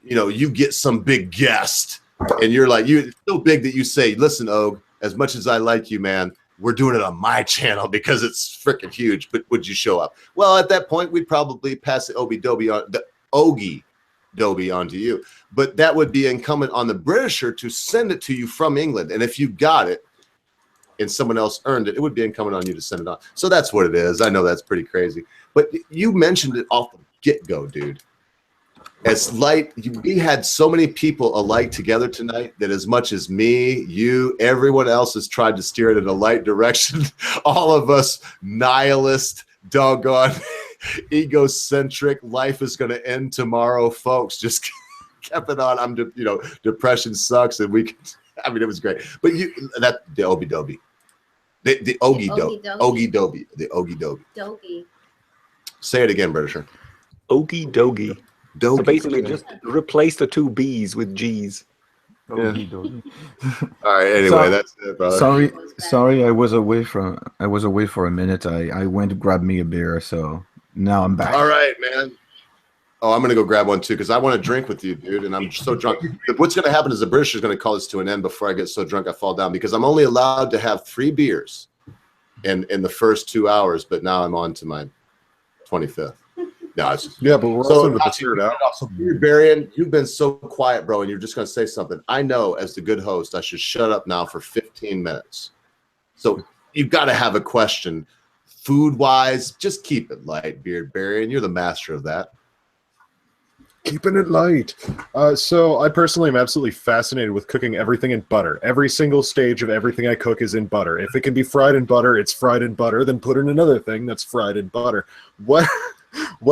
you get some big guest and you're like, you're so big that you say, listen, Og, as much as I like you, man, we're doing it on my channel because it's freaking huge, but would you show up? Well, at that point, we'd probably pass the Ogie-Doby onto you. But that would be incumbent on the Britisher to send it to you from England. And if you got it and someone else earned it, it would be incumbent on you to send it on. So that's what it is. I know that's pretty crazy. But you mentioned it off the get-go, dude. We had so many people alike together tonight that as much as me, you, everyone else has tried to steer it in a light direction. All of us nihilist, doggone, egocentric, life is going to end tomorrow, folks. Just kept it on. Depression sucks, and it was great. But the Obi-Dobi. The Ogie-Dobi. The Ogie-Dobi. Dogie. Say it again, Britisher. Ogie-Dogie. So basically, just replace the two B's with G's. Yeah. Okie dokie. All right. Anyway, So- that's it, brother. Sorry, I was away for a minute. I went to grab me a beer, so now I'm back. All right, man. Oh, I'm gonna go grab one too because I want to drink with you, dude. And I'm so drunk. What's gonna happen is the British is gonna call this to an end before I get so drunk I fall down because I'm only allowed to have 3 beers in the first 2 hours. But now I'm on to my 25th. No, it's just, Yeah, but we're so also in the Nachi, third hour. so Barian, you've been so quiet, bro, and you're just gonna say something. I know as the good host, I should shut up now for 15 minutes. So you've got to have a question, food-wise. Just keep it light, Beard Barian. You're the master of that. Keeping it light. So I personally am absolutely fascinated with cooking everything in butter. Every single stage of everything I cook is in butter. If it can be fried in butter, it's fried in butter. Then put in another thing that's fried in butter. What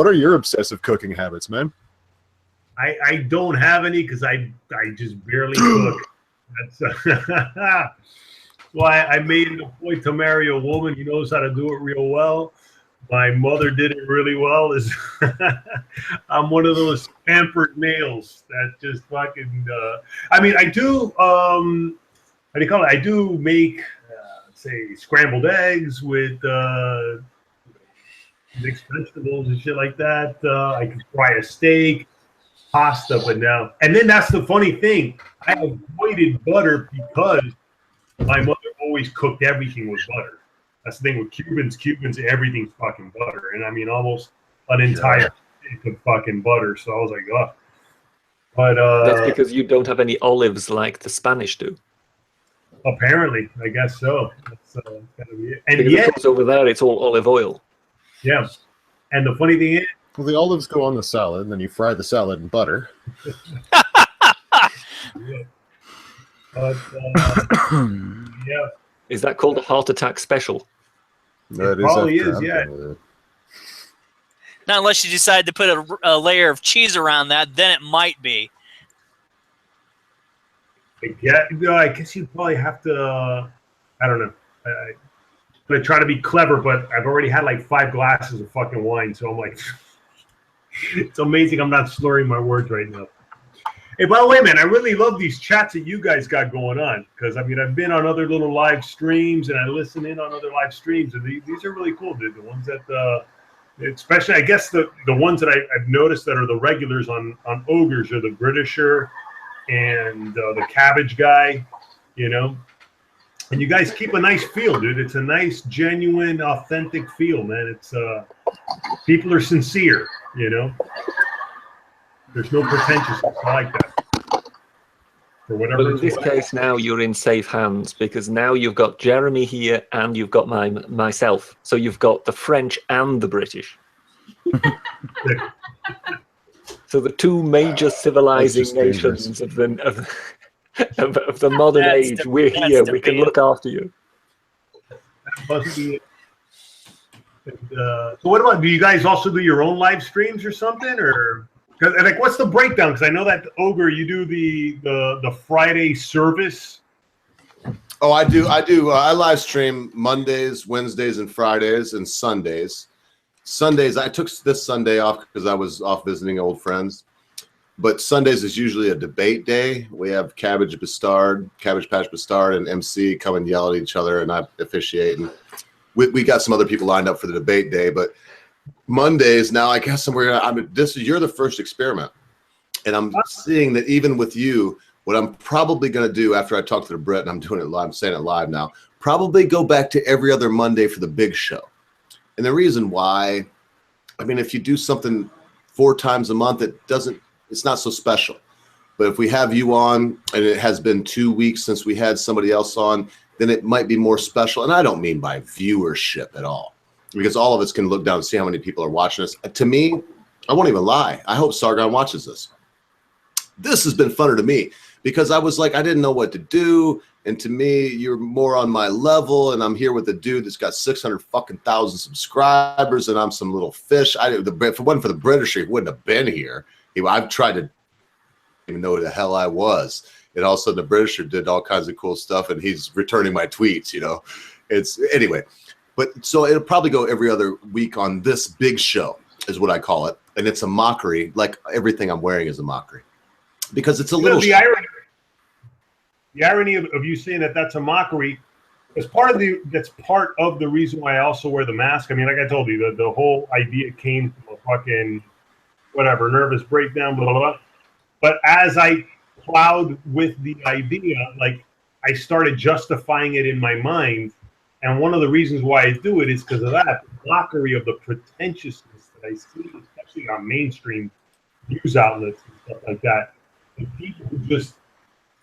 are your obsessive cooking habits, man? I don't have any because I just barely cook. That's why I made it a point to marry a woman who knows how to do it real well. My mother did it really well. I'm one of those pampered males that just fucking. I mean, I do. How do you call it? I do make, say, scrambled eggs with mixed vegetables and shit like that. I can fry a steak, pasta, but now and then that's the funny thing. I avoided butter because my mother always cooked everything with butter. That's the thing with Cubans. Cubans, everything's fucking butter, and I mean almost an entire stick of fucking butter. So I was like, oh. But that's because you don't have any olives like the Spanish do. Apparently, I guess so. That's gotta be it. And because yet, of course over there, it's all olive oil. Yeah, and the funny thing is, well, the olives go on the salad, and then you fry the salad in butter. Yeah. But yeah, is that called a heart attack special? That probably is, yeah. Not unless you decide to put a layer of cheese around that, then it might be. Yeah, no, I guess you probably have to. I don't know. I'm gonna try to be clever, but I've already had like 5 glasses of fucking wine, so I'm like, it's amazing I'm not slurring my words right now. Hey, by the way, man, I really love these chats that you guys got going on because I mean I've been on other little live streams and I listen in on other live streams, and these are really cool, dude. The ones that, especially I guess the ones that I've noticed that are the regulars on Ogres are the Britisher and the Cabbage guy, you know. And you guys keep a nice feel, dude. It's a nice, genuine, authentic feel, man. It's people are sincere, you know. There's no pretentiousness. I like that. For whatever. Well, in this case, now you're in safe hands because now you've got Jeremy here and you've got myself. So you've got the French and the British. So the 2 major civilizing nations of the modern age. We're here. We can look after you. Must be it. And, so what about? Do you guys also do your own live streams or something, or? Like, what's the breakdown? Because I know that Ogre, you do the Friday service. Oh, I do. I live stream Mondays, Wednesdays, and Fridays, and Sundays. Sundays, I took this Sunday off because I was off visiting old friends. But Sundays is usually a debate day. We have Cabbage Patch Bastard, and MC come and yell at each other, and I officiate. And we got some other people lined up for the debate day, but Mondays now, I guess you're the first experiment, and I'm seeing that even with you, what I'm probably going to do after I talk to the Brit, and I'm doing it live, I'm saying it live now, probably go back to every other Monday for the big show. And the reason why, I mean, if you do something 4 times a month, it's not so special. But if we have you on, and it has been 2 weeks since we had somebody else on, then it might be more special. And I don't mean by viewership at all, because all of us can look down and see how many people are watching us. To me, I won't even lie. I hope Sargon watches this. This has been funner to me because I was like, I didn't know what to do. And to me, you're more on my level. And I'm here with a dude that's got 600,000 subscribers, and I'm some little fish. If it wasn't for the Britisher, he wouldn't have been here. I've tried to even know who the hell I was. And all of a sudden, the Britisher did all kinds of cool stuff, and he's returning my tweets, you know. Anyway. But so it'll probably go every other week on this big show, is what I call it. And it's a mockery, like everything I'm wearing is a mockery. Because it's a little... the irony of you saying that that's a mockery is that's part of the reason why I also wear the mask. I mean, like I told you, the whole idea came from a fucking whatever nervous breakdown, blah blah blah. But as I plowed with the idea, like I started justifying it in my mind, and one of the reasons why I do it is because of that the mockery of the pretentiousness that I see, especially on mainstream news outlets and stuff like that. And people who just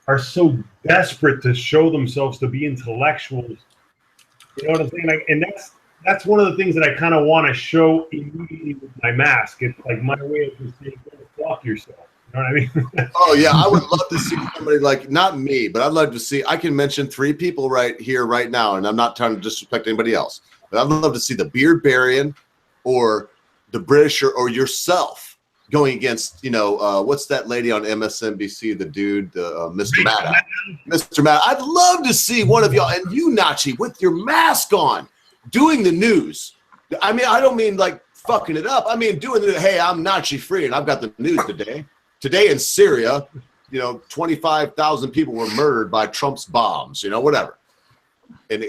are so desperate to show themselves to be intellectuals. You know what I'm saying? Like, and that's one of the things that I kind of want to show immediately with my mask. It's like my way of just saying, go fuck yourself. You know what I mean? Oh yeah, I would love to see somebody like, not me, but I'd love to see. I can mention 3 people right here, right now, and I'm not trying to disrespect anybody else, but I'd love to see the Beard Barian or the Britisher or yourself going against, you know, what's that lady on MSNBC, the dude, Mr. Maddow. Mr. Maddow. I'd love to see one of y'all, and you, Nachi, with your mask on, doing the news. I mean, I don't mean like fucking it up. I mean doing the, hey, I'm Nachi free, and I've got the news today. Today in Syria, you know, 25,000 people were murdered by Trump's bombs, you know, whatever. And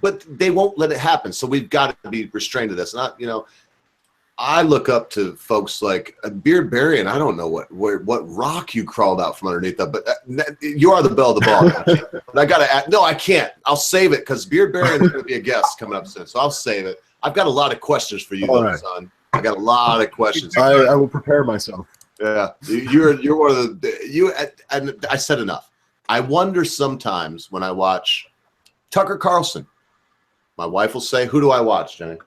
but they won't let it happen, so we've got to be restrained to this. Not, you know, I look up to folks like Beard Barian. I don't know what rock you crawled out from underneath that, but you are the belle of the ball. But I gotta add, no, I can't. I'll save it because Beard Barian is going to be a guest coming up soon, so I'll save it. I've got a lot of questions for you, though, son. I got a lot of questions. I will prepare myself. Yeah, you're one of the and I said enough. I wonder sometimes when I watch Tucker Carlson, my wife will say, "Who do I watch, Jenny?"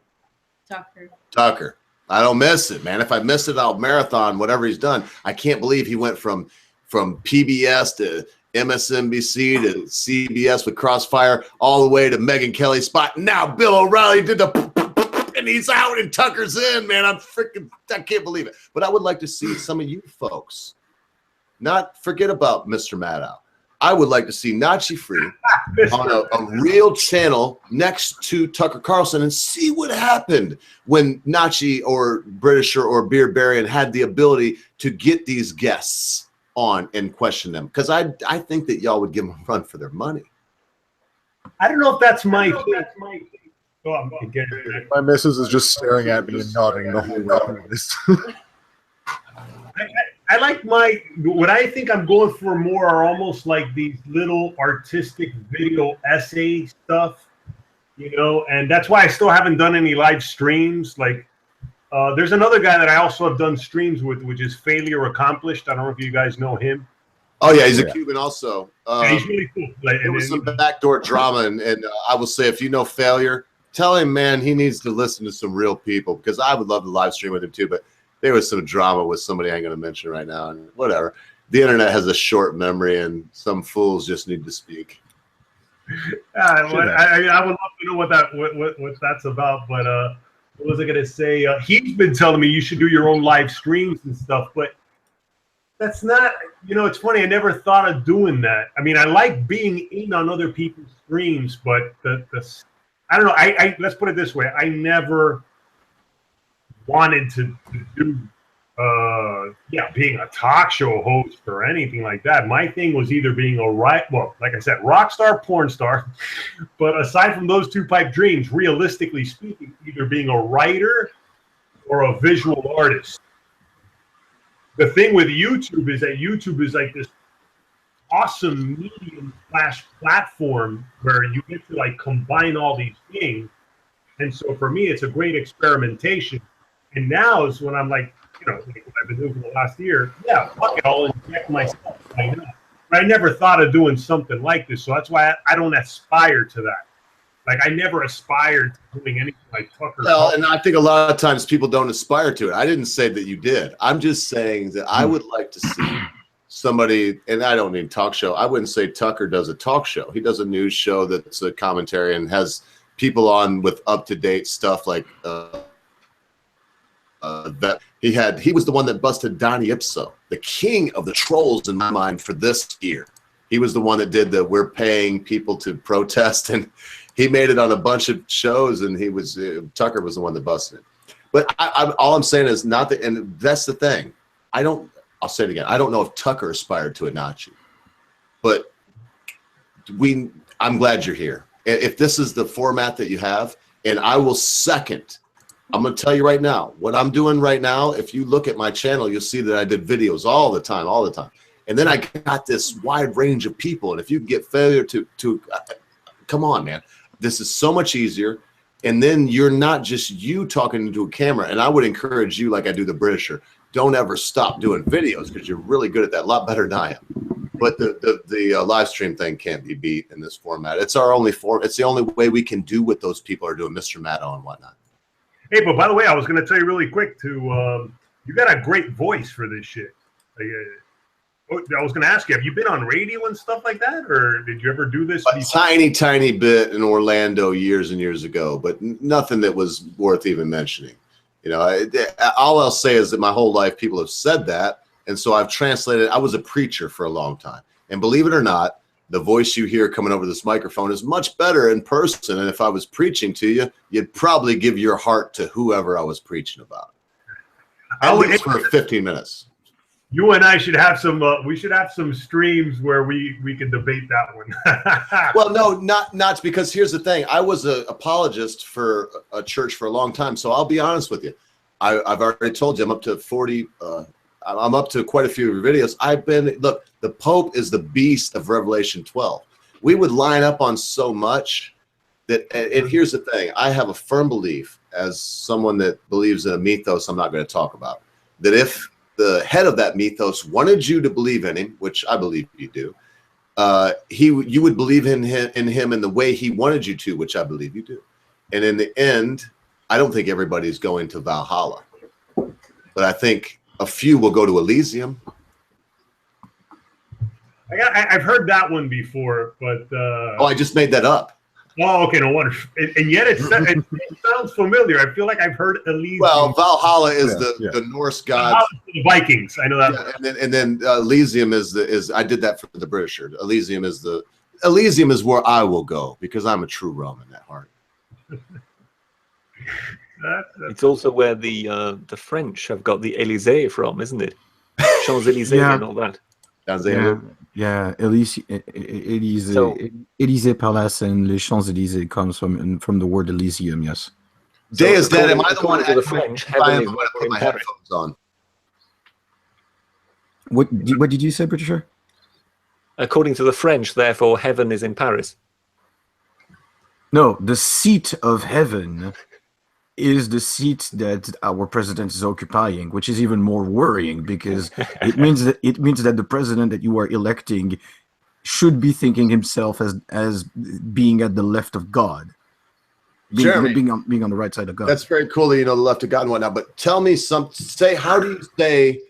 Tucker. I don't miss it, man. If I miss it, I'll marathon whatever he's done. I can't believe he went from PBS to MSNBC to CBS with Crossfire all the way to Megyn Kelly's spot. Now Bill O'Reilly did and he's out and Tucker's in, man. I can't believe it. But I would like to see some of you folks not forget about Mr. Maddow. I would like to see Nachi Free on a real channel next to Tucker Carlson and see what happened when Nachi or Britisher or Beard Barian had the ability to get these guests on and question them. Because I think that y'all would give them a run for their money. I don't know if that's my thing. My missus is just staring at me and nodding the whole way through this. I like what I think I'm going for more are almost like these little artistic video essay stuff, you know, and that's why I still haven't done any live streams. Like, there's another guy that I also have done streams with, which is Failure Accomplished. I don't know if you guys know him. Oh yeah, he's a Cuban also. Yeah, he's really cool. Like, there was some backdoor drama, and I will say, if you know Failure, tell him, man, he needs to listen to some real people, because I would love to live stream with him too, but there was some drama with somebody I ain't going to mention right now, and whatever. The internet has a short memory, and some fools just need to speak. I would love to know what that's about, but what was I going to say? He's been telling me you should do your own live streams and stuff, but that's not, you know, it's funny. I never thought of doing that. I mean, I like being in on other people's streams, but I don't know. Let's put it this way. I never wanted to do being a talk show host or anything like that. My thing was either being like I said, rock star, porn star, but aside from those two pipe dreams, realistically speaking, either being a writer or a visual artist. The thing with YouTube is that YouTube is like this awesome medium / platform where you get to like combine all these things. And so for me, it's a great experimentation. And now is when I'm like, you know, like what I've been doing for the last year. Yeah, fuck it, I'll inject myself. Why not? But I never thought of doing something like this. So that's why I don't aspire to that. Like, I never aspired to doing anything like Tucker. Well, and I think a lot of times people don't aspire to it. I didn't say that you did. I'm just saying that I would like to see somebody, and I don't mean talk show. I wouldn't say Tucker does a talk show. He does a news show that's a commentary and has people on with up-to-date stuff like that. He was the one that busted Donnie Ipso, the king of the trolls in my mind for this year. He was the one that did the we're paying people to protest, and he made it on a bunch of shows, and Tucker was the one that busted it. But all I'm saying is not that, and that's the thing. I'll say it again. I don't know if Tucker aspired to a Nachi, but I'm glad you're here. If this is the format that you have, and I will second. I'm going to tell you right now, what I'm doing right now, if you look at my channel, you'll see that I did videos all the time. And then I got this wide range of people. And if you can get failure to come on, man, this is so much easier. And then you're not just you talking into a camera. And I would encourage you, like I do the Britisher, don't ever stop doing videos because you're really good at that, a lot better than I am. But the live stream thing can't be beat in this format. It's our only form. It's the only way we can do what those people are doing, Mr. Maddo and whatnot. Hey, but by the way, I was going to tell you really quick too. You got a great voice for this shit. I was going to ask you, have you been on radio and stuff like that, or did you ever do this? A tiny bit in Orlando years and years ago, but nothing that was worth even mentioning. You know, all I'll say is that my whole life people have said that, and so I've translated. I was a preacher for a long time, and believe it or not, the voice you hear coming over this microphone is much better in person. And if I was preaching to you, you'd probably give your heart to whoever I was preaching about. At least for 15 minutes. You and I should have some. We should have some streams where we can debate that one. Well, no, not because here's the thing. I was an apologist for a church for a long time, so I'll be honest with you. I've already told you I'm up to 40. I'm up to quite a few of your videos. Look, the Pope is the beast of Revelation 12. We would line up on so much that, and here's the thing. I have a firm belief, as someone that believes in a mythos I'm not going to talk about, that if the head of that mythos wanted you to believe in him, which I believe you do, you would believe in him in the way he wanted you to, which I believe you do. And in the end, I don't think everybody's going to Valhalla, but I think a few will go to Elysium. I've heard that one before, but oh, I just made that up. Oh, okay, no wonder. And yet it sounds familiar. I feel like I've heard Elysium. Well, Valhalla is the Norse god. The Vikings. I know that. Yeah, and then Elysium is I did that for the Britisher. Elysium is where I will go because I'm a true Roman at heart. It's also where the French have got the Élysée from, isn't it? Champs-Élysées and all that. Yeah, Élysée Palace and Les Champs-Élysées comes from the word Elysium, yes. Day is dead. Am I the one to the French? Heaven is put my headphones on. What did you say, Britisher? According to the French, therefore, heaven is in Paris. No, the seat of heaven is the seat that our president is occupying, which is even more worrying because it means that the president that you are electing should be thinking himself as being at the left of God, being on the right side of God. That's very cool that you know the left of God and whatnot. But tell me how do you say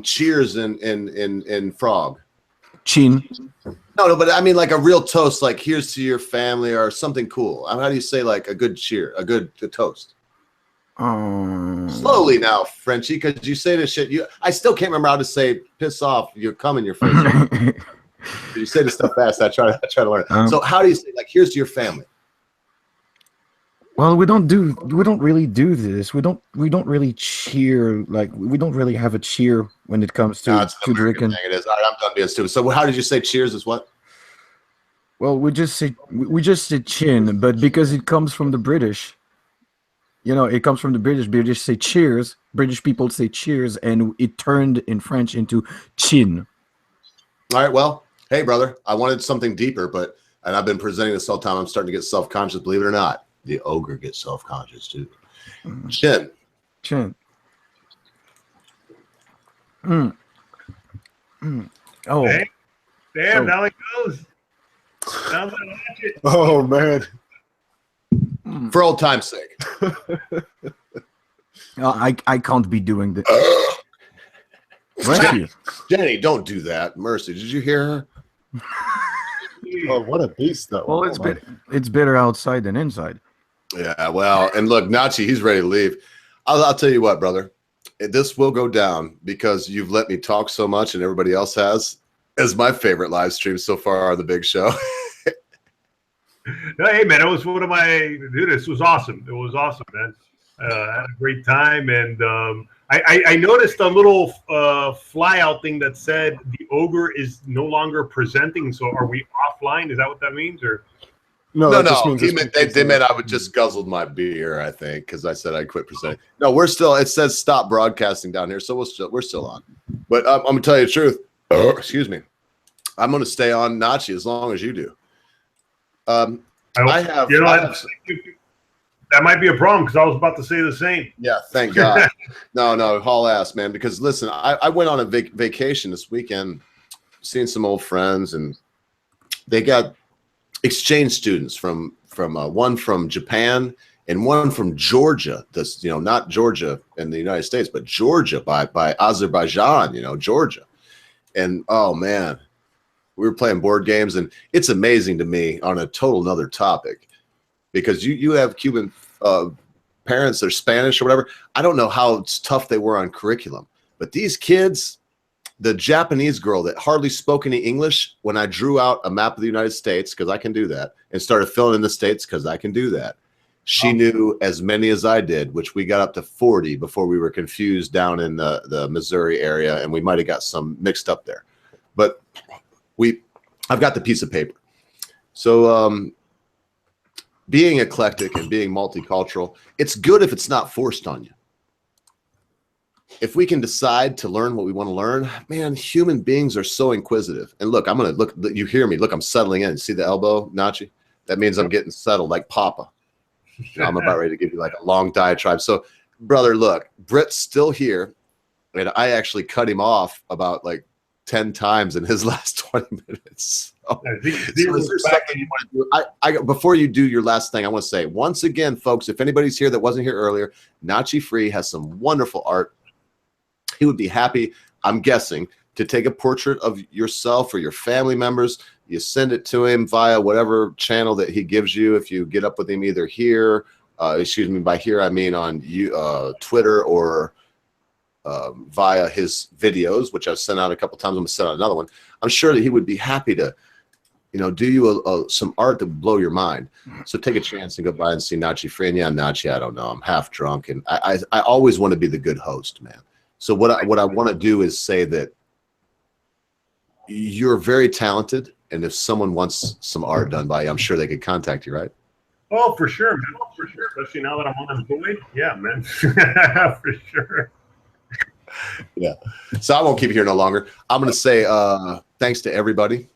cheers in frog? Chin. No, but I mean like a real toast, like here's to your family or something cool. How do you say like a good cheer, a toast? Slowly now, Frenchie, because you say this shit. I still can't remember how to say piss off. You come in your face. You say this stuff fast. I try to learn. So how do you say like here's to your family? Well, we don't really do this. We don't really cheer. Like we don't really have a cheer when it comes to drinking. It is. All right, I'm done being stupid. So how did you say cheers is what? Well, we just say chin, but because it comes from the British, it comes from the British. British say cheers. British people say cheers, and it turned in French into chin. All right. Well, hey, brother, I wanted something deeper, and I've been presenting this all the time. I'm starting to get self-conscious. Believe it or not. The ogre gets self-conscious too. Chin. Oh. Hey, damn, now it goes. Now I watch it. Oh man. For old time's sake. I can't be doing this. Jenny, don't do that. Mercy, did you hear her? Oh, what a beast that well, was. It's better outside than inside. Yeah, well, and look, Nachi, he's ready to leave. I'll tell you what, brother. This will go down because you've let me talk so much and everybody else has. As my favorite live streams so far are the Big Show. Hey, man, it was one of my... Dude, this was awesome. It was awesome, man. I had a great time, and I noticed a little fly out thing that said the ogre is no longer presenting. So are we offline? Is that what that means? Or No, No, that just means they meant I would just guzzled my beer, I think, because I said I quit presenting. No, we're still. It says stop broadcasting down here, so we're still on. But I'm gonna tell you the truth. Excuse me. I'm gonna stay on Nachi as long as you do. I have. That might be a problem because I was about to say the same. Yeah, thank God. No, haul ass, man. Because listen, I went on a vacation this weekend, seeing some old friends, and they got exchange students from one from Japan and one from Georgia. This, not Georgia in the United States, but Georgia by Azerbaijan. Georgia. And oh man, we were playing board games, and it's amazing to me on a total another topic, because you have Cuban parents that are Spanish or whatever. I don't know how tough they were on curriculum, but these kids. The Japanese girl that hardly spoke any English, when I drew out a map of the United States, because I can do that, and started filling in the states because I can do that, she knew as many as I did, which we got up to 40 before we were confused down in the Missouri area, and we might have got some mixed up there. But I've got the piece of paper. So being eclectic and being multicultural, it's good if it's not forced on you. If we can decide to learn what we want to learn, man, human beings are so inquisitive. And look, I'm going to look, you hear me. Look, I'm settling in. See the elbow, Nachi? That means I'm getting settled like Papa. I'm about ready to give you like a long diatribe. So, brother, look, Britt's still here. And I actually cut him off about like 10 times in his last 20 minutes. So is there something you want to do? Before you do your last thing, I want to say, once again, folks, if anybody's here that wasn't here earlier, NACHI Free has some wonderful art. He would be happy, I'm guessing, to take a portrait of yourself or your family members. You send it to him via whatever channel that he gives you. If you get up with him either here, excuse me, by here I mean on Twitter or via his videos, which I've sent out a couple times. I'm going to send out another one. I'm sure that he would be happy to, do you some art that would blow your mind. So take a chance and go by and see NACHI Free. And yeah, NACHI, I don't know. I'm half drunk, and I always want to be the good host, man. So what I want to do is say that you're very talented, and if someone wants some art done by you, I'm sure they could contact you, right? Oh, for sure, man. For sure. Especially now that I'm unemployed. Yeah, man. For sure. Yeah. So I won't keep you here no longer. I'm going to say thanks to everybody.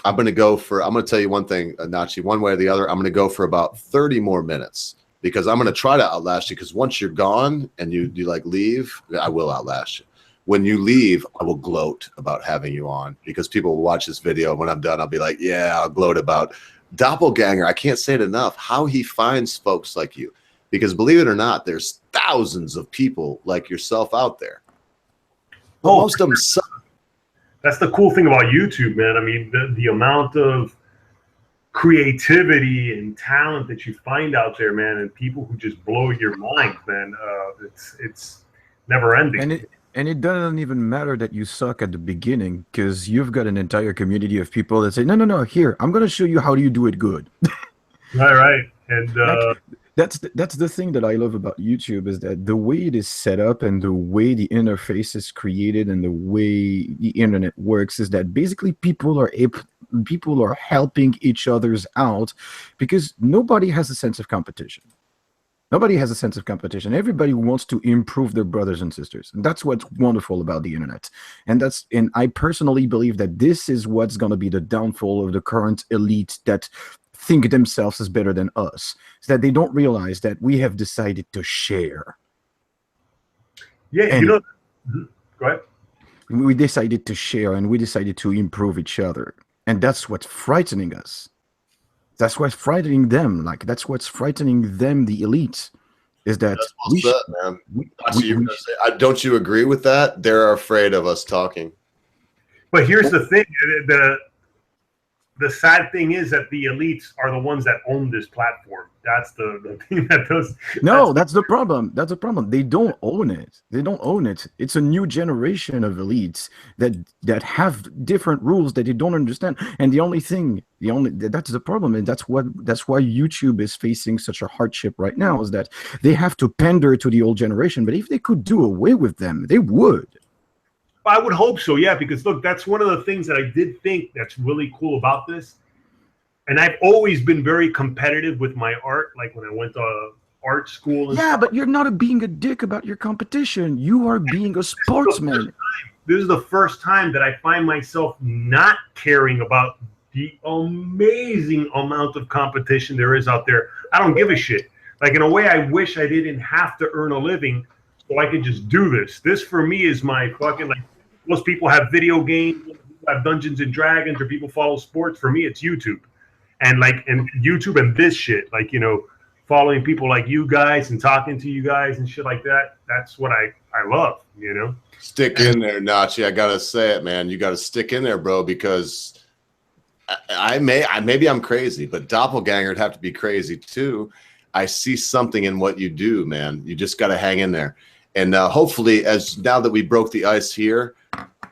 I'm going to tell you one thing, Nachi, one way or the other. I'm going to go for about 30 more minutes, because I'm going to try to outlast you, because once you're gone and you like leave, I will outlast you. When you leave, I will gloat about having you on, because people will watch this video. When I'm done, I'll be like, yeah, I'll gloat about Doppelganger. I can't say it enough, how he finds folks like you, because believe it or not, there's thousands of people like yourself out there. But most of them suck. That's the cool thing about YouTube, man. I mean, the amount of creativity and talent that you find out there, man, and people who just blow your mind, man. It's never ending. And it doesn't even matter that you suck at the beginning, because you've got an entire community of people that say, no, here, I'm going to show you how you do it good. Right. And that's the thing that I love about YouTube, is that the way it is set up and the way the interface is created and the way the internet works is that basically people are helping each other's out, because nobody has a sense of competition. Nobody has a sense of competition. Everybody wants to improve their brothers and sisters. And that's what's wonderful about the internet. And I personally believe that this is what's going to be the downfall of the current elite that think themselves as better than us. Is that they don't realize that we have decided to share. Yeah, and go ahead. We decided to share, and we decided to improve each other. And that's what's frightening us. That's what's frightening them. Like, that's what's frightening them, the elites, is that man. Don't you agree with that? They're afraid of us talking. But here's the thing: the sad thing is that the elites are the ones that own this platform. That's the thing that does. No, that's the problem. That's the problem. They don't own it. They don't own it. It's a new generation of elites that have different rules that they don't understand. And that's the problem, and that's why YouTube is facing such a hardship right now, is that they have to pander to the old generation. But if they could do away with them, they would. I would hope so, yeah, because look, that's one of the things that I did think that's really cool about this. And I've always been very competitive with my art, like when I went to art school. Yeah, but you're not being a dick about your competition. You are being a sportsman. This is the first time that I find myself not caring about the amazing amount of competition there is out there. I don't give a shit. Like, in a way, I wish I didn't have to earn a living so I could just do this. This, for me, is my fucking, like, most people have video games, have Dungeons and Dragons, or people follow sports. For me, it's YouTube. And YouTube and this shit, like, you know, following people like you guys and talking to you guys and shit like that. That's what I love, you know. Stick in there, Nachi. I gotta say it, man. You gotta stick in there, bro, because maybe I'm crazy, but doppelganger would have to be crazy too. I see something in what you do, man. You just gotta hang in there. And hopefully, now that we broke the ice here,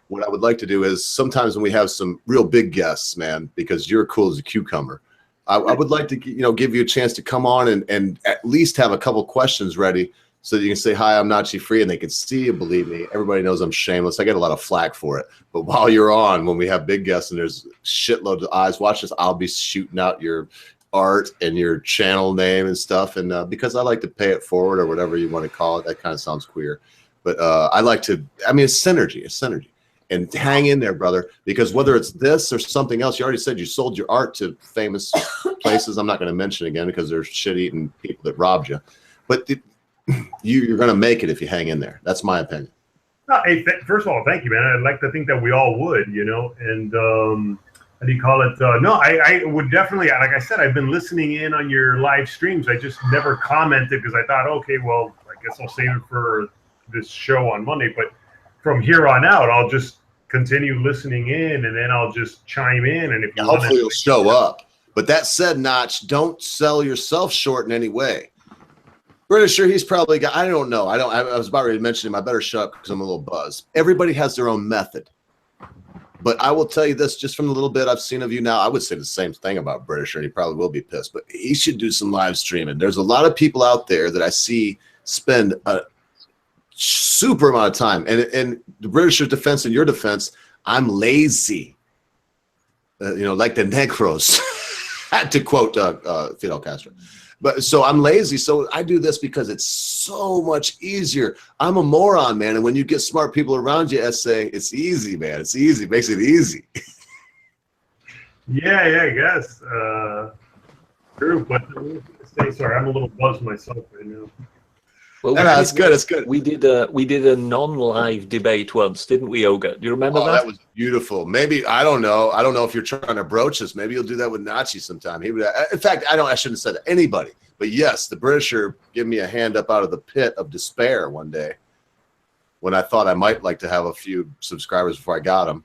what I would like to do is sometimes when we have some real big guests, man, because you're cool as a cucumber, I would like to, you know, give you a chance to come on and at least have a couple questions ready so that you can say, hi, I'm Nachi Free, and they can see you. Believe me, everybody knows I'm shameless. I get a lot of flack for it. But while you're on, when we have big guests and there's shitloads of eyes, watch this. I'll be shooting out your art and your channel name and stuff. And because I like to pay it forward, or whatever you want to call it, that kind of sounds queer. But I like to, I mean, it's synergy. It's synergy. And hang in there, brother, because whether it's this or something else, you already said you sold your art to famous places. I'm not going to mention again because they're shit-eating people that robbed you. But you're going to make it if you hang in there. That's my opinion. No, hey, first of all, thank you, man. I'd like to think that we all would, you know. And how do you call it? No, I would definitely, like I said, I've been listening in on your live streams. I just never commented because I thought, okay, well, I guess I'll save it for this show on Monday. But from here on out, I'll just continue listening in, and then I'll just chime in. And if you hopefully you'll show up. But that said, Notch, don't sell yourself short in any way. Britisher, he's probably got, I don't know. I was about ready to mention him. I better shut up because I'm a little buzzed. Everybody has their own method. But I will tell you this, just from the little bit I've seen of you now, I would say the same thing about Britisher, and he probably will be pissed, but he should do some live streaming. There's a lot of people out there that I see spend a super amount of time. And the Britisher's defense and your defense, I'm lazy. You know, like the Negros, to quote Fidel Castro. But so I'm lazy. So I do this because it's so much easier. I'm a moron, man. And when you get smart people around you, saying it's easy, man. It's easy. It makes it easy. Yeah, I guess. True, but sorry, I'm a little buzzed myself right now. Well, that's good. It's good. We did a non-live debate once, didn't we, Ogre? Do you remember that? That was beautiful. Maybe I don't know. I don't know if you're trying to broach this. Maybe you'll do that with Nachi sometime. He would. In fact, I shouldn't have said that. Anybody. But yes, the Britisher gave me a hand up out of the pit of despair one day when I thought I might like to have a few subscribers before I got them.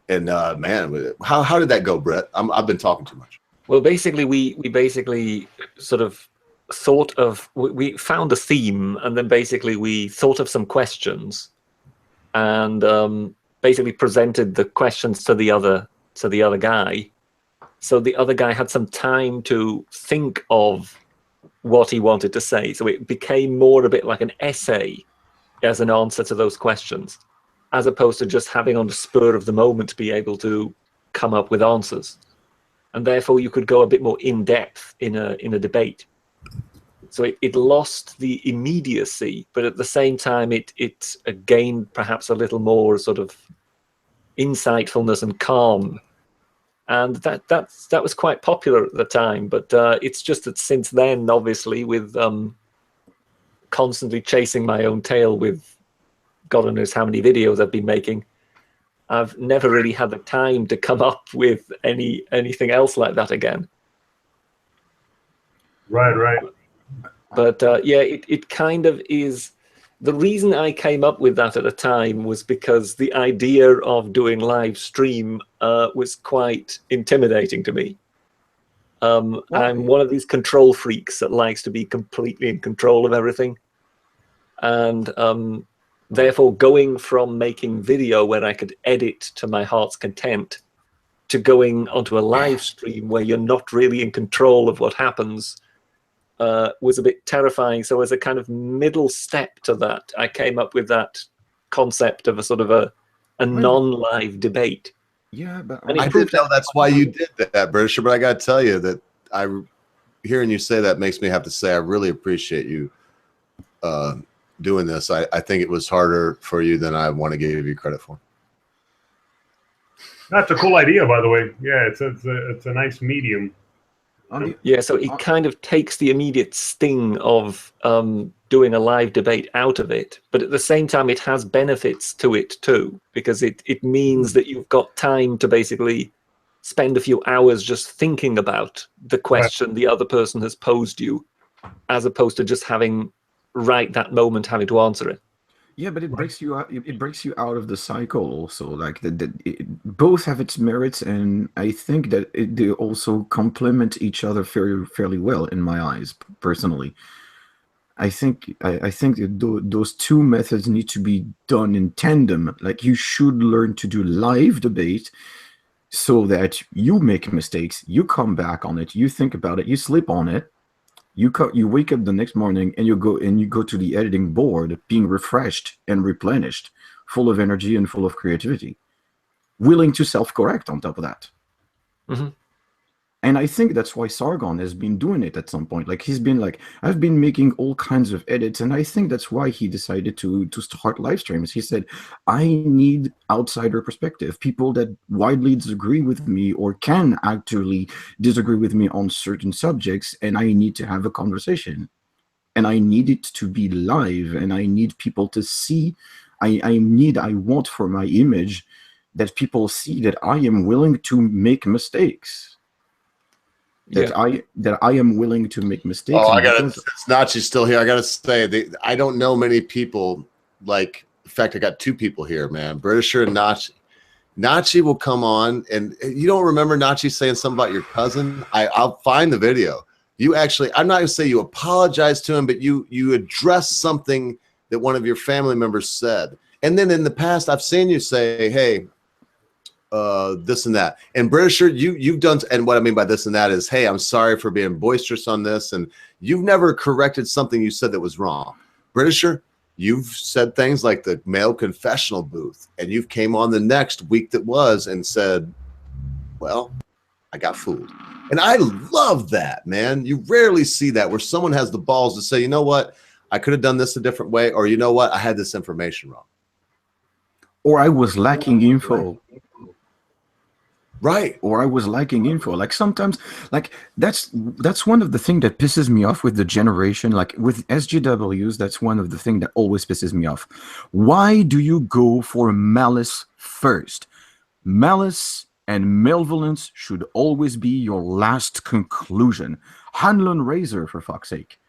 And man, how did that go, Brett? I've been talking too much. Well, basically, we basically sort of thought of, we found a theme, and then basically we thought of some questions, and basically presented the questions to the other guy. So the other guy had some time to think of what he wanted to say. So it became more a bit like an essay as an answer to those questions, as opposed to just having on the spur of the moment to be able to come up with answers. And therefore you could go a bit more in depth in a debate. So it lost the immediacy, but at the same time it gained perhaps a little more sort of insightfulness and calm. And that was quite popular at the time, but it's just that since then, obviously, with constantly chasing my own tail with God knows how many videos I've been making, I've never really had the time to come up with anything else like that again. Right. But yeah, it kind of is The reason I came up with that at the time was because the idea of doing live stream was quite intimidating to me. I'm one of these control freaks that likes to be completely in control of everything. And therefore, going from making video where I could edit to my heart's content to going onto a live stream where you're not really in control of what happens was a bit terrifying. So as a kind of middle step to that, I came up with that concept of a sort of a non-live debate. Yeah, but I didn't know that's why you did that, Britisher, but I got to tell you that hearing you say that makes me have to say I really appreciate you doing this. I think it was harder for you than I want to give you credit for. That's a cool idea, by the way. Yeah, it's a nice medium. Yeah, so it kind of takes the immediate sting of doing a live debate out of it, but at the same time it has benefits to it too, because it means that you've got time to basically spend a few hours just thinking about the question the other person has posed you, as opposed to just having right that moment having to answer it. Yeah, but it breaks you out. It breaks you out of the cycle also. Like both have its merits, and I think that they also complement each other fairly well in my eyes, personally. I think that those two methods need to be done in tandem. Like you should learn to do live debate, so that you make mistakes, you come back on it, you think about it, you sleep on it. You wake up the next morning and you go to the editing board being refreshed and replenished, full of energy and full of creativity, willing to self-correct on top of that. Mm-hmm. And I think that's why Sargon has been doing it at some point. Like he's been like, I've been making all kinds of edits, and I think that's why he decided to start live streams. He said, I need outsider perspective, people that widely disagree with me or can actually disagree with me on certain subjects, and I need to have a conversation. And I need it to be live, and I need people to see. I want for my image that people see that I am willing to make mistakes. That I am willing to make mistakes. Oh, I gotta. It's Nachi's still here. I gotta say, I don't know many people like. In fact, I got two people here, man. Britisher and Nachi. Nachi will come on, and you don't remember Nachi saying something about your cousin? I'll find the video. You actually, I'm not gonna say you apologized to him, but you addressed something that one of your family members said, and then in the past, I've seen you say, "Hey." This and that, and Britisher, you've done, and what I mean by this and that is, hey, I'm sorry for being boisterous on this, and you've never corrected something you said that was wrong. Britisher, you've said things like the male confessional booth, and you've came on the next week that was and said, well, I got fooled. And I love that, man. You rarely see that where someone has the balls to say, you know what, I could have done this a different way, or you know what, I had this information wrong, or I was lacking info. Right. Or I was lacking info. Like sometimes, like that's one of the things that pisses me off with the generation. Like with SJWs, that's one of the things that always pisses me off. Why do you go for malice first? Malice and malevolence should always be your last conclusion. Hanlon Razor, for fuck's sake.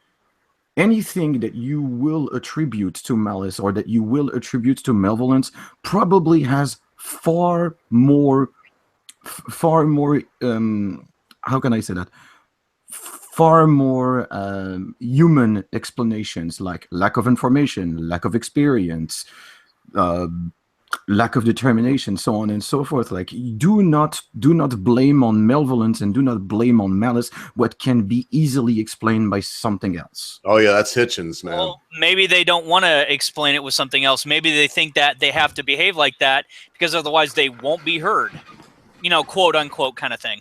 Anything that you will attribute to malice or that you will attribute to malevolence probably has far more how can I say that, far more human explanations, like lack of information, lack of experience, lack of determination, so on and so forth. Like do not blame on malevolence and do not blame on malice what can be easily explained by something else. Oh yeah, that's Hitchens, man. Well, maybe they don't want to explain it with something else. Maybe they think that they have to behave like that because otherwise they won't be heard. You know, quote unquote kind of thing.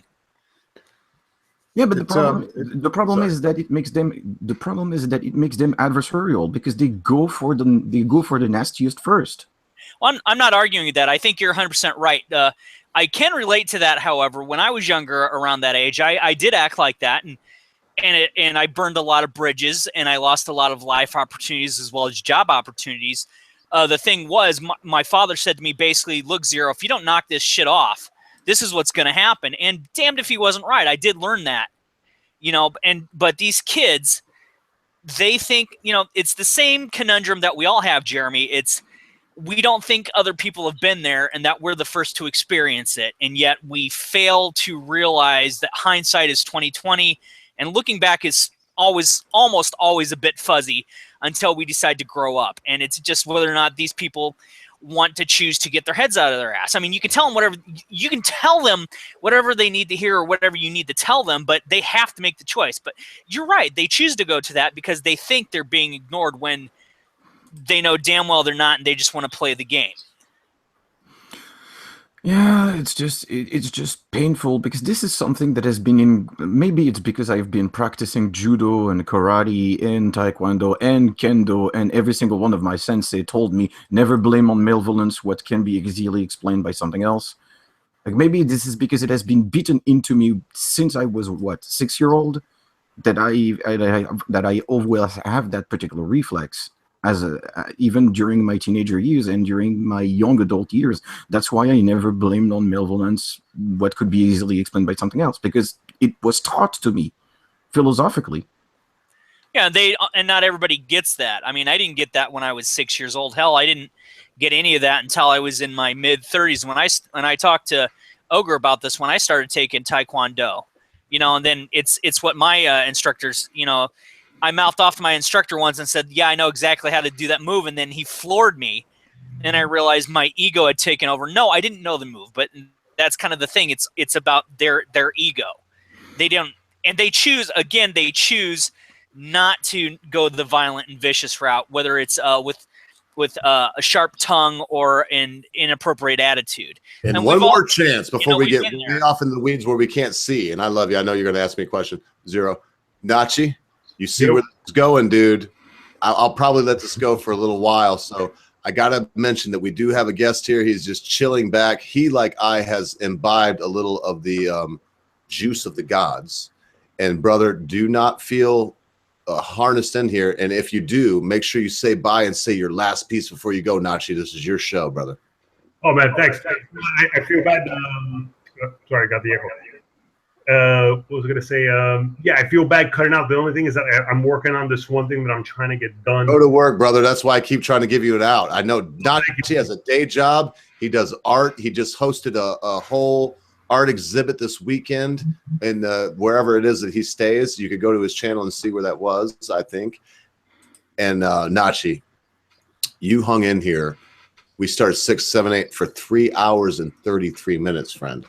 Yeah, but the problem is that it makes them adversarial because they go for the nastiest first. Well, I'm not arguing that. I think you're 100% right. I can relate to that. However, when I was younger, around that age, I did act like that, and I burned a lot of bridges, and I lost a lot of life opportunities as well as job opportunities. The thing was, my father said to me basically, "Look, Zero, if you don't knock this shit off, this is what's going to happen." And damned if he wasn't right. I did learn that, you know. But these kids, they think, you know, it's the same conundrum that we all have, Jeremy. It's we don't think other people have been there and that we're the first to experience it, and yet we fail to realize that hindsight is 20/20, and looking back is almost always a bit fuzzy until we decide to grow up. And it's just whether or not these people want to choose to get their heads out of their ass. I mean, you can tell them whatever they need to hear or whatever you need to tell them, but they have to make the choice. But you're right, they choose to go to that because they think they're being ignored when they know damn well they're not, and they just want to play the game. Yeah, it's just painful because this is something that has been in. Maybe it's because I've been practicing judo and karate and taekwondo and kendo, and every single one of my sensei told me never blame on malevolence what can be easily explained by something else. Like maybe this is because it has been beaten into me since I was what 6-year-old that I always have that particular reflex. Even during my teenager years and during my young adult years. That's why I never blamed on malevolence what could be easily explained by something else, because it was taught to me philosophically. Yeah, and not everybody gets that. I mean, I didn't get that when I was 6 years old. Hell, I didn't get any of that until I was in my mid-30s when I talked to Ogre about this when I started taking Taekwondo. You know, and then it's what my instructors, you know, I mouthed off to my instructor once and said, yeah, I know exactly how to do that move. And then he floored me. And I realized my ego had taken over. No, I didn't know the move, but that's kind of the thing. It's about their ego. They don't, and they choose not to go the violent and vicious route, whether it's with a sharp tongue or an inappropriate attitude. And one more chance before we get way off in the weeds where we can't see. And I love you. I know you're going to ask me a question. Zero. Nachi? You see where it's going, dude. I'll probably let this go for a little while. So I got to mention that we do have a guest here. He's just chilling back. He, like I, has imbibed a little of the juice of the gods. And, brother, do not feel harnessed in here. And if you do, make sure you say bye and say your last piece before you go, Nachi. This is your show, brother. Oh, man, thanks. I feel bad. Sorry, I got the echo. What was I going to say? Yeah, I feel bad cutting out. The only thing is that I'm working on this one thing that I'm trying to get done. Go to work, brother. That's why I keep trying to give you it out. I know Nachi has a day job. He does art. He just hosted a whole art exhibit this weekend in wherever it is that he stays. You could go to his channel and see where that was, I think. And Nachi, you hung in here. We started 6, 7, 8 for 3 hours and 33 minutes, friend.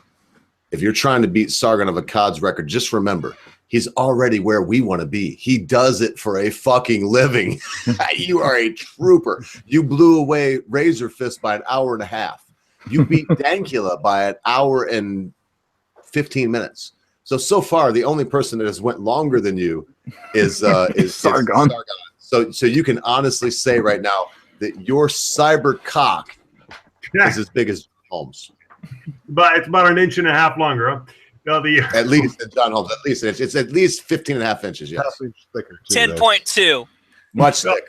If you're trying to beat Sargon of Akkad's record, just remember, he's already where we want to be. He does it for a fucking living. You are a trooper. You blew away Razor Fist by an hour and a half. You beat Dankula by an hour and 15 minutes. So far, the only person that has went longer than you is Sargon. So you can honestly say right now that your cyber cock is as big as Holmes. But it's about 1.5 inches longer. Huh? No, at least John Holmes, at least it's at least 15.5 inches. Yes, thicker. 10.2. Much thicker.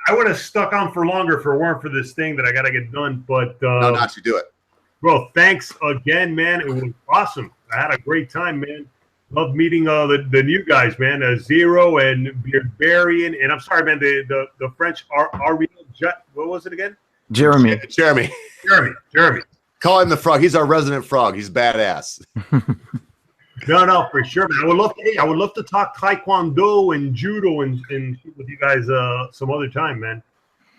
I would have stuck on for longer if it weren't for this thing that I got to get done. But no, not to do it, bro. Thanks again, man. It was awesome. I had a great time, man. Love meeting the new guys, man. Zero and Beardbarian, and I'm sorry, man. The French Ariel. What was it again? Jeremy. Call him the frog. He's our resident frog. He's badass. No, for sure, man. I would love to talk Taekwondo and Judo and with you guys some other time, man.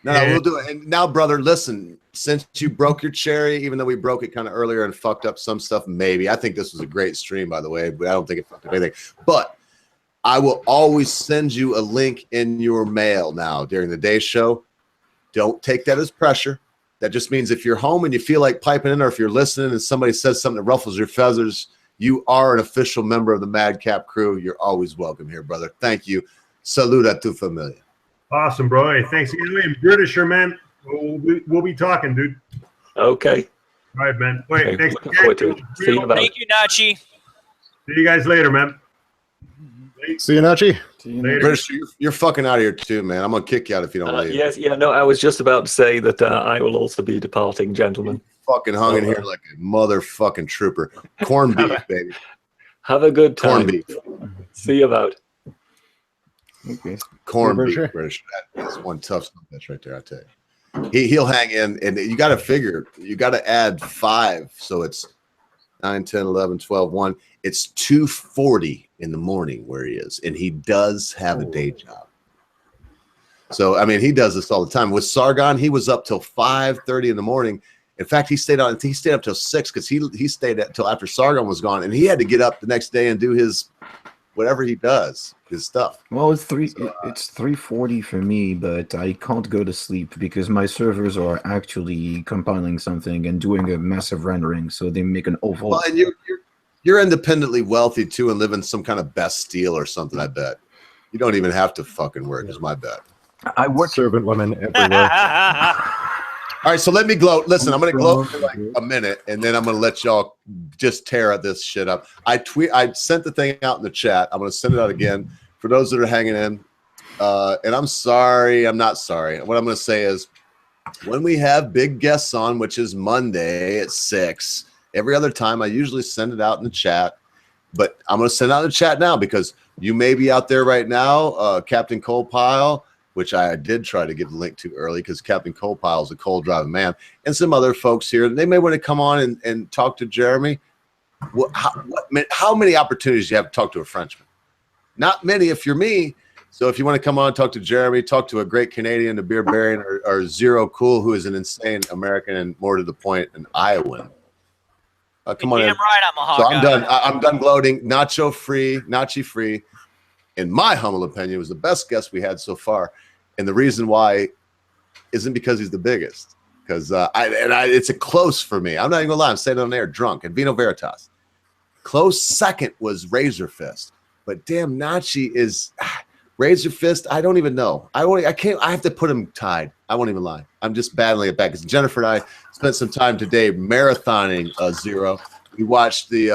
No, we'll do it. And now, brother, listen, since you broke your cherry, even though we broke it kind of earlier and fucked up some stuff, maybe. I think this was a great stream, by the way, but I don't think it fucked up anything. But I will always send you a link in your mail now during the day show. Don't take that as pressure. That just means if you're home and you feel like piping in, or if you're listening and somebody says something that ruffles your feathers, you are an official member of the Madcap crew. You're always welcome here, brother. Thank you. Salud a tu familia. Awesome, bro. Hey, thanks again. Britisher, man. We'll be talking, dude. Okay. All right, man. Wait, okay, thanks. See you, thank you, Nachi. See you guys later, man. See you, Nachi. British, you're fucking out of here too, man. I'm gonna kick you out if you don't leave. Yes, yeah, no, I was just about to say that I will also be departing, gentlemen. Fucking hung in here like a motherfucking trooper. Corned beef, baby. Have a good time. Corned beef. See you about. Okay. Corn beef TheBritisher? British. That's one tough son of a bitch right there, I tell you. He'll hang in, and you got to figure, you got to add 5. So it's 9, 10, 11, 12, 1. It's 2:40 in the morning where he is, and he does have a day job. So, I mean, he does this all the time. With Sargon, he was up till 5:30 in the morning. In fact, he stayed up till 6 because he stayed up till after Sargon was gone, and he had to get up the next day and do his whatever he does, his stuff. Well, it's 3:40 for me, but I can't go to sleep because my servers are actually compiling something and doing a massive rendering, so they make an awful. Well, and you're independently wealthy too, and live in some kind of Bastille or something. I bet you don't even have to fucking work. Is my bet. I work servant women everywhere. All right, so let me gloat. Listen, I'm going to gloat for like a minute, and then I'm going to let y'all just tear this shit up. I sent the thing out in the chat. I'm going to send it out again for those that are hanging in. And I'm sorry. I'm not sorry. What I'm going to say is when we have big guests on, which is Monday at 6, every other time I usually send it out in the chat. But I'm going to send it out in the chat now because you may be out there right now, Captain Cole Pile, which I did try to give the link to early because Captain Cole Pile is a coal driving man, and some other folks here. They may want to come on and talk to Jeremy. How many opportunities do you have to talk to a Frenchman? Not many if you're me. So if you want to come on and talk to Jeremy, talk to a great Canadian, the beer baron, or Zero Cool, who is an insane American and more to the point, an Iowan. Come on in. Damn right, I'm a hot So guy. I'm done. I'm done gloating. Nachi free, in my humble opinion, was the best guest we had so far. And the reason why isn't because he's the biggest. Because it's a close for me. I'm not even gonna lie. I'm saying it on air drunk. And Vino Veritas. Close second was Razor Fist. But damn, Nachi is Razor Fist. I don't even know. I can't. I have to put him tied. I won't even lie. I'm just battling it back. Because Jennifer and I spent some time today marathoning Zero. We watched the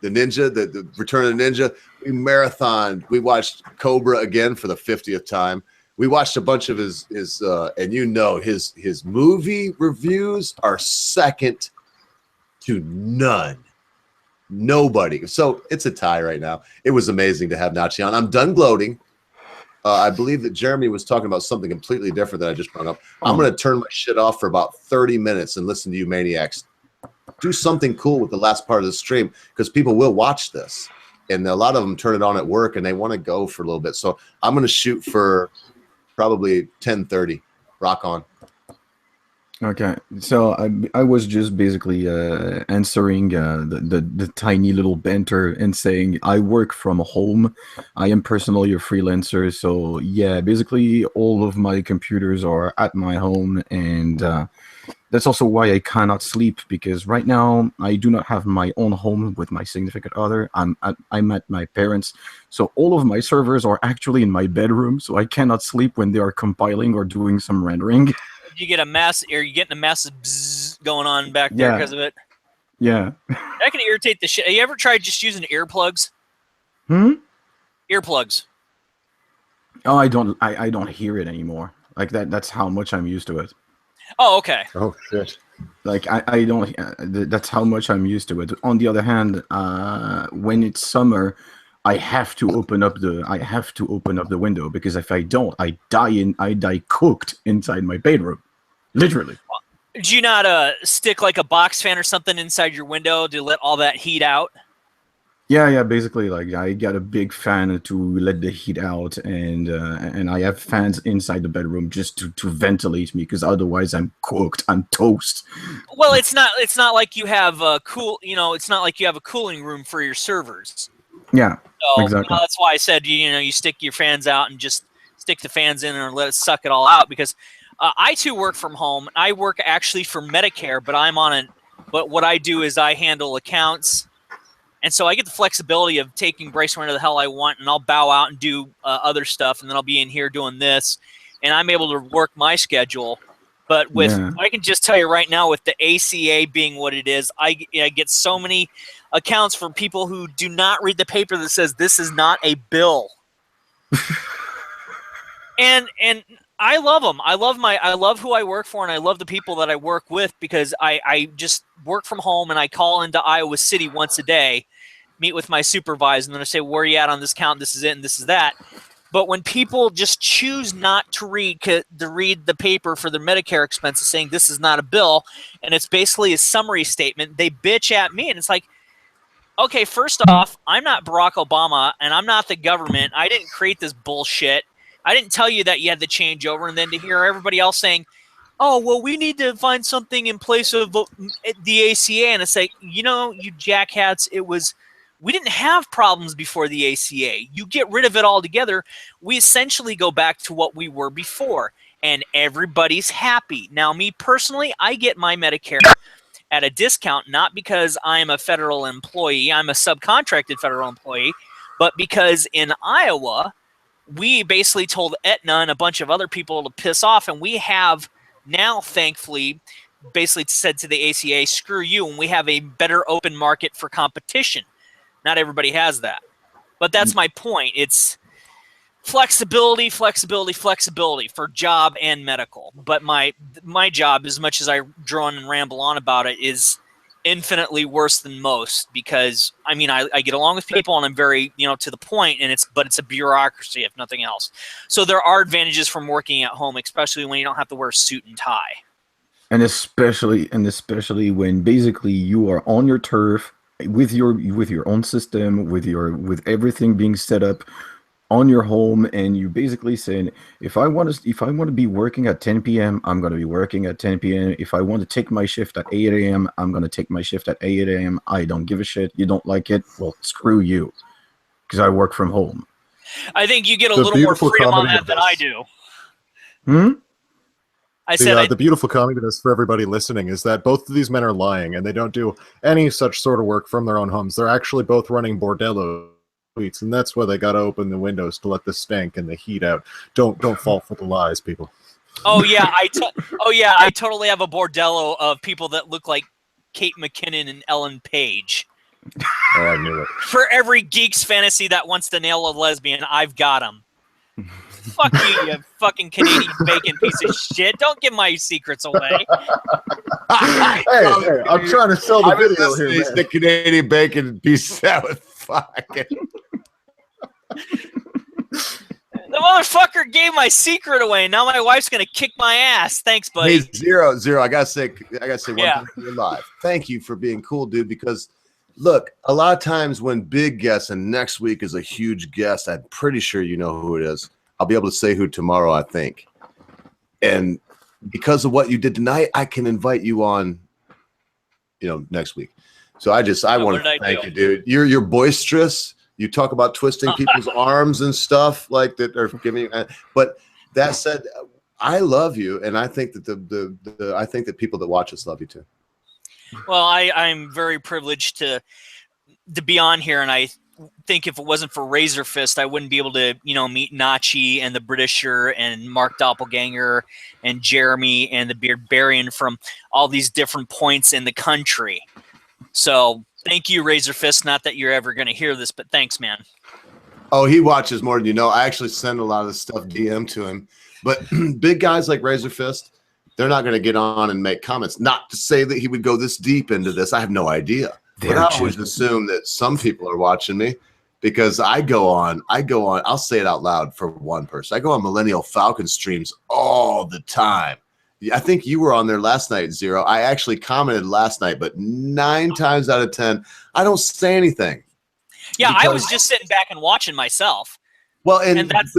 Ninja, the Return of the Ninja. We marathoned. We watched Cobra again for the 50th time. We watched a bunch of his and his movie reviews are second to none. Nobody. So it's a tie right now. It was amazing to have Nachi on. I'm done gloating. I believe that Jeremy was talking about something completely different that I just brought up. I'm going to turn my shit off for about 30 minutes and listen to you maniacs. Do something cool with the last part of the stream because people will watch this. And a lot of them turn it on at work and they want to go for a little bit. So I'm going to shoot for probably 10:30. Rock on. Okay, so I was just basically answering the tiny little banter and saying I work from home. I am personally a freelancer, so yeah, basically all of my computers are at my home, and that's also why I cannot sleep, because right now I do not have my own home with my significant other. I'm at my parents', so all of my servers are actually in my bedroom, so I cannot sleep when they are compiling or doing some rendering. You get a mass, or you getting a massive bzzz going on back there because of it. Yeah. That can irritate the shit. Have you ever tried just using earplugs? Earplugs. Oh, I don't hear it anymore. Like that's how much I'm used to it. Oh, okay. Oh shit. Like I don't. That's how much I'm used to it. On the other hand, when it's summer, I have to open up the window, because if I don't, I die cooked inside my bedroom, literally. Did you not stick like a box fan or something inside your window to let all that heat out? Yeah. Basically, like I got a big fan to let the heat out, and I have fans inside the bedroom just to ventilate me, because otherwise I'm cooked. I'm toast. Well, it's not like you have a it's not like you have a cooling room for your servers. Yeah, so, exactly. That's why I said you stick your fans out and just stick the fans in and let it suck it all out, because I too work from home. I work actually for Medicare, but what I do is I handle accounts. And so I get the flexibility of taking breaks whenever the hell I want, and I'll bow out and do other stuff, and then I'll be in here doing this, and I'm able to work my schedule. But I can just tell you right now, with the ACA being what it is, I get so many accounts from people who do not read the paper that says this is not a bill. and I love them. I love who I work for, and I love the people that I work with, because I just work from home and I call into Iowa City once a day. meet with my supervisor, and then I say, where are you at on this count? This is it, and this is that. But when people just choose not to read the paper for their Medicare expenses, saying this is not a bill, and it's basically a summary statement, they bitch at me, and it's like, okay, first off, I'm not Barack Obama, and I'm not the government. I didn't create this bullshit. I didn't tell you that you had to change over, and then to hear everybody else saying, oh, well, we need to find something in place of the ACA, and it's like, you know, you jackhats, we didn't have problems before the ACA. You get rid of it altogether, we essentially go back to what we were before, and everybody's happy. Now, me personally, I get my Medicare at a discount, not because I'm a federal employee, I'm a subcontracted federal employee, but because in Iowa, we basically told Aetna and a bunch of other people to piss off, and we have now, thankfully, basically said to the ACA, screw you, and we have a better open market for competition. Not everybody has that. But that's my point. It's flexibility, flexibility, flexibility for job and medical. But my job, as much as I drone and ramble on about it, is infinitely worse than most, because I mean I get along with people and I'm very, you know, to the point, and it's a bureaucracy if nothing else. So there are advantages from working at home, especially when you don't have to wear a suit and tie. And especially when basically you are on your turf with your own system, with everything being set up on your home, and you basically saying, if I want to be working at 10 p.m., I'm going to be working at 10 p.m. If I want to take my shift at 8 a.m., I'm going to take my shift at 8 a.m. I don't give a shit. You don't like it? Well, screw you, because I work from home. I think you get a little more freedom on that than I do. I said the beautiful comedy to this for everybody listening is that both of these men are lying, and they don't do any such sort of work from their own homes. They're actually both running bordello suites, and that's why they got to open the windows to let the stank and the heat out. Don't fall for the lies, people. Oh yeah, I totally have a bordello of people that look like Kate McKinnon and Ellen Page. Oh, I knew it. For every geek's fantasy that wants to nail a lesbian, I've got them. Fuck you, you fucking Canadian bacon piece of shit. Don't give my secrets away. hey, I'm trying to sell the video here, man. The Canadian bacon piece out with fucking. The motherfucker gave my secret away. Now my wife's gonna kick my ass. Thanks, buddy. Hey, zero. I gotta say one thing for your live. Thank you for being cool, dude. Because look, a lot of times when big guests, and next week is a huge guest, I'm pretty sure you know who it is. I'll be able to say who tomorrow, I think. And because of what you did tonight, I can invite you on, next week. So I want to thank you, dude. You're boisterous. You talk about twisting people's arms and stuff like that, or giving you. But that said, I love you, and I think that I think that people that watch us love you too. Well, I'm very privileged to be on here, and I think if it wasn't for Razor Fist, I wouldn't be able to, meet Nachi and TheBritisher and Mark Doppelganger and Jeremy and the Beardbarian from all these different points in the country. So thank you, Razor Fist. Not that you're ever going to hear this, but thanks, man. Oh, he watches more than you know. I actually send a lot of this stuff DM to him. But big guys like Razor Fist, they're not going to get on and make comments. Not to say that he would go this deep into this. I have no idea. But I always assume that some people are watching me because I go on, I'll say it out loud for one person. I go on Millennial Falcon streams all the time. I think you were on there last night, Zero. I actually commented last night, but 9 times out of 10, I don't say anything. Yeah, I was just sitting back and watching myself. Well, and that's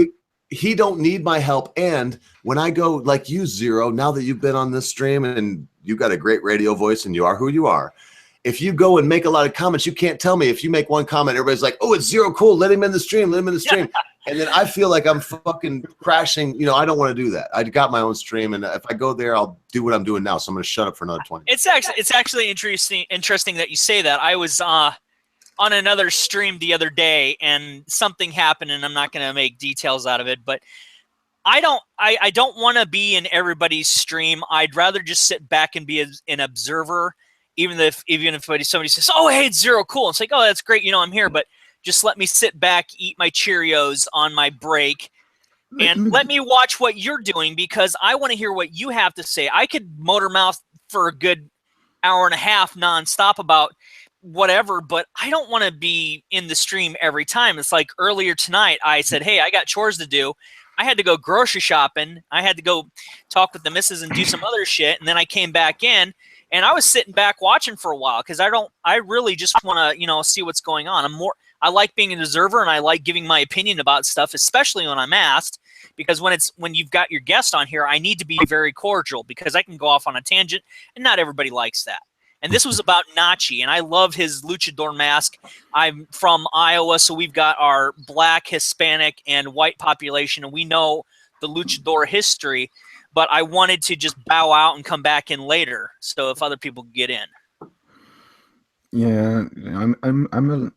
he don't need my help. And when I go like you, Zero, now that you've been on this stream and you got a great radio voice and you are who you are, if you go and make a lot of comments, you can't tell me. If you make one comment, everybody's like, oh, it's Zero cool. Let him in the stream. Let him in the stream. And then I feel like I'm fucking crashing. I don't want to do that. I got my own stream. And if I go there, I'll do what I'm doing now. So I'm going to shut up for another 20 minutes. It's actually interesting that you say that. I was on another stream the other day and something happened, and I'm not going to make details out of it, but I don't want to be in everybody's stream. I'd rather just sit back and be an observer. Even if somebody says, oh, hey, it's Zero cool. It's like, oh, that's great. I'm here. But just let me sit back, eat my Cheerios on my break, and let me watch what you're doing because I want to hear what you have to say. I could motor mouth for a good hour and a half nonstop about whatever, but I don't want to be in the stream every time. It's like earlier tonight, I said, hey, I got chores to do. I had to go grocery shopping. I had to go talk with the missus and do some other shit. And then I came back in and I was sitting back watching for a while because I really just want to, you know, see what's going on. I like being an observer and I like giving my opinion about stuff, especially when I'm asked, because when you've got your guest on here, I need to be very cordial because I can go off on a tangent and not everybody likes that. And this was about Nachi, and I love his luchador mask. I'm from Iowa, so we've got our black, Hispanic, and white population, and we know the luchador history, but I wanted to just bow out and come back in later, so if other people get in. Yeah, I'm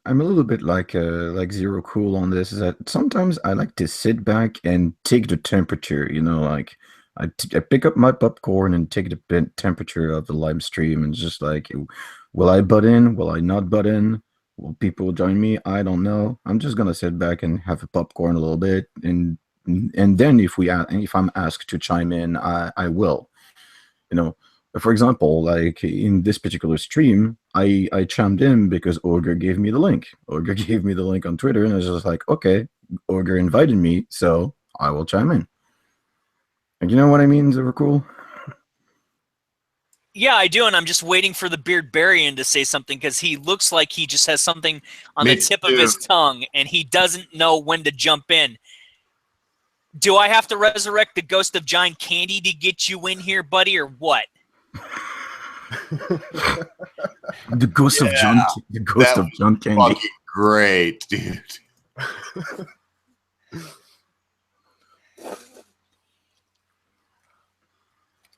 a little bit like Zero Cool on this. Is that sometimes I like to sit back and take the temperature. You know, like I pick up my popcorn and take the temperature of the live stream, and just like, will I butt in? Will I not butt in? Will people join me? I don't know. I'm just gonna sit back and have a popcorn a little bit, and then if I'm asked to chime in, I will. You know. For example, like in this particular stream, I chimed in because Ogre gave me the link. Ogre gave me the link on Twitter, and I was just like, okay, Ogre invited me, so I will chime in. And you know what I mean, Zero Cool? Yeah, I do, and I'm just waiting for the Beardbarian to say something because he looks like he just has something on the tip of his tongue, and he doesn't know when to jump in. Do I have to resurrect the ghost of John Candy to get you in here, buddy, or what? The ghost of John Candy. Fucking great, dude.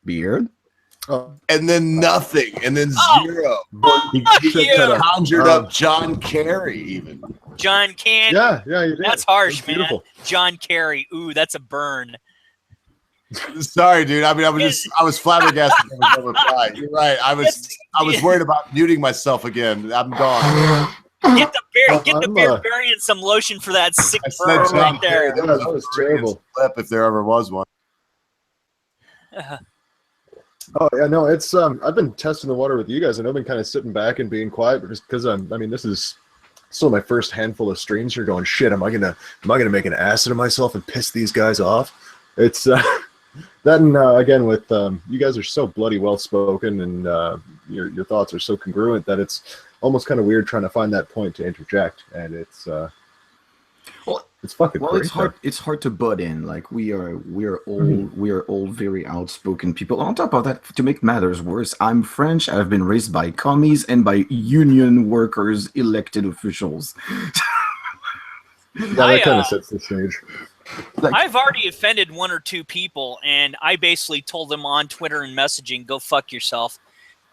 Beard. And then nothing, and then zero. He conjured up John Kerry, even. John Candy. Yeah, you did. That's harsh, man. Beautiful. John Kerry. Ooh, that's a burn. Sorry, dude. I mean, I was flabbergasted. You're right. I was worried about muting myself again. I'm gone. Get the Beardbarian some lotion for that sick burn right there. That was terrible. If there ever was one. Oh yeah, no, it's I've been testing the water with you guys, and I've been kind of sitting back and being quiet because I mean, this is still my first handful of streams. You're going, shit, am I gonna make an ass of myself and piss these guys off? It's that, and again with you guys are so bloody well spoken, and your thoughts are so congruent that it's almost kind of weird trying to find that point to interject, and it's fucking great. It's hard to butt in. Like we are all very outspoken people. On top of that, to make matters worse, I'm French. I've been raised by commies and by union workers, elected officials. Yeah, that kind of sets the stage. I've already offended one or two people, and I basically told them on Twitter and messaging, go fuck yourself.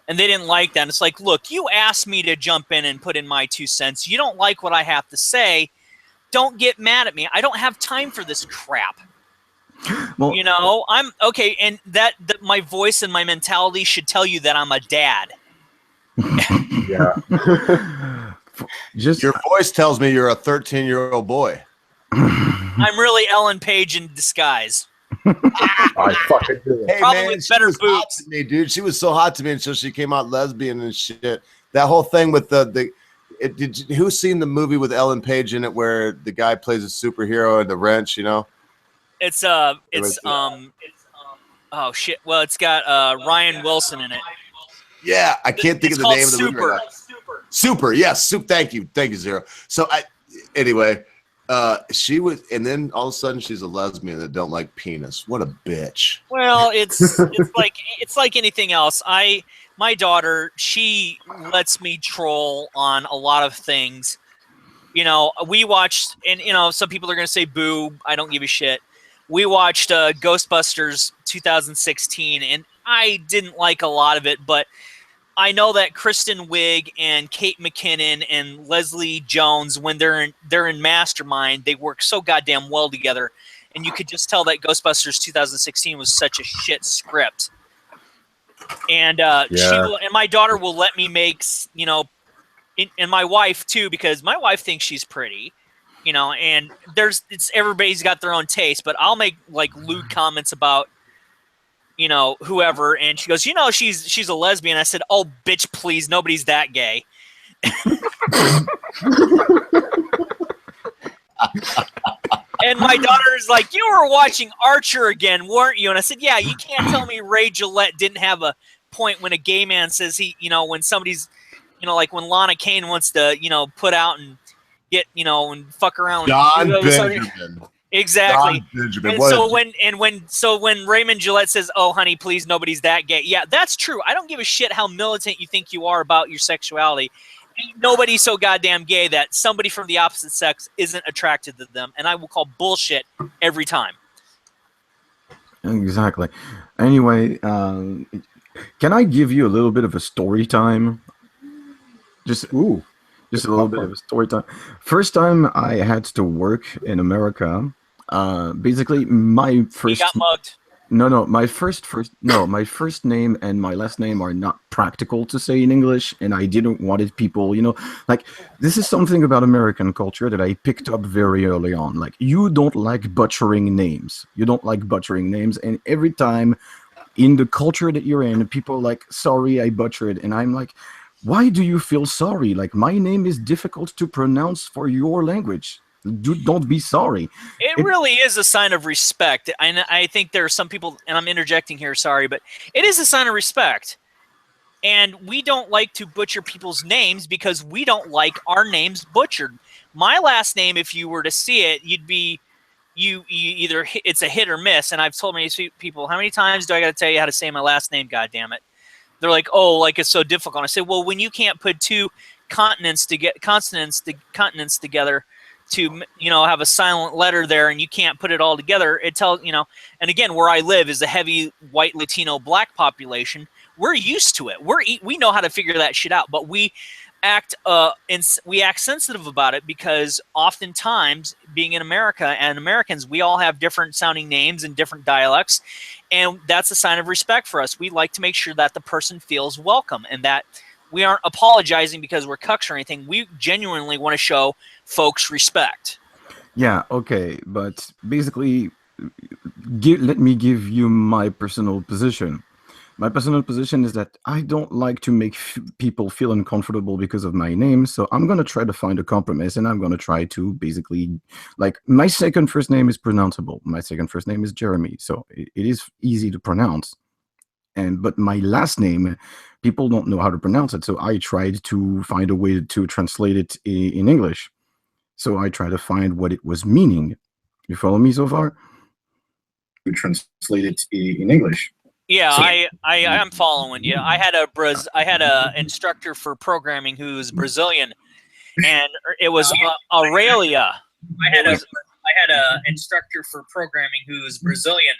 And they didn't like that. And it's like, look, you asked me to jump in and put in my 2 cents. You don't like what I have to say. Don't get mad at me. I don't have time for this crap. Well, you know, I'm okay. And that my voice and my mentality should tell you that I'm a dad. Yeah. Your voice tells me you're a 13-year-old boy. I'm really Ellen Page in disguise. I fucking do it. Hey, Probably man, with better she was hot boobs. to me, dude. She was so hot to me until she came out lesbian and shit. That whole thing with who's seen the movie with Ellen Page in it where the guy plays a superhero in the wrench, you know? Oh shit. Well, it's got Ryan Wilson in it. Yeah, I can't think of the name of the movie right now. Super, yes, thank you, Zero. So anyway, she was, and then all of a sudden she's a lesbian that don't like penis. What a bitch. Well, it's like anything else. My daughter, she lets me troll on a lot of things. You know, we watched, and you know, some people are gonna say boo. I don't give a shit. We watched Ghostbusters 2016, and I didn't like a lot of it, but I know that Kristen Wiig and Kate McKinnon and Leslie Jones, when they're in Mastermind, they work so goddamn well together, and you could just tell that Ghostbusters 2016 was such a shit script. And and my daughter will let me make, you know, and my wife too, because my wife thinks she's pretty, you know, and everybody's got their own taste, but I'll make like lewd comments about, you know, whoever, and she goes, you know, she's a lesbian. I said, oh, bitch, please, nobody's that gay. And my daughter is like, "You were watching Archer again, weren't you?" And I said, "Yeah, you can't tell me Ray Gillette didn't have a point when a gay man says he, when somebody's, like when Lana Kane wants to, put out and get, and fuck around. John Benjamin. Exactly. John Benjamin. And so when Raymond Gillette says, "Oh, honey, please, nobody's that gay." Yeah, that's true. I don't give a shit how militant you think you are about your sexuality. Ain't nobody so goddamn gay that somebody from the opposite sex isn't attracted to them, and I will call bullshit every time. Exactly. Anyway, can I give you a little bit of a story time? Just a little bit of a story time. First time I had to work in America. Basically, my first. You got mugged. No, my first name and my last name are not practical to say in English, and I didn't want it people, like, this is something about American culture that I picked up very early on. Like, you don't like butchering names. And every time in the culture that you're in, people are like, "Sorry, I butchered," and I'm like, why do you feel sorry? Like, my name is difficult to pronounce for your language. Don't be sorry. It really is a sign of respect. I think there are some people, and I'm interjecting here, sorry, but it is a sign of respect. And we don't like to butcher people's names because we don't like our names butchered. My last name, if you were to see it, you either it's a hit or miss. And I've told many people, how many times do I got to tell you how to say my last name? God damn it! They're like, "Oh, like it's so difficult." I say, "Well, when you can't put two consonants together to have a silent letter there, and you can't put it all together, it tells And again, where I live is a heavy white Latino black population. We're used to it. We know how to figure that shit out, but we act sensitive about it because oftentimes, being in America and Americans, we all have different sounding names and different dialects, and that's a sign of respect for us. We like to make sure that the person feels welcome and that we aren't apologizing because we're cucks or anything. We genuinely want to show folks respect. Yeah, okay, but basically, let me give you my personal position. My personal position is that I don't like to make people feel uncomfortable because of my name, so I'm going to try to find a compromise, and I'm going to try to basically, like, my second first name is pronounceable. My second first name is Jeremy, so it is easy to pronounce. But my last name, people don't know how to pronounce it, so I tried to find a way to translate it in English. So I tried to find what it was meaning. You follow me so far? To translate it in English. Yeah, I'm following you. I had a instructor for programming who was Brazilian, and it was Aurelia. I had a instructor for programming who was Brazilian,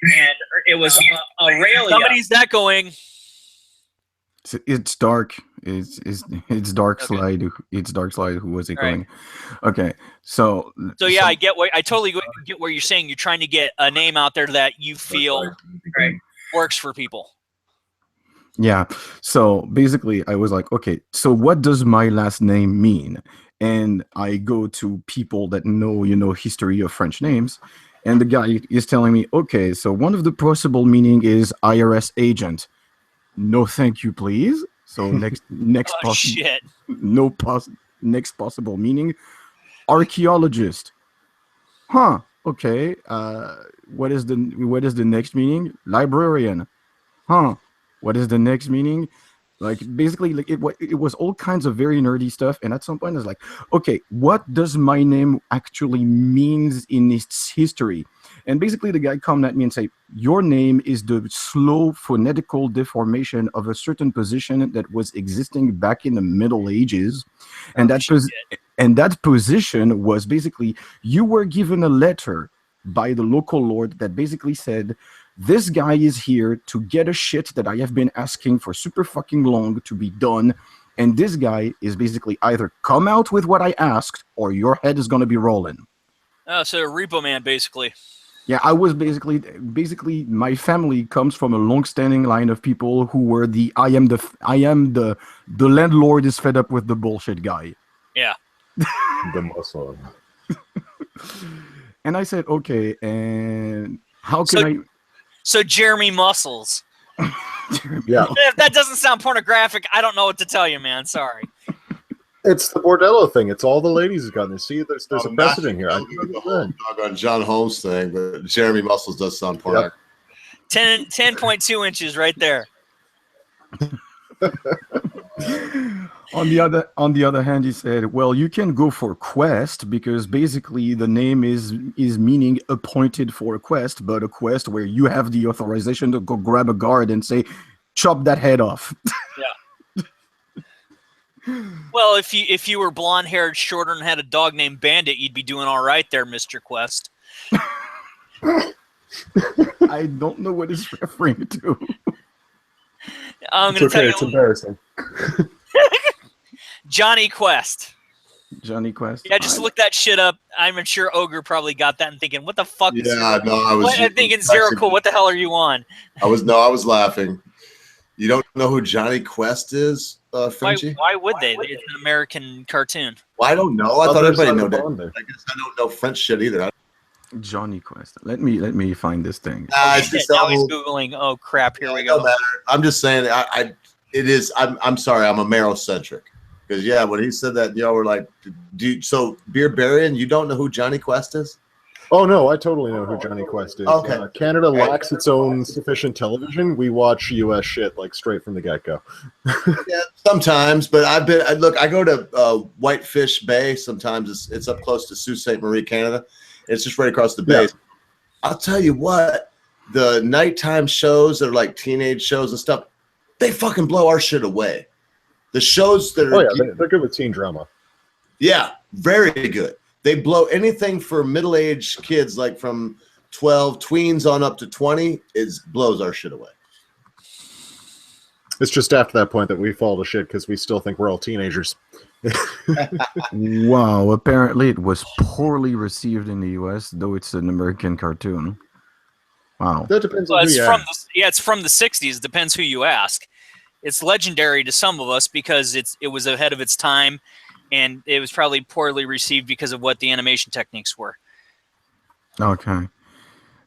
and it was Aurelia. Somebody's echoing. It's dark. It's dark slide. It's dark slide. Who was echoing? Right. Okay, so yeah, I totally get where you're saying. You're trying to get a name out there that you feel works for people. Yeah. So basically, I was like, okay, so what does my last name mean? And I go to people that know, history of French names, and the guy is telling me, okay, so one of the possible meaning is IRS agent. No, thank you, please. So next next possible meaning, archaeologist. Huh? Okay. What is the next meaning? Librarian. Huh? What is the next meaning? Like, basically, like it was all kinds of very nerdy stuff. And at some point, I was like, okay, what does my name actually means in its history? And basically, the guy come at me and say, your name is the slow phonetical deformation of a certain position that was existing back in the Middle Ages. And that position was basically, you were given a letter by the local lord that basically said, this guy is here to get a shit that I have been asking for super fucking long to be done. And this guy is basically either come out with what I asked or your head is going to be rolling. Oh, so a repo man, basically. Yeah, I was basically my family comes from a long-standing line of people who were the the landlord is fed up with the bullshit guy. Yeah. The muscle. And I said, okay, and how can I... So Jeremy Muscles. Yeah. If that doesn't sound pornographic, I don't know what to tell you, man. Sorry. It's the Bordello thing. It's all the ladies have gotten. See, there's a precedent here. I The whole doggone John Holmes thing, but Jeremy Muscles does sound pornographic. 10.2 inches right there. On the other hand, he said, "Well, you can go for quest because basically the name is meaning appointed for a quest, but a quest where you have the authorization to go grab a guard and say, chop that head off." Yeah. Well, if you were blonde haired, shorter, and had a dog named Bandit, you'd be doing all right there, Mr. Quest. I don't know what it's referring to. I'm going to tell you. It's embarrassing. Johnny Quest. Johnny Quest. Yeah, just look that shit up. I'm sure Ogre probably got that and thinking, "What the fuck?" is Yeah, no, I was thinking Zero Cool. What the hell are you on? I was laughing. You don't know who Johnny Quest is, Frenchie? Why would they? It's an American cartoon. Well, I don't know. I thought everybody knew that. I guess I don't know French shit either. Johnny Quest. Let me find this thing. Now he's googling. Oh crap! Here we go. No matter. I'm just saying. I'm sorry. I'm Amerocentric. Because when he said that, y'all were like, so Beer Barian, you don't know who Johnny Quest is? Oh no, I totally know who Johnny Quest is. Okay. Canada lacks its own sufficient television. We watch U.S. shit like straight from the get-go. Yeah, sometimes, but I go to Whitefish Bay. Sometimes it's up close to Sault Ste. Marie, Canada. It's just right across the bay. Yeah. I'll tell you what, the nighttime shows that are like teenage shows and stuff, they fucking blow our shit away. The shows that are they're good with teen drama. Yeah, very good. They blow anything for middle-aged kids, like from 12 tweens on up to 20, blows our shit away. It's just after that point that we fall to shit because we still think we're all teenagers. Wow, apparently it was poorly received in the US, though it's an American cartoon. Wow. That depends on who you ask. It's from the 60s. Depends who you ask. It's legendary to some of us because it was ahead of its time, and it was probably poorly received because of what the animation techniques were. Okay.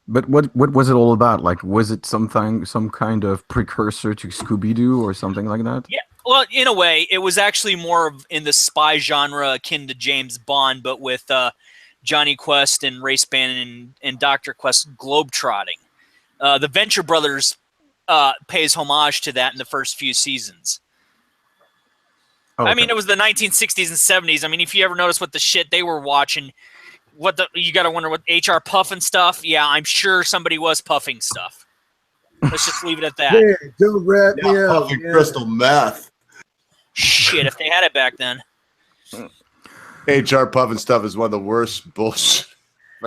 But what was it all about? Like, was it some kind of precursor to Scooby-Doo or something like that? Yeah. Well, in a way, it was actually more in the spy genre akin to James Bond, but with Johnny Quest and Race Band and Dr. Quest globetrotting. The Venture Brothers pays homage to that in the first few seasons. Okay. I mean, it was the 1960s and 70s. I mean, if you ever notice what the shit they were watching, you got to wonder what HR puffing stuff. Yeah, I'm sure somebody was puffing stuff. Let's just leave it at that. Yeah, don't rat me out. Puffing crystal meth. Shit, if they had it back then. HR puffing stuff is one of the worst bullshit.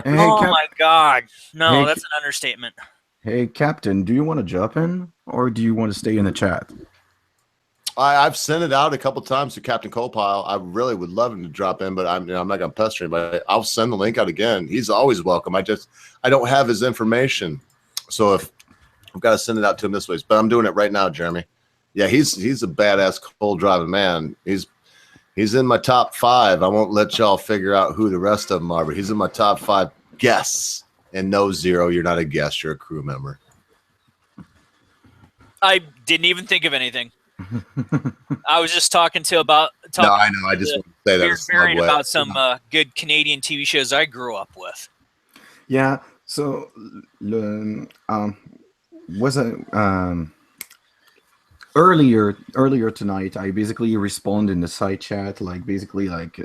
My God. No, that's an understatement. Hey, Captain, do you want to jump in or do you want to stay in the chat? I've sent it out a couple times to Captain Colepile. I really would love him to drop in, but I'm not going to pester him. But I'll send the link out again. He's always welcome. I don't have his information, so if I've got to send it out to him this way. But I'm doing it right now, Jeremy. Yeah, he's a badass cold driving man. He's in my top 5. I won't let y'all figure out who the rest of them are, but he's in my top 5 guests. And no, Zero, you're not a guest. You're a crew member. I didn't even think of anything. I was just talking about. No, I know. I just want to say that about some good Canadian TV shows I grew up with. Yeah. So, earlier tonight, I basically responded in the side chat, like basically like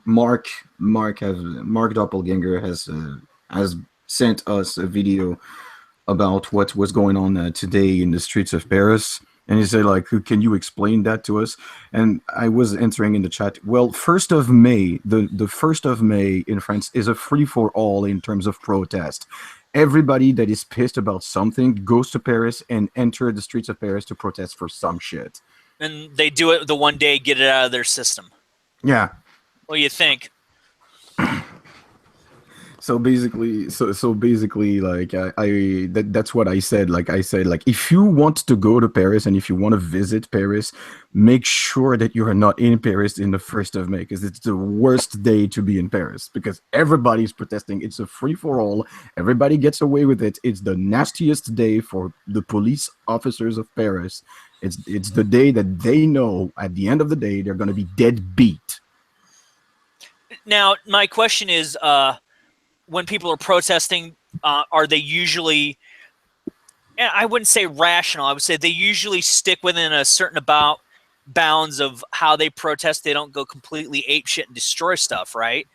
Mark Doppelganger has sent us a video about what was going on today in the streets of Paris. And he said, like, can you explain that to us? And I was answering in the chat, well, 1st of May, the 1st of May in France is a free-for-all in terms of protest. Everybody that is pissed about something goes to Paris and enter the streets of Paris to protest for some shit. And they do it the one day, get it out of their system. Yeah. What do you think? So basically, like that's what I said. Like I said, like if you want to go to Paris and if you want to visit Paris, make sure that you are not in Paris in the 1st of May, because it's the worst day to be in Paris because everybody's protesting. It's a free for all. Everybody gets away with it. It's the nastiest day for the police officers of Paris. It's the day that they know at the end of the day they're going to be dead beat. Now, my question is, when people are protesting, are they usually, and I wouldn't say rational, I would say they usually stick within a certain bounds of how they protest. They don't go completely apeshit and destroy stuff, right?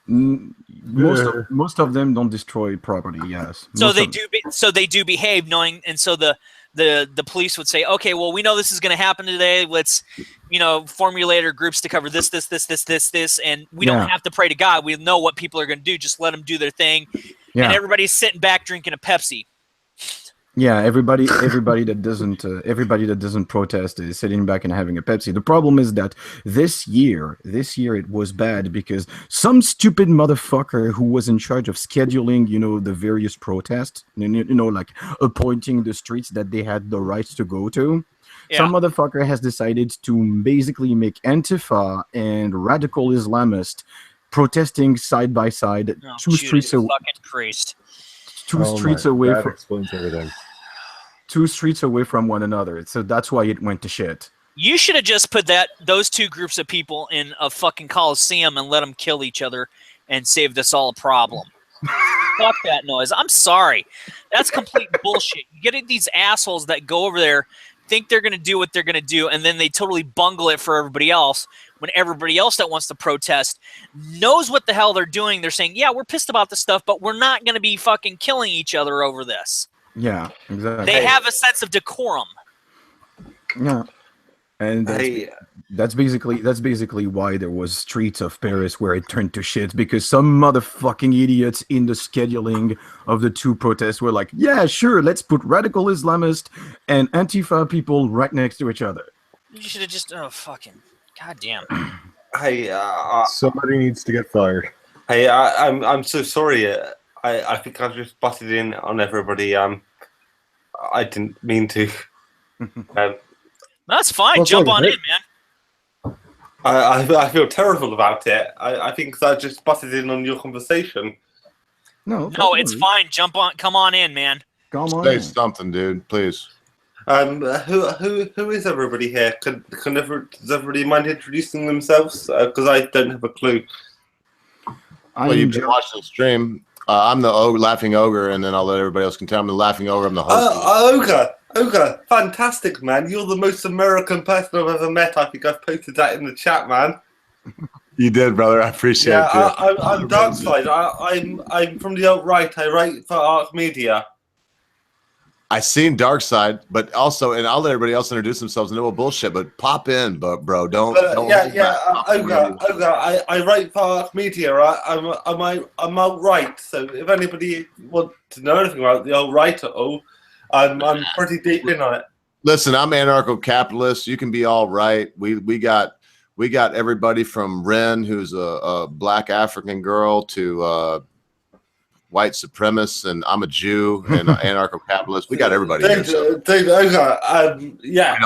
Most of them don't destroy property. Yes. So they do behave, knowing, and so the police would say, okay, well, we know this is going to happen today. Let's, formulate our groups to cover this, and we don't have to pray to God. We know what people are going to do. Just let them do their thing. Yeah. And everybody's sitting back drinking a Pepsi. Yeah, everybody that doesn't protest is sitting back and having a Pepsi. The problem is that this year it was bad because some stupid motherfucker who was in charge of scheduling, the various protests, like appointing the streets that they had the right to go to. Yeah. Some motherfucker has decided to basically make Antifa and radical Islamist protesting side by side, two streets away. Fucking priest. Two streets away that from explains everything. 2 streets away from one another. So that's why it went to shit. You should have just put those two groups of people in a fucking coliseum and let them kill each other and saved us all a problem. Fuck that noise. I'm sorry. That's complete bullshit. You get these assholes that go over there, think they're going to do what they're going to do, and then they totally bungle it for everybody else when everybody else that wants to protest knows what the hell they're doing. They're saying, yeah, we're pissed about this stuff, but we're not going to be fucking killing each other over this. Yeah, exactly. They have a sense of decorum. Yeah. And that's basically why there was streets of Paris where it turned to shit, because some motherfucking idiots in the scheduling of the 2 protests were like, yeah, sure, let's put radical Islamist and Antifa people right next to each other. You should have just, fucking, goddamn. Hey, somebody needs to get fired. Hey, I'm so sorry. I think I just butted in on everybody. I didn't mean to. That's fine. Jump on in, man. I feel terrible about it. I think I just butted in on your conversation. No, it's fine. Jump on. Come on in, man. Come on. Say something, dude, please. Who is everybody here? Does everybody mind introducing themselves? Because I don't have a clue. Well, you've been watching the stream. I'm the Laughing Ogre, and then I'll let everybody else continue. I'm the Laughing Ogre. I'm the host. Ogre, fantastic, man. You're the most American person I've ever met. I think I've posted that in the chat, man. You did, brother. I appreciate it. I'm Darkside. I'm from the alt-right. I write for Arc Media. I seen Darkside, but also, and I'll let everybody else introduce themselves and no bullshit, but pop in, bro. Don't Ogre, I write for Arc Media. I'm alt-right. So if anybody wants to know anything about the alt-right at all, I'm pretty deep in on it. Listen, I'm anarcho-capitalist. You can be all right. We got everybody from Ren, who's a black African girl, to white supremacists, and I'm a Jew and anarcho-capitalist. We got everybody here.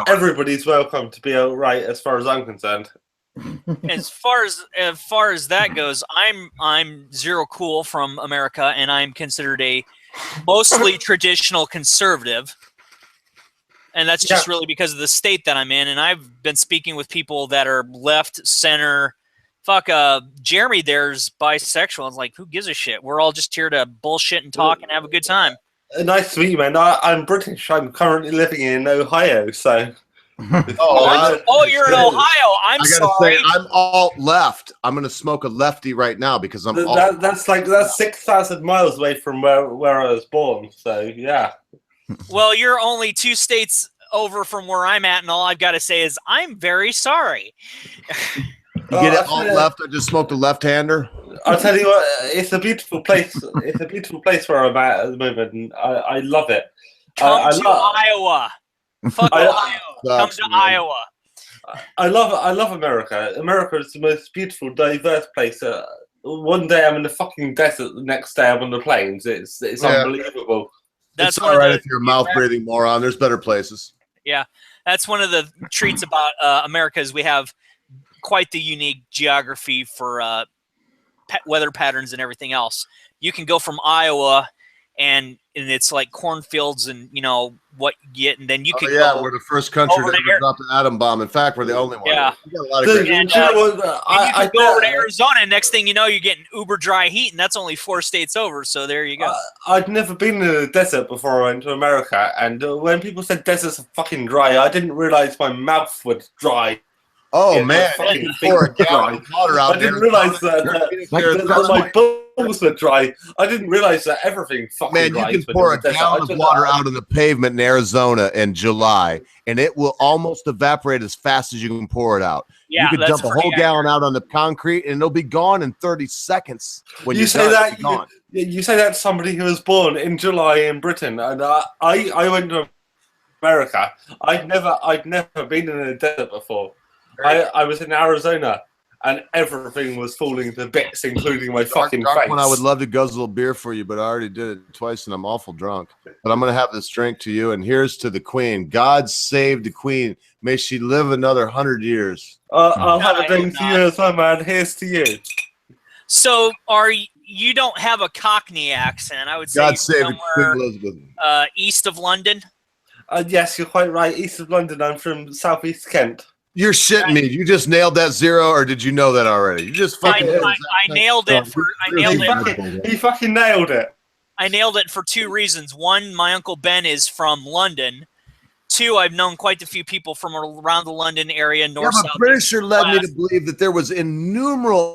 Everybody's welcome to be all right as far as I'm concerned. As far as that goes, I'm Zero Cool from America, and I'm considered a mostly traditional conservative, and that's just really because of the state that I'm in. And I've been speaking with people that are left, center. Fuck, Jeremy there's bisexual. It's like, who gives a shit? We're all just here to bullshit and talk and have a good time. Nice to meet you, man. I'm British. I'm currently living in Ohio, so. You're in Ohio. I'm sorry. Say, I'm all left. I'm gonna smoke a lefty right now because I'm. That's 6,000 miles away from where I was born. So yeah. Well, you're only 2 states over from where I'm at, and all I've got to say is I'm very sorry. You get it all left. I just smoked a left-hander. I'll tell you what. It's a beautiful place. It's a beautiful place where I'm at the moment, and I love it. Come to Iowa. Fuck Ohio. Come to Iowa. I love America. America is the most beautiful, diverse place one day I'm in the fucking desert, the next day I'm on the plains. It's unbelievable. That's it's all right if you're a mouth breathing moron. There's better places. Yeah, that's one of the treats about America is we have quite the unique geography for weather patterns and everything else. You can go from Iowa and it's like cornfields and what you get, and then you can go we're the first country to ever drop an atom bomb. In fact, we're the only one. Yeah, we got a lot of great and, you can go over to Arizona, and next thing you know, you're getting uber dry heat, and that's only 4 states over. So there you go. I'd never been in a desert before I went to America, and when people said deserts are fucking dry, I didn't realize my mouth was dry. Oh man, you pour a gallon of water out. I didn't realize that my balls were dry. I didn't realize that everything fucking dry. Man, you can pour a gallon of water out in the pavement in Arizona in July, and it will almost evaporate as fast as you can pour it out. Yeah, you can dump a whole gallon out on the concrete, and it'll be gone in 30 seconds. When you say that, you say that to somebody who was born in July in Britain, and I went to America. I'd never been in a desert before. I was in Arizona, and everything was falling to bits, including my fucking face. One, I would love to guzzle a beer for you, but I already did it twice, and I'm awful drunk. But I'm going to have this drink to you, and here's to the Queen. God save the Queen. May she live another 100 years. I'll have a drink to you as well, man. Here's to you. So you don't have a Cockney accent? I would say God save the Queen Elizabeth. East of London. Yes, you're quite right. East of London. I'm from southeast Kent. You're shitting me. You just nailed that 0, or did you know that already? You just fucking. I nailed it. He fucking nailed it. I nailed it for 2 reasons. 1, my Uncle Ben is from London. 2, I've known quite a few people from around the London area, north, south. The Britisher led me to believe that there was unnumberable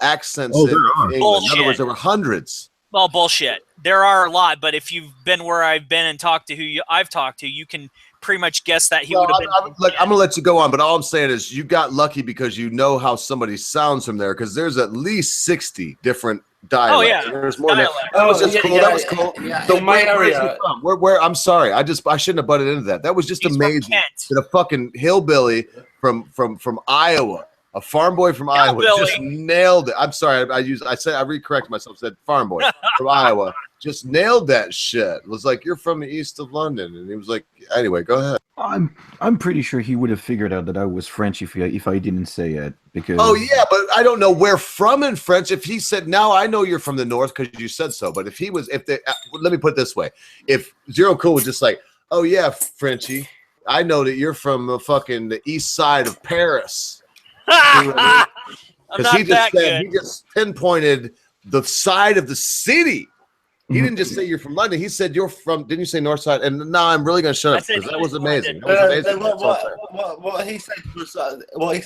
accents in England. In other words, there were hundreds. Well, bullshit. There are a lot, but if you've been where I've been and talked to who I've talked to, you can pretty much guess that he would have been. I'm going to let you go on, but all I'm saying is you got lucky because you know how somebody sounds from there, because there's at least 60 different dialects. Oh, yeah. There's more than that. That was just cool. That was cool. In my area. Where I'm sorry. I shouldn't have butted into that. That was just amazing that a fucking hillbilly from Iowa, a farm boy from Iowa, just nailed it. I'm sorry. I recorrected myself, said farm boy from Iowa. Just nailed that shit. It was like, you're from the east of London. And he was like, anyway, go ahead. I'm pretty sure he would have figured out that I was French if I didn't say it. Because oh yeah, but I don't know where from in French. If he said, now I know you're from the north because you said so. But if let me put it this way. If Zero Cool was just like, oh yeah, Frenchie, I know that you're from the east side of Paris. Because he just pinpointed the side of the city. He didn't just say you're from London. He said you're from. Didn't you say North Side? And now I'm really going to shut up because that was amazing. What he said was.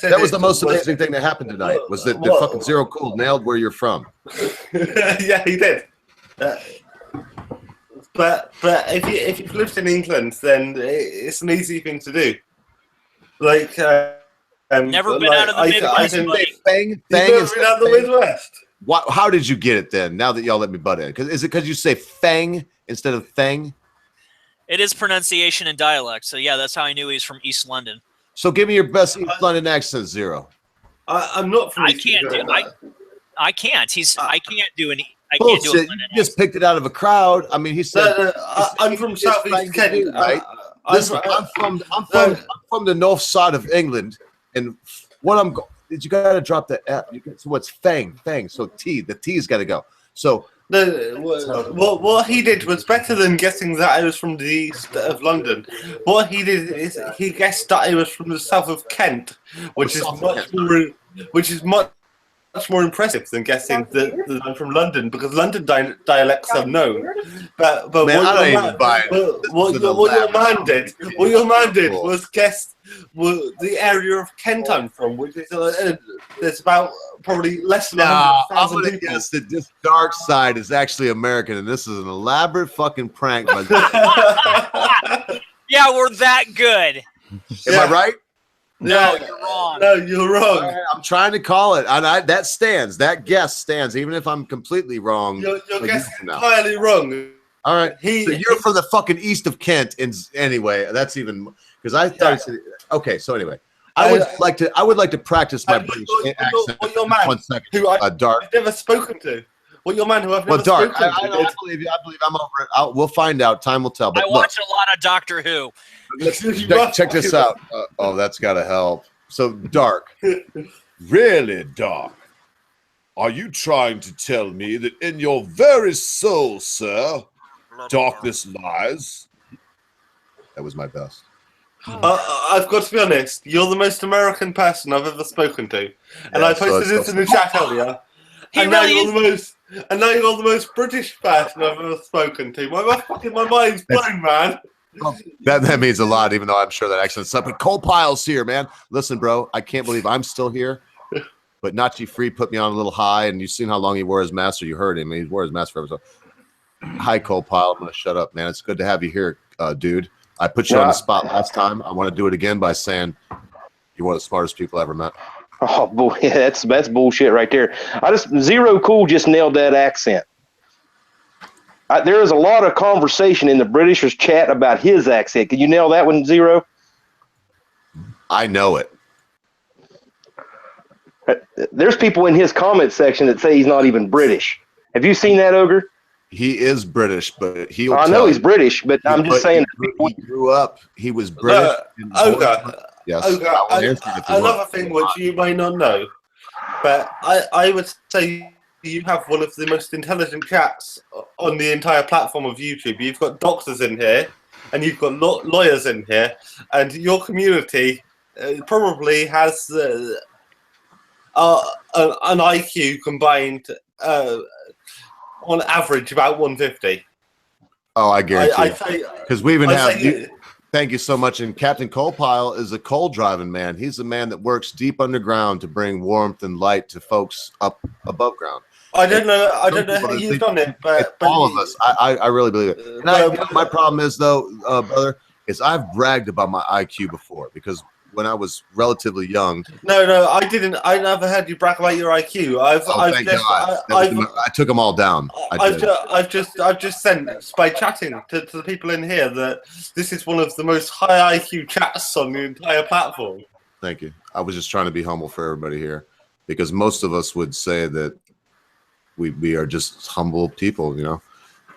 That was the most amazing thing that happened tonight. Was that the fucking Zero Cool nailed where you're from? Yeah, he did. But if you've lived in England, then it's an easy thing to do. Like. Never been out of the Midwest. Fang is out of the Midwest. How did you get it then? Now that y'all let me butt in, is it because you say fang instead of thang? It is pronunciation and dialect. So yeah, that's how I knew he's from East London. So give me your best East London accent, Zero. I'm not from. I can't do. I can't. I can't do any. I Bullshit. can't do it. You just picked it out of a crowd. I mean, he said. I'm from Southeast Kent, right? I'm from the north side of England, and what I'm going. You got to drop the F. So what's fang? So the T's got to go. So what he did was better than guessing that I was from the east of London. What he did is he guessed that I was from the south of Kent, which is much more impressive than guessing that I'm from London, because London dialects are known. But man, what your man did was guess the area of Kent I'm from, which is there's about probably less than 100,000 I'm gonna people. guess that this dark side is actually American, and this is an elaborate fucking prank. Yeah, we're that good. Am I right? No, you're wrong. No, you're wrong. Right, I'm trying to call it. That stands. That guess stands, even if I'm completely wrong. Your guess is entirely wrong. All right. So you're from the fucking east of Kent. Anyway, that's even because I thought. Okay. So anyway, I would like to practice my British accent. What your man, 1 second, who I've Dark. never spoken to. What your man, who I've Well, never Dark, spoken to. I believe you. I believe I'm over it. We'll find out. Time will tell. But I watch a lot of Doctor Who. check this out. Oh, that's got to help. So, Dark. Really, Dark? Are you trying to tell me that in your very soul, sir, darkness lies? That was my best. I've got to be honest. You're the most American person I've ever spoken to, and I posted this in the chat earlier. And now you're the most British person I've ever spoken to. My mind's blown, man. That means a lot, even though I'm sure that accent's up. But Cole Pile's here, man. Listen, bro, I can't believe I'm still here. But Nachi Free put me on a little high, and you've seen how long he wore his mask, or you heard him. He wore his mask forever. So, hi, Cole Pile. I'm going to shut up, man. It's good to have you here, dude. I put you on the spot last time. I want to do it again by saying you're one of the smartest people I ever met. Oh boy, that's bullshit right there. Zero Cool just nailed that accent. There is a lot of conversation in the Britishers chat about his accent. Can you nail that one, Zero? I know it. There's people in his comment section that say he's not even British. Have you seen that, Ogre? He is British, but I know he's British, but I'm just saying. He grew up. He was British. Ogre. Yes. Ogre, another thing which you may not know, but I would say you have one of the most intelligent chats on the entire platform of YouTube. You've got doctors in here, and you've got lawyers in here, and your community probably has an IQ combined on average about 150. Oh, I guarantee. Because we even have. Thank you so much. And Captain Coal Pile is a coal driving man. He's a man that works deep underground to bring warmth and light to folks up above ground. I don't know how you've done it, but all of us. I really believe it. And my problem is though, brother, is I've bragged about my IQ before because when I was relatively young. No, I didn't. I never heard you brag about your IQ. I took them all down. I've just sent by chatting to the people in here that this is one of the most high IQ chats on the entire platform. Thank you. I was just trying to be humble for everybody here, because most of us would say that we are just humble people, you know,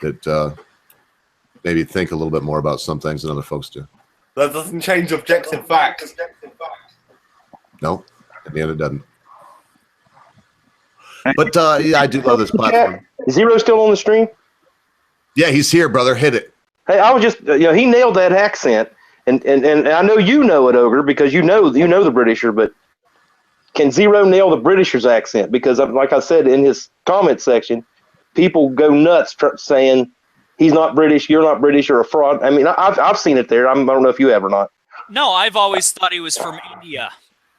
that maybe think a little bit more about some things than other folks do. That doesn't change objective facts. No, in the end it doesn't. But yeah, I do love this platform. Is Zero still on the stream? Yeah, he's here, brother. Hit it. Hey, I was just, he nailed that accent, and I know you know it, Ogre, because you know the Britisher. But can Zero nail the Britisher's accent? Because like I said in his comment section, people go nuts saying he's not British, you're not British, or a fraud. I mean, I've seen it there. I don't know if you have or not. No, I've always thought he was from India,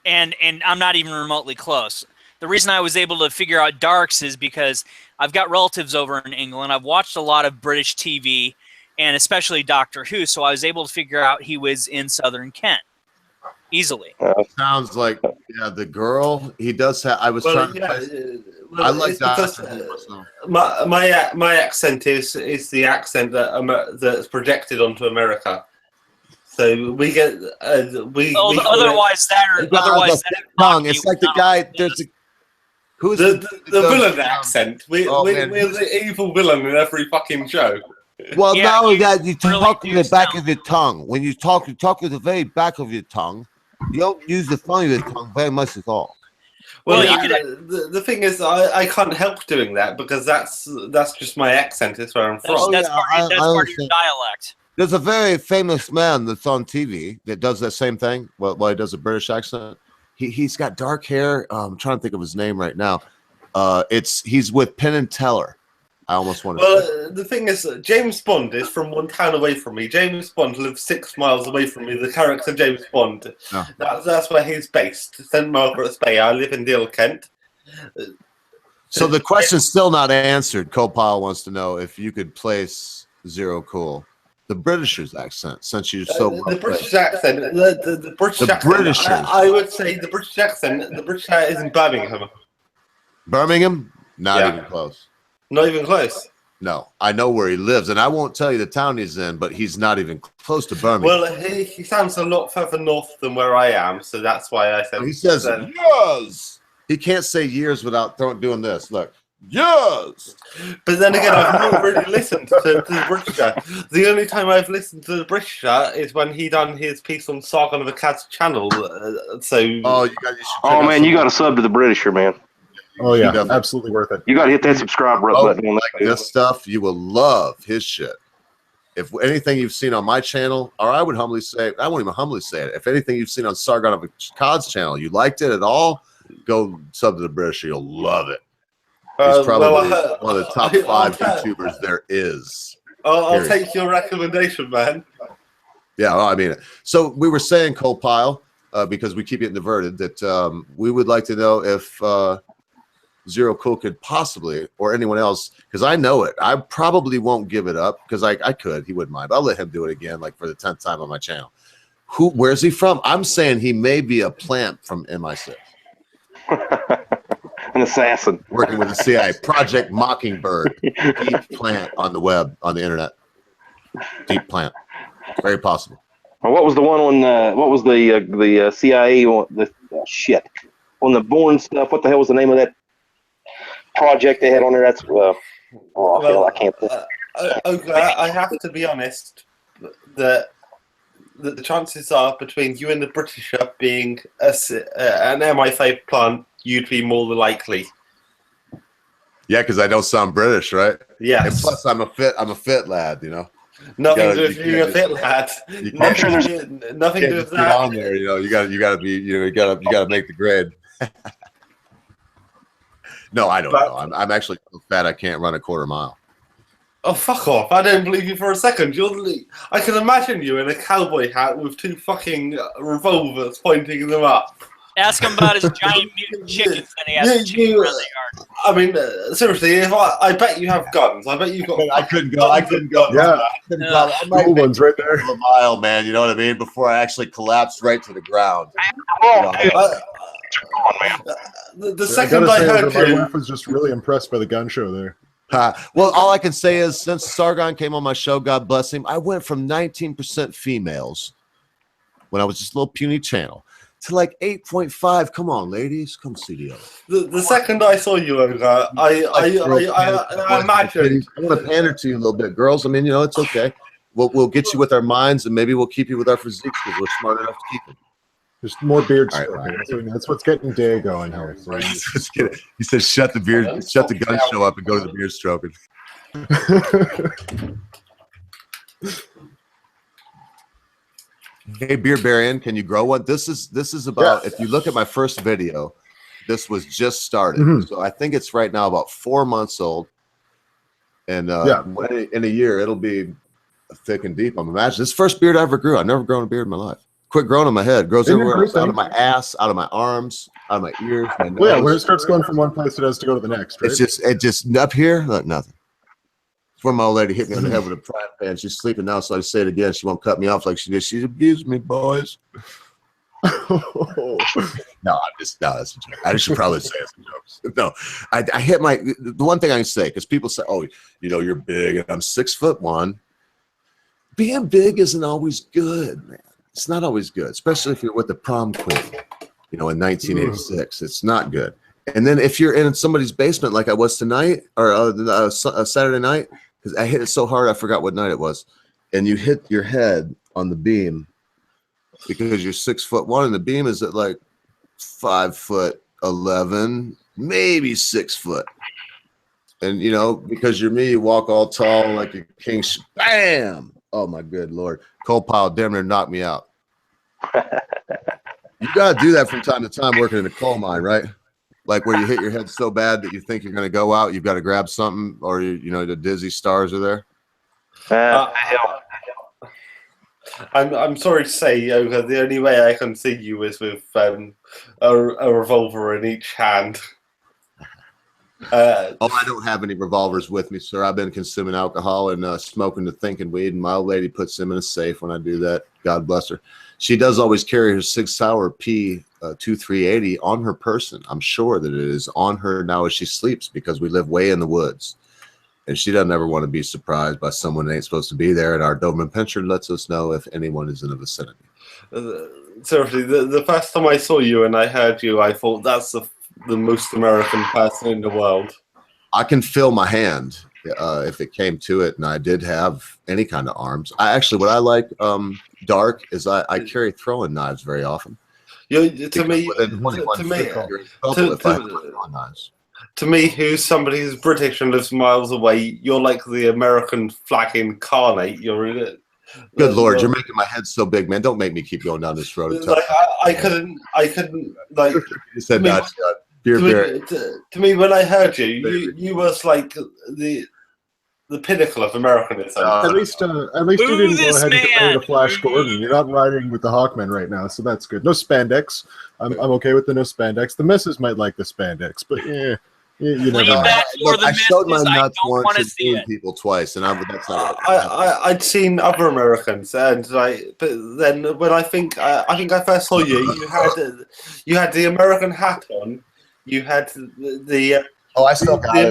and I'm not even remotely close. The reason I was able to figure out Darks is because I've got relatives over in England. I've watched a lot of British TV, and especially Doctor Who, so I was able to figure out he was in southern Kent easily. Sounds like, yeah, the girl, he does have, I was trying to... I like that. My accent is the accent that's projected onto America. So we get otherwise tongue. It's like the guy. There's who's the villain accent. We're the evil villain in every fucking show. Well, no, that you talk to the back of your tongue. When you talk to the very back of your tongue. You don't use the front of your tongue very much at all. Well, the thing is, I can't help doing that because that's just my accent. It's where I'm from. That's part of your dialect. There's a very famous man that's on TV that does that same thing. While he does a British accent, he's got dark hair. I'm trying to think of his name right now. He's with Penn and Teller. I almost want to. Well, the thing is, James Bond is from one town away from me. James Bond lives 6 miles away from me. The character James Bond. Oh. That's where he's based. St. Margaret's Bay. I live in Deal, Kent. So the question's still not answered. Copile wants to know if you could place Zero Cool, the Britisher's accent, since you're so well the British accent. The British accent. I would say the British accent. The British accent is in Birmingham. Birmingham? Not even close. Not even close. No, I know where he lives, and I won't tell you the town he's in, but he's not even close to Birmingham. Well, he sounds a lot further north than where I am, so that's why I said. He says yes. He can't say years without doing this. Look, yes. But then again, I've not really listened to the Britisher. The only time I've listened to the Britisher is when he done his piece on Sargon of Akkad's channel. So you man, you got to sub to the Britisher, man. Oh yeah, absolutely worth it. You got to hit that subscribe button. Like this stuff, you will love his shit. If anything you've seen on my channel, or I would humbly say, I won't even humbly say it. If anything you've seen on Sargon of Akkad's channel, you liked it at all, go sub to the Britisher. You'll love it. He's probably one of the top 5 YouTubers there is. I'll take your recommendation, man. Yeah, well, I mean, so we were saying, Cole Pile, because we keep getting diverted, that we would like to know if Zero Cool could possibly, or anyone else, because I know it. I probably won't give it up because I could. He wouldn't mind. I'll let him do it again, like for the 10th time on my channel. Where's he from? I'm saying he may be a plant from MI6. An assassin. Working with the CIA. Project Mockingbird. Deep plant on the web, on the internet. Deep plant. Very possible. Well, what was the one on, what was the CIA, shit, on the Bourne stuff? What the hell was the name of that project they had on there? That's, I can't think. Okay, I have to be honest that the chances are between you and the Britisher being an MI5 plant, you'd be more than likely. Yeah, because I don't sound British, right? Yes. And plus, I'm a fit lad, you know. Nothing to do with being a fit lad. Nothing to do with that. On there, you know. You gotta be, you gotta make the grade. No, I don't know. I'm actually so fat I can't run a quarter mile. Oh, fuck off. I don't believe you for a second. I can imagine you in a cowboy hat with 2 fucking revolvers pointing them up. Ask him about his giant mutant chickens that he has a chicken around the yard. I mean, seriously, if I bet you have guns. I bet you've got. I couldn't go. Yeah, I might make ones right there. A mile, man. You know what I mean? Before I actually collapsed right to the ground. The second I heard my wife was just really impressed by the gun show there. Well, all I can say is since Sargon came on my show, God bless him, I went from 19% females when I was just a little puny channel to like 8.5. Come on, ladies, come see the other. The second I saw you, I imagined. I want to pander to you a little bit, girls. I mean, you know, it's okay. We'll get you with our minds, and maybe we'll keep you with our physiques because we're smart enough to keep them. There's more beard stroking. So that's what's getting Day going here. So he says, "Shut the beard, shut the gun show up, and go to the beard stroking." Hey, Beard Barian, can you grow one? This is about. If you look at my first video, this was just started. So I think it's right now about 4 months old, and in a year it'll be thick and deep. I'm imagining this first beard I ever grew. I've never grown a beard in my life. Quit growing on my head. Grows everywhere else, out of my ass, out of my arms, out of my ears. My nose. Well, yeah, when it starts going from one place, it has to go to the next. Right? It just up here, look, nothing. It's where my old lady hit me on the head with a frying pan. She's sleeping now, so I say it again. She won't cut me off like she did. She's abused me, boys. No, that's a joke. I should probably say some jokes. No, I hit the one thing I can say, because people say, oh, you know, you're big, and I'm 6'1". Being big isn't always good, man. It's not always good, especially if you're with the prom queen, you know, in 1986. It's not good. And then if you're in somebody's basement like I was tonight, or Saturday night, because I hit it so hard I forgot what night it was, and you hit your head on the beam because you're 6'1", and the beam is at like 5'11", maybe 6 foot. And you know, because you're me, you walk all tall like a king. Bam! Oh my good Lord. Coal pile damn near knocked me out. You gotta do that from time to time working in a coal mine, right? Like where you hit your head so bad that you think you're gonna go out, you've got to grab something, or you know, the dizzy stars are there. I'm sorry to say, Yoga, the only way I can see you is with a revolver in each hand. I don't have any revolvers with me, sir. I've been consuming alcohol and smoking the thinking weed, and my old lady puts them in a safe when I do that. God bless her. She does always carry her Sig Sauer P2380 on her person. I'm sure that it is on her now as she sleeps because we live way in the woods. And she doesn't ever want to be surprised by someone that ain't supposed to be there. And our Doberman Pinscher lets us know if anyone is in the vicinity. Seriously, the first time I saw you and I heard you, I thought that's the most American person in the world. I can feel my hand if it came to it, and I did have any kind of arms. What I like, Dark, is I carry throwing knives very often. To me, who's somebody who's British and lives miles away, you're like the American flag incarnate. Good Lord, you're making my head so big, man. Don't make me keep going down this road. Like, I couldn't like. You said that. To me, when I heard you was like the pinnacle of Americanism. At least you didn't go ahead and carry the Flash Gordon. You're not riding with the Hawkman right now, so that's good. No spandex. I'm okay with the no spandex. The missus might like the spandex, but yeah. You never know. I showed my nuts once and seen people twice, and that's not. I'd seen other Americans, and but then when I think I first saw you, you had the American hat on, you had the. I still got it.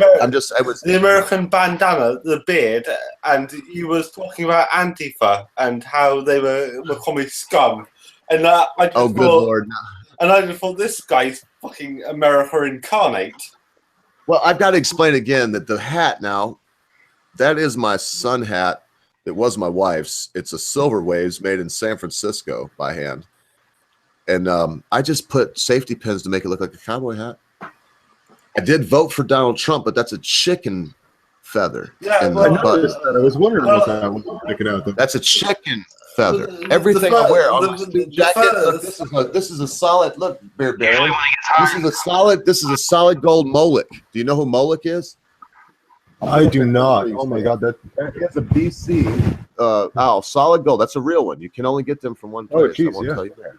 The American bandana, the beard, and you was talking about Antifa and how they were commie scum, and I just good Lord! And I just thought this guy's fucking America incarnate. Well, I've got to explain again that the hat now, that is my sun hat. It was my wife's. It's a Silver Waves made in San Francisco by hand, and I just put safety pins to make it look like a cowboy hat. I did vote for Donald Trump, but that's a chicken feather. Yeah, I noticed that. I was wondering what that was sticking out. That's a chicken feather. Everything I wear on my suit jacket. Look, this is a solid. Look, Bear Baron. This is a solid gold Moloch. Do you know who Moloch is? I do not. Oh my God, that is a BC. Solid gold. That's a real one. You can only get them from one place. Oh, geez, I won't tell you where.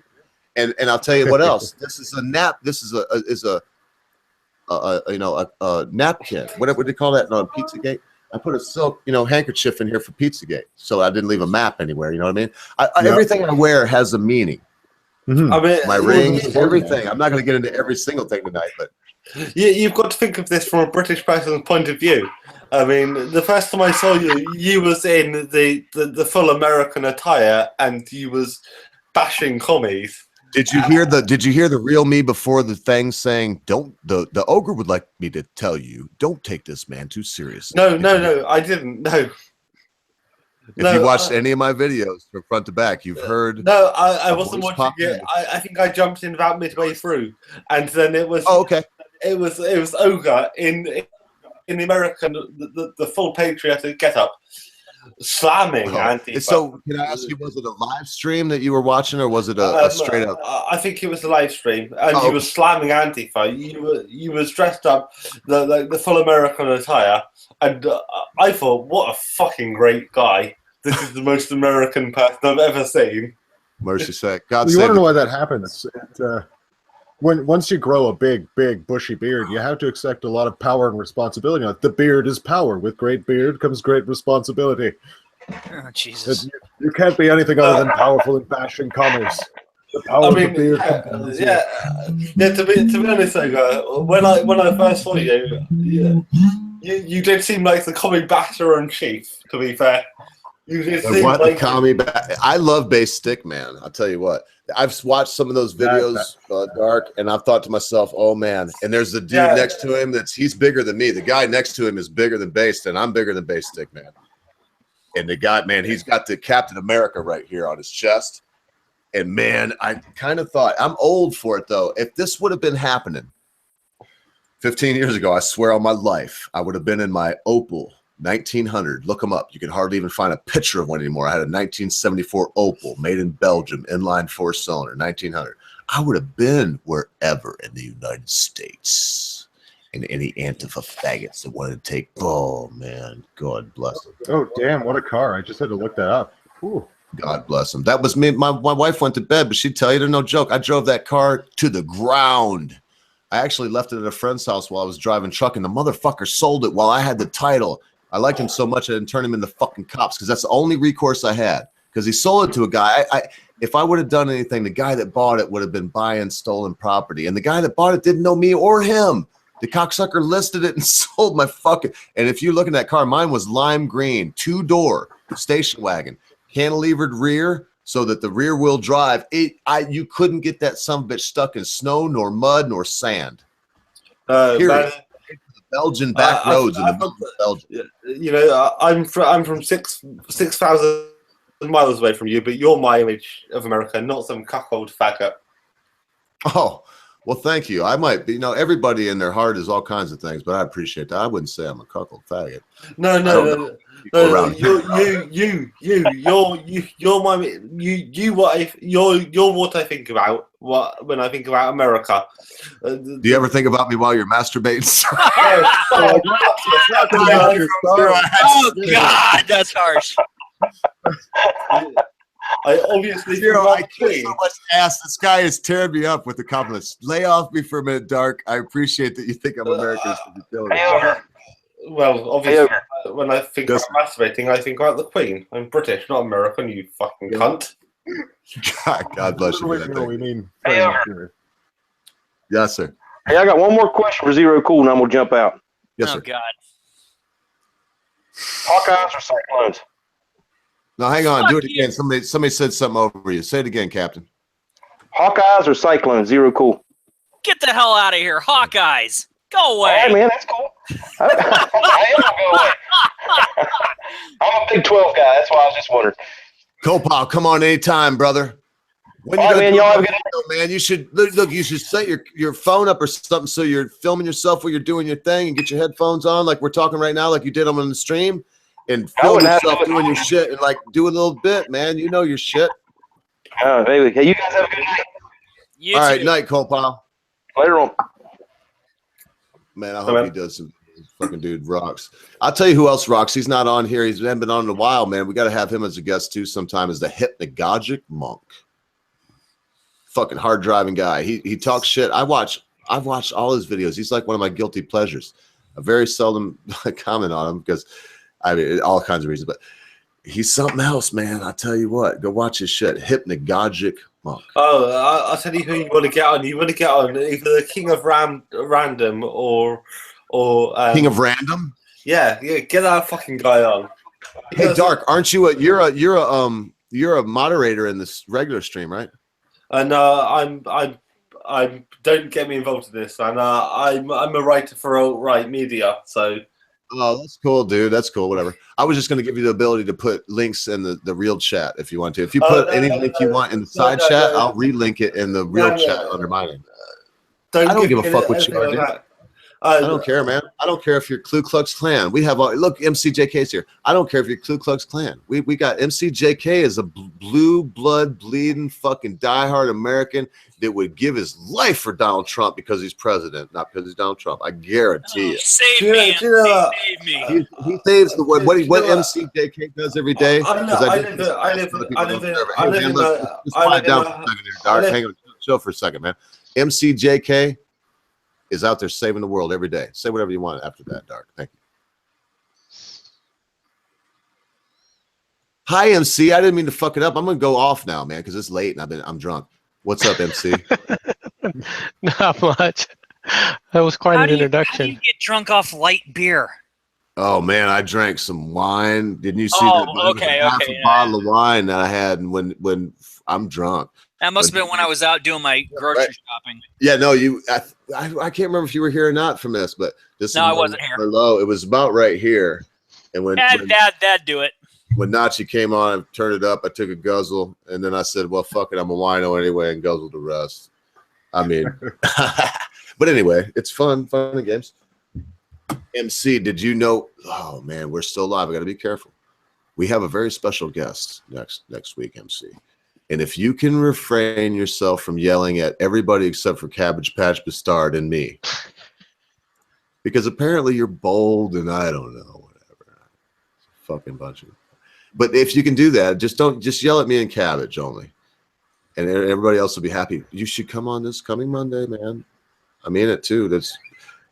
And I'll tell you what else. This is a nap. This is a napkin. What do they call that on Pizzagate? I put a silk, handkerchief in here for Pizzagate, so I didn't leave a map anywhere. You know what I mean? Everything I wear has a meaning. Mm-hmm. I mean, my rings, everything. I'm not going to get into every single thing tonight, but you've got to think of this from a British person's point of view. I mean, the first time I saw you, you was in the full American attire, and you was bashing commies. Did you hear the real me before the thing saying, "Don't the ogre would like me to tell you, don't take this man too seriously." No, I didn't. No. If you watched any of my videos from front to back, you've heard. No, I wasn't watching it. I think I jumped in about midway through, and then it was. Oh, okay. It was Ogre in the American the full patriotic getup, slamming Antifa. So can I ask you, was it a live stream that you were watching, or was it a straight up? I think it was a live stream, and you were slamming Antifa. You was dressed up the full American attire, and I thought, what a fucking great guy! This is the most American person I've ever seen. Mercy sake, God. You want to know why that happens? Once you grow a big bushy beard, you have to accept a lot of power and responsibility. Like, the beard is power. With great beard comes great responsibility. Oh, Jesus. You can't be anything other than powerful and bashing commies. The power of the beard. To be honest, when I first saw you, you did seem like the commie basher in chief. To be fair, you did seem like I love Base Stick, man. I'll tell you what. I've watched some of those videos, Dark, and I've thought to myself, "Oh man!" And there's the dude next to him he's bigger than me. The guy next to him is bigger than Base, and I'm bigger than Base Stick, man. And the guy, man, he's got the Captain America right here on his chest. And man, I kind of thought, I'm old for it though. If this would have been happening 15 years ago, I swear on my life, I would have been in my Opel 1900. Look them up. You can hardly even find a picture of one anymore. I had a 1974 Opel made in Belgium, inline 4-cylinder, 1900. I would have been wherever in the United States. And any Antifa faggots that wanted to take, oh man, God bless them. Oh damn, what a car. I just had to look that up. Ooh. God bless them. That was me. My wife went to bed, but she'd tell you, there's no joke. I drove that car to the ground. I actually left it at a friend's house while I was driving truck, and the motherfucker sold it while I had the title. I liked him so much I didn't turn him into fucking cops, because that's the only recourse I had. Because he sold it to a guy. If I would have done anything, the guy that bought it would have been buying stolen property, and the guy that bought it didn't know me or him. The cocksucker listed it and sold my fucking. And if you look at that car, mine was lime green, 2-door station wagon, cantilevered rear, so that the rear wheel drive. You couldn't get that son of a bitch stuck in snow, nor mud, nor sand. Period. Belgian back roads in the middle of Belgium. You know, I'm from 6,000 miles away from you, but you're my image of America, not some cuckold faggot. Oh, well, thank you. I might be, you know, everybody in their heart is all kinds of things, but I appreciate that. I wouldn't say I'm a cuckold faggot. No. You're what I think about when I think about America. Do you ever think about me while you're masturbating? Oh God, that's harsh. I obviously I kiss so much ass. This guy is tearing me up with the compliments. Lay off me for a minute, Dark. I appreciate that you think I'm American. Well, obviously, when I think about masturbating, I think about the Queen. I'm British, not American, you fucking cunt. God bless you. We mean. Yes, sir. Hey, I got one more question for Zero Cool, and I'm gonna jump out. Yes, sir. Oh God. Hawkeyes or Cyclones? No, hang on. Do it again. Somebody said something over you. Say it again, Captain. Hawkeyes or Cyclones? Zero Cool. Get the hell out of here, Hawkeyes. Go away. Hey, man, that's cool. I am gonna go away. I'm a Big 12 guy. That's why I was just wondering. Copal, come on anytime, brother. When All you right, man, y'all have a good night, man. You should look. You should set your phone up or something so you're filming yourself while you're doing your thing, and get your headphones on like we're talking right now, like you did on the stream, and film yourself doing your shit and like do a little bit, man. You know your shit. Maybe. Hey, you guys have a good night. All right, night, Copal. Later on. Man, I hope he does some. Fucking dude rocks. I'll tell you who else rocks. He's not on here. He's been on in a while, man. We got to have him as a guest too sometime. Is the Hypnogogic Monk. Fucking hard driving guy. He talks shit. I've watched all his videos. He's like one of my guilty pleasures. I very seldom comment on him because I mean all kinds of reasons, but he's something else, man. I tell you what, go watch his shit. Hypnogogic Monk. Oh, I'll tell you who you want to get on. You want to get on either the King of Random or King of Random. Yeah, get that fucking guy on. Hey, Dark, aren't you you're a moderator in this regular stream, right? And I'm don't get me involved in this, and I'm a writer for alt-right media, so. Oh, that's cool, dude. That's cool. Whatever. I was just going to give you the ability to put links in the real chat if you want to. If you put any link you want in the side chat, I'll relink it in the real chat under my name. I don't give a fuck what you are, dude. I don't care, man. I don't care if you're Ku Klux Klan. We have look, MCJK's here. I don't care if you're Ku Klux Klan. We got MCJK is a blue blood bleeding fucking diehard American that would give his life for Donald Trump because he's president, not because he's Donald Trump. I guarantee you. Save me. Save me. He saves the what MCJK does every day. Hang on, chill for a second, man. MCJK is out there saving the world every day. Say whatever you want after that, Dark. Thank you. Hi, MC. I didn't mean to fuck it up. I'm gonna go off now, man, because it's late and I'm drunk. What's up, MC? Not much. That was quite an introduction. How do you get drunk off light beer? Oh man, I drank some wine. Didn't you see that? Half a bottle of wine that I had, and when I'm drunk. That must have been when I was out doing my grocery shopping. Yeah, no, I can't remember if you were here or not from this, but this. No, I wasn't here. Low, it was about right here, and when Dad do it. When Nachi came on, I turned it up. I took a guzzle, and then I said, "Well, fuck it, I'm a wino anyway," and guzzled the rest. I mean, but anyway, it's fun and games. MC, did you know? Oh man, we're still live. I got to be careful. We have a very special guest next week, MC. And if you can refrain yourself from yelling at everybody except for Cabbage Patch Bastard and me, because apparently you're bold and I don't know, whatever, fucking bunch of. But if you can do that, just yell at me and Cabbage only, and everybody else will be happy. You should come on this coming Monday, man. I mean it too. That's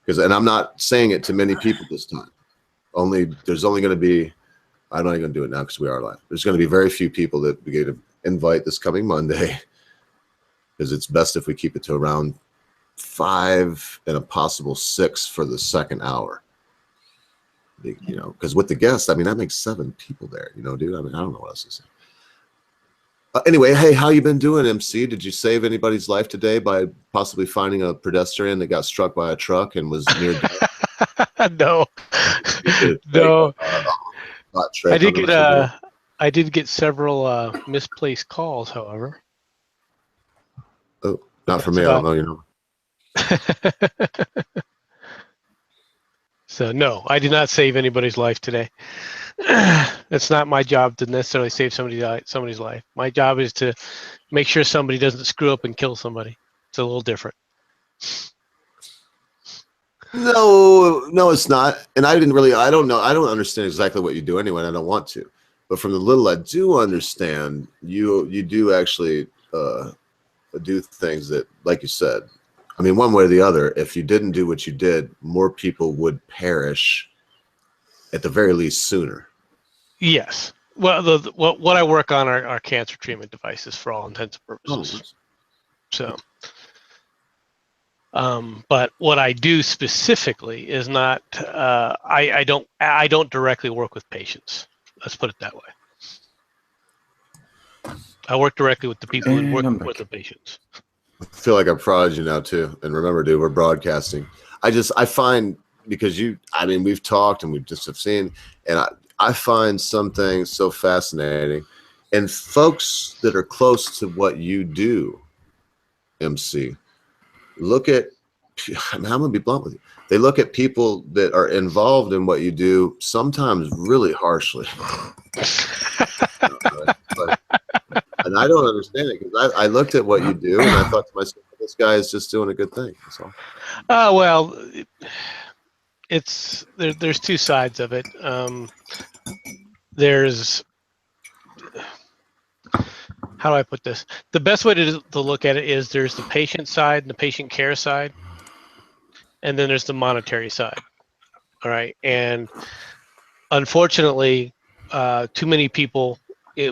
because, and I'm not saying it to many people this time. There's only going to be. I'm not even going to do it now because we are live. There's going to be very few people that we get to invite this coming Monday, because it's best if we keep it to around 5 and a possible 6 for the second hour. You know, because with the guests, I mean, that makes 7 people there. You know, dude. I mean, I don't know what else to say. Anyway, hey, how you been doing, MC? Did you save anybody's life today by possibly finding a pedestrian that got struck by a truck and was near death? No, no. I did get several misplaced calls, however. Oh, not for me. I don't know, you know. So no, I did not save anybody's life today. It's not my job to necessarily save somebody's life. My job is to make sure somebody doesn't screw up and kill somebody. It's a little different. No, it's not. And I don't know. I don't understand exactly what you do anyway, and I don't want to. But from the little I do understand, you do actually do things that, like you said, I mean, one way or the other, if you didn't do what you did, more people would perish at the very least sooner. Yes. Well, what I work on are cancer treatment devices for all intents and purposes. So, but what I do specifically is not. I don't directly work with patients. Let's put it that way. I work directly with the people who work with the patients. I feel like I'm proud you now too. And remember, dude, we're broadcasting. I find, because I mean, we've talked and we've just have seen, and I find some things so fascinating. And folks that are close to what you do, MC, look at, I mean, I'm gonna be blunt with you. They look at people that are involved in what you do sometimes really harshly. And I don't understand it, because I looked at what you do and I thought to myself, this guy is just doing a good thing. That's all. Well, there's two sides of it. There's, how do I put this? The best way to look at it is there's the patient side and the patient care side, and then there's the monetary side. All right, and unfortunately, too many people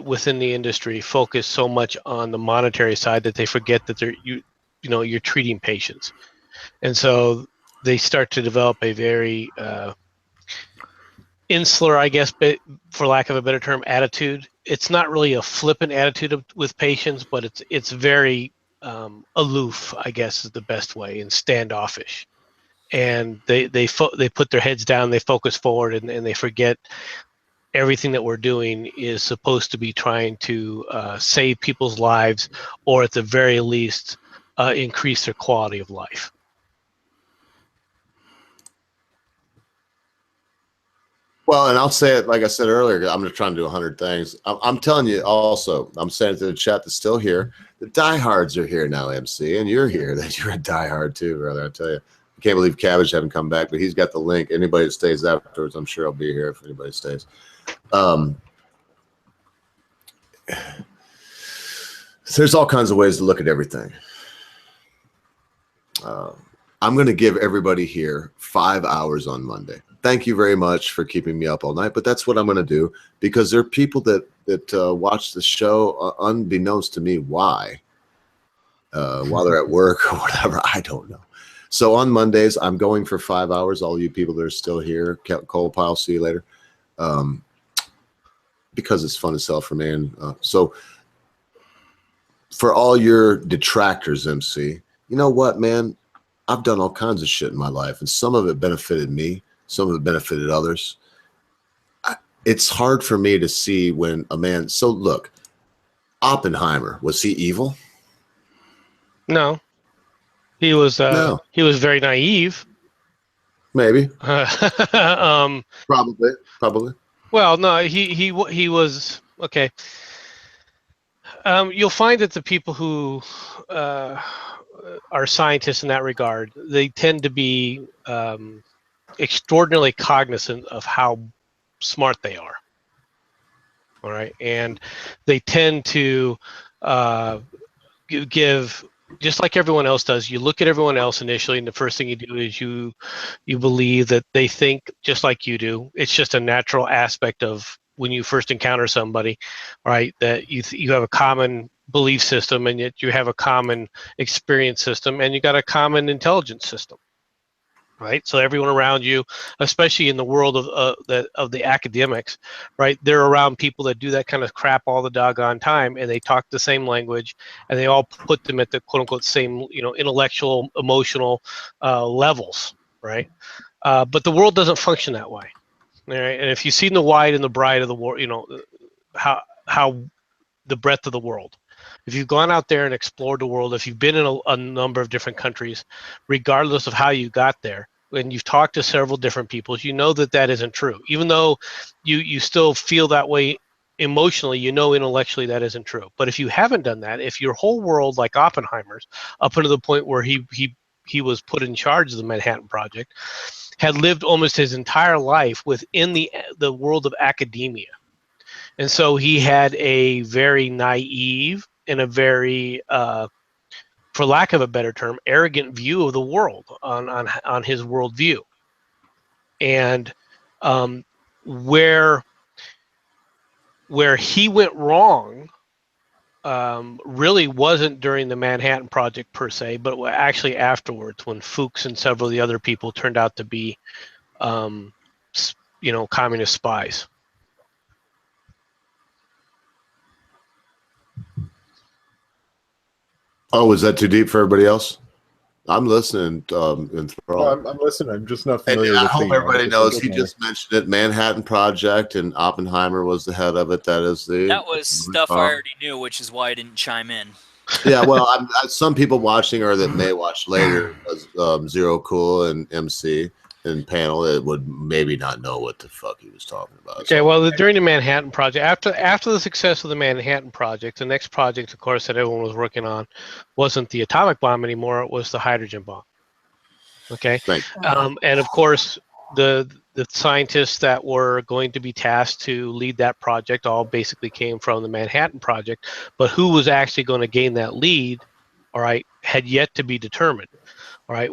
within the industry focus so much on the monetary side that they forget that you're treating patients, and so they start to develop a very insular, I guess, for lack of a better term, attitude. It's not really a flippant attitude with patients, but it's very aloof, I guess, is the best way, and standoffish. And they put their heads down, they focus forward, and they forget everything that we're doing is supposed to be trying to save people's lives, or at the very least increase their quality of life. Well, and I'll say it like I said earlier, I'm just trying to do 100 things. I'm telling you also, I'm saying it to the chat that's still here, the diehards are here now, MC, and you're here. That you're a diehard too, brother, I tell you. I can't believe Cabbage haven't come back, but he's got the link. Anybody that stays afterwards, I'm sure I'll be here if anybody stays. There's all kinds of ways to look at everything. I'm going to give everybody here 5 hours on Monday. Thank you very much for keeping me up all night, but that's what I'm going to do, because there are people that watch the show unbeknownst to me while they're at work or whatever. I don't know. So on Mondays, I'm going for 5 hours. All you people that are still here, Cole Pile, see you later. Because it's fun as hell for me. And so for all your detractors, MC, you know what, man? I've done all kinds of shit in my life, and some of it benefited me. Some of it benefited others. It's hard for me to see when a man. So look, Oppenheimer, was he evil? No, he was. No. He was very naive. Maybe. Probably. Well, no, he was okay. You'll find that the people who are scientists in that regard, they tend to be extraordinarily cognizant of how smart they are. All right, and they tend to give, just like everyone else does. You look at everyone else initially, and the first thing you do is you believe that they think just like you do. It's just a natural aspect of when you first encounter somebody, right? That you have a common belief system, and yet you have a common experience system, and you got a common intelligence system, right? So everyone around you, especially in the world of the academics, right? They're around people that do that kind of crap all the doggone time, and they talk the same language, and they all put them at the quote unquote same, intellectual, emotional levels, right? But the world doesn't function that way. All right? And if you've seen the wide and the bright of the world, how the breadth of the world. If you've gone out there and explored the world, if you've been in a number of different countries, regardless of how you got there, when you've talked to several different people, you know that isn't true. Even though you still feel that way emotionally, intellectually that isn't true. But if you haven't done that, if your whole world, like Oppenheimer's, up until the point where he was put in charge of the Manhattan Project, had lived almost his entire life within the world of academia. And so he had a very naive and a very, for lack of a better term, arrogant view of the world on his worldview. And where he went wrong really wasn't during the Manhattan Project per se, but actually afterwards, when Fuchs and several of the other people turned out to be, communist spies. Oh, was that too deep for everybody else? I'm listening. I'm listening. I'm just not And familiar I with hope the, everybody the knows. subject He matter. just mentioned it. Manhattan Project, and Oppenheimer was the head of it. That was stuff I already knew, which is why I didn't chime in. Yeah, well, some people watching or that may watch later, Zero Cool and MC and panel, it would maybe not know what the fuck he was talking about. Okay, well, during the Manhattan Project, after the success of the Manhattan Project, the next project, of course, that everyone was working on wasn't the atomic bomb anymore; it was the hydrogen bomb. Okay, and of course, the scientists that were going to be tasked to lead that project all basically came from the Manhattan Project, but who was actually going to gain that lead, all right, had yet to be determined. All right,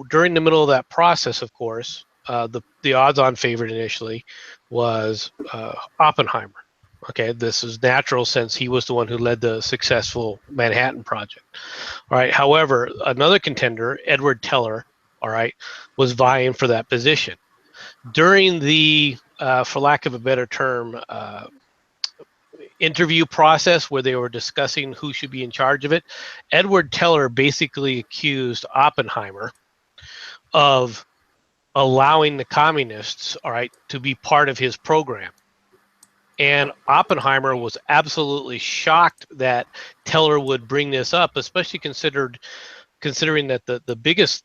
during the middle of that process, of course, the odds-on favorite initially was Oppenheimer. Okay, this is natural since he was the one who led the successful Manhattan Project. All right, however, another contender, Edward Teller, all right, was vying for that position. During the, for lack of a better term, interview process where they were discussing who should be in charge of it, Edward Teller basically accused Oppenheimer of allowing the communists, all right, to be part of his program. And Oppenheimer was absolutely shocked that Teller would bring this up, especially considering that the biggest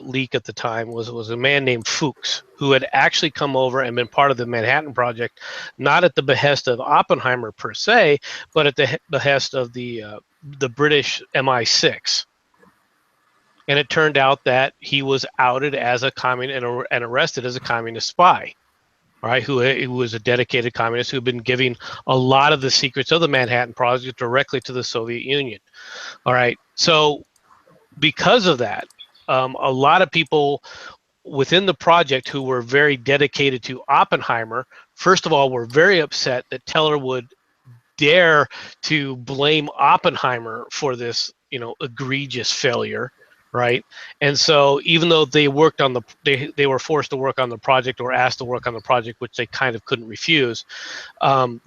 leak at the time was a man named Fuchs, who had actually come over and been part of the Manhattan Project, not at the behest of Oppenheimer per se, but at the behest of the British MI6. And it turned out that he was outed as a communist and arrested as a communist spy. All right, who was a dedicated communist who had been giving a lot of the secrets of the Manhattan Project directly to the Soviet Union. All right, so because of that, a lot of people within the project who were very dedicated to Oppenheimer, first of all, were very upset that Teller would dare to blame Oppenheimer for this, egregious failure. Right, and so even though they worked on they were forced to work on the project or asked to work on the project, which they kind of couldn't refuse,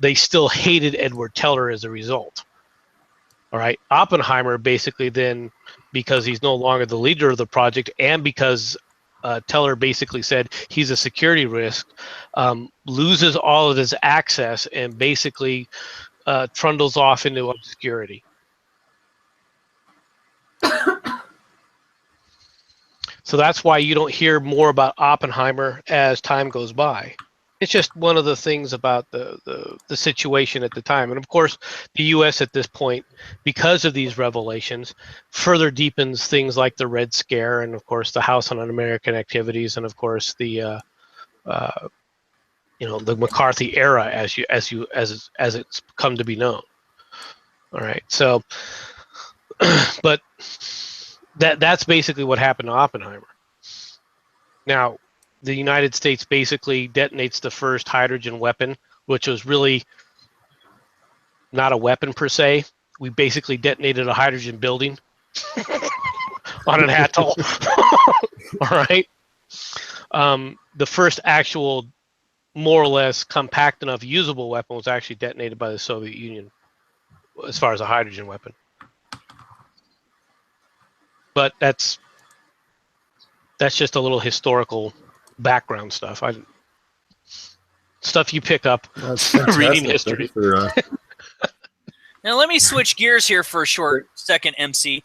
they still hated Edward Teller as a result. All right, Oppenheimer basically then, because he's no longer the leader of the project, and because Teller basically said he's a security risk, loses all of his access and basically trundles off into obscurity. So that's why you don't hear more about Oppenheimer as time goes by. It's just one of the things about the situation at the time. And of course, the U.S. at this point, because of these revelations, further deepens things like the Red Scare, and of course the House on Un-American Activities, and of course the the McCarthy era as it's come to be known. All right, so but that's basically what happened to Oppenheimer. Now, the United States basically detonates the first hydrogen weapon, which was really not a weapon per se. We basically detonated a hydrogen building on an atoll. All right. The first actual, more or less compact enough usable weapon was actually detonated by the Soviet Union, as far as a hydrogen weapon. But that's just a little historical background stuff. Stuff you pick up reading history. Now let me switch gears here for a short second, MC.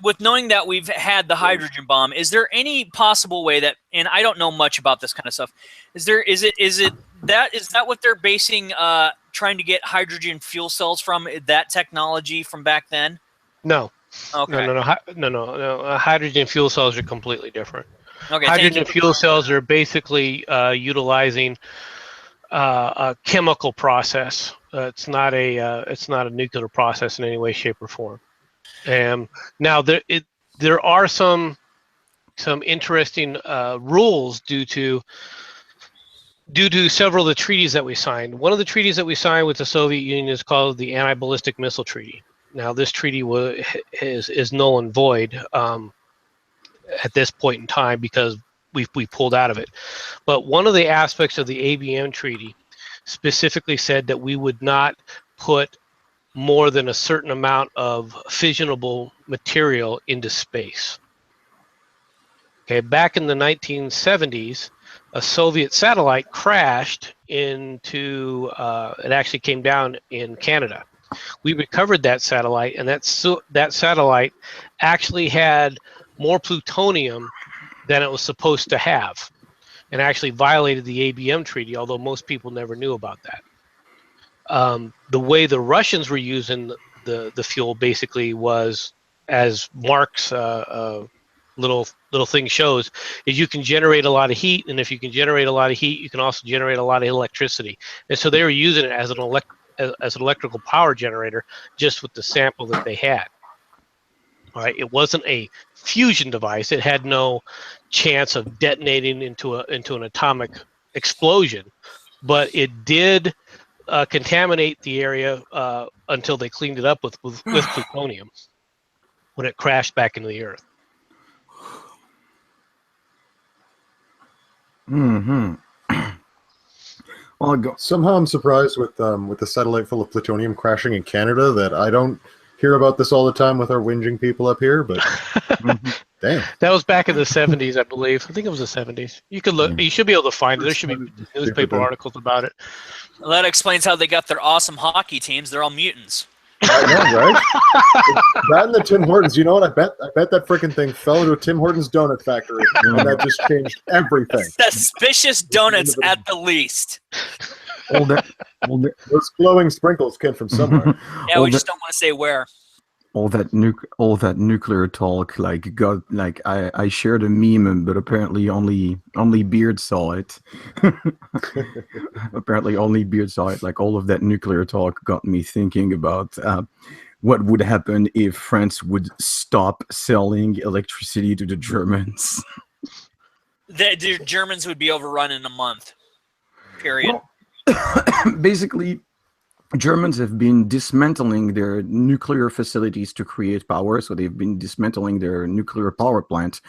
With knowing that we've had the hydrogen bomb, is there any possible way that, and I don't know much about this kind of stuff, is that what they're basing trying to get hydrogen fuel cells from, that technology from back then? No. Okay. No. Hydrogen fuel cells are completely different. Okay. Hydrogen fuel cells are basically utilizing a chemical process. It's not a nuclear process in any way, shape, or form. Now there are some interesting rules due to several of the treaties that we signed. One of the treaties that we signed with the Soviet Union is called the Anti-Ballistic Missile Treaty. Now this treaty is null and void at this point in time because we pulled out of it. But one of the aspects of the ABM treaty specifically said that we would not put more than a certain amount of fissionable material into space. Okay, back in the 1970s, a Soviet satellite crashed into, it actually came down in Canada. We recovered that satellite, and that satellite actually had more plutonium than it was supposed to have, and actually violated the ABM treaty, although most people never knew about that. The way the Russians were using the fuel basically was, as Mark's little thing shows, is you can generate a lot of heat, and if you can generate a lot of heat, you can also generate a lot of electricity. And so they were using it as an electrical power generator, just with the sample that they had. All right, it wasn't a fusion device. It had no chance of detonating into an atomic explosion, but it did contaminate the area until they cleaned it up with plutonium when it crashed back into the earth. Well, somehow I'm surprised with the satellite full of plutonium crashing in Canada that I don't hear about this all the time with our whinging people up here, but damn. That was back in the 70s, I believe. I think it was the 70s. You could look. You should be able to find it. There should be newspaper articles about it. Well, that explains how they got their awesome hockey teams. They're all mutants. I know, right? That and the Tim Hortons. You know what? I bet that freaking thing fell into a Tim Hortons donut factory, and that just changed everything. Suspicious donuts at the least. Those glowing sprinkles came from somewhere. Yeah, we just don't want to say where. All that nuclear talk, I shared a meme, but apparently only Beard saw it. Apparently only Beard saw it. Like, all of that nuclear talk got me thinking about what would happen if France would stop selling electricity to the Germans. The Germans would be overrun in a month. Period. Well, basically, Germans have been dismantling their nuclear facilities to create power, so they've been dismantling their nuclear power plants,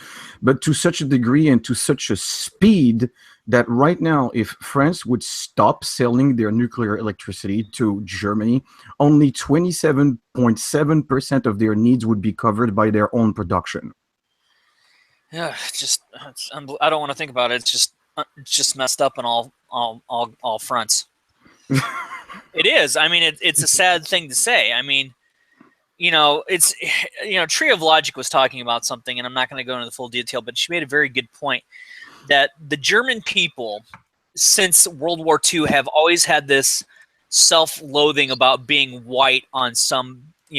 but to such a degree and to such a speed that right now, if France would stop selling their nuclear electricity to Germany, only 27.7% of their needs would be covered by their own production. Yeah, I don't want to think about it. It's just messed up on all fronts. It is. I mean, it's a sad thing to say. I mean, Tree of Logic was talking about something, and I'm not going to go into the full detail, but she made a very good point that the German people, since World War II, have always had this self-loathing about being white on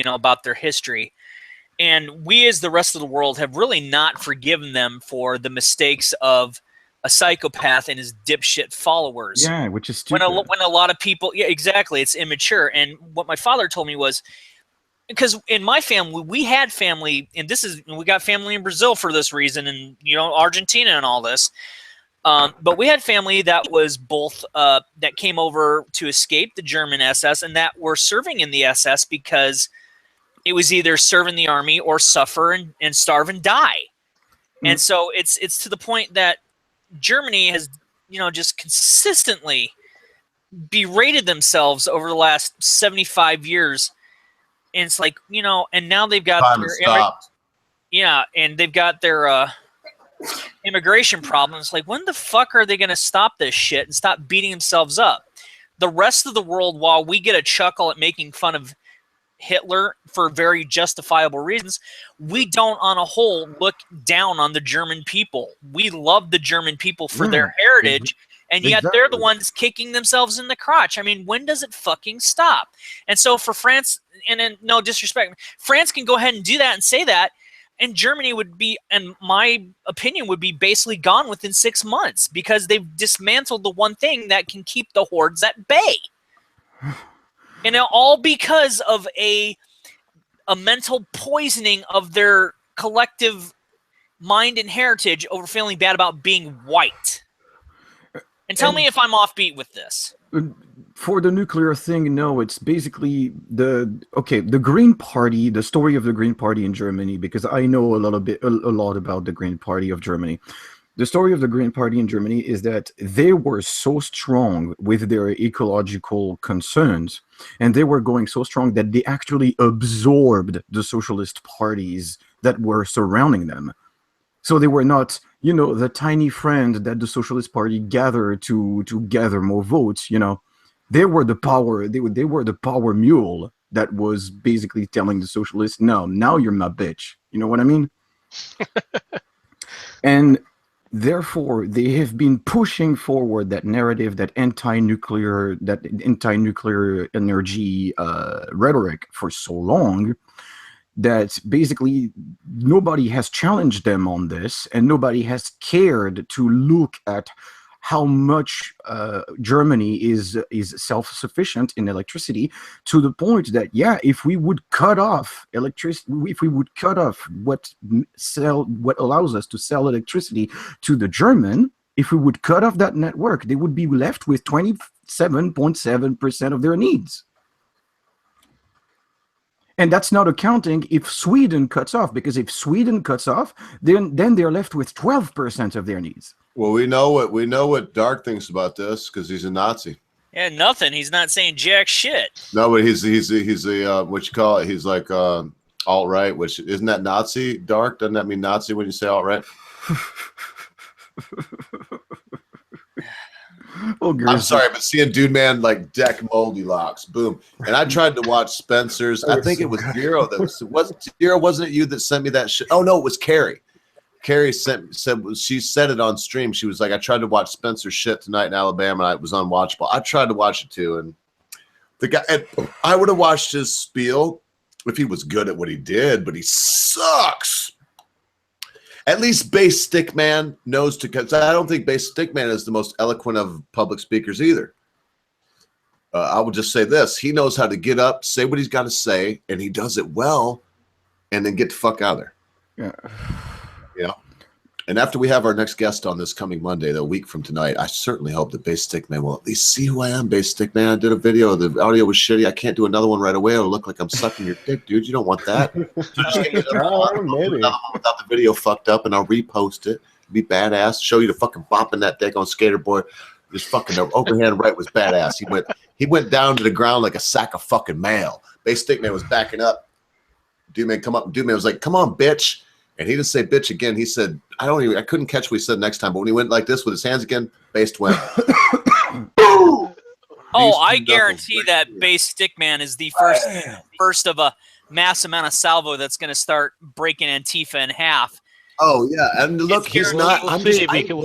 about their history. And we, as the rest of the world, have really not forgiven them for the mistakes of a psychopath and his dipshit followers. Yeah, which is stupid. When a lot of people, yeah, exactly, it's immature. And what my father told me was, because in my family, we had family, and we got family in Brazil for this reason, and Argentina and all this. But we had family that was both that came over to escape the German SS and that were serving in the SS because it was either serve in the army or suffer and starve and die. And so it's to the point that Germany has, just consistently berated themselves over the last 75 years. And it's like, and now they've got and they've got their immigration problems. Like, when the fuck are they going to stop this shit and stop beating themselves up? The rest of the world, while we get a chuckle at making fun of Hitler for very justifiable reasons, we don't on a whole look down on the German people. We love the German people for their heritage, and yet they're the ones kicking themselves in the crotch. I mean, when does it fucking stop? And so for France, and no disrespect, France can go ahead and do that and say that, and Germany would be, in my opinion, would be basically gone within 6 months because they've dismantled the one thing that can keep the hordes at bay. And all because of a mental poisoning of their collective mind and heritage over feeling bad about being white. And tell me if I'm offbeat with this. For the nuclear thing, no, it's basically the Green Party, the story of the Green Party in Germany, because I know a lot about the Green Party of Germany. The story of the Green Party in Germany is that they were so strong with their ecological concerns, and they were going so strong that they actually absorbed the socialist parties that were surrounding them. So they were not, the tiny friend that the Socialist Party gathered to gather more votes. They were the power. They were the power mule that was basically telling the socialists, "No, now you're my bitch." You know what I mean? And therefore, they have been pushing forward that narrative, that anti-nuclear energy rhetoric for so long, that basically nobody has challenged them on this, and nobody has cared to look at how much Germany is self-sufficient in electricity, to the point that, if we would cut off electricity, if we would cut off what allows us to sell electricity to the German, if we would cut off that network, they would be left with 27.7% of their needs. And that's not accounting if Sweden cuts off, because if Sweden cuts off, then they're left with 12% of their needs. Well, we know what Dark thinks about this because he's a Nazi. Yeah, nothing. He's not saying jack shit. No, but he's a what you call it? He's like alt-right, which isn't that Nazi, Dark? Doesn't that mean Nazi when you say alt-right? I'm sorry, but seeing Dude Man like deck Moldy Locks, boom. And I tried to watch Spencer's. I think it was Zero that wasn't it you that sent me that shit? Oh no, it was Carrie. Carrie said she said it on stream. She was like, I tried to watch Spencer's shit tonight in Alabama, and it was unwatchable. I tried to watch it too, and the guy, I would have watched his spiel if he was good at what he did, but he sucks. At least Bass Stickman knows to, because I don't think Bass Stickman is the most eloquent of public speakers either. I would just say this: he knows how to get up, say what he's got to say, and he does it well, and then get the fuck out of there. Yeah. And after we have our next guest on this coming Monday, a week from tonight, I certainly hope that Bass Stickman will at least see who I am. Bass Stickman, I did a video. The audio was shitty. I can't do another one right away. It'll look like I'm sucking your dick, dude. You don't want that. So just give me another one without the video fucked up, and I'll repost it. Be badass. Show you the fucking bopping that dick on skaterboard. Just fucking the overhand right was badass. He went down to the ground like a sack of fucking mail. Bass Stickman was backing up. Dude Man come up. Dude Man was like, "Come on, bitch." And he didn't say bitch again. He said, I couldn't catch what he said next time, but when he went like this with his hands again, Bass went. Oh, I guarantee that Bass Stickman is the first of a mass amount of salvo that's going to start breaking Antifa in half. Oh yeah, and look, he's not. We'll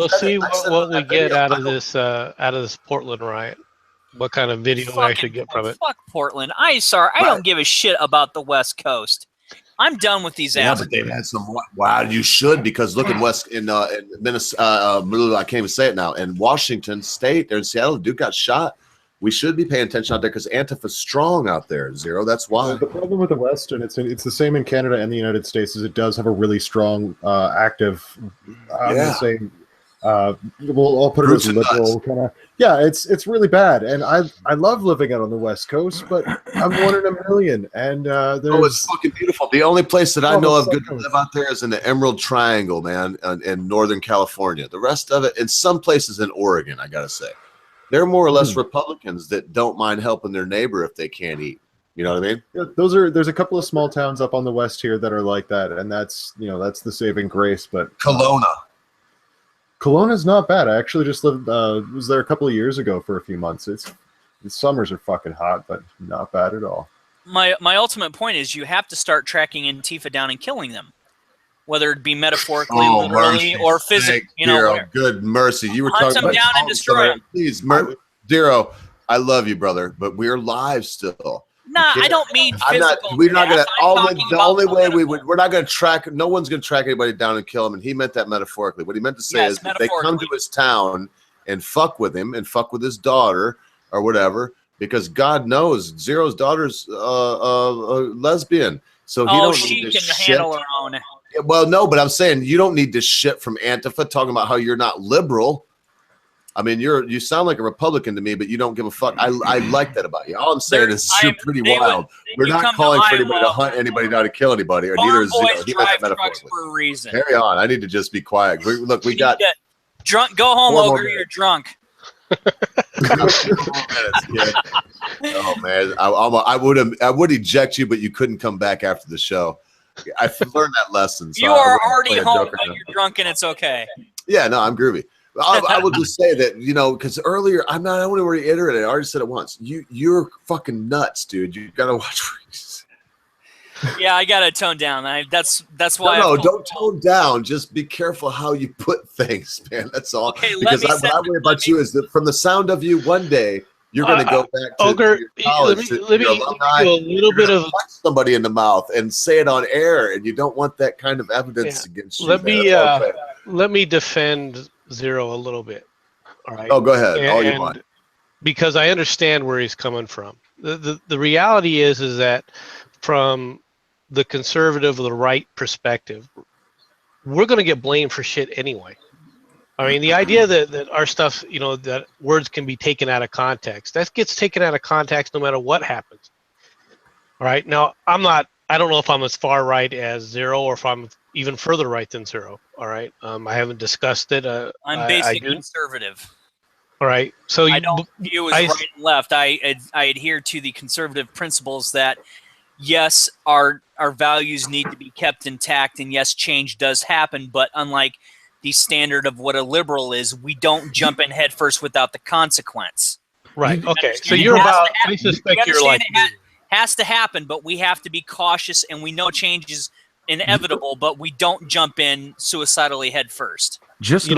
see what we get out of this Portland riot. What kind of video we actually get from it? Fuck Portland. I don't give a shit about the West Coast. I'm done with these assholes. But they've had some. Wow, you should, because look in Minnesota. I can't even say it now. In Washington State, there in Seattle, the dude got shot. We should be paying attention out there because Antifa's strong out there. Zero. That's why. The problem with the West, and it's the same in Canada and the United States, is it does have a really strong active. I'm going to say I'll put it as a liberal kind of. Yeah, it's really bad, and I love living out on the West Coast, but I'm 1 in a million, and there's. Oh, it's fucking beautiful. The only place that I know of good to live out there is in the Emerald Triangle, man, in Northern California. The rest of it, in some places in Oregon, I gotta say, they're more or less Republicans that don't mind helping their neighbor if they can't eat. You know what I mean? Yeah, there's a couple of small towns up on the west here that are like that, and that's the saving grace. But Kelowna's not bad. I actually just was there a couple of years ago for a few months. The summers are fucking hot, but not bad at all. My ultimate point is you have to start tracking Antifa down and killing them, whether it be metaphorically, literally, or physically. Good mercy. You were Hunt talking them about down and destroy them. Please, Zero. I love you, brother, but we're live still. Nah, I don't mean physical. We're not gonna. The only way we're not gonna track. No one's gonna track anybody down and kill him. And he meant that metaphorically. What he meant to say is, if they come to his town and fuck with him and fuck with his daughter or whatever, because God knows Zero's daughter's lesbian, so he don't she need can to handle her own. Well, no, but I'm saying you don't need this shit from Antifa talking about how you're not liberal. I mean, you sound like a Republican to me, but you don't give a fuck. I like that about you. All I'm saying is you're pretty wild. We're not calling for anybody to hunt anybody down to kill anybody, or neither is Zero. He meant that metaphorically. For a reason. Carry on. I need to just be quiet. We got drunk. Go home, Ogre. You're drunk. Oh man, I would eject you, but you couldn't come back after the show. I learned that lesson. So you are already home, but you're drunk, and it's okay. Yeah, no, I'm groovy. I will just say that, because earlier I don't want to reiterate it. I already said it once. You're fucking nuts, dude. You gotta watch. Yeah, I gotta tone down. That's why. No, don't tone down. Just be careful how you put things, man. That's all. Okay, because what I worry about you is that from the sound of you, one day you're gonna go back to Ogre. your college. Let me do a little bit of punch somebody in the mouth and say it on air, and you don't want that kind of evidence against you. Let me defend Zero a little bit. All right. Oh, go ahead. All you want. Because I understand where he's coming from. The reality is that from the conservative or the right perspective, we're going to get blamed for shit anyway. I mean, the idea that our stuff, that words can be taken out of context, that gets taken out of context no matter what happens. All right. Now, I don't know if I'm as far right as Zero or if I'm even further right than Zero. All right. I haven't discussed it. I'm basically conservative. All right. So I don't view as right and left. I adhere to the conservative principles that, yes, our values need to be kept intact, and yes, change does happen. But unlike the standard of what a liberal is, we don't jump in head first without the consequence. Right. Okay. So you're about. I suspect you're like. Has to happen, but we have to be cautious, and we know change is inevitable, but we don't jump in suicidally head first. Just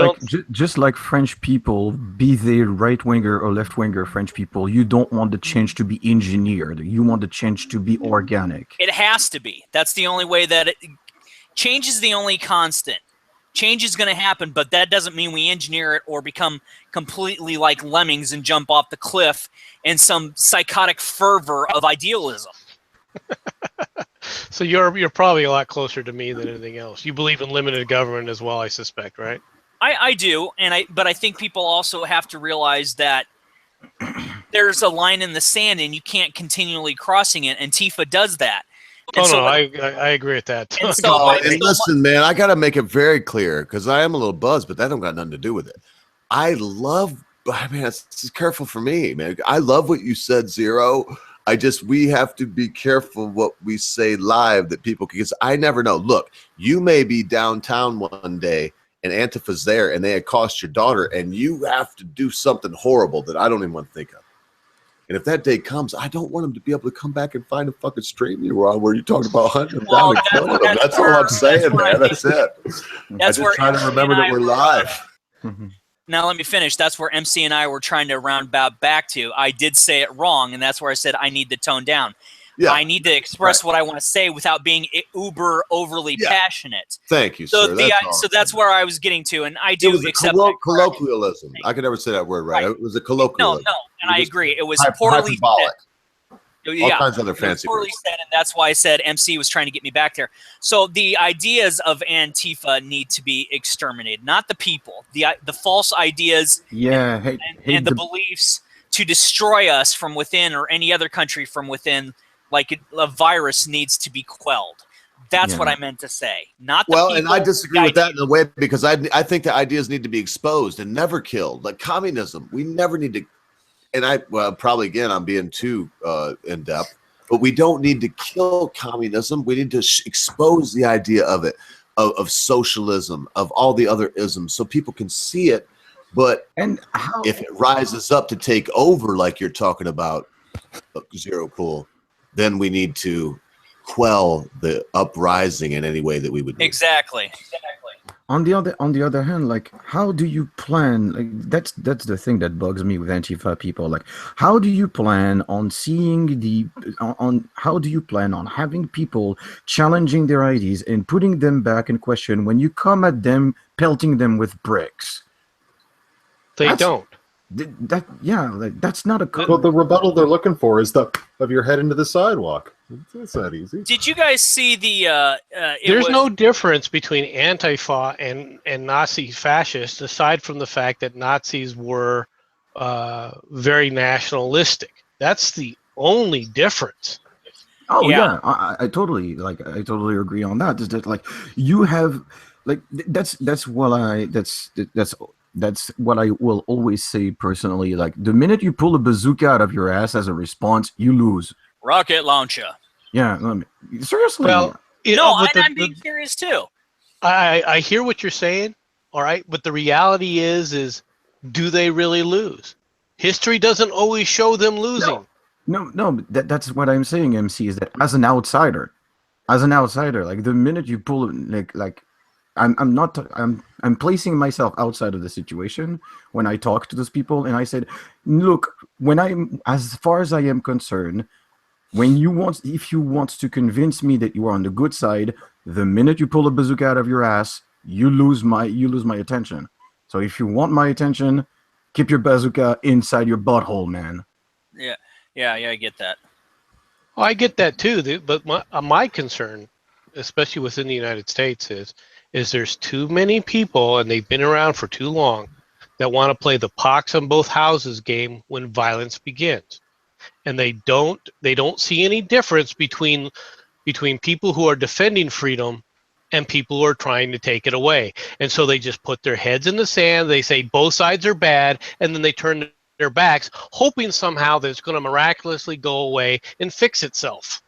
like French people, be they right-winger or left-winger French people, you don't want the change to be engineered. You want the change to be organic. It has to be. That's the only way that change is the only constant. Change is going to happen, but that doesn't mean we engineer it or become completely like lemmings and jump off the cliff in some psychotic fervor of idealism. So you're probably a lot closer to me than anything else. You believe in limited government as well, I suspect, right? I do, but I think people also have to realize that there's a line in the sand, and you can't continually crossing it. Antifa does that. I agree with that. And listen, man, I got to make it very clear because I am a little buzzed, but that don't got nothing to do with it. It's careful for me, man. I love what you said, Zero. We have to be careful what we say live that people, because I never know. Look, you may be downtown one day and Antifa's there and they accost your daughter and you have to do something horrible that I don't even want to think of. And if that day comes, I don't want him to be able to come back and find a fucking stream you were on where you talked about hunting him down and killing him. That's all I'm saying, man. That's it. I just try to remember that we're live. Now let me finish. That's where MC and I were trying to roundabout back to. I did say it wrong, and that's where I said I need to tone down. Yeah. I need to express what I want to say without being uber overly passionate. Thank you, so sir. So that's where I was getting to, and I do accept colloquialism. I could never say that word right. It was a colloquialism. No, and I agree. It was poorly hyperbolic. said. all kinds of other fancy poorly words. said, and that's why I said MC was trying to get me back there. So the ideas of Antifa need to be exterminated, not the people. The false ideas Yeah, and the beliefs to destroy us from within or any other country from within, like a virus, needs to be quelled. That's what I meant to say. Not the people, and I disagree with that in a way because I think the ideas need to be exposed and never killed. Like communism, we never need to. And probably again, I'm being too in depth, but we don't need to kill communism. We need to expose the idea of it, of socialism, of all the other isms, so people can see it. But if it rises up to take over, like you're talking about, Zero Cool, then we need to quell the uprising in any way that we would need. Exactly. On the other hand, like, how do you plan? Like, that's the thing that bugs me with Antifa people. Like, how do you plan on seeing how do you plan on having people challenging their ideas and putting them back in question when you come at them pelting them with bricks? They don't. That's not a. Well, the rebuttal they're looking for is the of your head into the sidewalk. It's that easy. Did you guys see the? There's no difference between Antifa and Nazi fascists, aside from the fact that Nazis were very nationalistic. That's the only difference. Oh yeah, I totally agree on that. Is that like you have like that's what I will always say personally. Like the minute you pull a bazooka out of your ass as a response, you lose. Rocket launcher. Yeah, seriously. Well, I'm being curious too. I hear what you're saying. All right, but the reality is do they really lose? History doesn't always show them losing. No, that's what I'm saying, MC, is that as an outsider, like the minute you pull like I'm placing myself outside of the situation when I talk to those people, and I said, look, as far as I am concerned, if you want to convince me that you are on the good side, the minute you pull a bazooka out of your ass, you lose my attention. So if you want my attention, keep your bazooka inside your butthole, man. Yeah, I get that. Well, I get that too. But my concern, especially within the United States, is there's too many people, and they've been around for too long, that want to play the pox on both houses game when violence begins. And they don't see any difference between people who are defending freedom and people who are trying to take it away. And so they just put their heads in the sand, they say both sides are bad, and then they turn their backs, hoping somehow that it's going to miraculously go away and fix itself.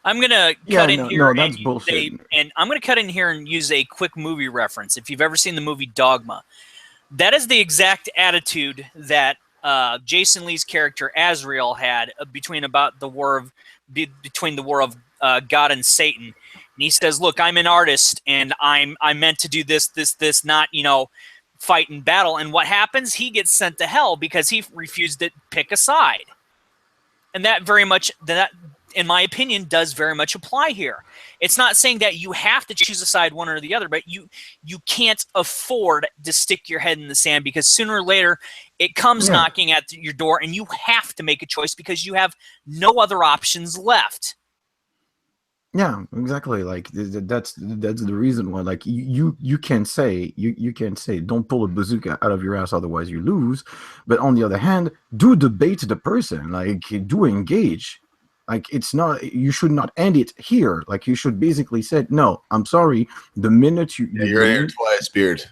I'm gonna cut in here. That's bullshit. And I'm gonna cut in here and use a quick movie reference. If you've ever seen the movie Dogma, that is the exact attitude that Jason Lee's character Azrael had between the war of God and Satan. And he says, "Look, I'm an artist, and I'm meant to do this, not fight in battle." And what happens? He gets sent to hell because he refused to pick a side. And that in my opinion, does very much apply here. It's not saying that you have to choose a side, one or the other, but you can't afford to stick your head in the sand, because sooner or later it comes knocking at your door, and you have to make a choice because you have no other options left. Yeah, exactly. Like that's the reason why. Like you can say don't pull a bazooka out of your ass, otherwise you lose. But on the other hand, do debate the person. Like do engage. Like it's not. You should not end it here. Like you should basically say, no, I'm sorry. The minute you're here twice, Beard.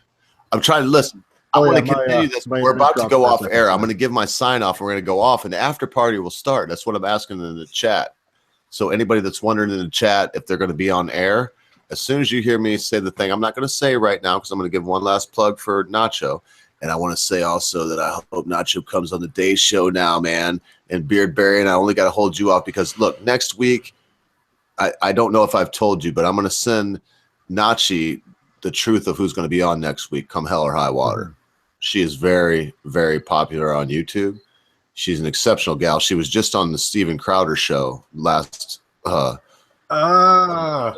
I'm trying to listen. I want to continue this. We're about to go off air. I'm going to give my sign off. We're going to go off, and the after party will start. That's what I'm asking in the chat. So anybody that's wondering in the chat if they're going to be on air, as soon as you hear me say the thing, I'm not going to say right now because I'm going to give one last plug for Nacho. And I want to say also that I hope Nacho comes on the day show now, man. And Beardberry, and I only got to hold you off because, look, next week, I don't know if I've told you, but I'm going to send Nachi the truth of who's going to be on next week, come hell or high water. Mm-hmm. She is very, very popular on YouTube. She's an exceptional gal. She was just on the Steven Crowder show last. So I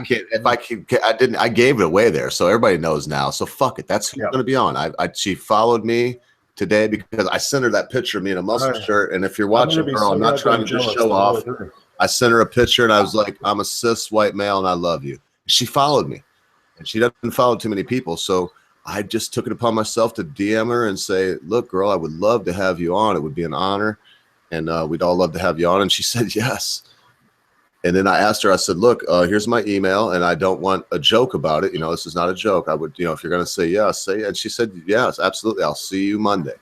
can't. If I can, I didn't. I gave it away there, so everybody knows now. So fuck it. That's who's going to be on. She followed me today because I sent her that picture of me in a muscle shirt. And if you're I'm watching, gonna be girl, so I'm not trying to goddamn just jealous show the whole off. way through. I sent her a picture and I was like, I'm a cis white male and I love you. She followed me, and she doesn't follow too many people. So I just took it upon myself to DM her and say, look, girl, I would love to have you on. It would be an honor. And we'd all love to have you on. And she said, yes. And then I asked her, I said, look, here's my email, and I don't want a joke about it. You know, this is not a joke. I would, you know, if you're going to say yes, say it. And she said, yes, absolutely. I'll see you Monday.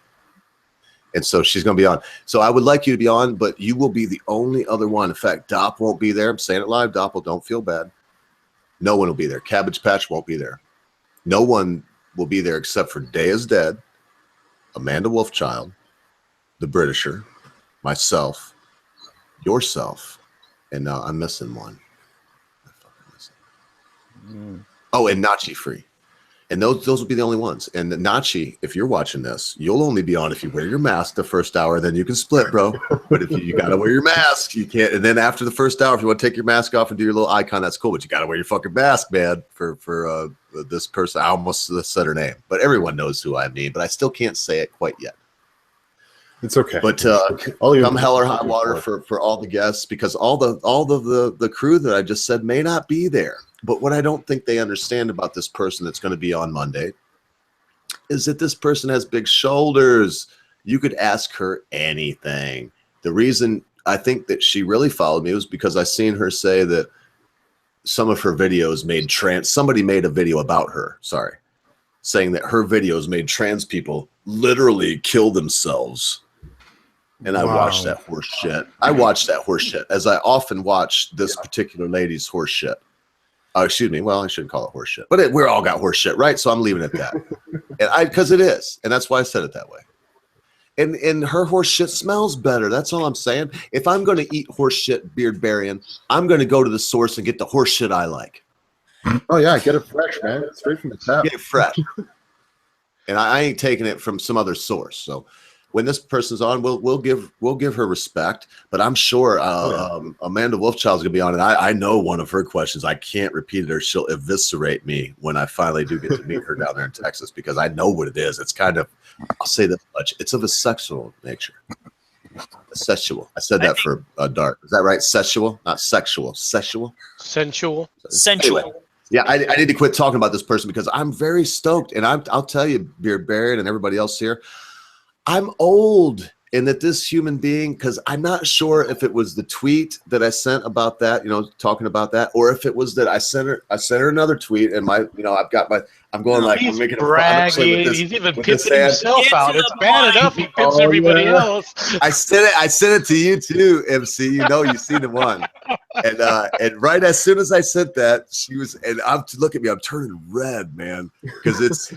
And so she's going to be on. So I would like you to be on, but you will be the only other one. In fact, Dop won't be there. I'm saying it live. Doppel, don't feel bad. No one will be there. Cabbage Patch won't be there. No one will be there except for Day is Dead, Amanda Wolfchild, The Britisher, myself, yourself, and I'm missing one. Oh, and Nachi Free. And those will be the only ones. And Nachi, if you're watching this, you'll only be on if you wear your mask the first hour, then you can split, bro. But if you got to wear your mask, you can't. And then after the first hour, if you want to take your mask off and do your little icon, that's cool. But you got to wear your fucking mask, man, for this person. I almost said her name, but everyone knows who I mean. But I still can't say it quite yet. It's okay. But come hell or high water for all the guests, because all the crew that I just said may not be there. But what I don't think they understand about this person that's going to be on Monday is that this person has big shoulders. You could ask her anything. The reason I think that she really followed me was because I seen her say that some of her videos made somebody made a video about her, saying that her videos made trans people literally kill themselves. And I watched that horse shit. I watched that horse shit, as I often watch this particular lady's horse shit. Excuse me. Well, I shouldn't call it horse shit, but we're all got horse shit, right? So I'm leaving it at that. And because it is, and that's why I said it that way. And her horse shit smells better. That's all I'm saying. If I'm going to eat horse shit, beard burying, I'm going to go to the source and get the horse shit I like. Oh yeah, get it fresh, man. Straight from the tap. Get it fresh. And I ain't taking it from some other source. So when this person's on, we'll give her respect. But I'm sure Amanda Wolfchild's gonna be on, and I know one of her questions. I can't repeat it, or she'll eviscerate me when I finally do get to meet her down there in Texas, because I know what it is. It's kind of, I'll say this much, it's of a sexual nature. Sexual. I said that for Dart. Is that right? Sexual, not sexual. Sexual. Sensual. Sensual. Anyway, yeah, I need to quit talking about this person because I'm very stoked, and I'll tell you, Beard Barrett and everybody else here, I'm old, and that this human being, because I'm not sure if it was the tweet that I sent about that, talking about that, or if it was that I sent her another tweet, and I'm going like, he's I'm making bragging. He's even pimping himself out. It's bad enough he pimps everybody else. I sent it to you too, MC. You seen the one, and right as soon as I sent that, she was, and look at me, I'm turning red, man, because it's.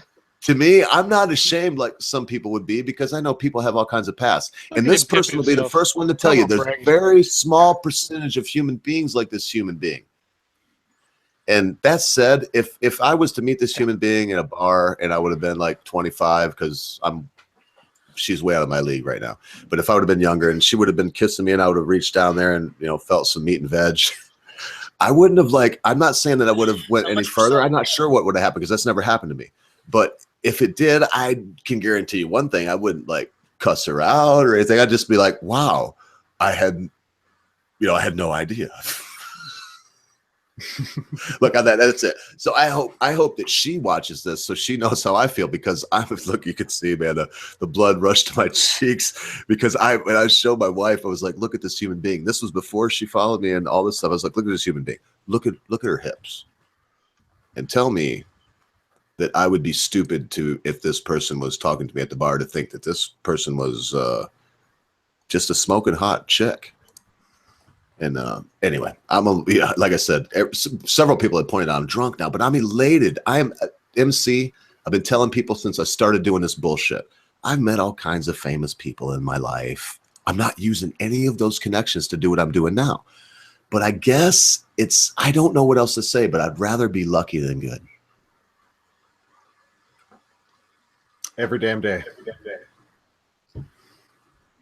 To me, I'm not ashamed like some people would be, because I know people have all kinds of past. And this person will be the first one to tell you there's a very small percentage of human beings like this human being. And that said, if I was to meet this human being in a bar, and I would have been like 25, because she's way out of my league right now. But if I would have been younger and she would have been kissing me and I would have reached down there and felt some meat and veg, I wouldn't have I'm not saying that I would have went any further. I'm not sure what would have happened, because that's never happened to me. But if it did, I can guarantee you one thing: I wouldn't cuss her out or anything. I'd just be like, "Wow, I had no idea." Look on that. That's it. So I hope that she watches this so she knows how I feel, because look, you could see, man, the blood rushed to my cheeks, because when I showed my wife, I was like, "Look at this human being." This was before she followed me and all this stuff. I was like, "Look at this human being. Look at her hips," and tell me that I would be stupid if this person was talking to me at the bar, to think that this person was just a smoking hot chick. And anyway, like I said, several people have pointed out I'm drunk now, but I'm elated. I'm MC. I've been telling people since I started doing this bullshit. I've met all kinds of famous people in my life. I'm not using any of those connections to do what I'm doing now. But I guess I don't know what else to say, but I'd rather be lucky than good. Every damn day.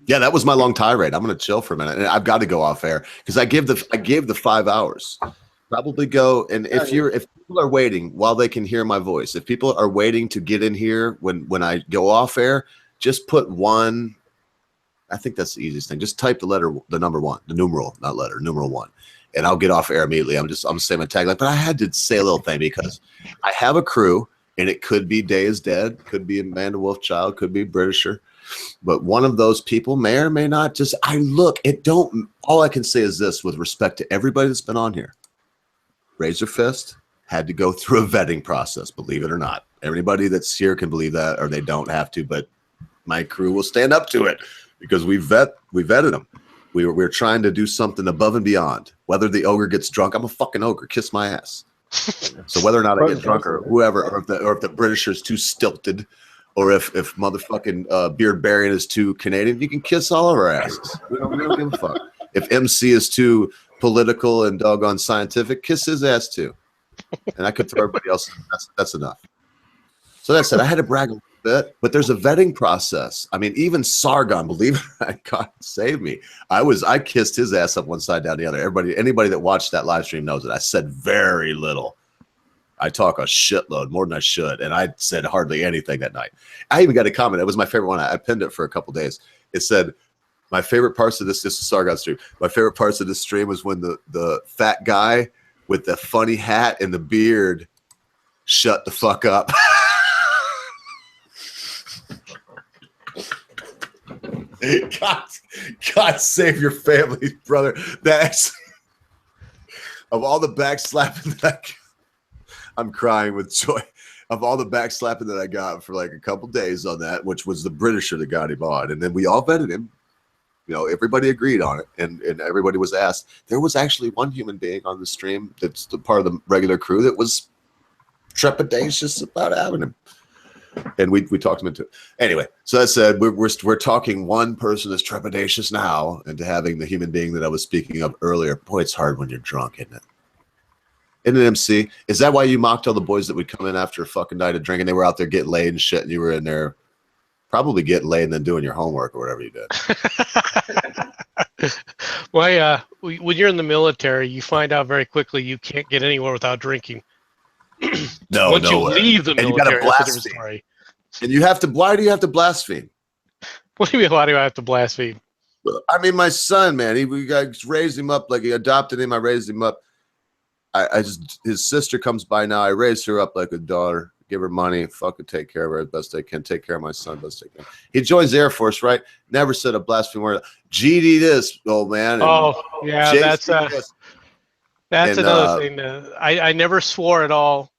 Yeah, that was my long tirade. I'm going to chill for a minute, and I've got to go off air because I gave the 5 hours. Probably go, and if people are waiting while they can hear my voice, if people are waiting to get in here when I go off air, just put one. I think that's the easiest thing. Just type the number 1, the numeral, not letter, numeral 1. And I'll get off air immediately. I'm saying my tagline, but I had to say a little thing because I have a crew, and it could be Day is Dead, could be Amanda Wolfchild, could be Britisher, but one of those people may or may not just. All I can say is this, with respect to everybody that's been on here, Razor Fist had to go through a vetting process. Believe it or not, everybody that's here can believe that, or they don't have to. But my crew will stand up to it because we vetted them. We're trying to do something above and beyond. Whether the ogre gets drunk, I'm a fucking ogre. Kiss my ass. So whether or not I get drunk or whoever, or if the Britisher is too stilted, or if motherfucking Beard Baron is too Canadian, you can kiss all of our asses. We don't give a fuck. If MC is too political and doggone scientific, kiss his ass too. And I could throw everybody else. That's enough. So that said, I had to brag a little bit, but there's a vetting process. I mean, even Sargon, believe it, God save me. I kissed his ass up one side, down the other. Anybody that watched that live stream knows it. I said very little. I talk a shitload, more than I should, and I said hardly anything that night. I even got a comment. It was my favorite one. I pinned it for a couple days. It said, my favorite parts of this is Sargon stream. My favorite parts of this stream was when the fat guy with the funny hat and the beard shut the fuck up. God save your family, brother. That's of all the backslapping that I'm crying with joy. Of all the backslapping that I got for like a couple days on that, which was the Britisher that got him on, and then we all vetted him. You know, everybody agreed on it, and everybody was asked. There was actually one human being on the stream that's the part of the regular crew that was trepidatious about having him. And we talked him into it. Anyway, so that said, we're talking one person that's trepidatious now into having the human being that I was speaking of earlier. Boy, it's hard when you're drunk, isn't it? In an MC, is that why you mocked all the boys that would come in after a fucking night of drinking? They were out there getting laid and shit, and you were in there probably getting laid and then doing your homework or whatever you did. Well, when you're in the military, you find out very quickly you can't get anywhere without drinking. No, once nowhere. you leave the And you military, gotta that's a different blaspheme. story. And you have to. Why do you have to blaspheme? What do you mean? Why do I have to blaspheme? I mean, my son, man, we raised him up like he adopted him. I raised him up. His sister comes by now. I raised her up like a daughter. Give her money. Fucking take care of her as best I can. Take care of my son best I can. He joins the Air Force, right? Never said a blasphemy word. GD this, old man. Oh, yeah, JC that's another thing. I never swore at all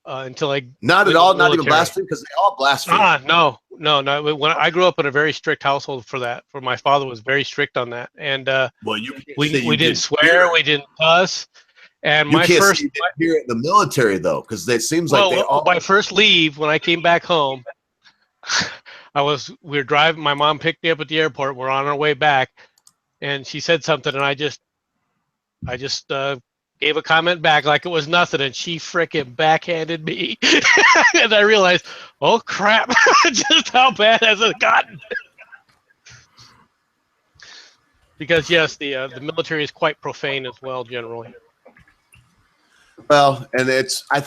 until I not at all, not even blaspheme, because they all blaspheme. No. When I grew up in a very strict household for that, for my father was very strict on that, and we didn't swear, we didn't cuss. And You my can't first see that here in the military though, because it seems like they all. my first leave when I came back home, we were driving. My mom picked me up at the airport. We're on our way back, and she said something, and I just gave a comment back like it was nothing, and she frickin' backhanded me, and I realized, oh crap, just how bad has it gotten? Because yes, the military is quite profane as well, generally. Well, and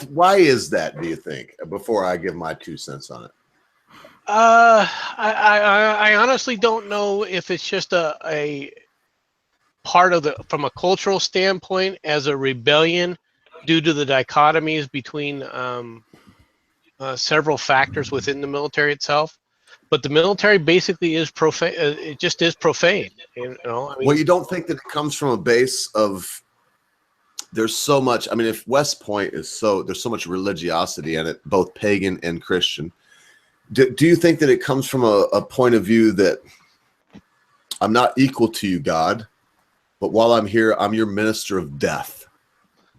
why is that? Do you think? Before I give my 2 cents on it. I honestly don't know if it's just a part of from a cultural standpoint as a rebellion due to the dichotomies between several factors within the military itself. But the military basically is profane. It just is profane. You know, I mean, well, you don't think that it comes from a base of there's so much. I mean, if West Point there's so much religiosity in it, both pagan and Christian. Do you think that it comes from a point of view that I'm not equal to you, God, but while I'm here, I'm your minister of death,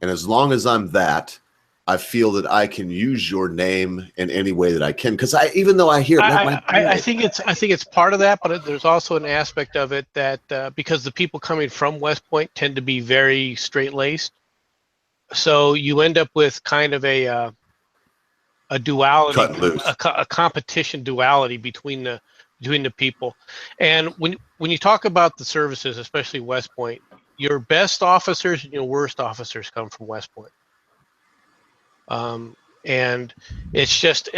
and as long as I'm that, I feel that I can use your name in any way that I can. Because even though I hear, I think it's part of that, but there's also an aspect of it that because the people coming from West Point tend to be very straight-laced, so you end up with kind of a duality, a competition duality between the people. And when you talk about the services, especially West Point, your best officers and your worst officers come from West Point. And it's just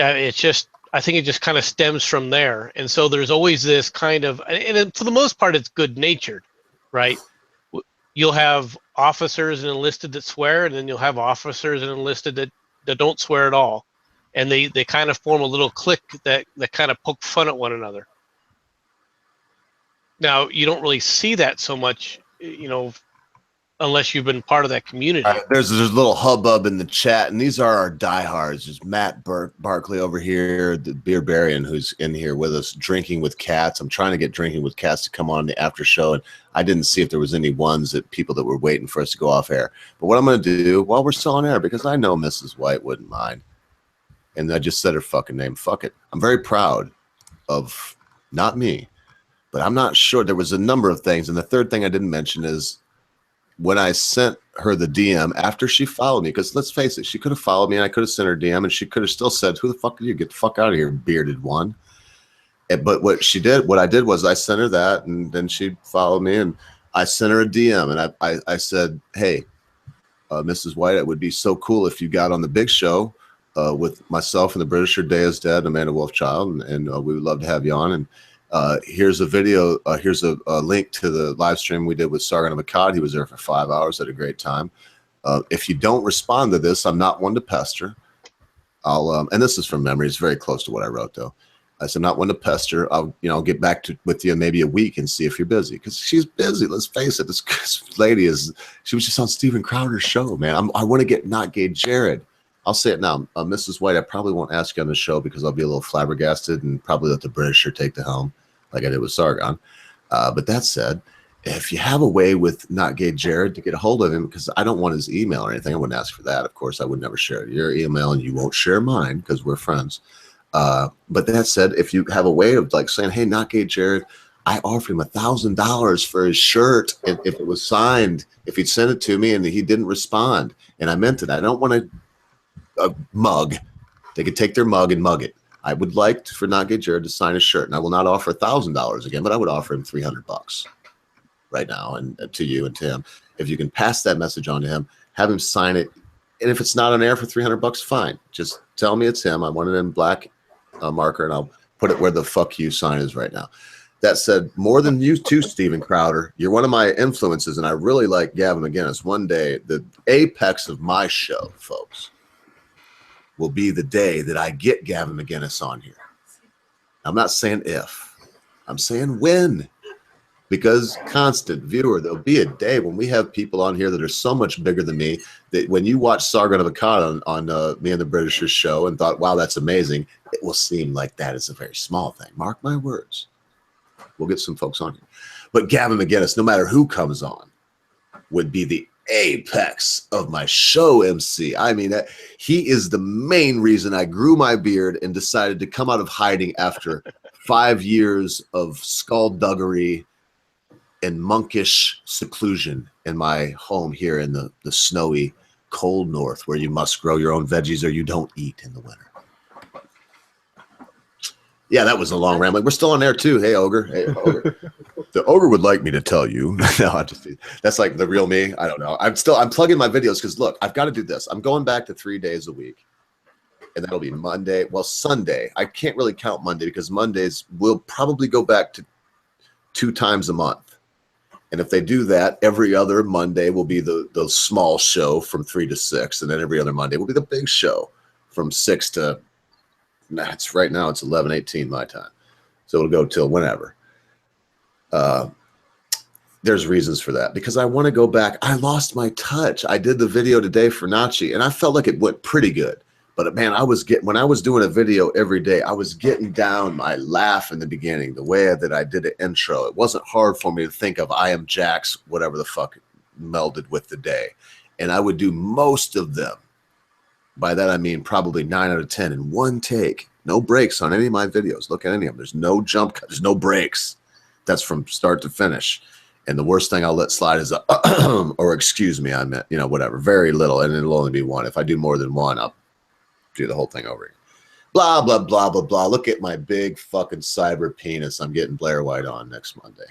I think it just kind of stems from there. And so there's always this kind of, and for the most part, it's good natured, right? You'll have officers and enlisted that swear, and then you'll have officers and enlisted that don't swear at all. And they kind of form a little clique that kind of poke fun at one another. Now, you don't really see that so much, unless you've been part of that community. There's a little hubbub in the chat, and these are our diehards. There's Matt Barkley over here, the Beerbarian, who's in here with us, Drinking with Cats. I'm trying to get Drinking with Cats to come on the after show, and I didn't see if there was any ones that people that were waiting for us to go off air. But what I'm going to do while we're still on air, because I know Mrs. White wouldn't mind, and I just said her fucking name, fuck it. I'm very proud of, not me, but I'm not sure. There was a number of things, and the third thing I didn't mention is when I sent her the DM after she followed me, because let's face it, she could have followed me and I could have sent her DM and she could have still said, who the fuck are you? Get the fuck out of here, bearded one. But what I did was I sent her that, and then she followed me, and I sent her a DM, and I said, hey, Mrs. White, it would be so cool if you got on the big show with myself and the Britisher, Day is Dead, Amanda Wolfchild, and we would love to have you on. And here's a video. Here's a link to the live stream we did with Sargon of Akkad. He was there for 5 hours, had a great time. If you don't respond to this, I'm not one to pester. And this is from memory. It's very close to what I wrote, though. I said, not one to pester. I'll get back with you in maybe a week and see if you're busy, because she's busy. Let's face it. This lady she was just on Steven Crowder's show, man. I want to get Not Gay Jared. I'll say it now, Mrs. White, I probably won't ask you on the show because I'll be a little flabbergasted and probably let the Britisher take the helm like I did with Sargon. But that said, if you have a way with Not Gay Jared to get a hold of him, because I don't want his email or anything, I wouldn't ask for that. Of course, I would never share your email, and you won't share mine because we're friends. But that said, if you have a way of like saying, hey, Not Gay Jared, I offered him $1,000 for his shirt if it was signed, if he'd sent it to me and he didn't respond, and I meant it. I don't want to a mug. They could take their mug and mug it. I would like for Not Gay Jared to sign a shirt, and I will not offer $1,000 again, but I would offer him $300 right now, and to you and to him. If you can pass that message on to him, have him sign it, and if it's not on air for $300, fine. Just tell me it's him. I want it in black marker, and I'll put it where the fuck you sign is right now. That said, more than you too, Steven Crowder, you're one of my influences, and I really like Gavin McGinnis. One day, the apex of my show, folks, will be the day that I get Gavin McGinnis on here. I'm not saying if, I'm saying when, because constant viewer, there'll be a day when we have people on here that are so much bigger than me that when you watch Sargon of Akkad on me and the Britisher show and thought, wow, that's amazing, it will seem like that is a very small thing. Mark my words. We'll get some folks on here. But Gavin McGinnis, no matter who comes on, would be the apex of my show MC. I mean, he is the main reason I grew my beard and decided to come out of hiding after 5 years of skullduggery and monkish seclusion in my home here in the snowy, cold north, where you must grow your own veggies or you don't eat in the winter. Yeah, that was a long rambling. We're still on there too. Hey, Ogre. Hey, Ogre. The Ogre would like me to tell you. No, that's like the real me. I don't know. I'm plugging my videos because look, I've got to do this. I'm going back to 3 days a week, and that'll be Monday. Well, Sunday. I can't really count Monday because Mondays will probably go back to 2 times a month. And if they do that, every other Monday will be the small show from 3 to 6, and then every other Monday will be the big show from 6 to. It's right now. It's 11:18 my time, so it'll go till whenever. There's reasons for that because I want to go back. I lost my touch. I did the video today for Nachi, and I felt like it went pretty good. But man, when I was doing a video every day, I was getting down my laugh in the beginning, the way that I did an intro. It wasn't hard for me to think of I am Jax, whatever the fuck melded with the day, and I would do most of them. By that, I mean probably 9 out of 10 in one take. No breaks on any of my videos. Look at any of them. There's no jump cut. There's no breaks. That's from start to finish. And the worst thing I'll let slide is a or excuse me, I meant, whatever. Very little, and it'll only be one. If I do more than one, I'll do the whole thing over again. Blah, blah, blah, blah, blah. Look at my big fucking cyber penis. I'm getting Blair White on next Monday.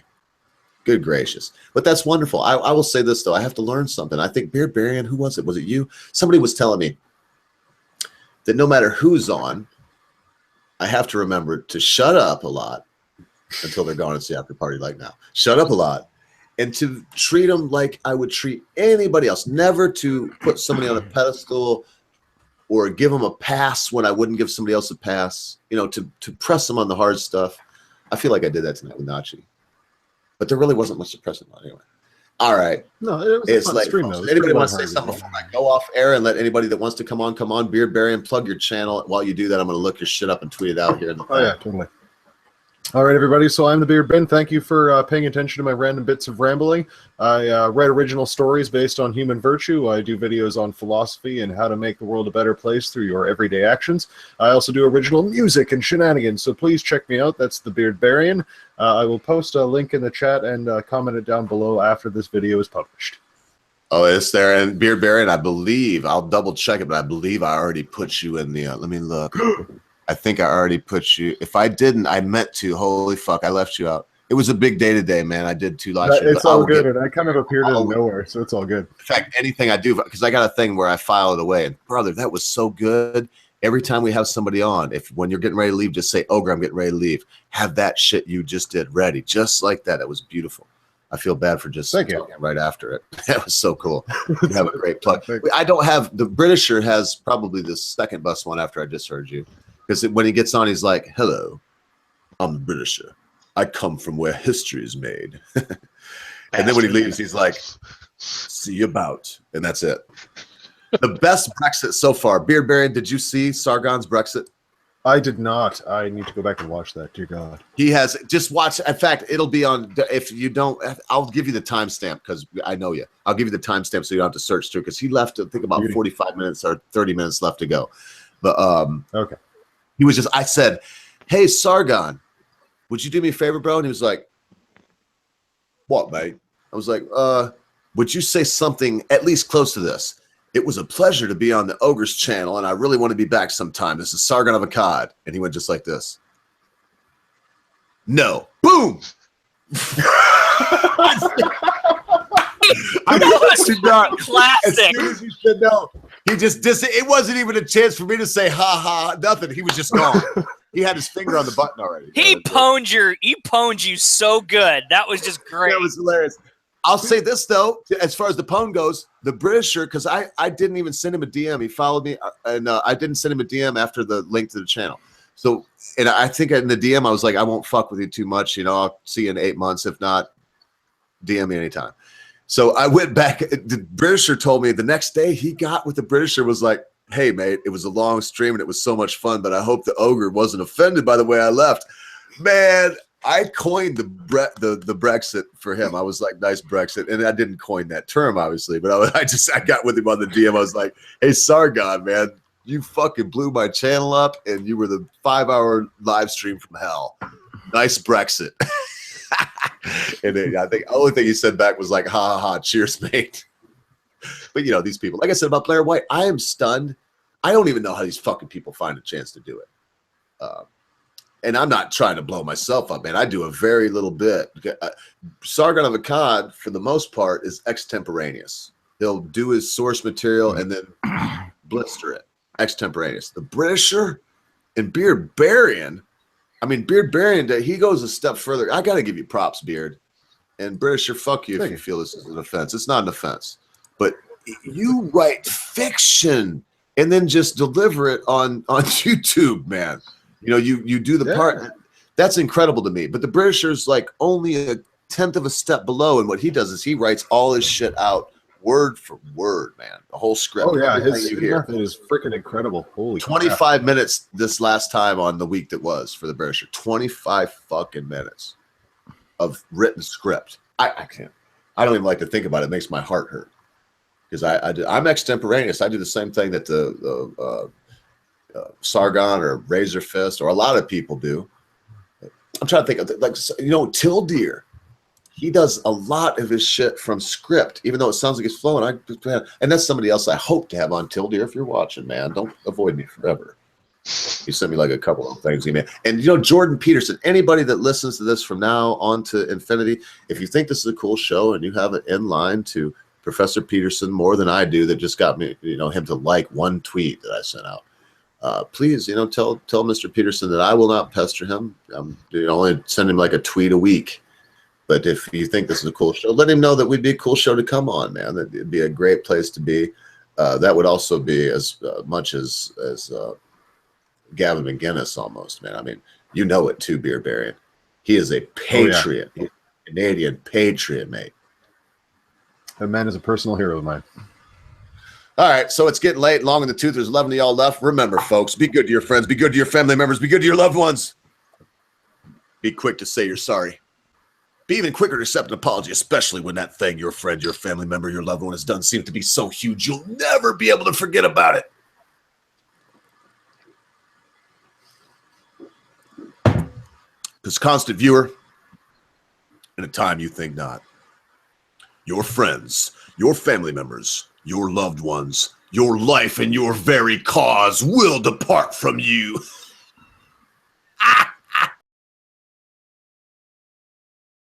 Good gracious. But that's wonderful. I will say this, though. I have to learn something. I think Beard Barian, who was it? Was it you? Somebody was telling me that no matter who's on, I have to remember to shut up a lot until they're gone. It's the after party like now. Shut up a lot. And to treat them like I would treat anybody else. Never to put somebody on a pedestal or give them a pass when I wouldn't give somebody else a pass. You know, to press them on the hard stuff. I feel like I did that tonight with Nachi. But there really wasn't much to press them on anyway. All right. No, it was it's a fun late. stream, though. Anybody want to say something before I go off air and let anybody that wants to come on, Beard Berry, and plug your channel. While you do that, I'm going to look your shit up and tweet it out here. Oh, yeah, totally. All right, everybody. So I'm the Beard Ben. Thank you for paying attention to my random bits of rambling. I write original stories based on human virtue. I do videos on philosophy and how to make the world a better place through your everyday actions. I also do original music and shenanigans, so please check me out. That's the Beard Barian. I will post a link in the chat and comment it down below after this video is published. Oh, it's there. And Beard Barian, I believe, I'll double check it, but I believe I already put you in the, let me look. I think I already put you. If I didn't, I meant to. Holy fuck, I left you out. It was a big day today, man. I did 2 live streams. It's all good, and I kind of appeared out of nowhere, so it's all good. In fact, anything I do, because I got a thing where I file it away. And brother, that was so good. Every time we have somebody on, when you're getting ready to leave, just say, Ogre, I'm getting ready to leave. Have that shit you just did ready, just like that. It was beautiful. I feel bad for just talking right after it. That was so cool. You have a great plug. I don't have, the Britisher has probably the second best one after I just heard you. Because when he gets on, he's like, hello, I'm the Britisher. I come from where history is made. And then when he leaves, he's like, see you about. And that's it. The best Brexit so far. Beard Baron, did you see Sargon's Brexit? I did not. I need to go back and watch that. Dear God. He has. Just watch. In fact, it'll be on. If you don't, I'll give you the timestamp because I know you. I'll give you the timestamp so you don't have to search through because he left, I think, about 45 minutes or 30 minutes left to go. But okay. He was just, I said, hey, Sargon, would you do me a favor, bro? And he was like, what, mate? I was like, would you say something at least close to this? It was a pleasure to be on the Ogre's channel, and I really want to be back sometime. This is Sargon of Akkad. And he went just like this. No. Boom! Classic. As soon as you said no, he just it wasn't even a chance for me to say ha ha nothing. He was just gone. He had his finger on the button already. He pwned you so good. That was just great. That was hilarious. I'll say this though, as far as the pwn goes, the Britisher, because I didn't even send him a DM. He followed me, and I didn't send him a DM after the link to the channel. So, and I think in the DM I was like, I won't fuck with you too much. You know, I'll see you in 8 months. If not, DM me anytime. So I went back. The Britisher told me the next day he got with the Britisher was like, hey, mate, it was a long stream and it was so much fun, but I hope the Ogre wasn't offended by the way I left. Man, I coined the Brexit for him. I was like, nice Brexit. And I didn't coin that term, obviously, but I got with him on the DM. I was like, hey, Sargon, man, you fucking blew my channel up and you were the 5-hour live stream from hell. Nice Brexit. And then I think the only thing he said back was like, ha ha ha, cheers, mate. But you know, these people, like I said about Blair White, I am stunned. I don't even know how these fucking people find a chance to do it. And I'm not trying to blow myself up, man. I do a very little bit. Sargon of Akkad, for the most part, is extemporaneous. He'll do his source material and then blister it. Extemporaneous. The Britisher and Beard Barian, I mean, Beard Barian, he goes a step further. I got to give you props, Beard. And Britisher, fuck you if you feel this is an offense. It's not an offense. But you write fiction and then just deliver it on YouTube, man. You know, you do the part. That's incredible to me. But the Britisher's like only a tenth of a step below. And what he does is he writes all his shit out word for word, man. The whole script. Oh, yeah. His method is freaking incredible. Holy 25 crap. minutes this last time on the week that was for the Britisher. 25 fucking minutes of written script. I can't. I don't even like to think about it. It makes my heart hurt. Because I'm extemporaneous. I do the same thing that the Sargon or Razor Fist or a lot of people do. I'm trying to think of, like, you know, Tildeer. He does a lot of his shit from script, even though it sounds like it's flowing. And that's somebody else I hope to have on Tildeer. If you're watching, man, don't avoid me forever. He sent me like a couple of things. And, you know, Jordan Peterson, anybody that listens to this from now on to infinity, if you think this is a cool show and you have it in line to Professor Peterson more than I do, that just got me, you know, him to like one tweet that I sent out. please, tell Mr. Peterson that I will not pester him. Only send him like a tweet a week. But if you think this is a cool show, let him know that we'd be a cool show to come on, man. That it'd be a great place to be. That would also be as much as Gavin McGinnis almost, man. I mean, you know it too, Beer Baron. He is a patriot, He's a Canadian patriot, mate. That man is a personal hero of mine. All right, so it's getting late, long in the tooth. There's 11 of y'all left. Remember, folks, be good to your friends, be good to your family members, be good to your loved ones. Be quick to say you're sorry. Be even quicker to accept an apology, especially when that thing your friend, your family member, your loved one has done seems to be so huge you'll never be able to forget about it. Because constant viewer, in a time you think not, your friends, your family members, your loved ones, your life and your very cause will depart from you.